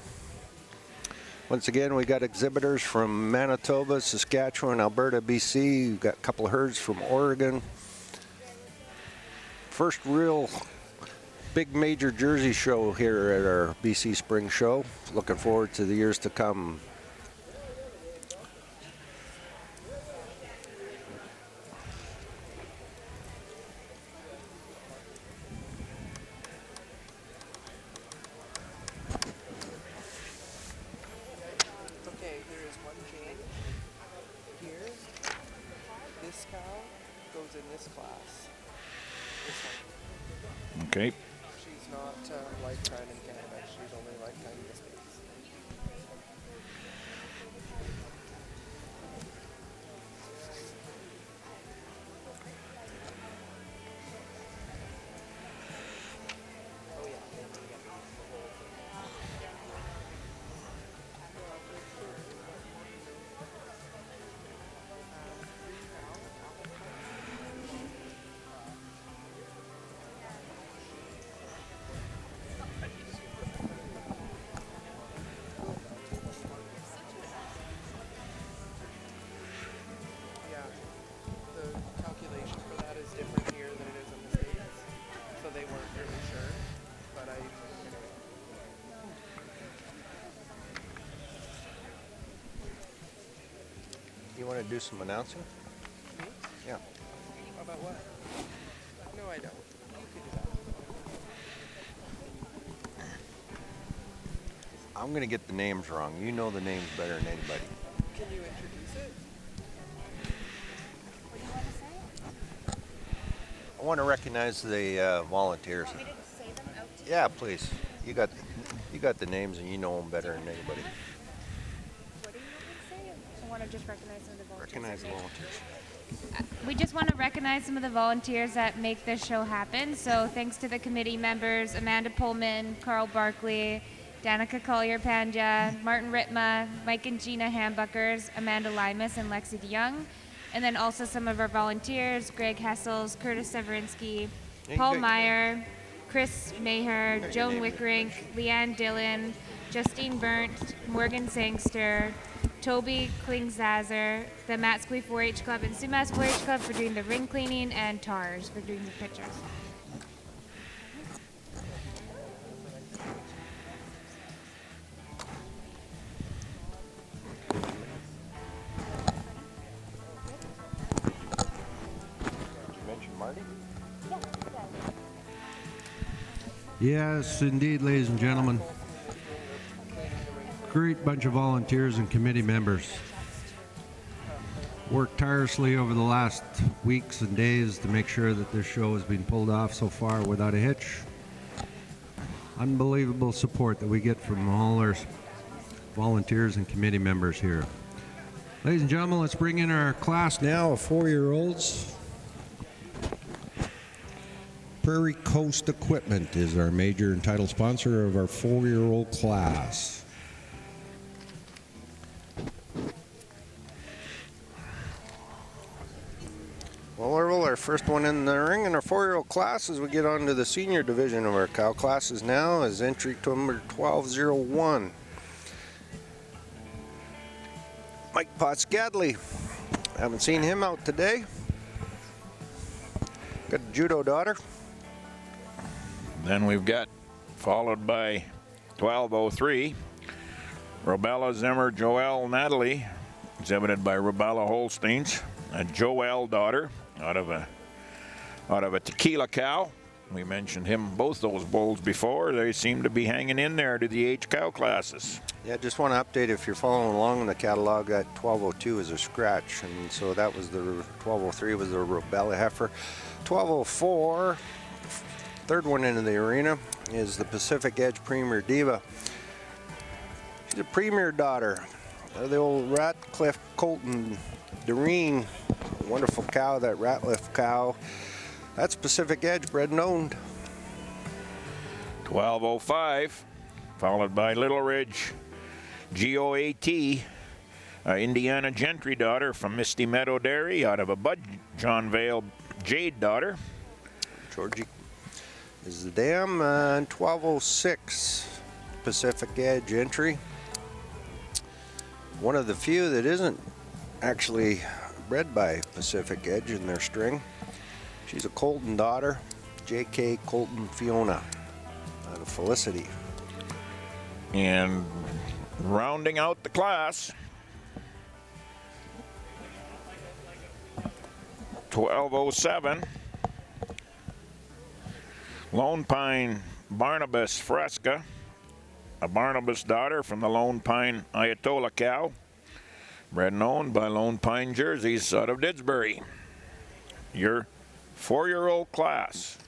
Once again, we got exhibitors from Manitoba, Saskatchewan, Alberta, BC. We've got a couple of herds from Oregon. First real big major Jersey show here at our BC Spring Show. Looking forward to the years to come. Okay, here is one chain. Here, this cow goes in this class. Okay. She's not lifetime in Canada. She's only lifetime in the States. Oh yeah. Yeah, the calculation for that is different here than it is in the States. So they weren't really sure, but I, anyway. You want to do some announcing? Me? Yeah. About what? No, I don't. You could do that. I'm going to get the names wrong. You know the names better than anybody. Can you introduce it? What do you want to say? I want to recognize the volunteers. Want me to say them out to you? Yeah, please. You got the names and you know them better than anybody. What do you want me to say? I want to just recognize some of the volunteers. Recognize the volunteers. We just want to recognize some of the volunteers that make this show happen. So thanks to the committee members, Amanda Pullman, Carl Barkley, Danica Collier-Panja, Martin Ritma, Mike and Gina Hambuckers, Amanda Limas, and Lexi DeYoung. And then also some of our volunteers, Greg Hessels, Curtis Severinsky, Yeah, Paul you got- Meyer, Chris Maher, your Joan name. Wickrink, Leanne Dillon, Justine Burnt, Morgan Sangster, Toby Klingzazer, the Matsqui 4-H Club and Sumas 4-H Club for doing the ring cleaning, and TARS for doing the pictures. Did you mention Marty? Yes, indeed, ladies and gentlemen. Great bunch of volunteers and committee members. Worked tirelessly over the last weeks and days to make sure that this show has been pulled off so far without a hitch. Unbelievable support that we get from all our volunteers and committee members here. Ladies and gentlemen, let's bring in our class now of 4-year-olds. Prairie Coast Equipment is our major and title sponsor of our 4-year-old class. Well, Earl, our first one in the ring in our 4-year-old class as we get on to the senior division of our cow classes now is entry to number 1201. Mike Potts-Gadley. Haven't seen him out today. Got a judo daughter. Then we've got, followed by 1203, Robella Zimmer Joelle Natalie, exhibited by Robella Holsteins, a Joelle daughter out of a tequila cow. We mentioned both those bulls before. They seem to be hanging in there to the H cow classes. Yeah, just want to update if you're following along in the catalog, that 1202 is a scratch, and so that was the 1203 was the Robella heifer. 1204, third one into the arena, is the Pacific Edge Premier Diva. She's a premier daughter of the old Ratcliffe Colton Doreen. Wonderful cow, that Ratcliffe cow. That's Pacific Edge, bred and owned. 1205, followed by Little Ridge GOAT, Indiana Gentry daughter from Misty Meadow Dairy out of a Bud John Vale Jade daughter. Georgie is the dam. 1206, Pacific Edge entry. One of the few that isn't actually bred by Pacific Edge in their string. She's a Colton daughter, J.K. Colton Fiona, out of Felicity. And rounding out the class, 1207, Lone Pine Barnabas Fresca, a Barnabas daughter from the Lone Pine Ayatollah cow, bred and owned by Lone Pine Jerseys out of Didsbury. Your 4-year-old class.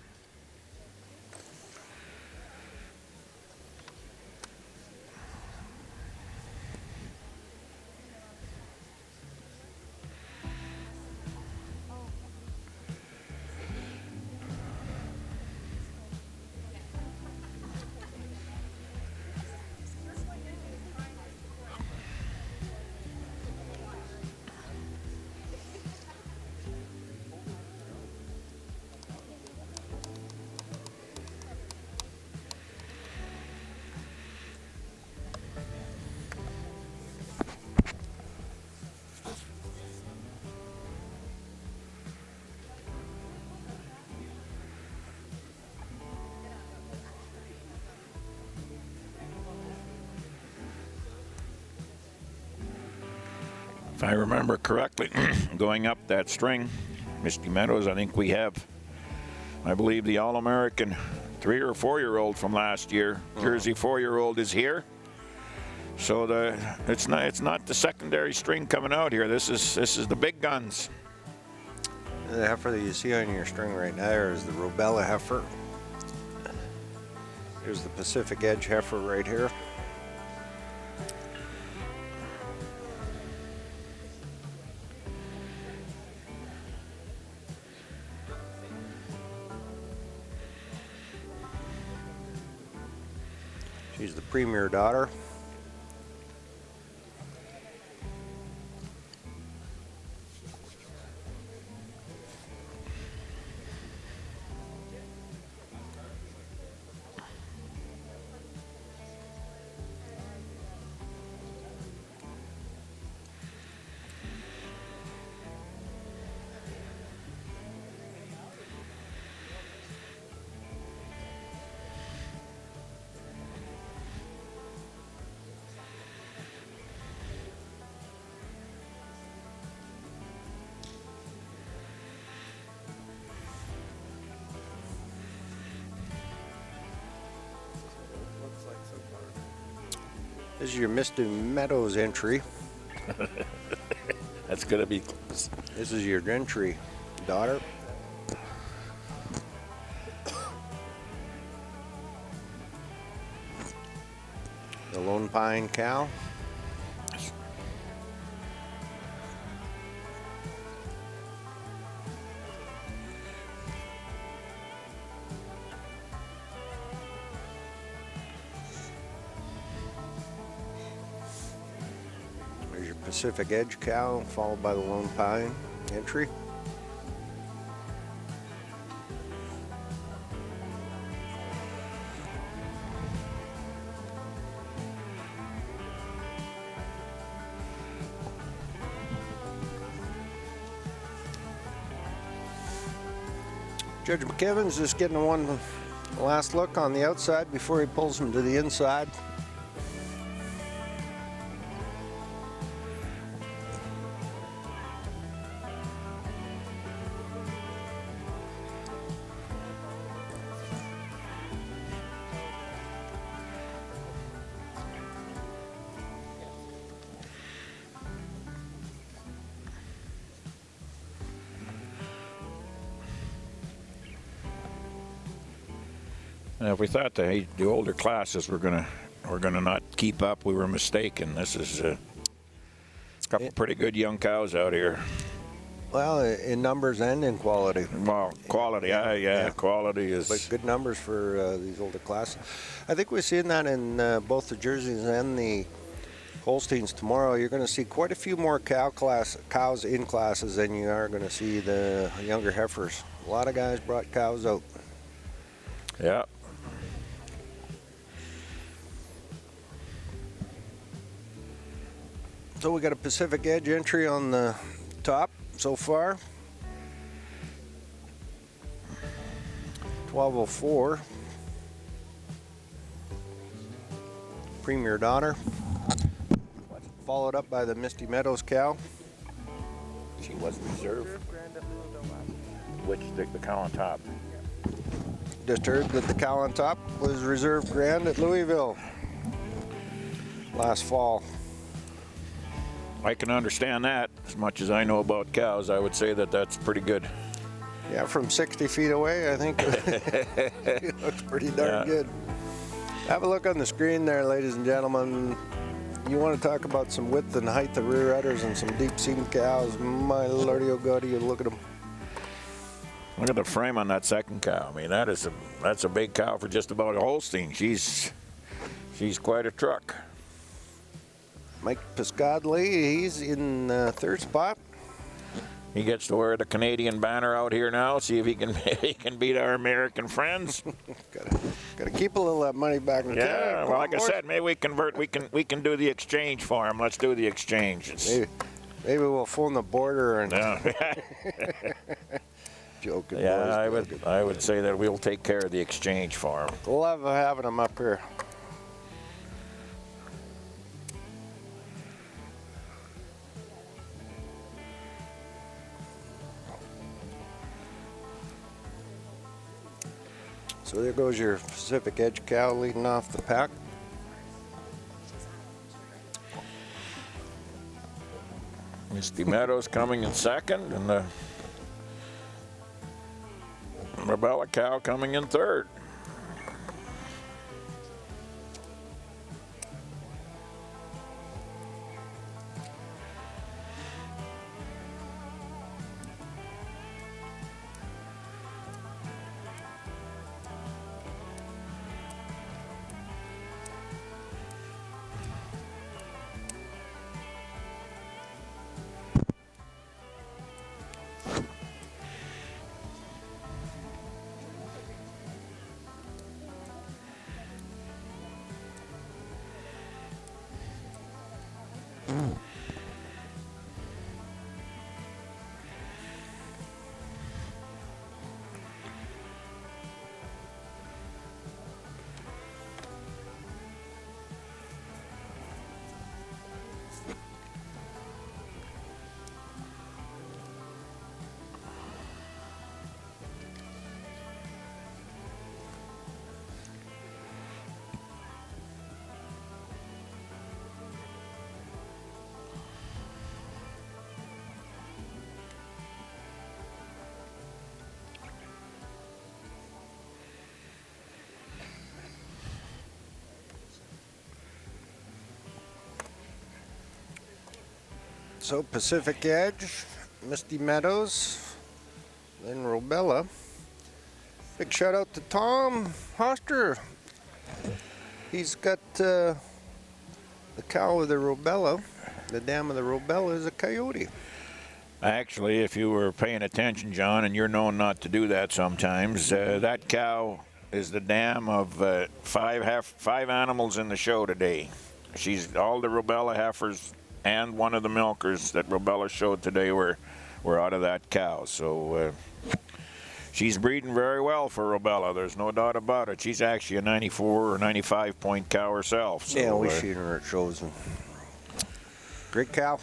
If I remember correctly, going up that string, Misty Meadows, I think we have, I believe, the All-American 3 or 4-year-old from last year. Jersey 4-year-old is here. So it's not the secondary string coming out here. This is the big guns. The heifer that you see on your string right there is the Robella heifer. Here's the Pacific Edge heifer right here. She's the Premier daughter. This is your Misty Meadows entry. That's going to be close. This is your Gentry daughter. The Lone Pine cow. There's your Pacific Edge cow, followed by the Lone Pine entry. Judge McKibben's just getting one last look on the outside before he pulls him to the inside. And if we thought the older classes were gonna not keep up, we were mistaken. This is a couple pretty good young cows out here. Well, in numbers and in quality. Well, quality, yeah, quality is. But good numbers for these older classes. I think we're seeing that in both the Jerseys and the Holsteins tomorrow. You're going to see quite a few more cows in classes than you are going to see the younger heifers. A lot of guys brought cows out. Yeah. So we got a Pacific Edge entry on the top so far. 1204. Premier daughter. Followed up by the Misty Meadows cow. She was reserved. Which the cow on top. Just heard that the cow on top was reserve grand at Louisville last fall. I can understand that. As much as I know about cows, I would say that that's pretty good. Yeah, from 60 feet away, I think it looks pretty darn good. Have a look on the screen there, ladies and gentlemen. You want to talk about some width and height of rear udders and some deep seam cows? My lordy, oh god, you look at them. Look at the frame on that second cow. I mean, that's a big cow for just about a Holstein. She's quite a truck. Mike Piscadley, he's in third spot. He gets to wear the Canadian banner out here now. See if he can he can beat our American friends. Gotta keep a little of that money back in Canada. Yeah, well, like I said, maybe we convert. We can do the exchange for him. Let's do the exchange. Maybe we'll phone the border and. Yeah. Joking. Yeah, boys, I would say that we'll take care of the exchange for him. Love having them up here. So there goes your Pacific Edge cow leading off the pack. Misty Meadows coming in second, and the Rebella cow coming in third. So Pacific Edge, Misty Meadows, then Robella. Big shout out to Tom Hoster. He's got the cow of the Robella. The dam of the Robella is a coyote. Actually, if you were paying attention, John, and you're known not to do that sometimes, that cow is the dam of five animals in the show today. She's all the Robella heifers and one of the milkers that Robella showed today were out of that cow. So she's breeding very well for Robella. There's no doubt about it. She's actually a 94 or 95 point cow herself. So, yeah, we've seen her at shows. And great cow.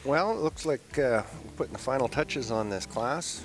Well, it looks like we're putting the final touches on this class.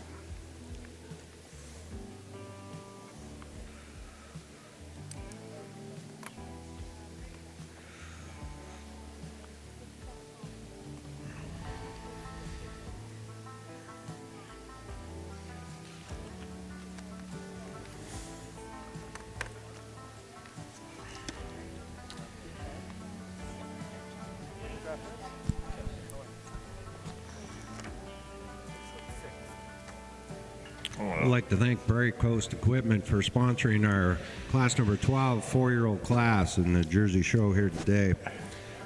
I'd like to thank Prairie Coast Equipment for sponsoring our class number 12 4-year-old class in the Jersey show here today.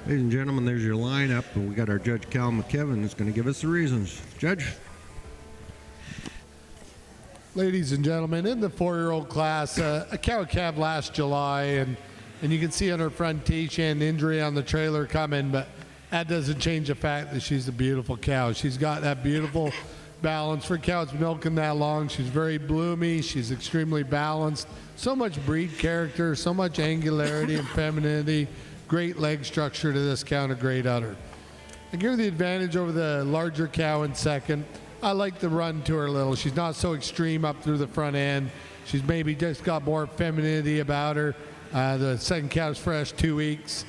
Ladies and gentlemen, there's your lineup, and we got our Judge Cal McKibben who's going to give us the reasons. Judge? Ladies and gentlemen, in the 4-year-old class, a cow calved last July, and you can see on her front teeth she had an injury on the trailer coming, but that doesn't change the fact that she's a beautiful cow. She's got that beautiful balance for cows milking that long. She's very bloomy. She's extremely balanced. So much breed character, so much angularity and femininity. Great leg structure to this cow and a great udder. I give her the advantage over the larger cow in second. I like the run to her a little. She's not so extreme up through the front end. She's maybe just got more femininity about her. The second cow's fresh, 2 weeks.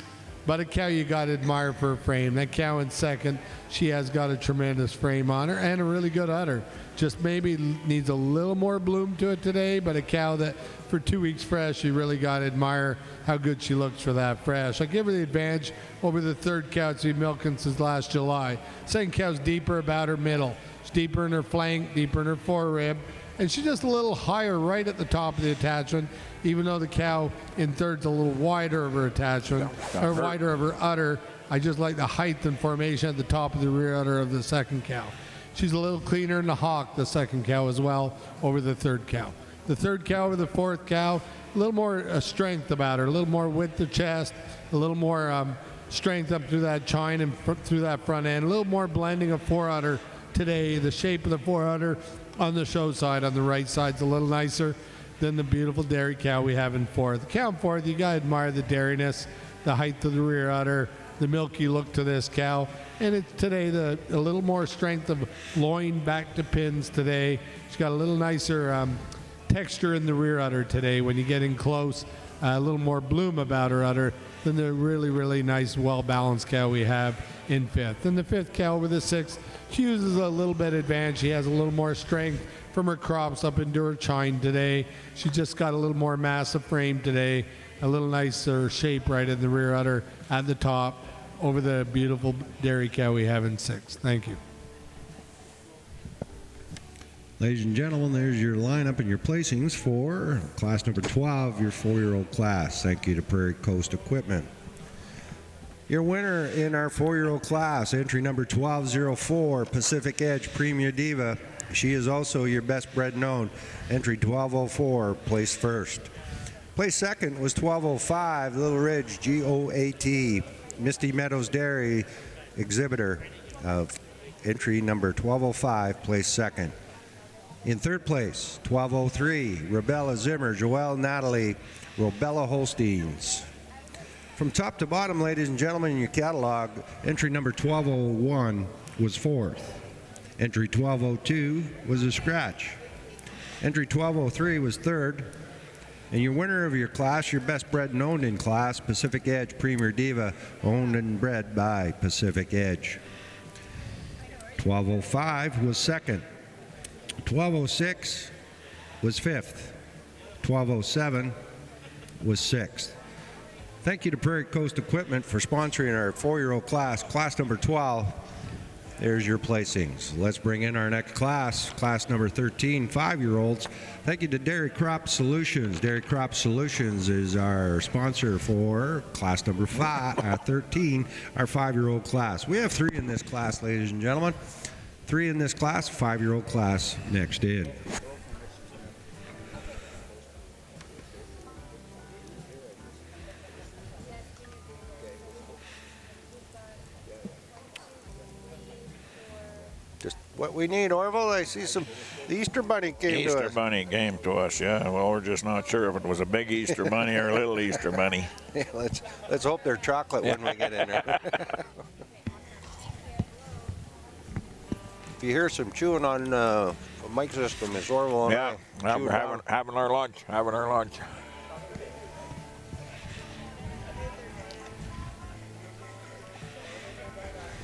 But a cow you got to admire for her frame. That cow in second, she has got a tremendous frame on her and a really good udder. Just maybe needs a little more bloom to it today, but a cow that for 2 weeks fresh, you really got to admire how good she looks for that fresh. I give her the advantage over the third cow that's been milking since last July. Second cow's deeper about her middle. She's deeper in her flank, deeper in her forerib, and she's just a little higher right at the top of the attachment, even though the cow in third's a little wider of her attachment, or wider of her udder. I just like the height and formation at the top of the rear udder of the second cow. She's a little cleaner in the hock, the second cow as well, over the third cow. The third cow over the fourth cow, a little more strength about her, a little more width of chest, a little more strength up through that chine and through that front end, a little more blending of fore udder today. The shape of the fore udder on the show side, on the right side, is a little nicer than the beautiful dairy cow we have in fourth. The cow in fourth, you gotta admire the dairiness, the height of the rear udder, the milky look to this cow, and it's today a little more strength of loin back to pins today. She's got a little nicer texture in the rear udder today when you get in close, a little more bloom about her udder than the really, really nice, well-balanced cow we have in fifth. And the fifth cow over the sixth, she uses a little bit advantage. She has a little more strength from her crops up into her chine today. She just got a little more massive frame today, a little nicer shape right in the rear udder at the top over the beautiful dairy cow we have in sixth. Thank you. Ladies and gentlemen, there's your lineup and your placings for class number 12, your 4-year-old class. Thank you to Prairie Coast Equipment. Your winner in our 4-year-old class, entry number 1204, Pacific Edge Premier Diva. She is also your best bred known. Entry 1204, placed first. Placed second was 1205, Little Ridge GOAT, Misty Meadows Dairy exhibitor of entry number 1205, placed second. In third place, 1203, Rebella Zimmer, Joelle Natalie, Robella Holsteins. From top to bottom, ladies and gentlemen, in your catalog, entry number 1201 was fourth. Entry 1202 was a scratch. Entry 1203 was third. And your winner of your class, your best bred and owned in class, Pacific Edge Premier Diva, owned and bred by Pacific Edge. 1205 was second. 1206 was fifth. 1207 was sixth. Thank you to Prairie Coast Equipment for sponsoring our 4-year-old class, class number 12. There's your placings. Let's bring in our next class, class number 13, 5-year-olds. Thank you to Dairy Crop Solutions. Dairy Crop Solutions is our sponsor for class number 13, our 5-year-old class. We have 3 in this class, ladies and gentlemen. 3 in this class, 5-year-old class next in. Just what we need, Orville. I see the Easter Bunny came to us. Easter Bunny came to us, yeah. Well, we're just not sure if it was a big Easter Bunny or a little Easter Bunny. Yeah, let's hope they're chocolate when we get in there. If you hear some chewing on the mic system, it's Orville and Yeah, having our lunch.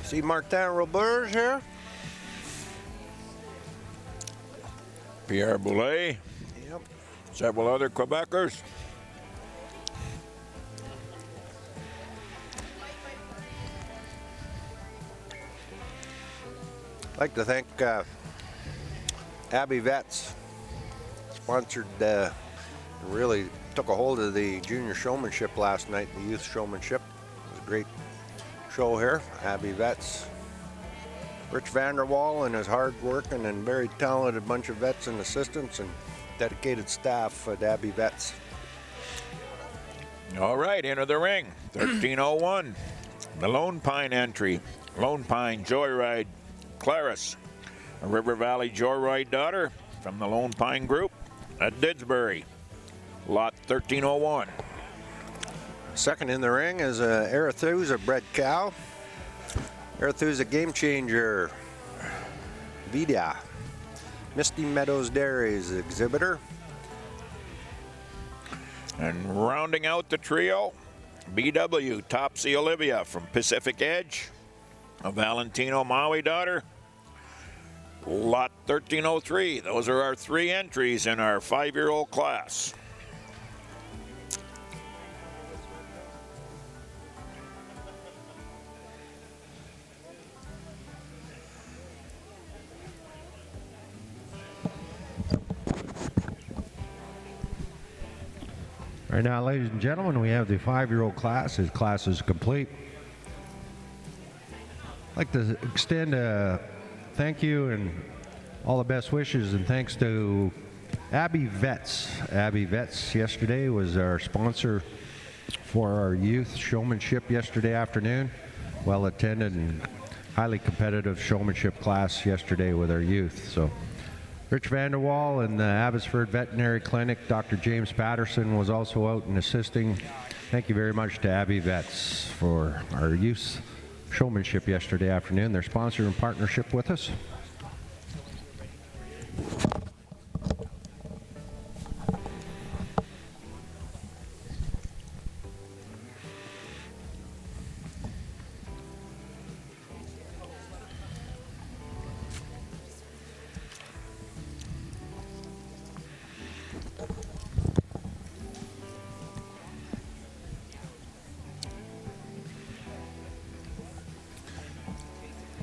See Martin Roberge here? Pierre Boulay. Yep. Several other Quebecers. I'd like to thank Abby Vetts, sponsored, really took a hold of the junior showmanship last night, the youth showmanship. It was a great show here. Abby Vetts, Rich Vanderwall and his hard-working and very talented bunch of vets and assistants and dedicated staff at Abby Vetts. All right, into the ring. 1301, the Lone Pine entry. Lone Pine Joyride Claris, a River Valley Joyride daughter from the Lone Pine Group at Didsbury, lot 1301. Second in the ring is Arethusa bred cow. Arethusa Game Changer, Vida, Misty Meadows Dairies exhibitor. And rounding out the trio, BW Topsy Olivia from Pacific Edge, a Valentino Maui daughter, Lot 1303. Those are our 3 entries in our 5-year-old class. Right now, ladies and gentlemen, we have the 5-year-old class. His class is complete. I'd like to extend a thank you and all the best wishes and thanks to Abby Vets. Abby Vets yesterday was our sponsor for our youth showmanship yesterday afternoon. Well attended and highly competitive showmanship class yesterday with our youth. So Rich Vanderwall and the Abbotsford Veterinary Clinic, Dr. James Patterson was also out and assisting. Thank you very much to Abby Vets for our youth showmanship yesterday afternoon. Their sponsor and partnership with us.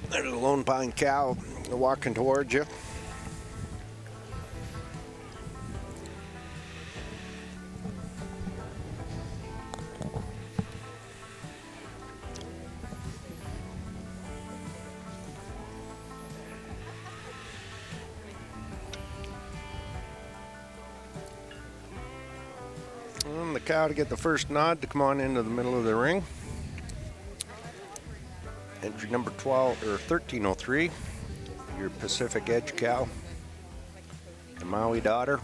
There's a Lone Pine cow walking towards you. And the cow to get the first nod to come on into the middle of the ring. Entry number 1303, your Pacific Edge cow, the Maui daughter.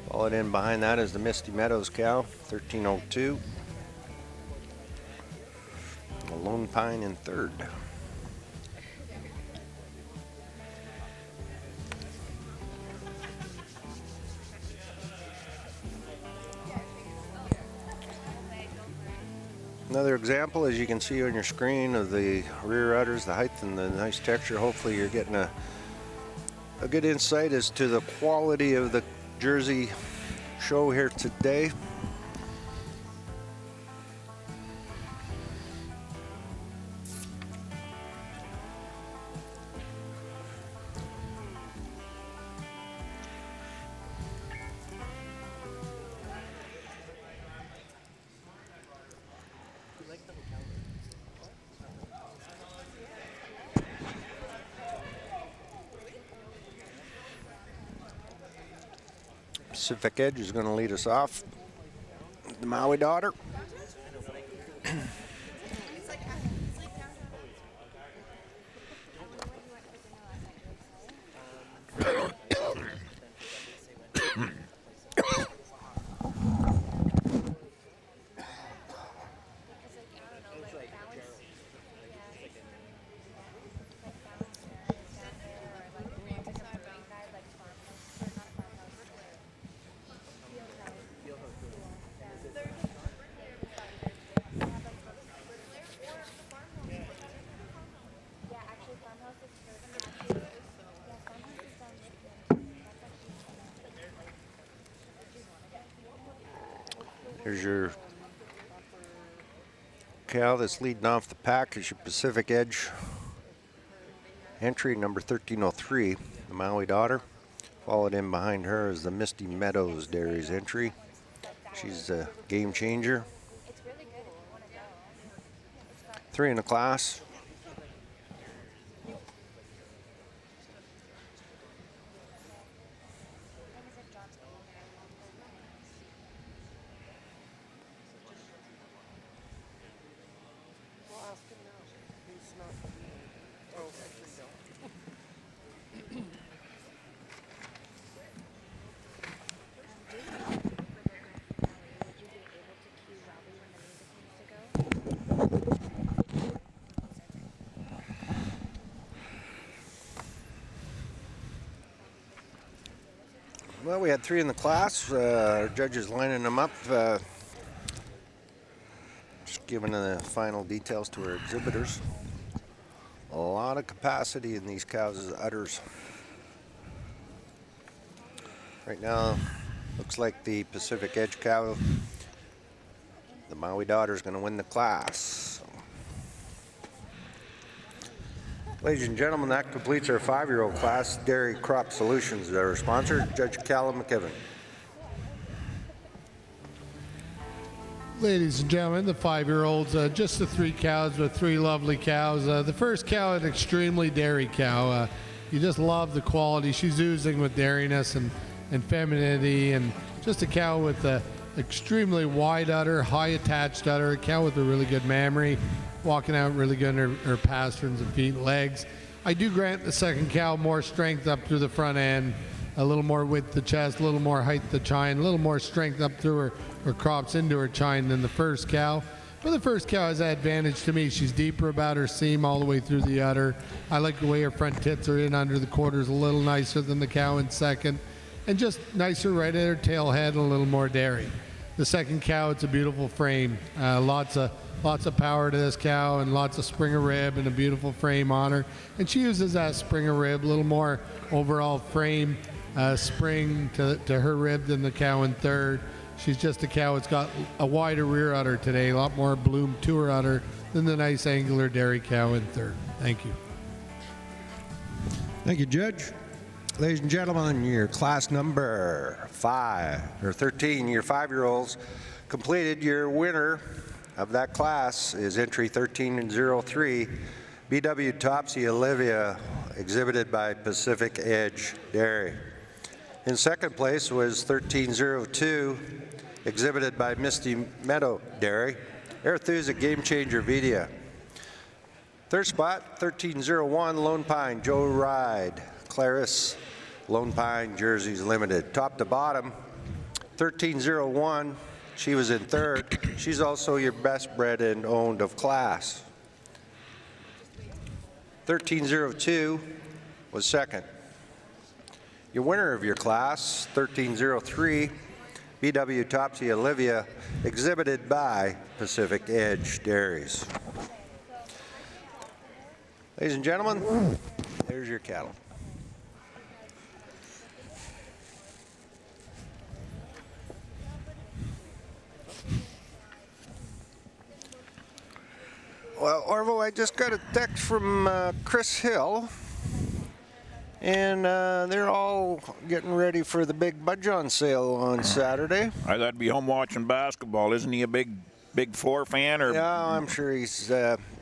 Followed in behind that is the Misty Meadows cow, 1302. The Lone Pine in third. Another example, as you can see on your screen, of the rear udders, the height and the nice texture. Hopefully you're getting a good insight as to the quality of the Jersey show here today. Pacific Edge is going to lead us off. The Maui daughter. Here's your cow that's leading off the pack. Is your Pacific Edge entry number 1303, the Maui daughter. Followed in behind her is the Misty Meadows Dairies entry. She's a game changer. 3 in the class. Well, we had 3 in the class. Our judges lining them up. Just giving the final details to our exhibitors. A lot of capacity in these cows' udders. Right now, looks like the Pacific Edge cow, the Maui daughter, is going to win the class. Ladies and gentlemen, that completes our 5-year-old class. Dairy Crop Solutions is our sponsor. Judge Callum McKibben. Ladies and gentlemen, the 5-year-olds, just the 3 cows with 3 lovely cows. The first cow, an extremely dairy cow. You just love the quality. She's oozing with dairiness and femininity, and just a cow with a extremely wide udder, high attached udder, a cow with a really good mammary, walking out really good in her pasterns and feet and legs. I do grant the second cow more strength up through the front end, a little more width to chest, a little more height to chine, a little more strength up through her crops into her chine than the first cow. But the first cow has that advantage to me. She's deeper about her seam all the way through the udder. I like the way her front tits are in under the quarters, a little nicer than the cow in second, and just nicer right at her tail head and a little more dairy. The second cow, it's a beautiful frame. Lots of power to this cow and lots of Springer rib and a beautiful frame on her. And she uses that Springer rib, a little more overall frame spring to her rib than the cow in third. She's just a cow that's got a wider rear udder today, a lot more bloom to her udder than the nice angular dairy cow in third. Thank you. Thank you, Judge. Ladies and gentlemen, your class number 13, your 5-year-olds completed. Your winner of that class is entry 1303, BW Topsy Olivia, exhibited by Pacific Edge Dairy. In second place was 1302, exhibited by Misty Meadow Dairy, Arethusa Game Changer Vidia. Third spot, 1301, Lone Pine Joe Ride, Claris, Lone Pine Jerseys Limited. Top to bottom, 1301, she was in third. She's also your best bred and owned of class. 1302 was second. Your winner of your class, 1303, BW Topsy Olivia, exhibited by Pacific Edge Dairies. Ladies and gentlemen, there's your cattle. Well, Orvo, I just got a text from Chris Hill, and they're all getting ready for the big Budjon sale on Saturday. I thought I'd be home watching basketball. Isn't he a big Four fan? Or yeah, I'm sure he's.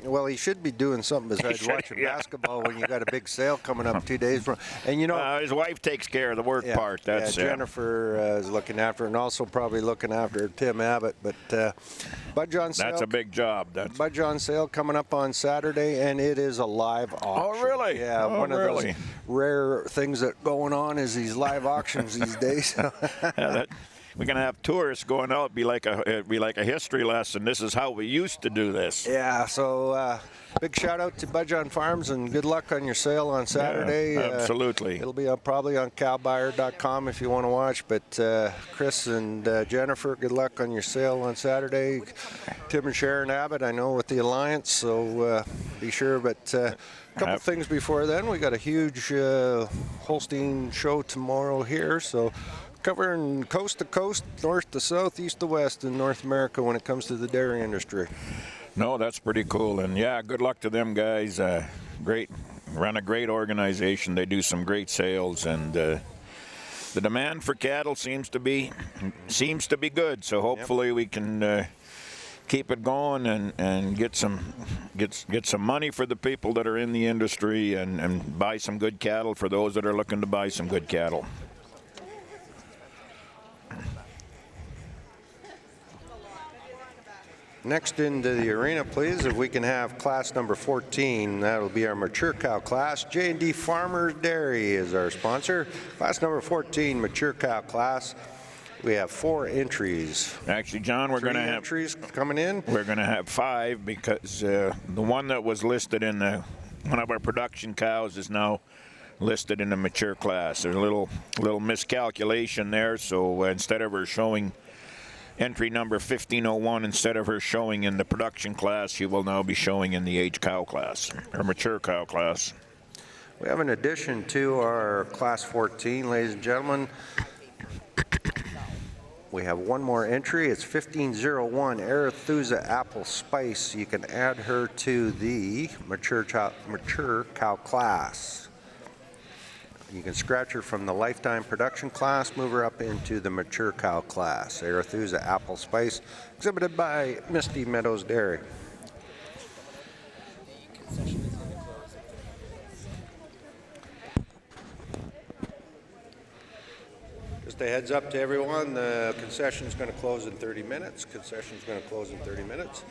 Well, he should be doing something besides watching basketball when you got a big sale coming up 2 days from. And you know, his wife takes care of the work part. That's Jennifer is looking after it, and also probably looking after Tim Abbott. But Budjon sale. That's a big job. That's Budjon sale coming up on Saturday, and it is a live auction. Oh, really? Yeah, one of those rare things that going on is these live auctions these days. We're gonna have tourists going out. It'd be like a history lesson. This is how we used to do this. Yeah. So big shout out to Budjon Farms, and good luck on your sale on Saturday. Yeah, absolutely. It'll be probably on cowbuyer.com if you want to watch. But Chris and Jennifer, good luck on your sale on Saturday. Tim and Sharon Abbott, I know with the Alliance, so be sure. But a couple things before then. We got a huge Holstein show tomorrow here, so covering coast to coast, north to south, east to west in North America when it comes to the dairy industry. No, that's pretty cool. And yeah, good luck to them guys. Great, run a great organization. They do some great sales, and the demand for cattle seems to be good. So hopefully we can keep it going and get some money for the people that are in the industry, and buy some good cattle for those that are looking to buy some good cattle. Next into the arena, please, if we can have class number 14. That'll be our mature cow class. J&D Farmers Dairy is our sponsor. Class number 14, mature cow class. We have 4 entries. Actually, John, we're going to have entries coming in. We're going to have 5 because the one that was listed in one of our production cows is now listed in the mature class. There's a little miscalculation there, so instead of her showing entry number 1501, instead of her showing in the production class, she will now be showing in the age cow class, or mature cow class. We have an addition to our Class 14, ladies and gentlemen. We have one more entry. It's 1501, Arethusa Apple Spice. You can add her to the mature cow class. You can scratch her from the lifetime production class, move her up into the mature cow class. Arethusa Apple Spice, exhibited by Misty Meadows Dairy. Just a heads up to everyone, the concession is going to close in 30 minutes. Concession is going to close in 30 minutes.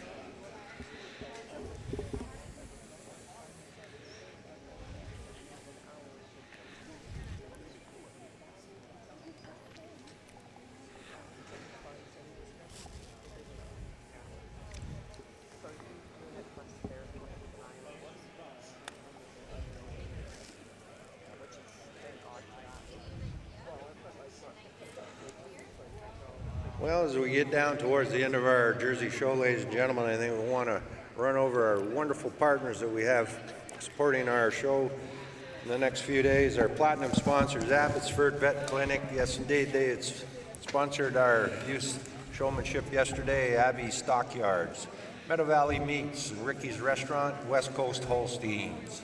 Well, as we get down towards the end of our Jersey show, ladies and gentlemen, I think we want to run over our wonderful partners that we have supporting our show in the next few days. Our platinum sponsors, Abbotsford Vet Clinic. Yes, indeed, they sponsored our youth showmanship yesterday. Abbey Stockyards, Meadow Valley Meats, Ricky's Restaurant, West Coast Holsteins.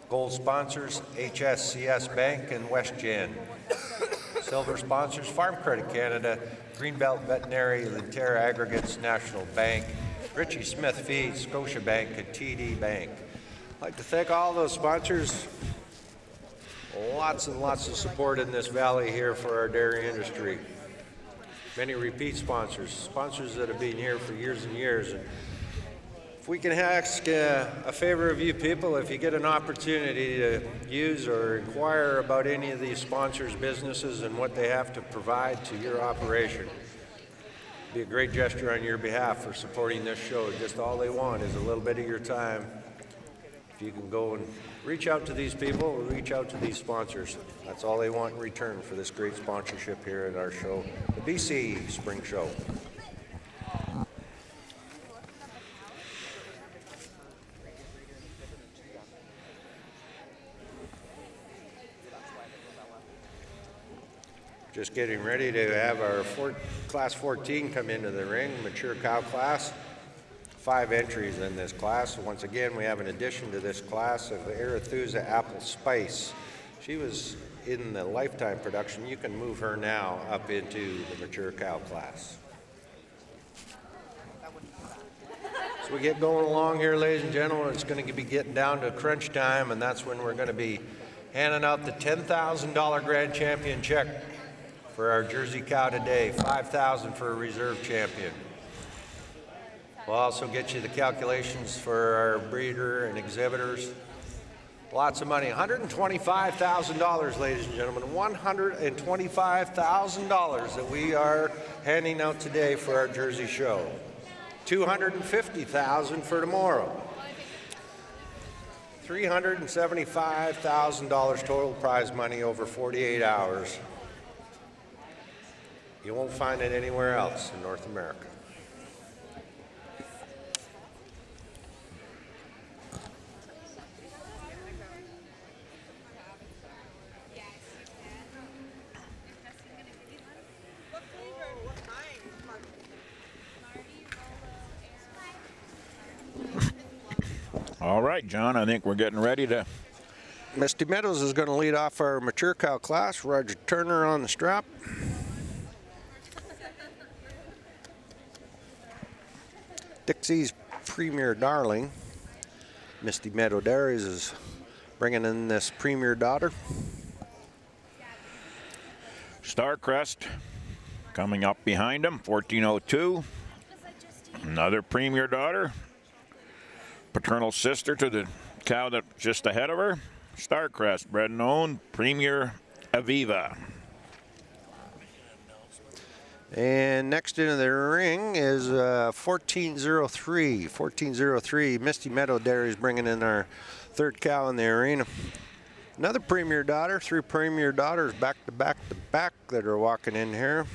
Gold sponsors, HSCS Bank and WestGen. Silver sponsors, Farm Credit Canada, Greenbelt Veterinary, Linterra Aggregates, National Bank, Richie Smith Feeds, Scotiabank, and TD Bank. I'd like to thank all those sponsors. Lots and lots of support in this valley here for our dairy industry. Many repeat sponsors, sponsors that have been here for years and years. And if we can ask a favor of you people, if you get an opportunity to use or inquire about any of these sponsors' businesses and what they have to provide to your operation, it'd be a great gesture on your behalf for supporting this show. Just all they want is a little bit of your time. If you can go and reach out to these people or reach out to these sponsors, that's all they want in return for this great sponsorship here at our show, the BC Spring Show. Just getting ready to have our Class 14 come into the ring, mature cow class. 5 entries in this class. Once again, we have an addition to this class of Arethusa Apple Spice. She was in the lifetime production. You can move her now up into the mature cow class. So we get going along here, ladies and gentlemen. It's going to be getting down to crunch time, and that's when we're going to be handing out the $10,000 grand champion check for our Jersey cow today, $5,000 for a reserve champion. We'll also get you the calculations for our breeder and exhibitors. Lots of money, $125,000, ladies and gentlemen, $125,000 that we are handing out today for our Jersey show. $250,000 for tomorrow. $375,000 total prize money over 48 hours. You won't find it anywhere else in North America. All right, John, I think we're getting ready to... Misty Meadows is going to lead off our mature cow class. Roger Turner on the strap. Dixie's Premier Darling. Misty Meadow Dairies is bringing in this Premier Daughter. Starcrest coming up behind him, 1402. Another Premier Daughter. Paternal sister to the cow that's just ahead of her. Starcrest, bred and owned, Premier Aviva. And next into the ring is 1403. 1403, Misty Meadow Dairies bringing in our third cow in the arena. Another Premier Daughter, 3 Premier Daughters back to back to back that are walking in here.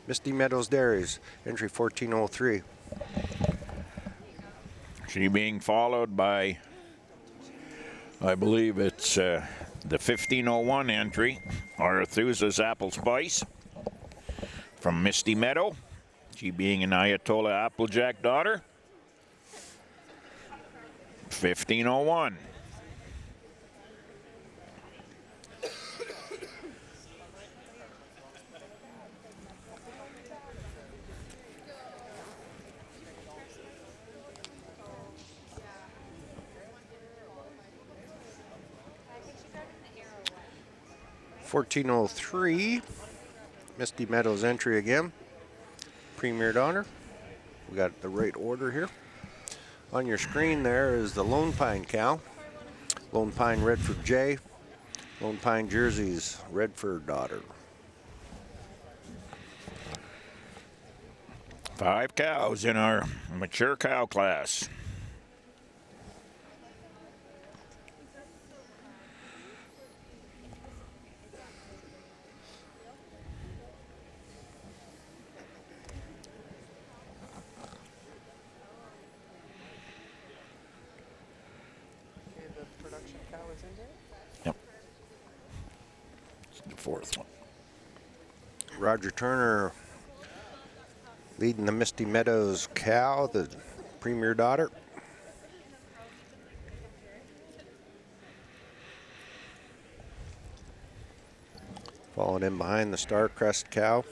Misty Meadows Dairies, entry 1403. She being followed by, I believe it's the 1501 entry, Arethusa's Apple Spice from Misty Meadow. She being an Ayatollah Applejack daughter. 1501. $14.03. Misty Meadows entry again. Premier Daughter. We got the right order here. On your screen there is the Lone Pine cow. Lone Pine Redford J. Lone Pine Jersey's Redford Daughter. 5 cows in our mature cow class. Okay, the production cow is in here. Yep. It's the 4th one. Roger Turner leading the Misty Meadows cow, the Premier Daughter. Followed in behind the Starcrest cow.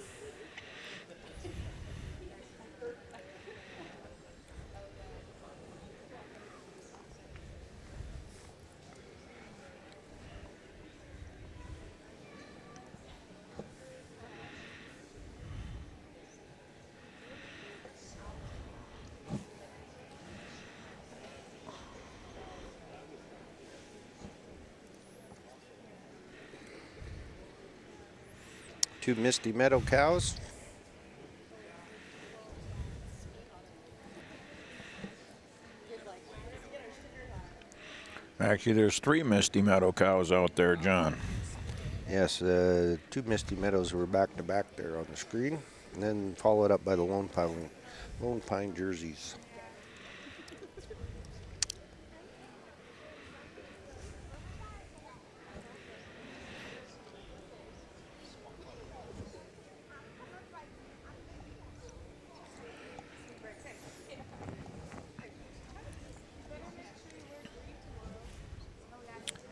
Two Misty Meadow cows. Actually, there's 3 Misty Meadow cows out there, John. Yes, 2 Misty Meadows were back to back there on the screen, and then followed up by the Lone Pine Jerseys.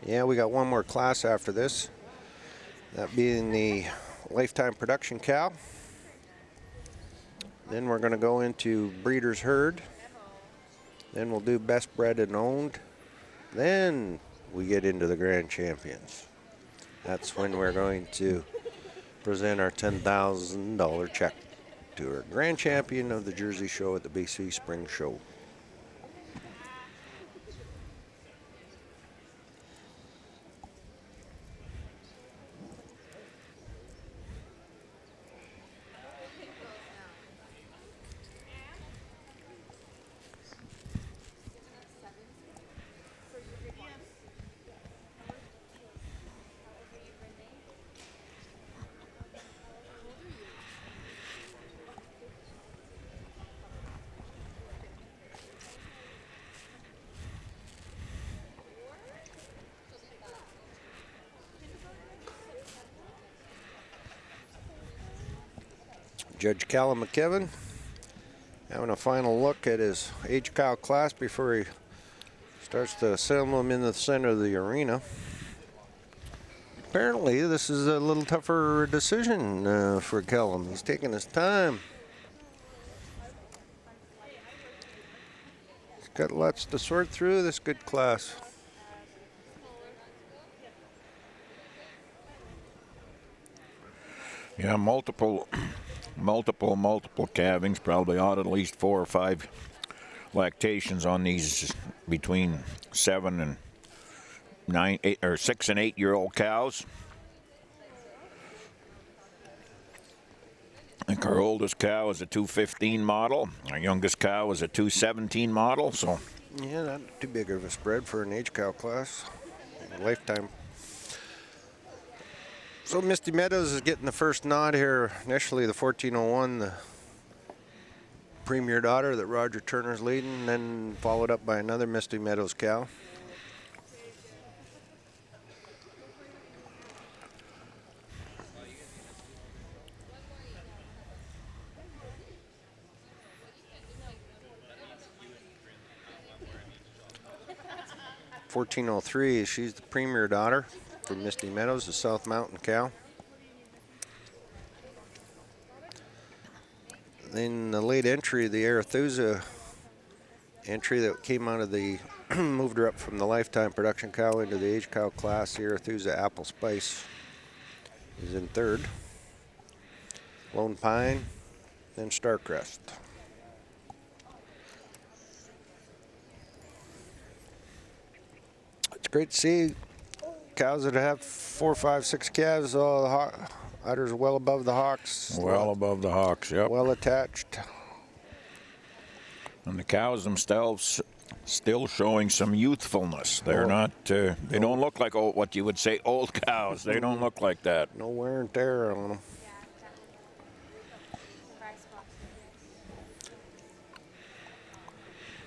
Yeah, we got one more class after this. That being the Lifetime Production cow. Then we're going to go into Breeder's Herd. Then we'll do Best Bred and Owned. Then we get into the Grand Champions. That's when we're going to present our $10,000 check to our Grand Champion of the Jersey Show at the BC Spring Show. Judge Callum McKevin having a final look at his age cow class before he starts to assemble them in the center of the arena. Apparently, this is a little tougher decision for Callum. He's taking his time. He's got lots to sort through this good class. Yeah, multiple calvings, probably ought at least 4 or 5 lactations on these between 7 and 9, 8, or 6 and 8 year old cows. I think our oldest cow is a 215 model. Our youngest cow is a 217 model. So yeah, not too big of a spread for an age cow class. lifetime. So Misty Meadows is getting the first nod here. Initially, the 1401, the Premier Daughter that Roger Turner's leading, then followed up by another Misty Meadows cow. (1403), she's the Premier Daughter from Misty Meadows, the South Mountain cow. Then the late entry, the Arethusa entry that came out of the, moved her up from the lifetime production cow into the age cow class. The Arethusa Apple Spice is in third. Lone Pine, then Starcrest. It's great to see cows that have 4, 5, 6 calves. All the udders well above the hocks. Well above the hocks, yep. Well attached. And the cows themselves still showing some youthfulness. They're not, they don't look like what you would say old cows. They don't look like that. No wear and tear on them.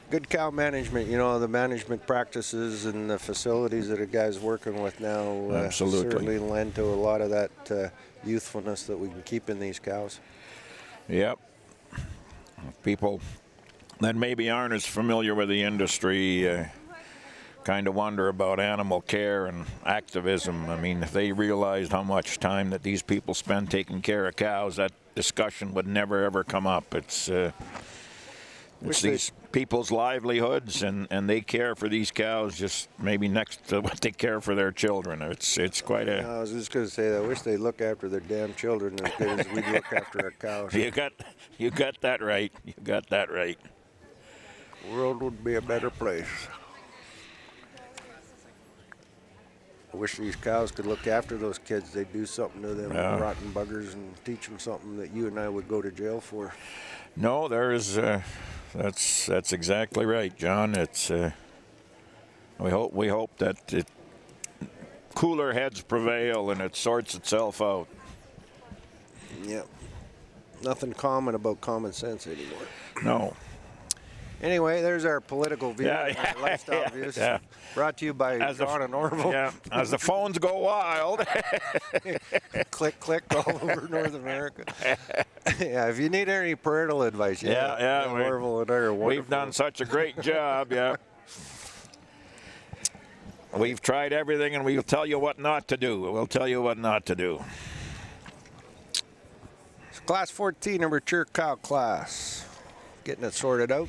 Good cow management, you know, the management practices and the facilities that a guy's working with now Absolutely. certainly lend to a lot of that youthfulness that we can keep in these cows. Yep. People that maybe aren't as familiar with the industry kind of wonder about animal care and activism. I mean, if they realized how much time that these people spend taking care of cows, that discussion would never ever come up. It's these people's livelihoods, and they care for these cows just maybe next to what they care for their children. It's quite a... I was just going to say that. I wish they'd look after their damn children as good as we look after our cows. You got that right. You got that right. The world would be a better place. I wish these cows could look after those kids. They'd do something to them rotten buggers and teach them something that you and I would go to jail for. No, there is... That's exactly right, John. It's we hope that cooler heads prevail and it sorts itself out. Yep. Nothing common about common sense anymore. No. Anyway, there's our political view, Yeah, our lifestyle views. Yeah. Brought to you by John and Orville. Yeah, as the phones go wild. Click, click all over North America. Yeah, if you need any parental advice, Orville and I are wonderful. We've done such a great job, yeah. We've tried everything, and we'll tell you what not to do. We'll tell you what not to do. It's Class 14, a mature cow class. Getting it sorted out.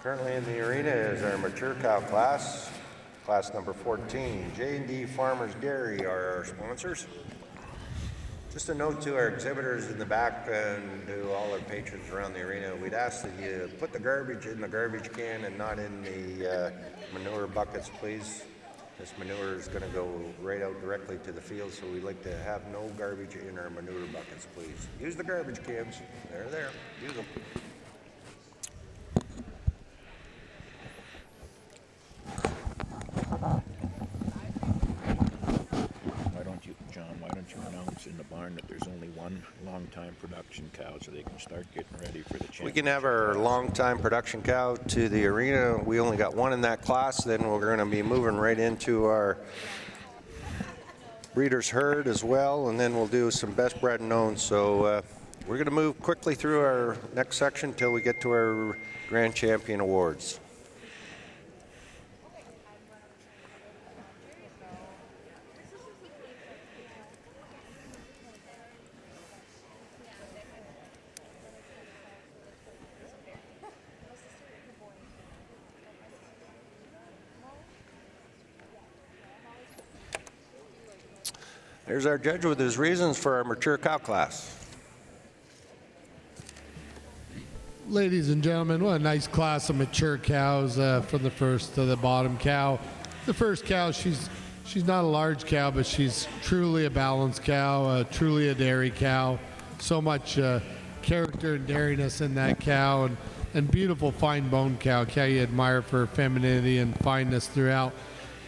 Currently in the arena is our mature cow class, class number 14. J&D Farmers Dairy are our sponsors. Just a note to our exhibitors in the back and to all our patrons around the arena, we'd ask that you put the garbage in the garbage can and not in the manure buckets, please. This manure is going to go right out directly to the field, so we'd like to have no garbage in our manure buckets, please. Use the garbage cans. They're there. Use them. Why don't you announce in the barn that there's only one long-time production cow so they can start getting ready for the championship? We can have our long-time production cow to the arena. We only got one in that class. Then we're going to be moving right into our breeder's herd as well, and then we'll do some best bred and known. So we're going to move quickly through our next section until we get to our Grand Champion Awards. There's our judge with his reasons for our mature cow class. Ladies and gentlemen, what a nice class of mature cows from the first to the bottom cow. The first cow, she's not a large cow, but she's truly a balanced cow, truly a dairy cow. So much character and dairiness in that cow, and beautiful fine bone cow. Cow you admire for her femininity and fineness throughout.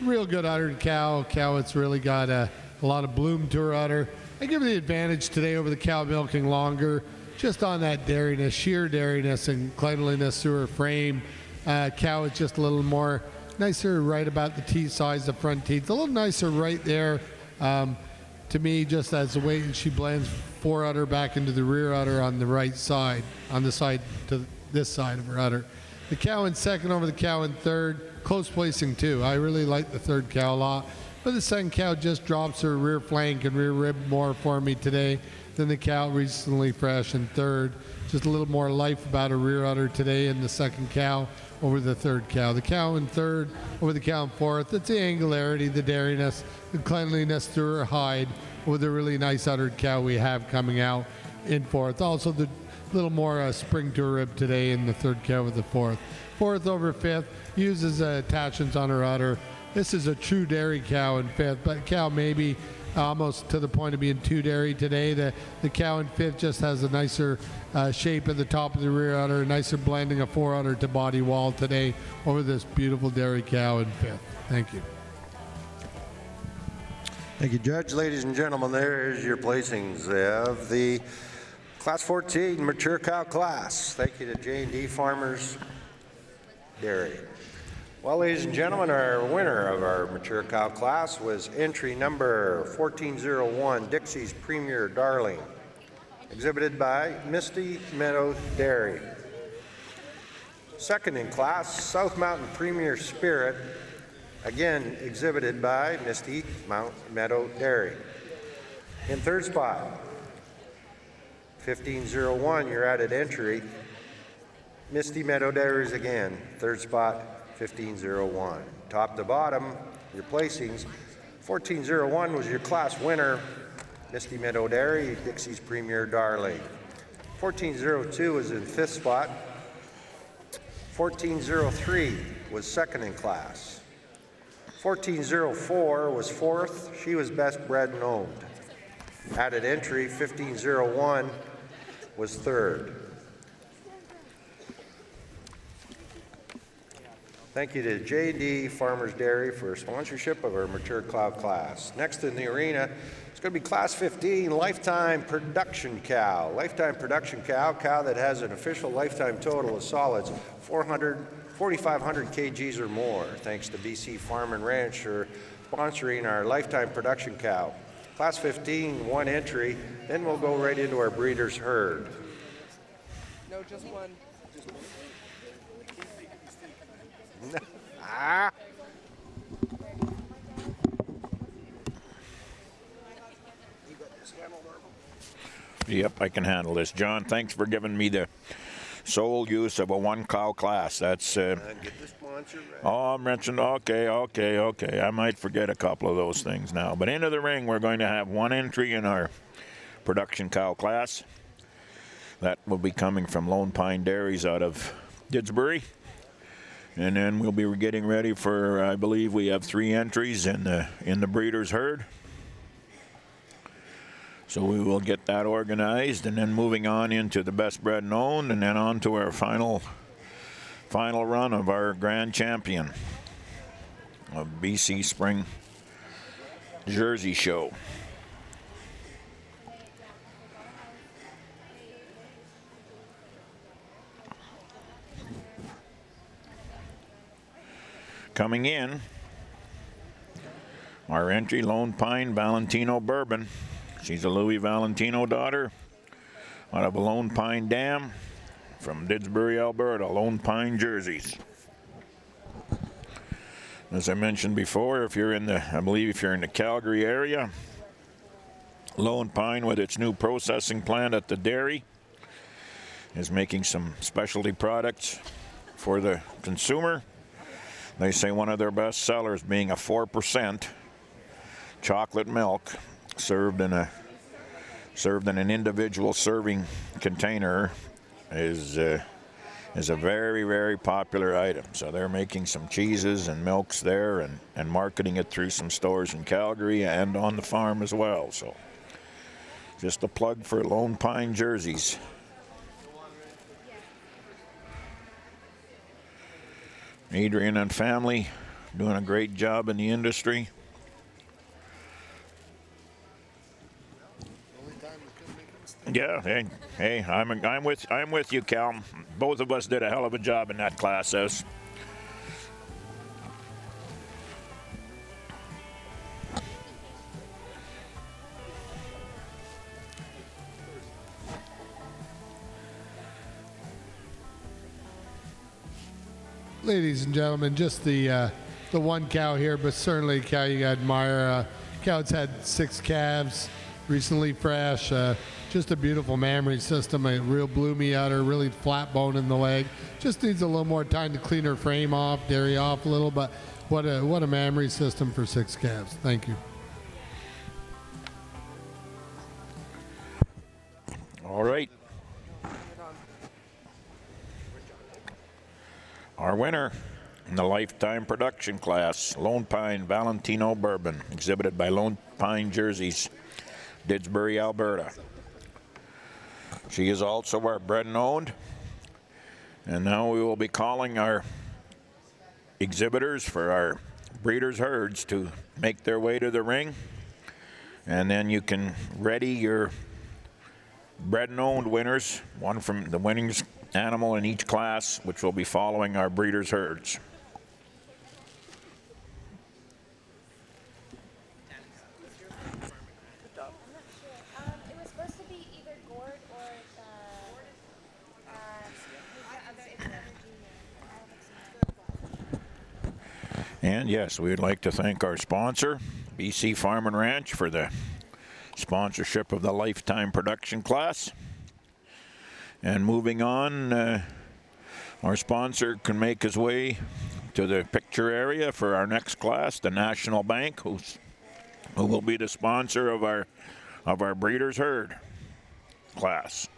Real good uddered cow. Cow that's really got a lot of bloom to her udder. I give her the advantage today over the cow milking longer, just on that dairiness, sheer dairiness and cleanliness through her frame. Cow is just a little more nicer right about the teeth size, the front teeth, a little nicer right there. To me, just as the way she blends fore udder back into the rear udder on the right side, on the side to this side of her udder. The cow in second over the cow in third, close placing too. I really like the third cow a lot, but the second cow just drops her rear flank and rear rib more for me today than the cow recently fresh in third. Just a little more life about her rear udder today in the second cow over the third cow. The cow in third over the cow in fourth. It's the angularity, the dairiness, the cleanliness through her hide with a really nice uddered cow we have coming out in fourth. Also the little more spring to her rib today in the third cow with the fourth. Fourth over fifth, uses attachments on her udder. This is a true dairy cow in fifth, but cow maybe almost to the point of being too dairy today. The cow in fifth just has a nicer shape at the top of the rear udder, a nicer blending of fore udder to body wall today over this beautiful dairy cow in fifth. Thank you. Thank you, Judge. Ladies and gentlemen, there's your placings of the Class 14 mature cow class. Thank you to J&D Farmers Dairy. Well, ladies and gentlemen, our winner of our mature cow class was entry number 1401, Dixie's Premier Darling, exhibited by Misty Meadow Dairy. Second in class, South Mountain Premier Spirit, again exhibited by Misty Meadow Dairy. In third spot, 1501, your added entry, Misty Meadow Dairies again, third spot, 1501. Top to bottom, your placings, 1401 was your class winner, Misty Meadow Dairy, Dixie's Premier Darling. 1402 was in fifth spot. 1403 was second in class. 1404 was fourth. She was best bred and owned. Added entry, 1501 was third. Thank you to J&D Farmers Dairy for sponsorship of our mature cow class. Next in the arena, it's going to be Class 15, Lifetime Production Cow. Lifetime Production Cow, cow that has an official lifetime total of solids 4,500 kgs or more. Thanks to BC Farm and Ranch for sponsoring our Lifetime Production Cow. Class 15, one entry, then we'll go right into our breeder's herd. No, just one. Ah. Yep, I can handle this. John, thanks for giving me the sole use of a one cow class. That's Get the sponsor right. oh, I'm mentioned. Okay. I might forget a couple of those things now. But into the ring, we're going to have one entry in our production cow class. That will be coming from Lone Pine Dairies out of Didsbury. And then we'll be getting ready for, I believe we have 3 entries in the breeder's herd. So we will get that organized, and then moving on into the best bred and owned, and then on to our final run of our grand champion of BC Spring Jersey Show. Coming in, our entry, Lone Pine Valentino Bourbon. She's a Louis Valentino daughter out of a Lone Pine Dam from Didsbury, Alberta, Lone Pine Jerseys. As I mentioned before, if you're in the Calgary area, Lone Pine with its new processing plant at the dairy is making some specialty products for the consumer. They say one of their best sellers being a 4% chocolate milk served in an individual serving container is a very, very popular item. So they're making some cheeses and milks there and marketing it through some stores in Calgary and on the farm as well. So just a plug for Lone Pine Jerseys. Adrian and family doing a great job in the industry. Yeah, hey, I'm with you, Cal. Both of us did a hell of a job in that class house. Ladies and gentlemen, just the one cow here, but certainly a cow you got to admire. Cow's had 6 calves, recently fresh. Just a beautiful mammary system, a real bloomy udder, really flat bone in the leg. Just needs a little more time to clean her frame off, dairy off a little, but what a mammary system for 6 calves. Thank you. All right. Our winner in the lifetime production class, Lone Pine Valentino Bourbon, exhibited by Lone Pine Jerseys, Didsbury, Alberta. She is also our bred and owned. And now we will be calling our exhibitors for our breeders' herds to make their way to the ring. And then you can ready your bred and owned winners, one from the winning animal in each class, which will be following our breeders' herds. It was supposed to be either Gord or the other And yes, we would like to thank our sponsor, BC Farm and Ranch, for the sponsorship of the lifetime production class. And moving on, our sponsor can make his way to the picture area for our next class, the National Bank, who will be the sponsor of our breeders' herd class.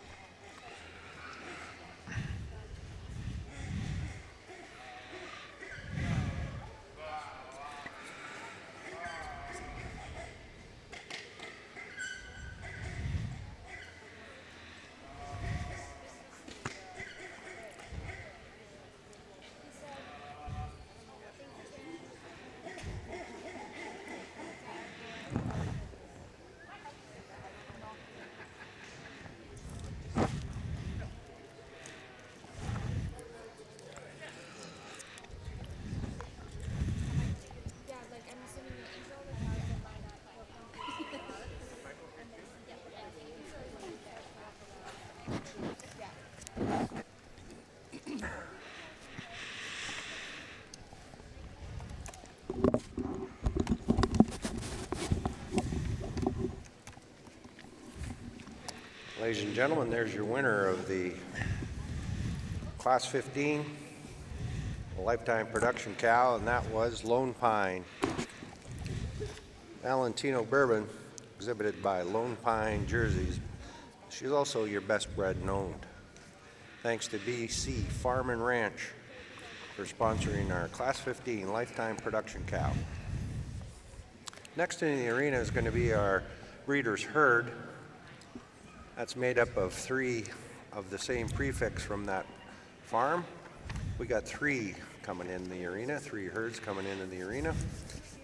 Ladies and gentlemen, there's your winner of the Class 15 Lifetime Production Cow, and that was Lone Pine Valentino Bourbon, exhibited by Lone Pine Jerseys. She's also your best bred and owned. Thanks to BC Farm and Ranch for sponsoring our Class 15 Lifetime Production Cow. Next in the arena is going to be our breeders' herd. That's made up of 3 of the same prefix from that farm. We got 3 coming in the arena, 3 herds coming into the arena.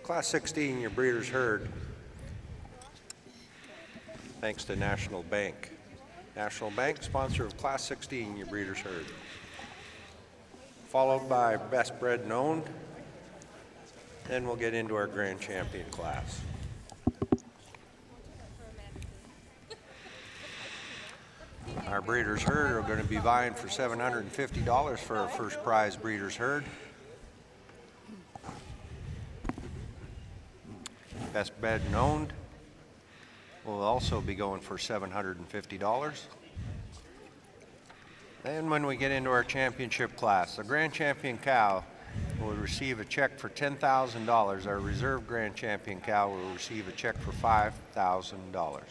Class 16, your breeders' herd. Thanks to National Bank. National Bank, sponsor of Class 16, your breeders' herd. Followed by best bred and owned. Then we'll get into our grand champion class. Our breeders' herd are going to be vying for $750 for our first prize breeders' herd. Best bred and owned will also be going for $750. Then when we get into our championship class, the grand champion cow will receive a check for $10,000. Our reserve grand champion cow will receive a check for $5,000.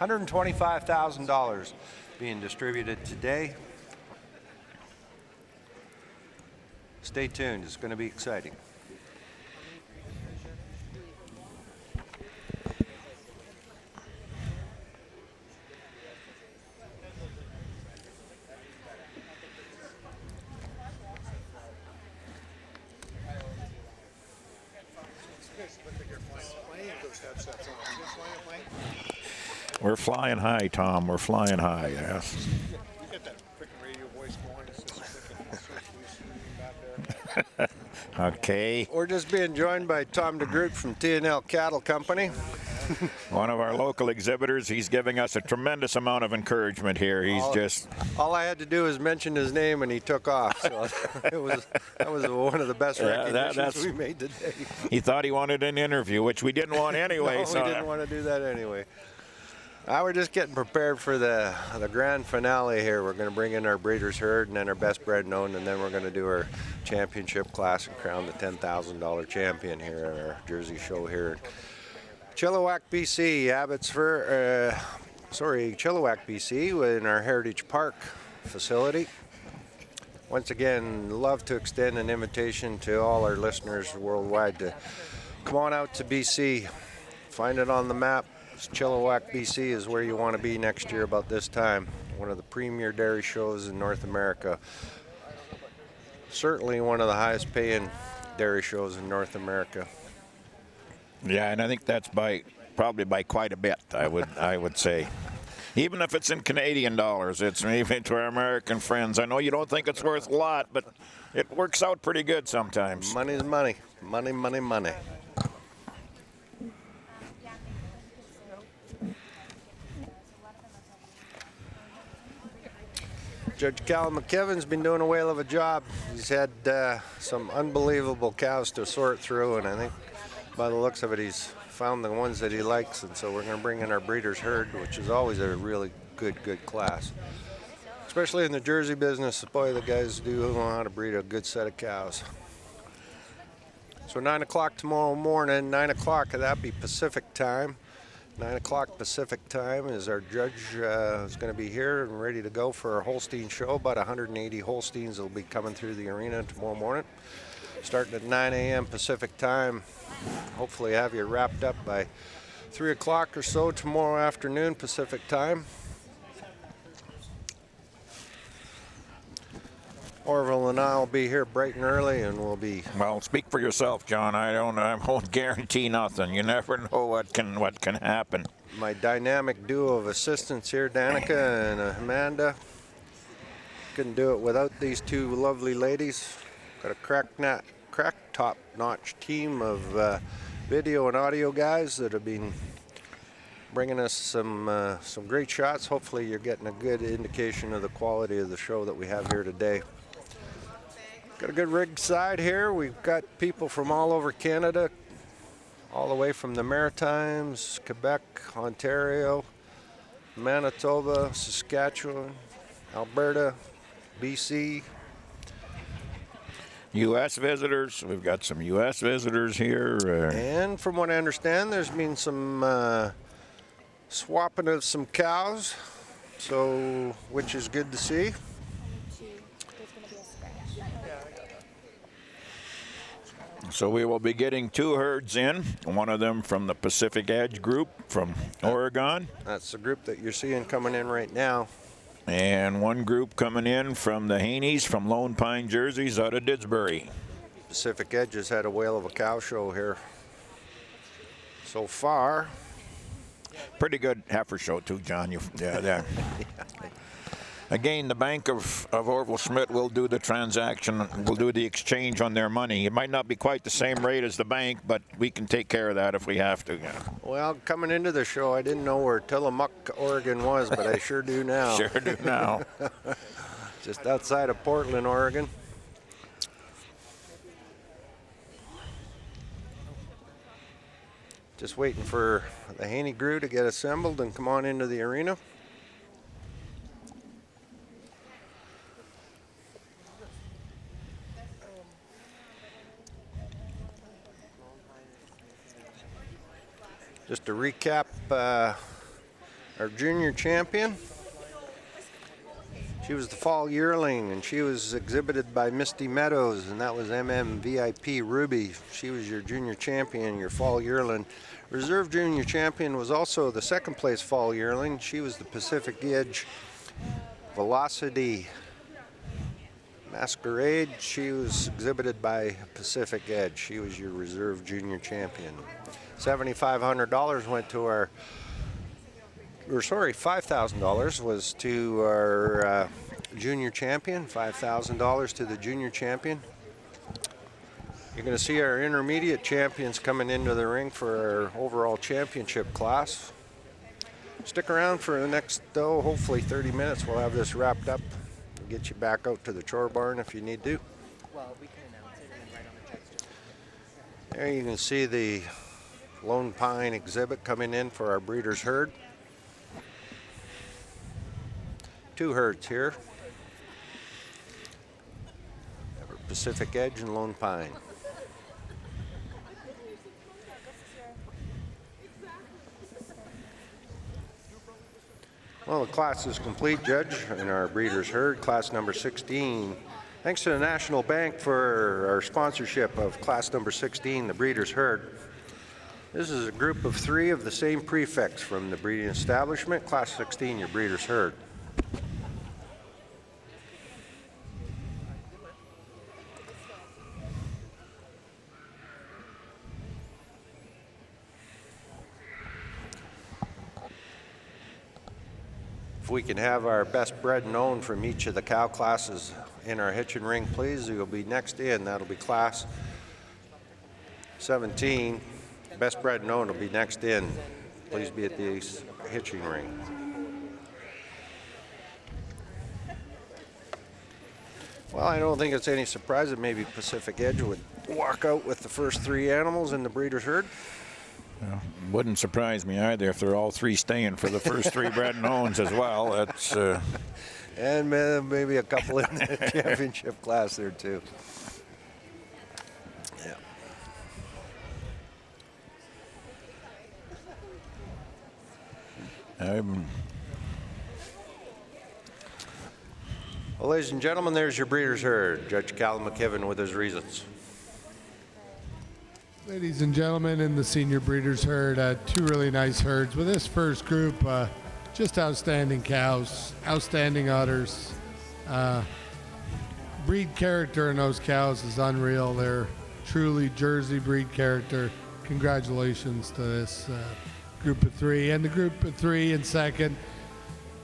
$125,000 being distributed today. Stay tuned, it's going to be exciting. We're flying high, Tom. We're flying high, yes. Get that freaking radio voice going. It's just freaking back there. Okay. We're just being joined by Tom DeGroot from T&L Cattle Company. One of our local exhibitors. He's giving us a tremendous amount of encouragement here. He's just... All I had to do was mention his name and he took off. So that was one of the best recognitions we made today. He thought he wanted an interview, which we didn't want anyway. No, so we didn't want to do that anyway. We're just getting prepared for the grand finale here. We're going to bring in our breeders herd and then our best bred known, and then we're going to do our championship class and crown the $10,000 champion here at our Jersey show here. Chilliwack, BC, Chilliwack, BC, in our Heritage Park facility. Once again, love to extend an invitation to all our listeners worldwide to come on out to BC, find it on the map. Chilliwack, BC is where you want to be next year about this time. One of the premier dairy shows in North America. Certainly one of the highest paying dairy shows in North America. Yeah, and I think that's probably by quite a bit, I would say. Even if it's in Canadian dollars, it's even to our American friends. I know you don't think it's worth a lot, but it works out pretty good sometimes. Money's money. Money, money, money. Judge Cal McKevin's been doing a whale of a job. He's had some unbelievable cows to sort through, and I think by the looks of it, he's found the ones that he likes, and so we're going to bring in our breeders herd, which is always a really good class. Especially in the Jersey business, boy, the guys do know how to breed a good set of cows. So 9 o'clock tomorrow morning, 9 o'clock, that'd be Pacific time. 9 o'clock Pacific time is our judge is going to be here and ready to go for our Holstein show. About 180 Holsteins will be coming through the arena tomorrow morning, starting at 9 a.m. Pacific time. Hopefully have you wrapped up by 3 o'clock or so tomorrow afternoon Pacific time. Orville and I will be here bright and early, and we'll be... Well, speak for yourself, John. I won't guarantee nothing. You never know what can happen. My dynamic duo of assistants here, Danica and Amanda. Couldn't do it without these two lovely ladies. Got a top-notch team of video and audio guys that have been bringing us some great shots. Hopefully you're getting a good indication of the quality of the show that we have here today. Got a good rig side here. We've got people from all over Canada, all the way from the Maritimes, Quebec, Ontario, Manitoba, Saskatchewan, Alberta, BC. U.S. visitors. We've got some U.S. visitors here. And from what I understand, there's been some swapping of some cows, so which is good to see. So we will be getting two herds in, one of them from the Pacific Edge group from Oregon. That's the group that you're seeing coming in right now. And one group coming in from the Haneys from Lone Pine Jerseys out of Didsbury. Pacific Edge has had a whale of a cow show here so far. Pretty good heifer show too, John. Yeah. Again, the Bank of Orville Schmidt will do the transaction, will do the exchange on their money. It might not be quite the same rate as the bank, but we can take care of that if we have to. Yeah. Well, coming into the show, I didn't know where Tillamook, Oregon was, but I sure do now. Sure do now. Just outside of Portland, Oregon. Just waiting for the Haney Grew to get assembled and come on into the arena. Just to recap, our junior champion, she was the fall yearling, and she was exhibited by Misty Meadows, and that was MMVIP Ruby. She was your junior champion, your fall yearling. Reserve junior champion was also the second place fall yearling. She was the Pacific Edge Velocity Masquerade. She was exhibited by Pacific Edge. She was your reserve junior champion. $7,500 went to our, or sorry, $5,000 was to our junior champion. $5,000 to the junior champion. You're going to see our intermediate champions coming into the ring for our overall championship class. Stick around for the next, hopefully 30 minutes. We'll have this wrapped up. We'll get you back out to the chore barn if you need to. Well, we can announce it and then write on the text. There you can see the Lone Pine exhibit coming in for our breeders' herd. 2 herds here. Have our Pacific Edge and Lone Pine. Well, the class is complete, Judge, in our breeders' herd, class number 16. Thanks to the National Bank for our sponsorship of class number 16, the breeders' herd. This is a group of 3 of the same prefix from the breeding establishment, class 16, your breeders' herd. If we can have our best bred known from each of the cow classes in our hitching ring, please. You'll be next in. That'll be class 17. Best bred known will be next in. Please be at the hitching ring. Well, I don't think it's any surprise that maybe Pacific Edge would walk out with the first 3 animals in the breeders' herd. Well, wouldn't surprise me either if they're all 3 staying for the first 3 bred knowns as well. That's and maybe a couple in the championship class there too. Yeah. Well, ladies and gentlemen, there's your breeders' herd. Judge Callum McKibben with his reasons. Ladies and gentlemen, in the senior breeders' herd, 2 really nice herds. With this first group, just outstanding cows, outstanding udders. Breed character in those cows is unreal. They're truly Jersey breed character. Congratulations to this group of 3. And the group of 3 in second,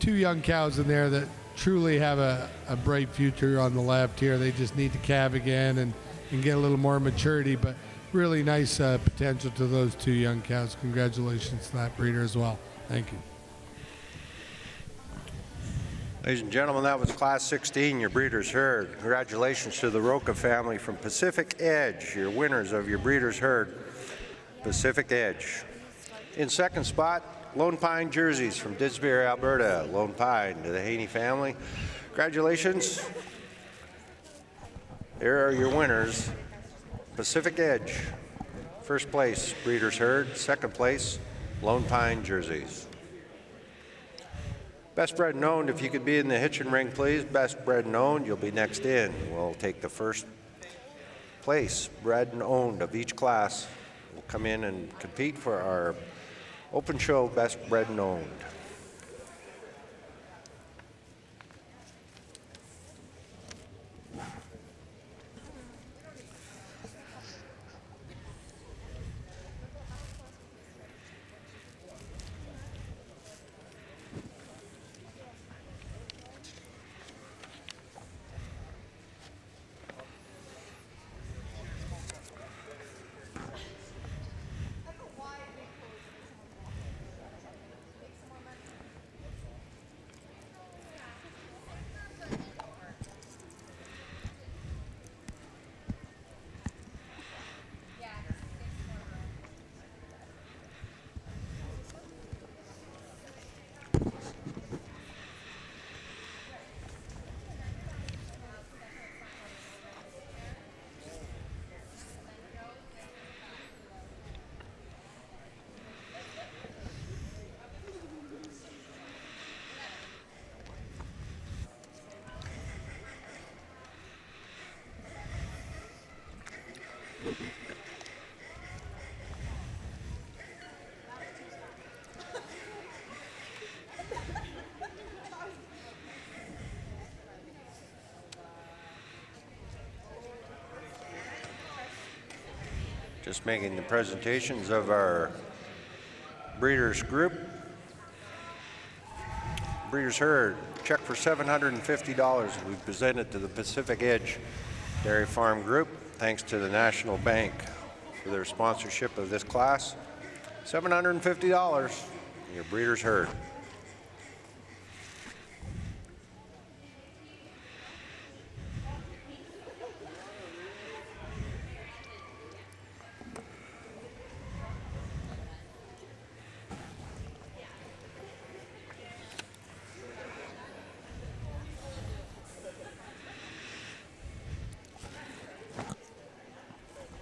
2 young cows in there that truly have a bright future on the left here. They just need to calve again and get a little more maturity, but really nice potential to those 2 young cows. Congratulations to that breeder as well. Thank you. Ladies and gentlemen, that was class 16, your breeders' herd. Congratulations to the Roca family from Pacific Edge, your winners of your breeders' herd, Pacific Edge. In second spot, Lone Pine jerseys from Didsbury, Alberta. Lone Pine to the Haney family. Congratulations. There are your winners. Pacific Edge, first place, breeders' herd. Second place, Lone Pine jerseys. Best bred known, if you could be in the hitching ring, please. Best bred known, you'll be next in. We'll take the first place, bred and owned of each class. We'll come in and compete for our open show best bred and owned. Just making the presentations of our breeders group. Breeders Herd, check for $750 we presented to the Pacific Edge Dairy Farm Group, thanks to the National Bank for their sponsorship of this class. $750, your Breeders Herd.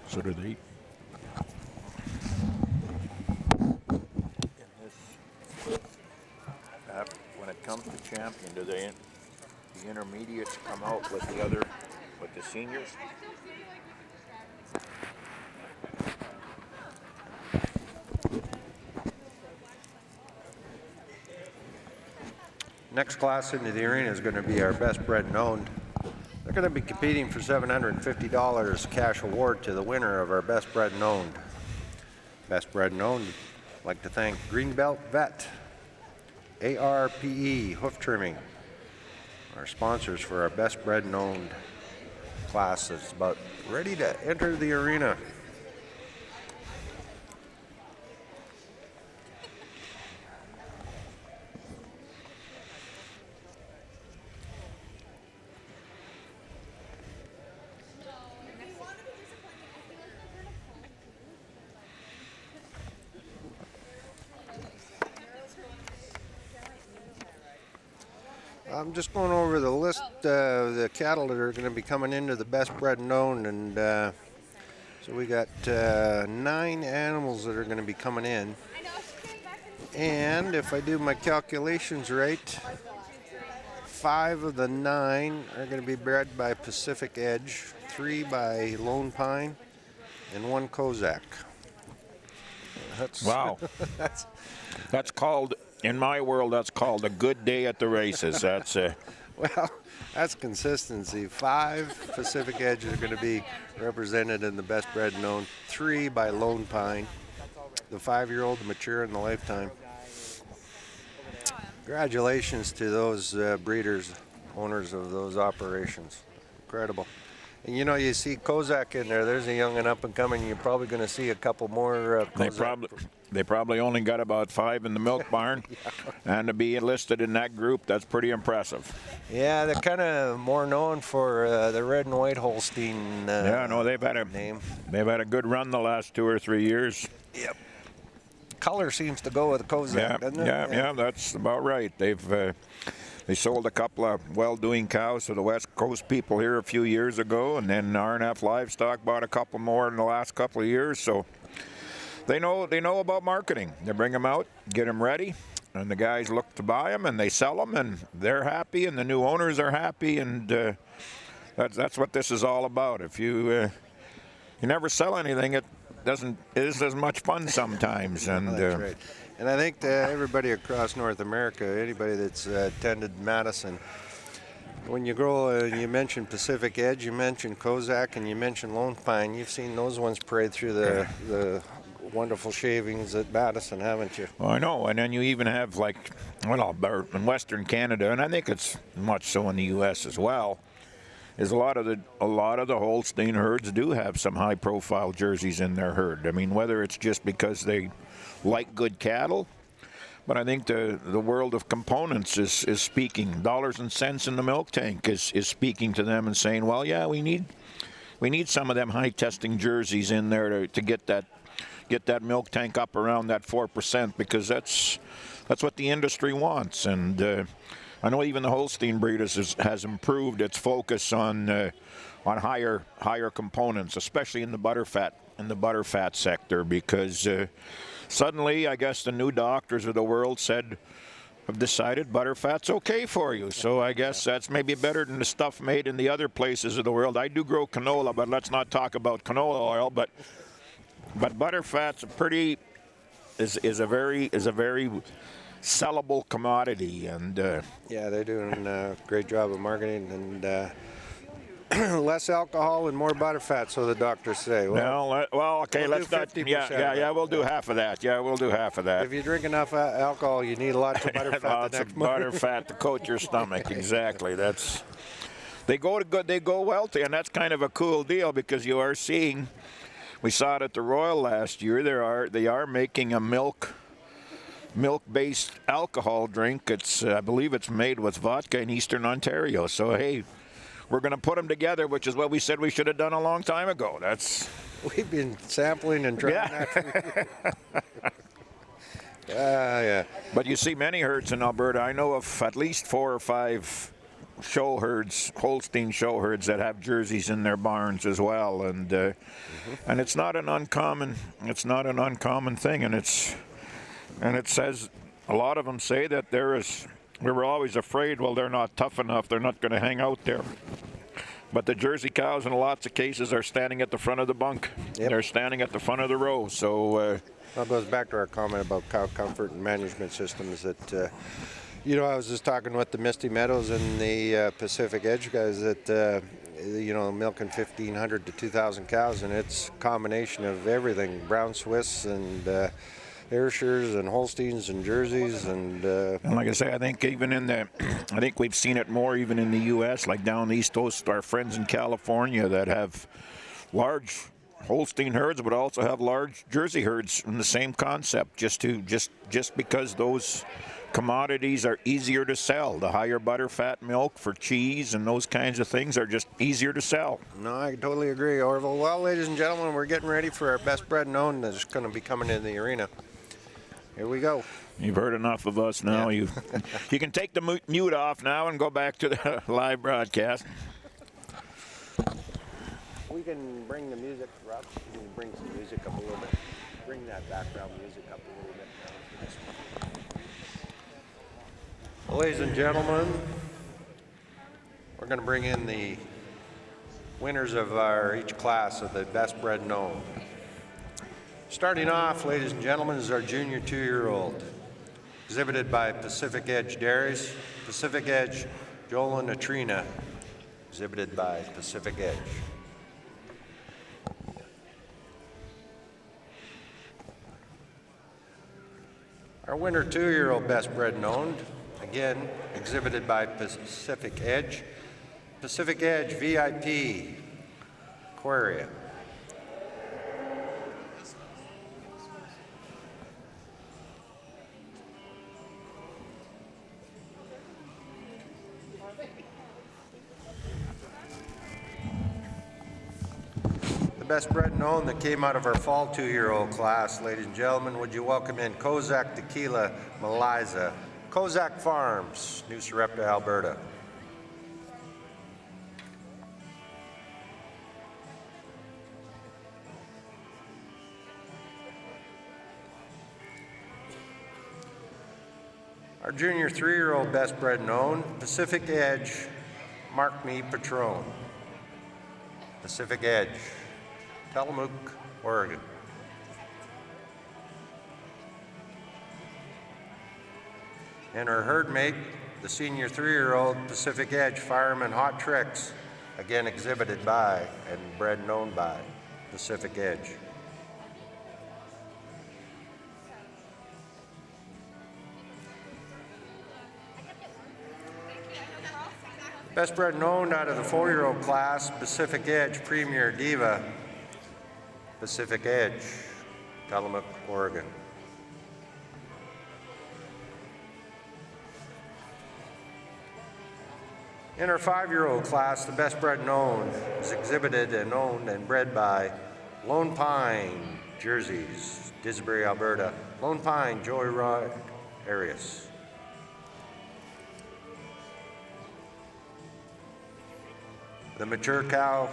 So do they. When it comes to champion, do the intermediates come out with the seniors? Next class into the arena is going to be our best bred and owned. They're going to be competing for $750 cash award to the winner of our best bred and owned. Best bred and owned, I'd like to thank Greenbelt Vet, ARPE Hoof Trimming, our sponsors for our best bred and owned class that's about ready to enter the arena. I'm just going over the list of the cattle that are going to be coming into the best bred and owned, and so we got 9 animals that are going to be coming in. And if I do my calculations right, 5 of the 9 are going to be bred by Pacific Edge, 3 by Lone Pine, and 1 Kozak. Wow. That's called, in my world, that's called a good day at the races. That's well, that's consistency. 5 Pacific Edge are going to be represented in the best bred and owned, 3 by Lone Pine, the 5-year-old, the mature, and the lifetime. Congratulations to those breeders, owners of those operations. Incredible. And you know, you see Kozak in there. There's a young and up and coming. You're probably going to see a couple more Kozak. They probably only got about 5 in the milk barn, yeah. And to be enlisted in that group, that's pretty impressive. Yeah, they're kind of more known for the red and white Holstein. Yeah, no, they've had a good run the last 2 or 3 years. Yep. Color seems to go with Kozak, doesn't it? Yeah, that's about right. They sold a couple of well-doing cows to the West Coast people here a few years ago, and then RNF Livestock bought a couple more in the last couple of years. So they know about marketing. They bring them out, get them ready, and the guys look to buy them, and they sell them, and they're happy, and the new owners are happy, and that's what this is all about. If you never sell anything, it is as much fun sometimes. And that's right. And I think that everybody across North America, anybody that's attended Madison, when you go and you mention Pacific Edge, you mention Kozak, and you mention Lone Pine, you've seen those ones parade through the wonderful shavings at Madison, haven't you? Well, I know. And then you even have, like, well, in Western Canada, and I think it's much so in the U.S. as well, is a lot of the Holstein herds do have some high-profile jerseys in their herd. I mean, whether it's just because they like good cattle, but I think the world of components is speaking. Dollars and cents in the milk tank is speaking to them and saying, well, yeah, we need some of them high-testing jerseys in there to get that milk tank up around that 4%, because that's what the industry wants. And I know even the Holstein breeders has improved its focus on higher components, especially in the butterfat sector, because suddenly, I guess the new doctors of the world have decided butterfat's okay for you. So I guess that's maybe better than the stuff made in the other places of the world. I do grow canola, but let's not talk about canola oil. But butterfat's is a very sellable commodity, and yeah, they're doing a great job of marketing, and Less alcohol and more butterfat, so the doctors say. Okay, we'll let's do not. 50% Yeah, we'll do half of that. Yeah, we'll do half of that. If you drink enough alcohol, you need lots of butterfat the Lots next of morning. butterfat to coat your stomach. Exactly. They go well, and that's kind of a cool deal because you are seeing. We saw it at the Royal last year. They are making a milk-based alcohol drink. I believe it's made with vodka in Eastern Ontario. So hey, we're going to put them together, which is what we said we should have done a long time ago. We've been sampling and trying that. Yeah. But you see many herds in Alberta. I know of at least 4 or 5 show herds, Holstein show herds that have jerseys in their barns as well, and it's not an uncommon thing, and it says a lot of them say that we were always afraid, well, they're not tough enough, they're not going to hang out there. But the Jersey cows in lots of cases are standing at the front of the bunk. Yep. They're standing at the front of the row. So that goes back to our comment about cow comfort and management systems that, I was just talking with the Misty Meadows and the Pacific Edge guys that, milking 1,500 to 2,000 cows, and it's a combination of everything, brown Swiss and Ayrshires and Holsteins and Jerseys and like I say, I think I think we've seen it more even in the U.S., like down the East Coast, our friends in California that have large Holstein herds, but also have large Jersey herds in the same concept, just because those commodities are easier to sell. The higher butterfat milk for cheese and those kinds of things are just easier to sell. No, I totally agree, Orville. Well, ladies and gentlemen, we're getting ready for our best bred known that's going to be coming in the arena. Here we go. You've heard enough of us now. Yeah. You can take the mute off now and go back to the live broadcast. We can bring the music, Rob. Can you bring some music up a little bit? Bring that background music up a little bit. Well, ladies and gentlemen, we're going to bring in the winners of each class of the best bred known. Starting off, ladies and gentlemen, is our junior 2-year-old, exhibited by Pacific Edge Dairies. Pacific Edge Joel and Atrina, exhibited by Pacific Edge. Our winner 2-year-old best bred known, again exhibited by Pacific Edge. Pacific Edge VIP Aquaria. The best bred known that came out of our fall 2-year-old class, ladies and gentlemen, would you welcome in Kozak Tequila Meliza, Kozak Farms, New Sarepta, Alberta. Our junior 3-year-old best bred known, Pacific Edge Mark Me Patron. Pacific Edge, Tillamook, Oregon. And our herd mate, the senior 3-year-old Pacific Edge Fireman Hot Tricks, again exhibited by and bred known by Pacific Edge. Best bred known out of the 4-year-old class, Pacific Edge Premier Diva, Pacific Edge, Tillamook, Oregon. In our 5-year-old class, the best bred known is exhibited and owned and bred by Lone Pine Jerseys, Disbury, Alberta. Lone Pine, Joyride, Arias. The mature cow,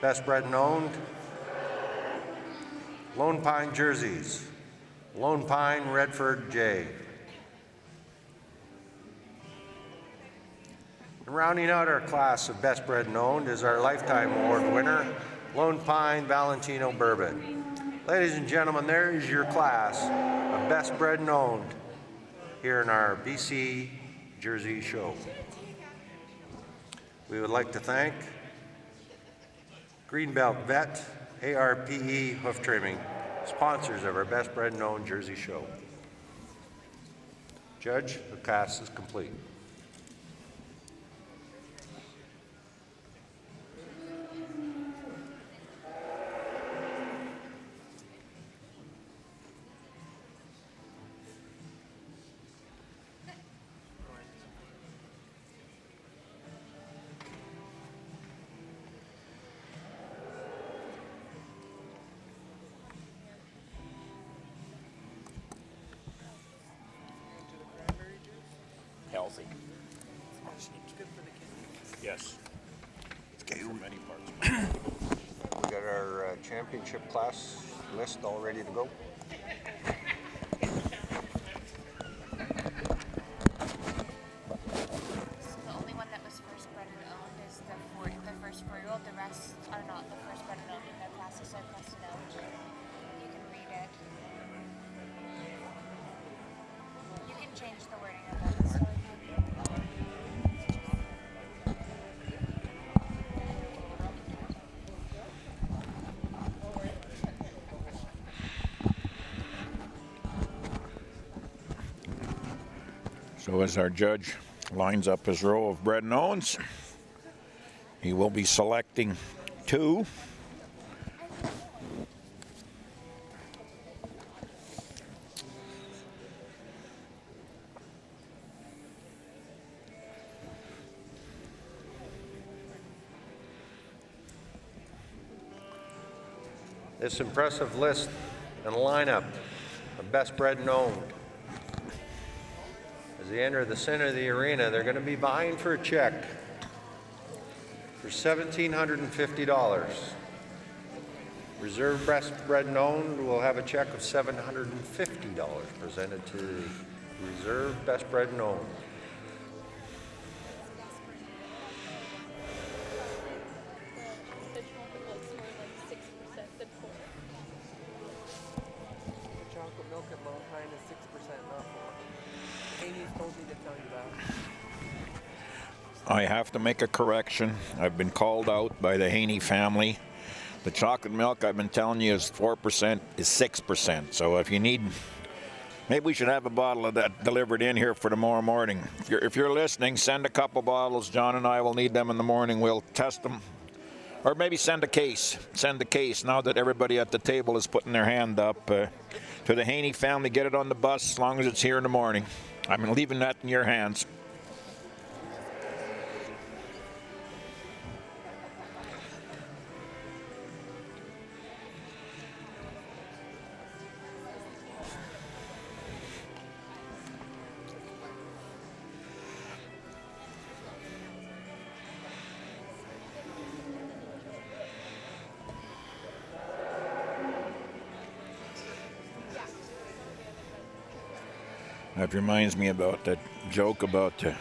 best bred and owned, Lone Pine Jerseys, Lone Pine Redford J. And rounding out our class of best bred and owned is our Lifetime Award winner, Lone Pine Valentino Bourbon. Ladies and gentlemen, there is your class of best bred and owned here in our BC Jersey show. We would like to thank Greenbelt Vet, ARPE Hoof Trimming, sponsors of our Best Bred and Owned Jersey Show. Judge, the cast is complete. Healthy. It's good for the kidneys. Yes. It's good for many parts. We got our championship class list all ready to go. So the only one that was first bred and owned is the first 4-year-old. The rest are not the first bred and owned in their classes, so I crossed it out. You can read it. You can change the wording of that. It's totally fine. So as our judge lines up his row of bred and owns, he will be selecting 2. This impressive list and lineup of Best Bred and Owned. As they enter the center of the arena, they're going to be vying for a check for $1,750. Reserve Best Bred and Owned will have a check of $750 presented to the Reserve Best Bred and Owned. Chocolate milk at Mount Pine is 6%, not 4. Amy's told me to tell you that. I have to make a correction. I've been called out by the Haney family. The chocolate milk I've been telling you is 4%, is 6%. So if you need, maybe we should have a bottle of that delivered in here for tomorrow morning. If you're listening, send a couple bottles. John and I will need them in the morning. We'll test them. Or maybe send a case. Send a case now that everybody at the table is putting their hand up. To the Haney family, get it on the bus as long as it's here in the morning. I'm leaving that in your hands. That reminds me about that joke about the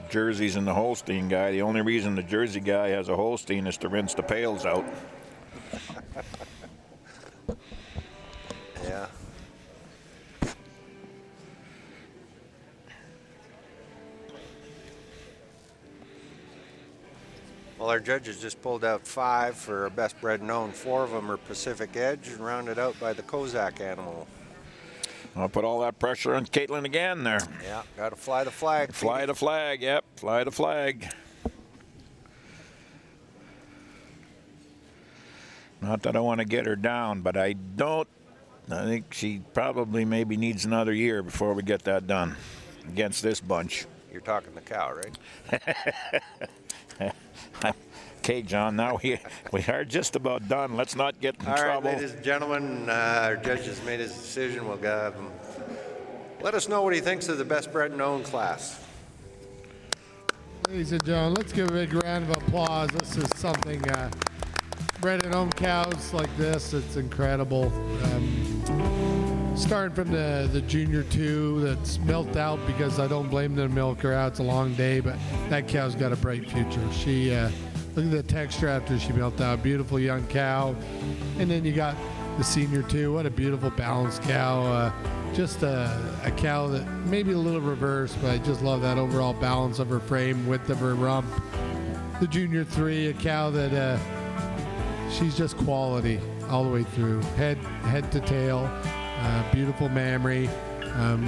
jerseys and the Holstein guy. The only reason the Jersey guy has a Holstein is to rinse the pails out. Yeah. Well, our judges just pulled out 5 for our Best Bred and Owned. 4 of them are Pacific Edge and rounded out by the Kozak animal. I'll put all that pressure on Caitlin again there. Yeah, got to fly the flag. Fly the flag, yep, fly the flag. Not that I want to get her down, but I think she probably maybe needs another year before we get that done against this bunch. You're talking the cow, right? Okay, John, now we are just about done. Let's not get in All right, trouble. ladies and gentlemen, our judge has made his decision. We'll have him. Let us know what he thinks of the Best Bred and Owned class. Ladies and gentlemen, let's give a big round of applause. This is something, bred and owned cows like this, it's incredible. Starting from the junior 2 that's milked out, because I don't blame the milker out. It's a long day, but that cow's got a bright future. She, look at the texture after she milked out. Beautiful young cow. And then you got the senior 2. What a beautiful balanced cow. Just a cow that maybe a little reversed, but I just love that overall balance of her frame, width of her rump. The junior 3, a cow that she's just quality all the way through, head to tail. Beautiful mammary.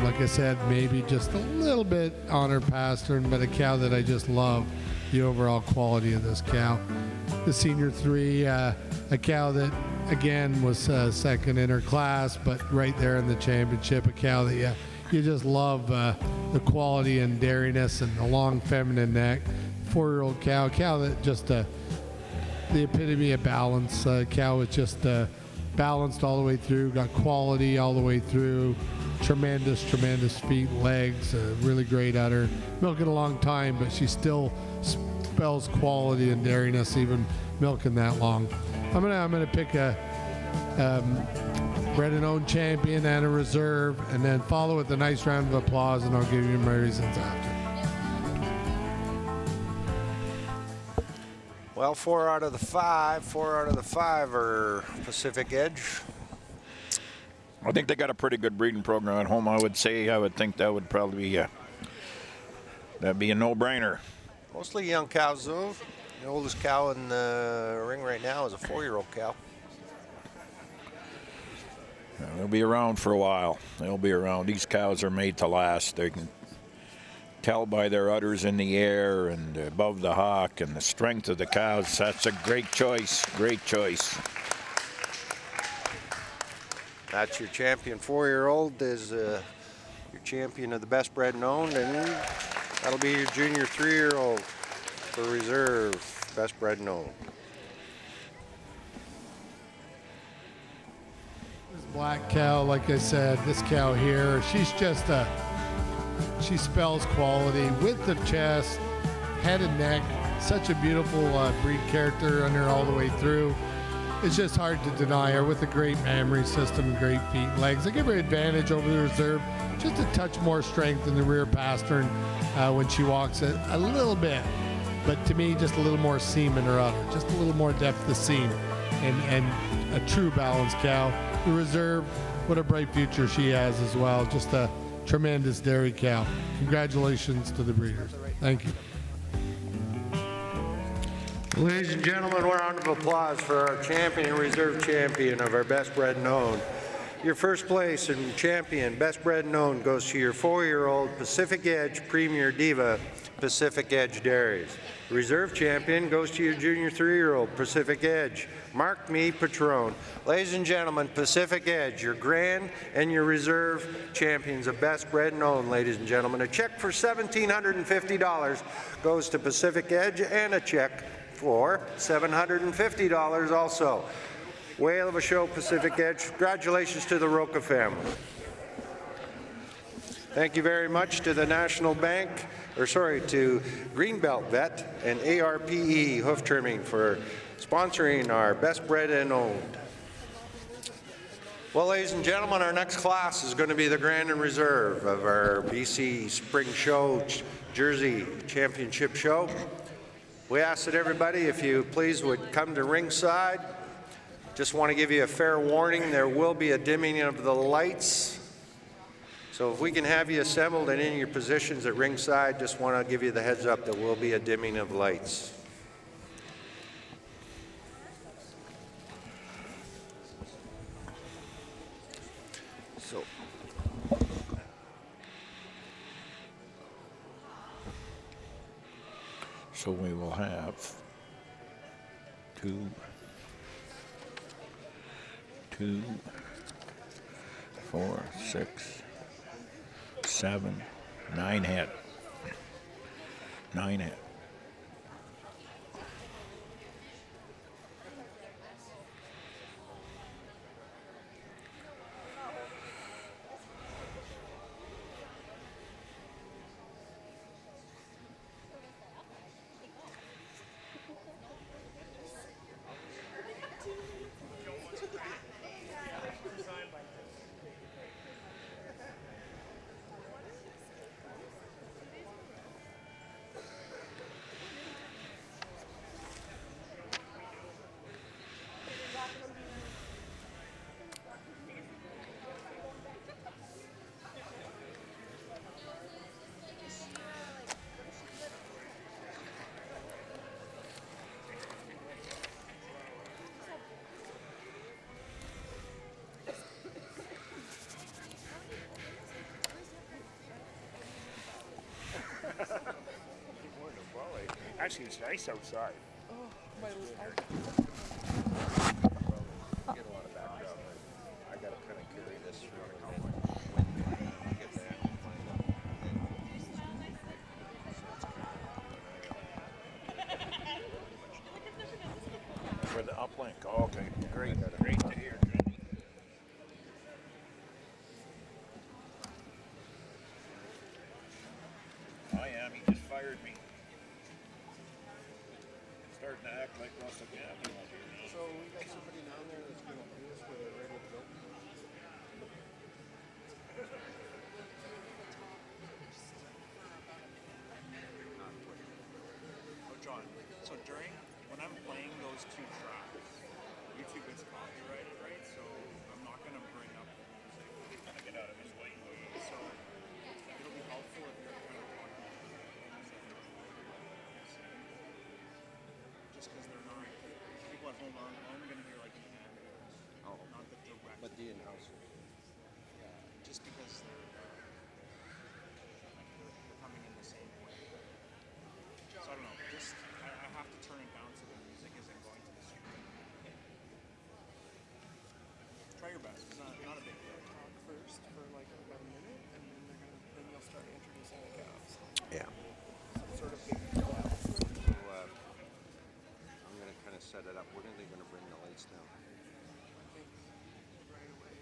Like I said, maybe just a little bit on her pastern, but a cow that I just love the overall quality of this cow. The Senior 3, a cow that again was second in her class, but right there in the championship, a cow that you just love the quality and dairiness and the long feminine neck. 4-year-old cow that just the epitome of balance. Cow was just balanced all the way through, got quality all the way through. Tremendous feet, legs, really great udder. Milking a long time, but she still spells quality and dairiness even milking that long. I'm gonna pick a bred and owned champion and a reserve, and then follow with a nice round of applause, and I'll give you my reasons after. Well, 4 out of the 5 are Pacific Edge. I think they got a pretty good breeding program at home. I would think that would probably be that'd be a no-brainer. Mostly young cows, though. The oldest cow in the ring right now is a 4-year-old cow. They'll be around for a while. They'll be around. These cows are made to last. They can tell by their udders in the air and above the hock and the strength of the cows. That's a great choice. Great choice. That's your champion 4-year-old is your champion of the best bred and owned, and that'll be your junior 3-year-old for reserve, best bred and owned. This black cow, like I said, this cow here, she's just she spells quality, width of chest, head and neck, such a beautiful breed character on her all the way through. It's just hard to deny her with a great mammary system, great feet and legs. I give her advantage over the reserve, just a touch more strength in the rear pastern when she walks it, a little bit. But to me, just a little more seam in her udder, just a little more depth of seam, and a true balanced cow. The reserve, what a bright future she has as well. Just a tremendous dairy cow. Congratulations to the breeders. Thank you. Ladies and gentlemen, one round of applause for our champion and reserve champion of our best bred and owned. Your first place and champion, best bred and owned, goes to your 4-year-old Pacific Edge Premier Diva Pacific Edge Dairies. Reserve champion goes to your junior 3-year-old Pacific Edge Mark Me Patron. Ladies and gentlemen, Pacific Edge, your grand and your reserve champions of best bred and owned, ladies and gentlemen. A check for $1,750 goes to Pacific Edge, and a check for $750 also. Whale of a show, Pacific Edge. Congratulations to the Roca family. Thank you very much to the National Bank, to Greenbelt Vet and ARPE Hoof Trimming for sponsoring our best bred and owned. Well, ladies and gentlemen, our next class is going to be the Grand and Reserve of our BC Spring Show Jersey Championship Show. We ask that everybody, if you please, would come to ringside. Just want to give you a fair warning, there will be a dimming of the lights. So if we can have you assembled and in your positions at ringside, just want to give you the heads up, there will be a dimming of lights. So we will have 2, 4, 6, 7, 9 head. 9 head. Actually, it's nice outside. Oh, my. Get a lot of background. I gotta kind of carry this through and then get that and find out. For the uplink. Oh, okay. Great. Great to hear. I am. He just fired me. Starting to act like Russell Gavin. So we got somebody down there that's going to do this when they're ready to go. Oh, John. So when I'm playing those two tracks, YouTube is copyrighted, right? So I'm not gonna bring up the music. Gotta get out of his way. So it'll be helpful if you're kind of talking just because they're not people at home aren't only gonna hear like not the direct. But the in-house. Just because they're coming in the same way. So I don't know. Just I have to turn it down so the music isn't going to the stream. Try your best. It's not a big deal. Talk first for like about a minute, and then you'll start introducing the calves. Yeah. Some sort of big So I'm gonna kind of set it up. When are they gonna bring the lights down? right away.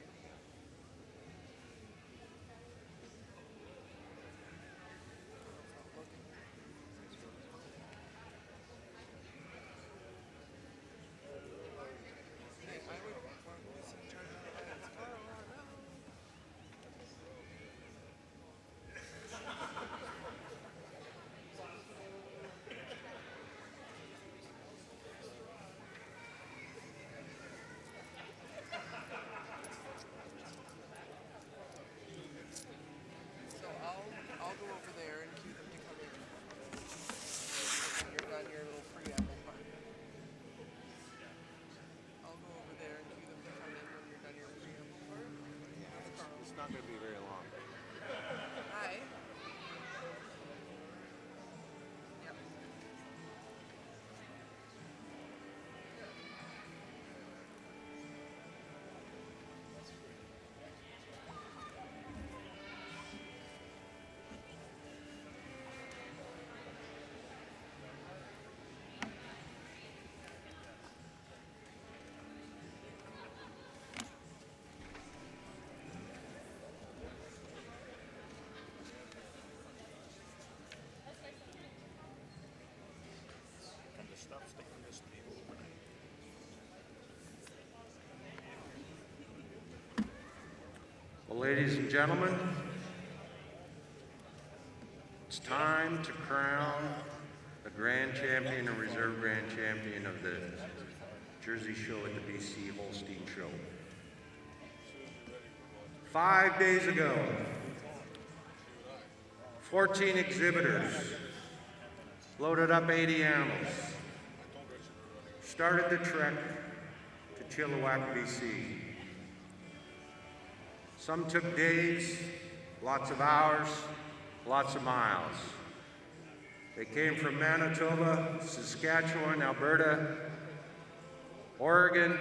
Hey, I would want to turn on the lights. Oh, no. So I'll go over there and cue them to come in. When you're done your little preamble part. I'll go over there and cue them to come in when you're done your preamble part. It's not gonna be very long. Hi. Yep. Kind of stuff stick on this table. Well, ladies and gentlemen, it's time to crown the grand champion and reserve grand champion of the Jersey Show at the BC Holstein Show. 5 days ago, 14 exhibitors loaded up 80 animals, started the trek to Chilliwack, BC. Some took days, lots of hours, lots of miles. They came from Manitoba, Saskatchewan, Alberta, Oregon.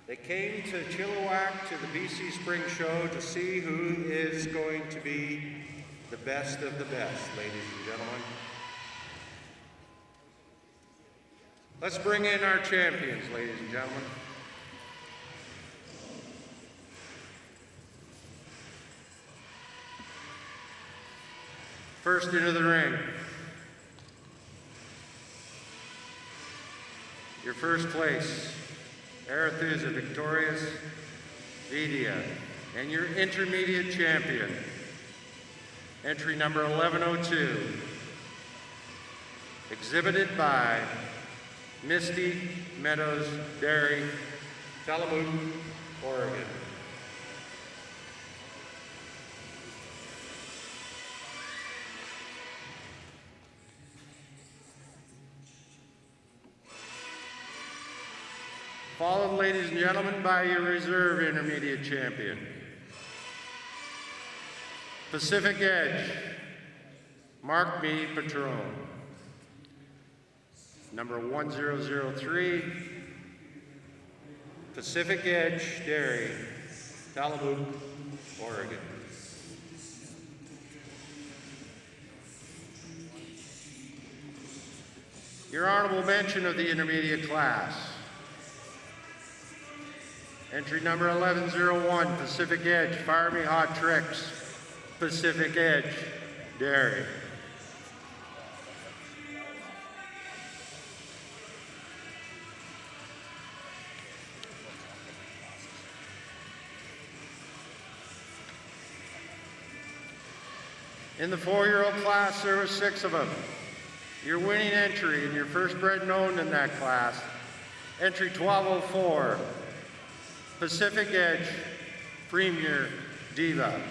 They came to Chilliwack to the BC Spring Show to see who is going to be the best of the best, ladies and gentlemen. Let's bring in our champions, ladies and gentlemen. First into the ring. Your first place, Arethusa Victorious Vidia, and your intermediate champion, entry number 1102, exhibited by Misty Meadows Dairy, Tillamook, Oregon. Followed, ladies and gentlemen, by your reserve intermediate champion, Pacific Edge, Mark B. Patron. number 1003, Pacific Edge Dairy, Tillamook, Oregon. Your honorable mention of the intermediate class. Entry number 1101, Pacific Edge, Fire Me Hot Tricks, Pacific Edge Dairy. In the 4-year-old class, there were 6 of them. Your winning entry and your first bred known in that class, entry 1204, Pacific Edge Premier Diva.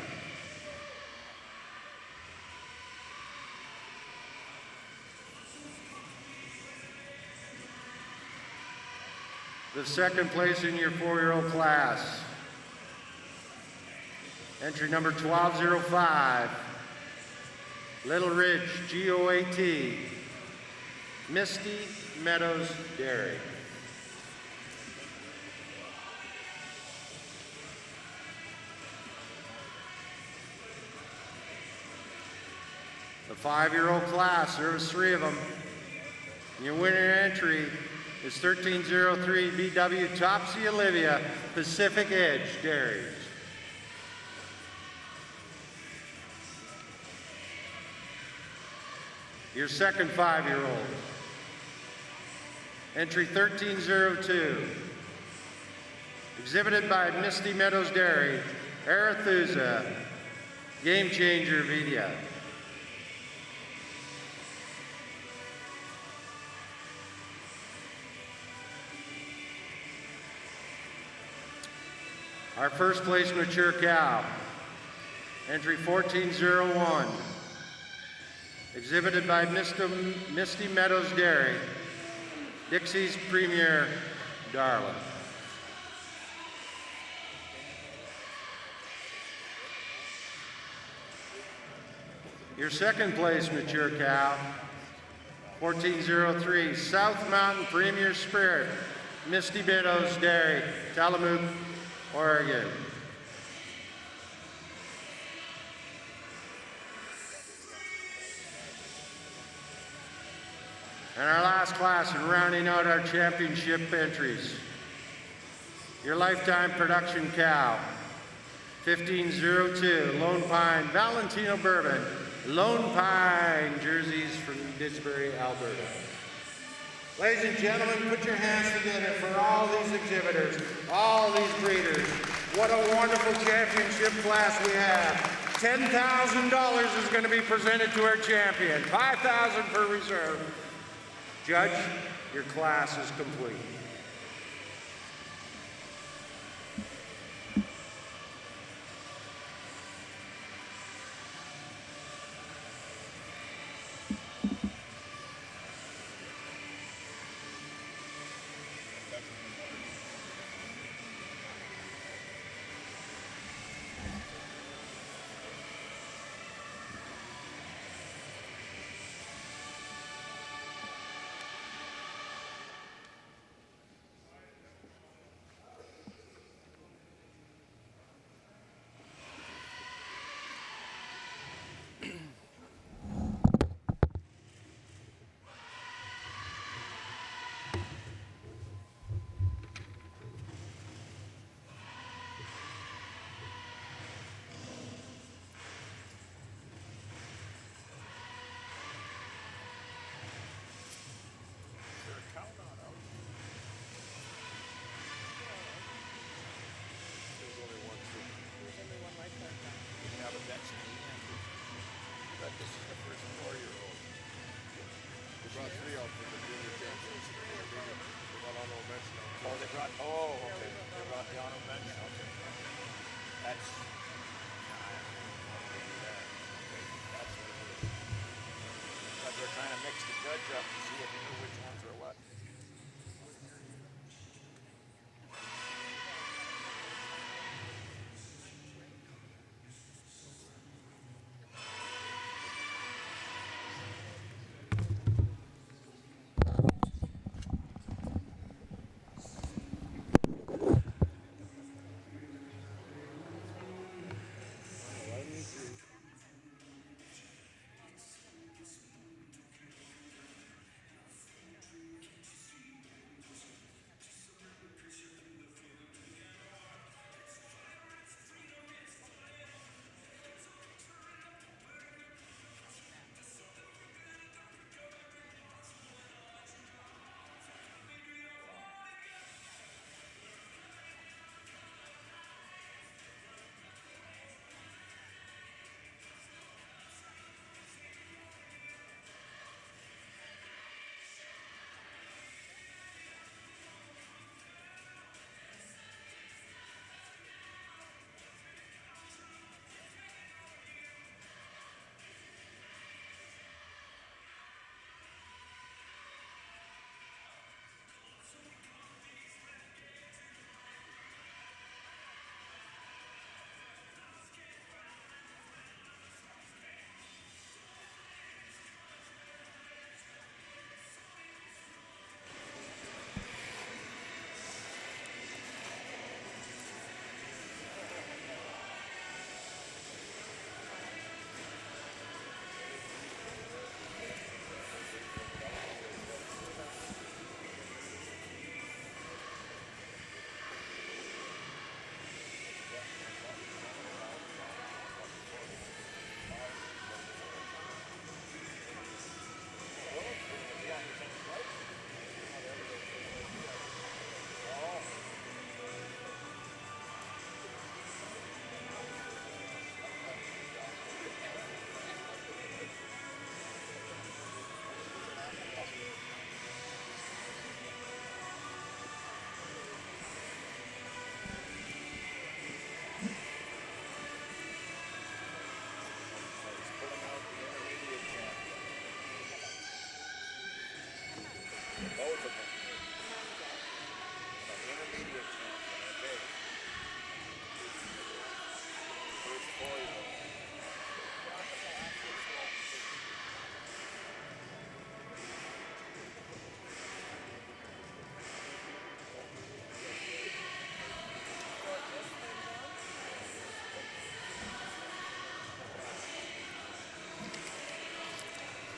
The second place in your 4-year-old class, entry number 1205, Little Ridge GOAT, Misty Meadows Dairy. The 5-year-old class, there was 3 of them. Your winner entry is 1303 BW Topsy Olivia, Pacific Edge Dairies. Your second 5-year-old, entry 1302, exhibited by Misty Meadows Dairy, Arethusa, Game Changer Vidia. Our first place mature cow, entry 1401, exhibited by Misty Meadows Dairy, Dixie's Premier Darling. Your second place mature cow, 1403, South Mountain Premier Spirit, Misty Meadows Dairy, Tillamook, Oregon. And our last class in rounding out our championship entries. Your lifetime production cow, 1502, Lone Pine, Valentino Bourbon, Lone Pine jerseys from Didsbury, Alberta. Ladies and gentlemen, put your hands together for all these exhibitors, all these breeders. What a wonderful championship class we have. $10,000 is going to be presented to our champion, $5,000 for reserve. Judge, your class is complete.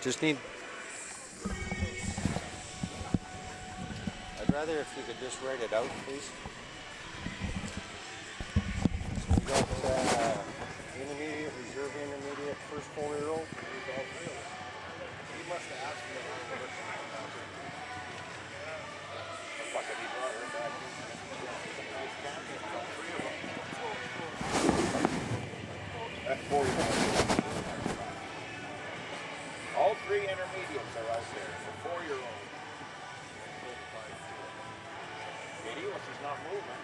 Just need. I'd rather if you could just write it out, please. We got intermediate, reserve intermediate, first 4-year-old. He must have asked me that. That's 4-year-old. All 3 intermediates are out there. The 4-year-old. Katie, well, she's not moving.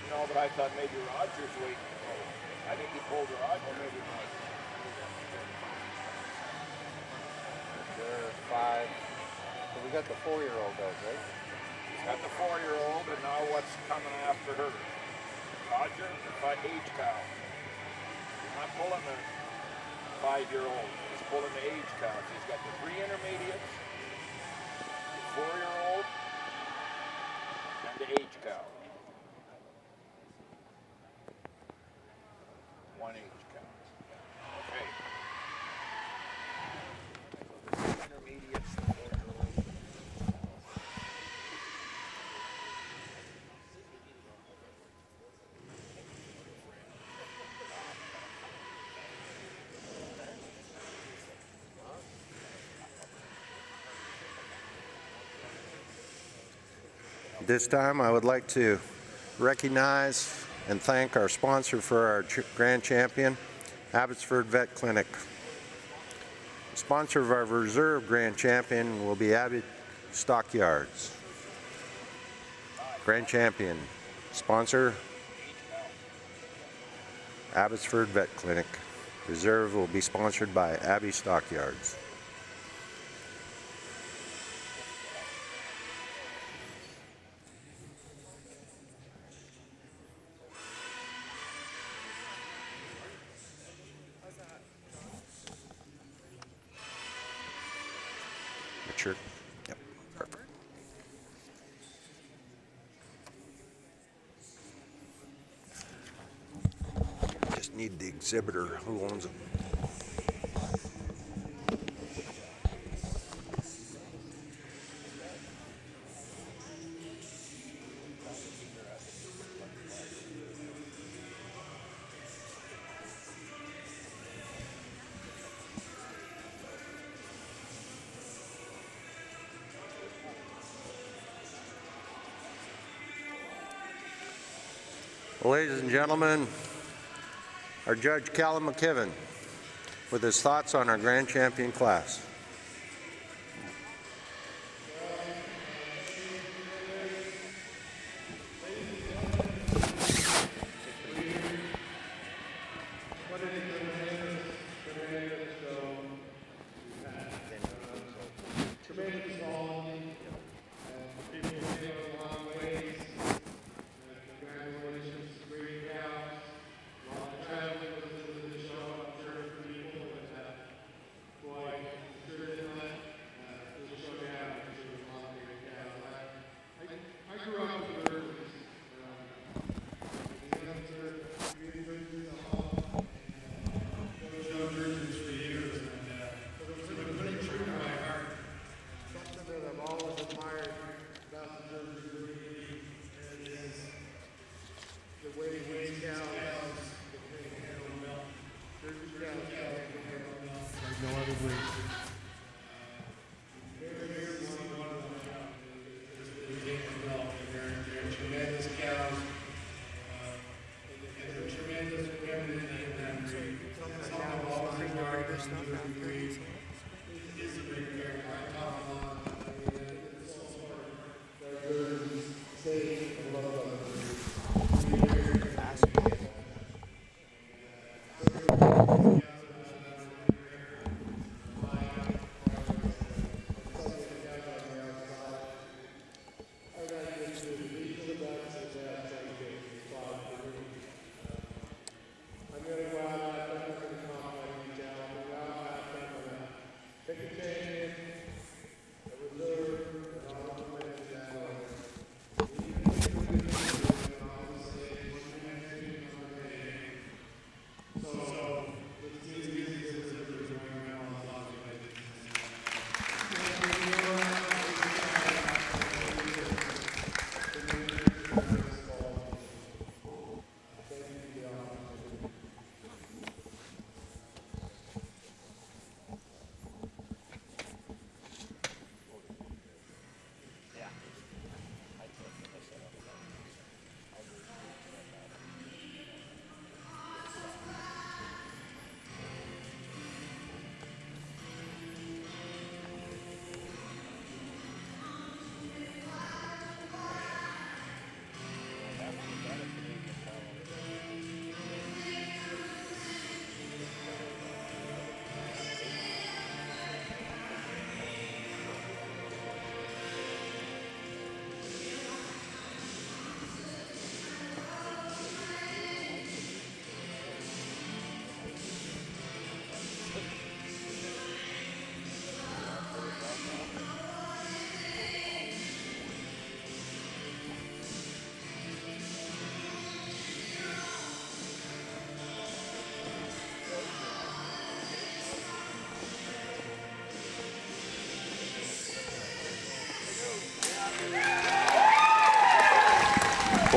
No, but I thought maybe Roger's waiting. I think he pulled Roger. Maybe not. There, 5. So we got the 4-year-old out, right? He's got the 4-year-old, and now what's coming after her? Roger, the age cow. He's not pulling the 5-year-old. He's pulling the age cow. He's got the 3 intermediates, the 4-year-old, and the age cow. 1 age cow. Okay. The intermediates, the 4-year-old. This time I would like to recognize and thank our sponsor for our Grand Champion, Abbotsford Vet Clinic. The sponsor of our Reserve Grand Champion will be Abbott Stockyards. Grand Champion sponsor, Abbotsford Vet Clinic. Reserve will be sponsored by Abbey Stockyards. Sure. Yep. Perfect. Just need the exhibitor who owns them. Ladies and gentlemen, our Judge Callum McKibben with his thoughts on our Grand Champion class.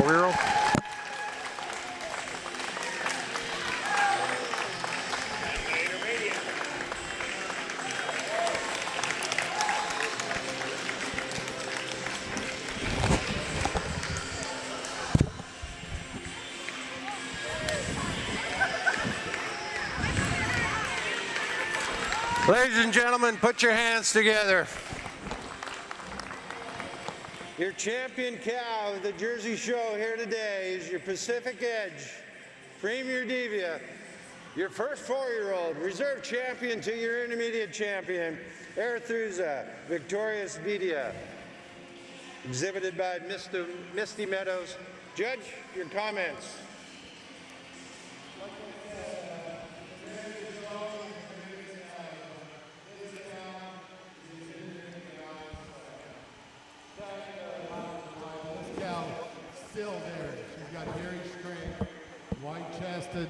4-year-old? Ladies and gentlemen, put your hands together. Your champion cow of the Jersey Show here today is your Pacific Edge Premier Diva, your first 4-year-old, reserve champion to your intermediate champion, Arethusa Victorious Vidia, exhibited by Misty Meadows. Judge, your comments. Still there. She's got very straight, wide-chested,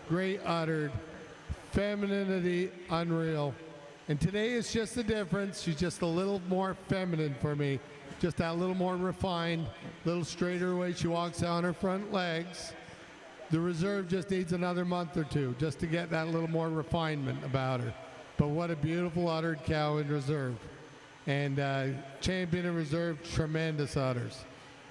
great uddered, femininity unreal. And today is just the difference. She's just a little more feminine for me. Just that little more refined, little straighter way she walks on her front legs. The reserve just needs another month or two just to get that little more refinement about her. But what a beautiful uddered cow in reserve. And champion in reserve, tremendous udders.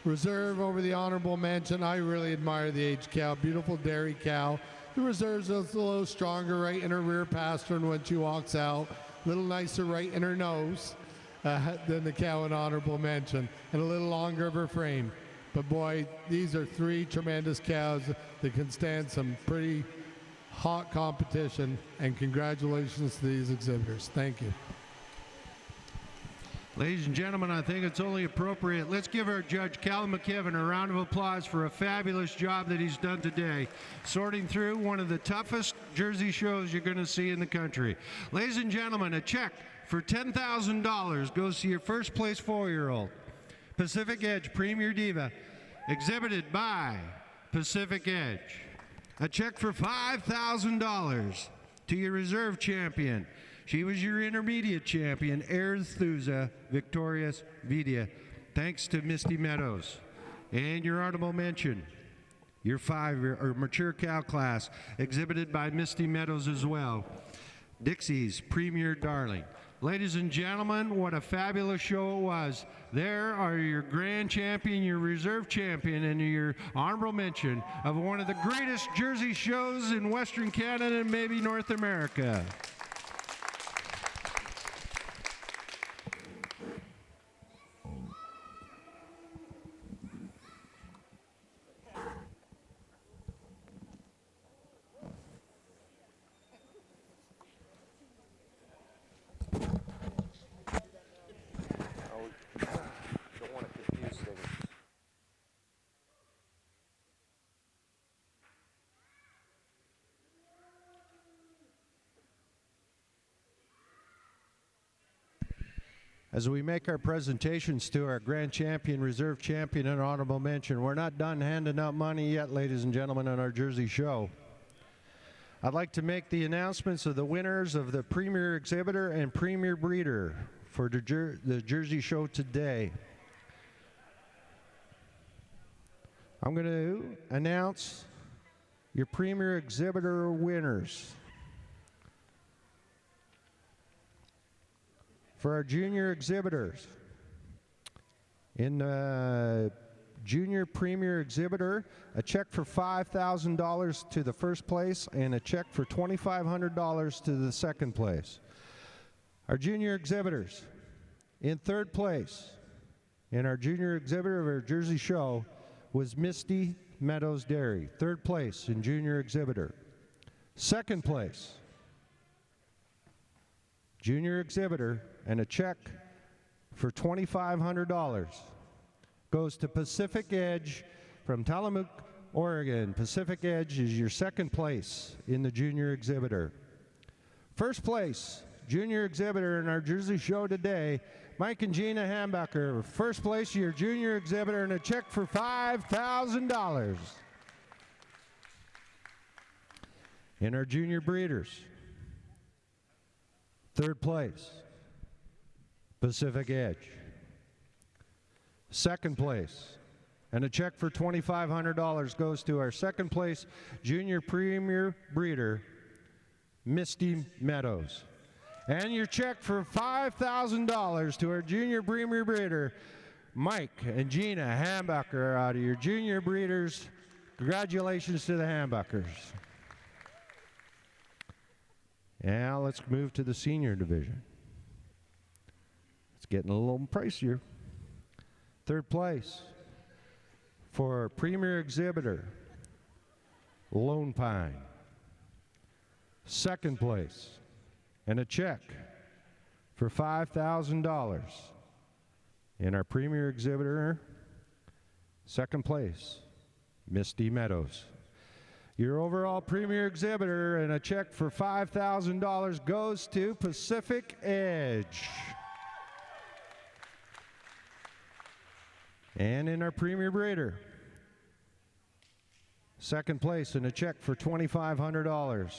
Reserve over the honorable mention. I really admire the aged cow. Beautiful dairy cow. The reserve's a little stronger right in her rear pastern when she walks out. A little nicer right in her nose than the cow in honorable mention. And a little longer of her frame. But boy, these are 3 tremendous cows that can stand some pretty hot competition. And congratulations to these exhibitors. Thank you. Ladies and gentlemen, I think it's only appropriate. Let's give our judge, Callum McKibben, a round of applause for a fabulous job that he's done today, sorting through one of the toughest Jersey shows you're going to see in the country. Ladies and gentlemen, a check for $10,000 goes to your first place 4-year-old, Pacific Edge Premier Diva, exhibited by Pacific Edge. A check for $5,000 to your reserve champion. She was your intermediate champion, Arethusa Victorious Vidia, thanks to Misty Meadows. And your honorable mention, your 5-year or mature cow class, exhibited by Misty Meadows as well. Dixie's Premier Darling. Ladies and gentlemen, what a fabulous show it was. There are your grand champion, your reserve champion, and your honorable mention of one of the greatest Jersey shows in Western Canada and maybe North America. As we make our presentations to our grand champion, reserve champion, and honorable mention, we're not done handing out money yet, ladies and gentlemen, on our Jersey show. I'd like to make the announcements of the winners of the Premier Exhibitor and Premier Breeder for the Jersey show today. I'm going to announce your Premier Exhibitor winners. For our junior exhibitors, in the Junior Premier Exhibitor, a check for $5,000 to the first place and a check for $2,500 to the second place. Our junior exhibitors, in third place, in our junior exhibitor of our Jersey show, was Misty Meadows Dairy, third place in junior exhibitor. Second place, junior exhibitor, and a check for $2,500 goes to Pacific Edge from Tillamook, Oregon. Pacific Edge is your second place in the junior exhibitor. First place, junior exhibitor in our Jersey show today, Mike and Gina Hambacher. First place, your junior exhibitor, and a check for $5,000. In our junior breeders, third place, Pacific Edge. Second place, and a check for $2,500 goes to our second place junior premier breeder, Misty Meadows. And your check for $5,000 to our junior premier breeder, Mike and Gina Hambacher, out of your junior breeders. Congratulations to the Hambachers. Now let's move to the senior division. It's getting a little pricier. Third place for Premier Exhibitor, Lone Pine. Second place, and a check for $5,000 in our Premier Exhibitor. Second place, Misty Meadows. Your overall Premier Exhibitor and a check for $5,000 goes to Pacific Edge. And in our Premier Breeder, second place and a check for $2,500.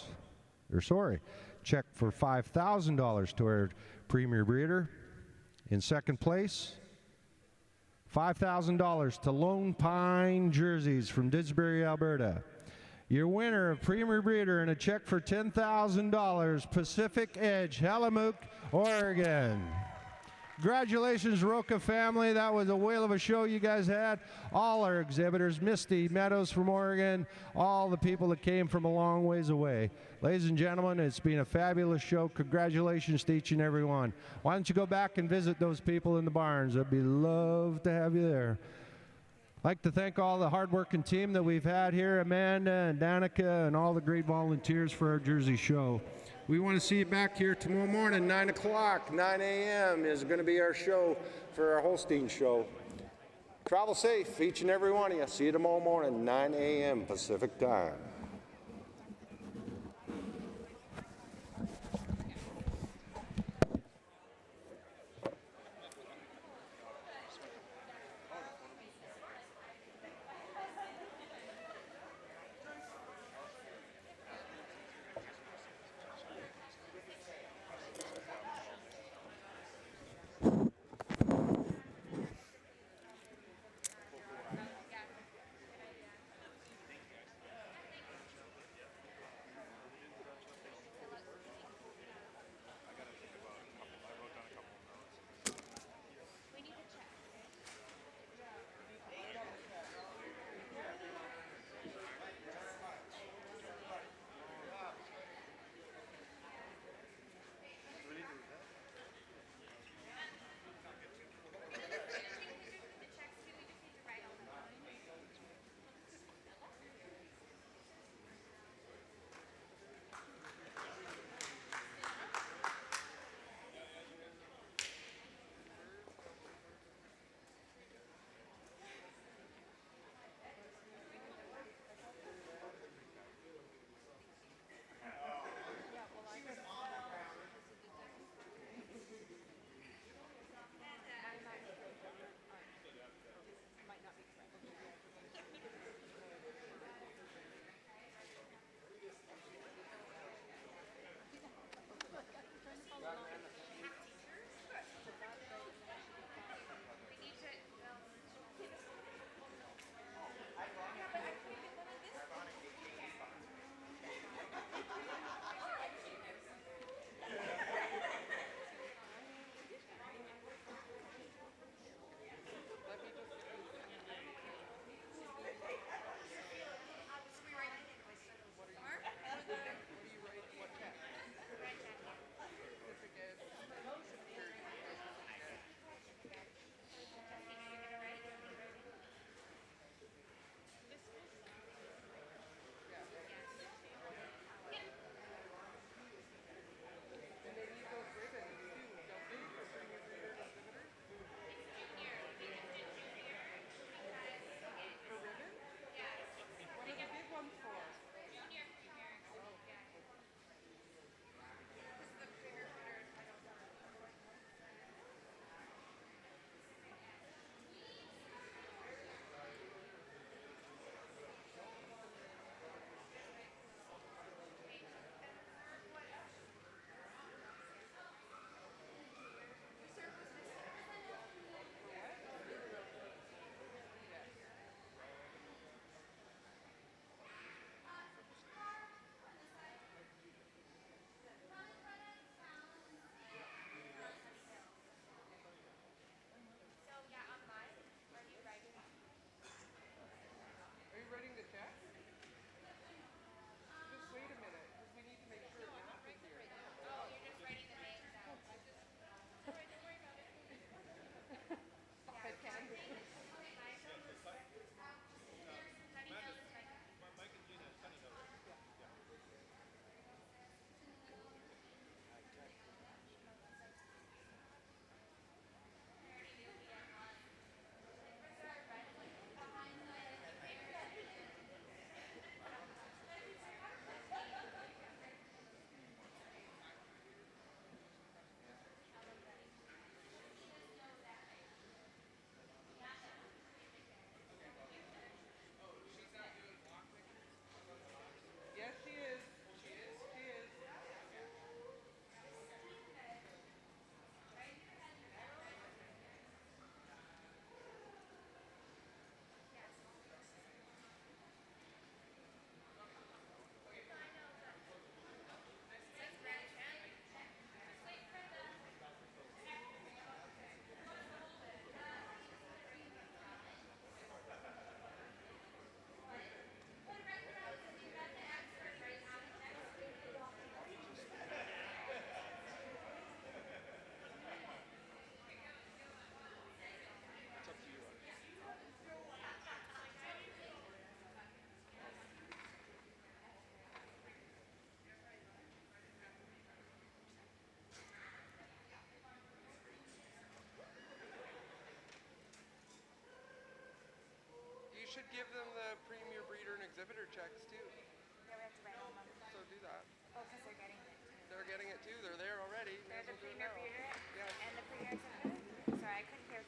Or sorry, check for $5,000 to our Premier Breeder. In second place, $5,000 to Lone Pine Jerseys from Didsbury, Alberta. Your winner of Premier Breeder and a check for $10,000, Pacific Edge, Tillamook, Oregon. Congratulations, Roca family. That was a whale of a show you guys had. All our exhibitors, Misty Meadows from Oregon, all the people that came from a long ways away. Ladies and gentlemen, it's been a fabulous show. Congratulations to each and every one. Why don't you go back and visit those people in the barns? I'd be love to have you there. I'd like to thank all the hard-working team that we've had here, Amanda and Danica and all the great volunteers for our Jersey show. We want to see you back here tomorrow morning, 9 o'clock, 9 a.m. is going to be our show for our Holstein show. Travel safe, each and every one of you. See you tomorrow morning, 9 a.m. Pacific time. give them the premier breeder and exhibitor checks too. Yeah, we have to write all of them. So do that. Oh, because they're getting it too. They're getting it too. They're there already. They're the May as well do it premier now. breeder Yes. and the premier exhibitor? Sorry, I couldn't hear.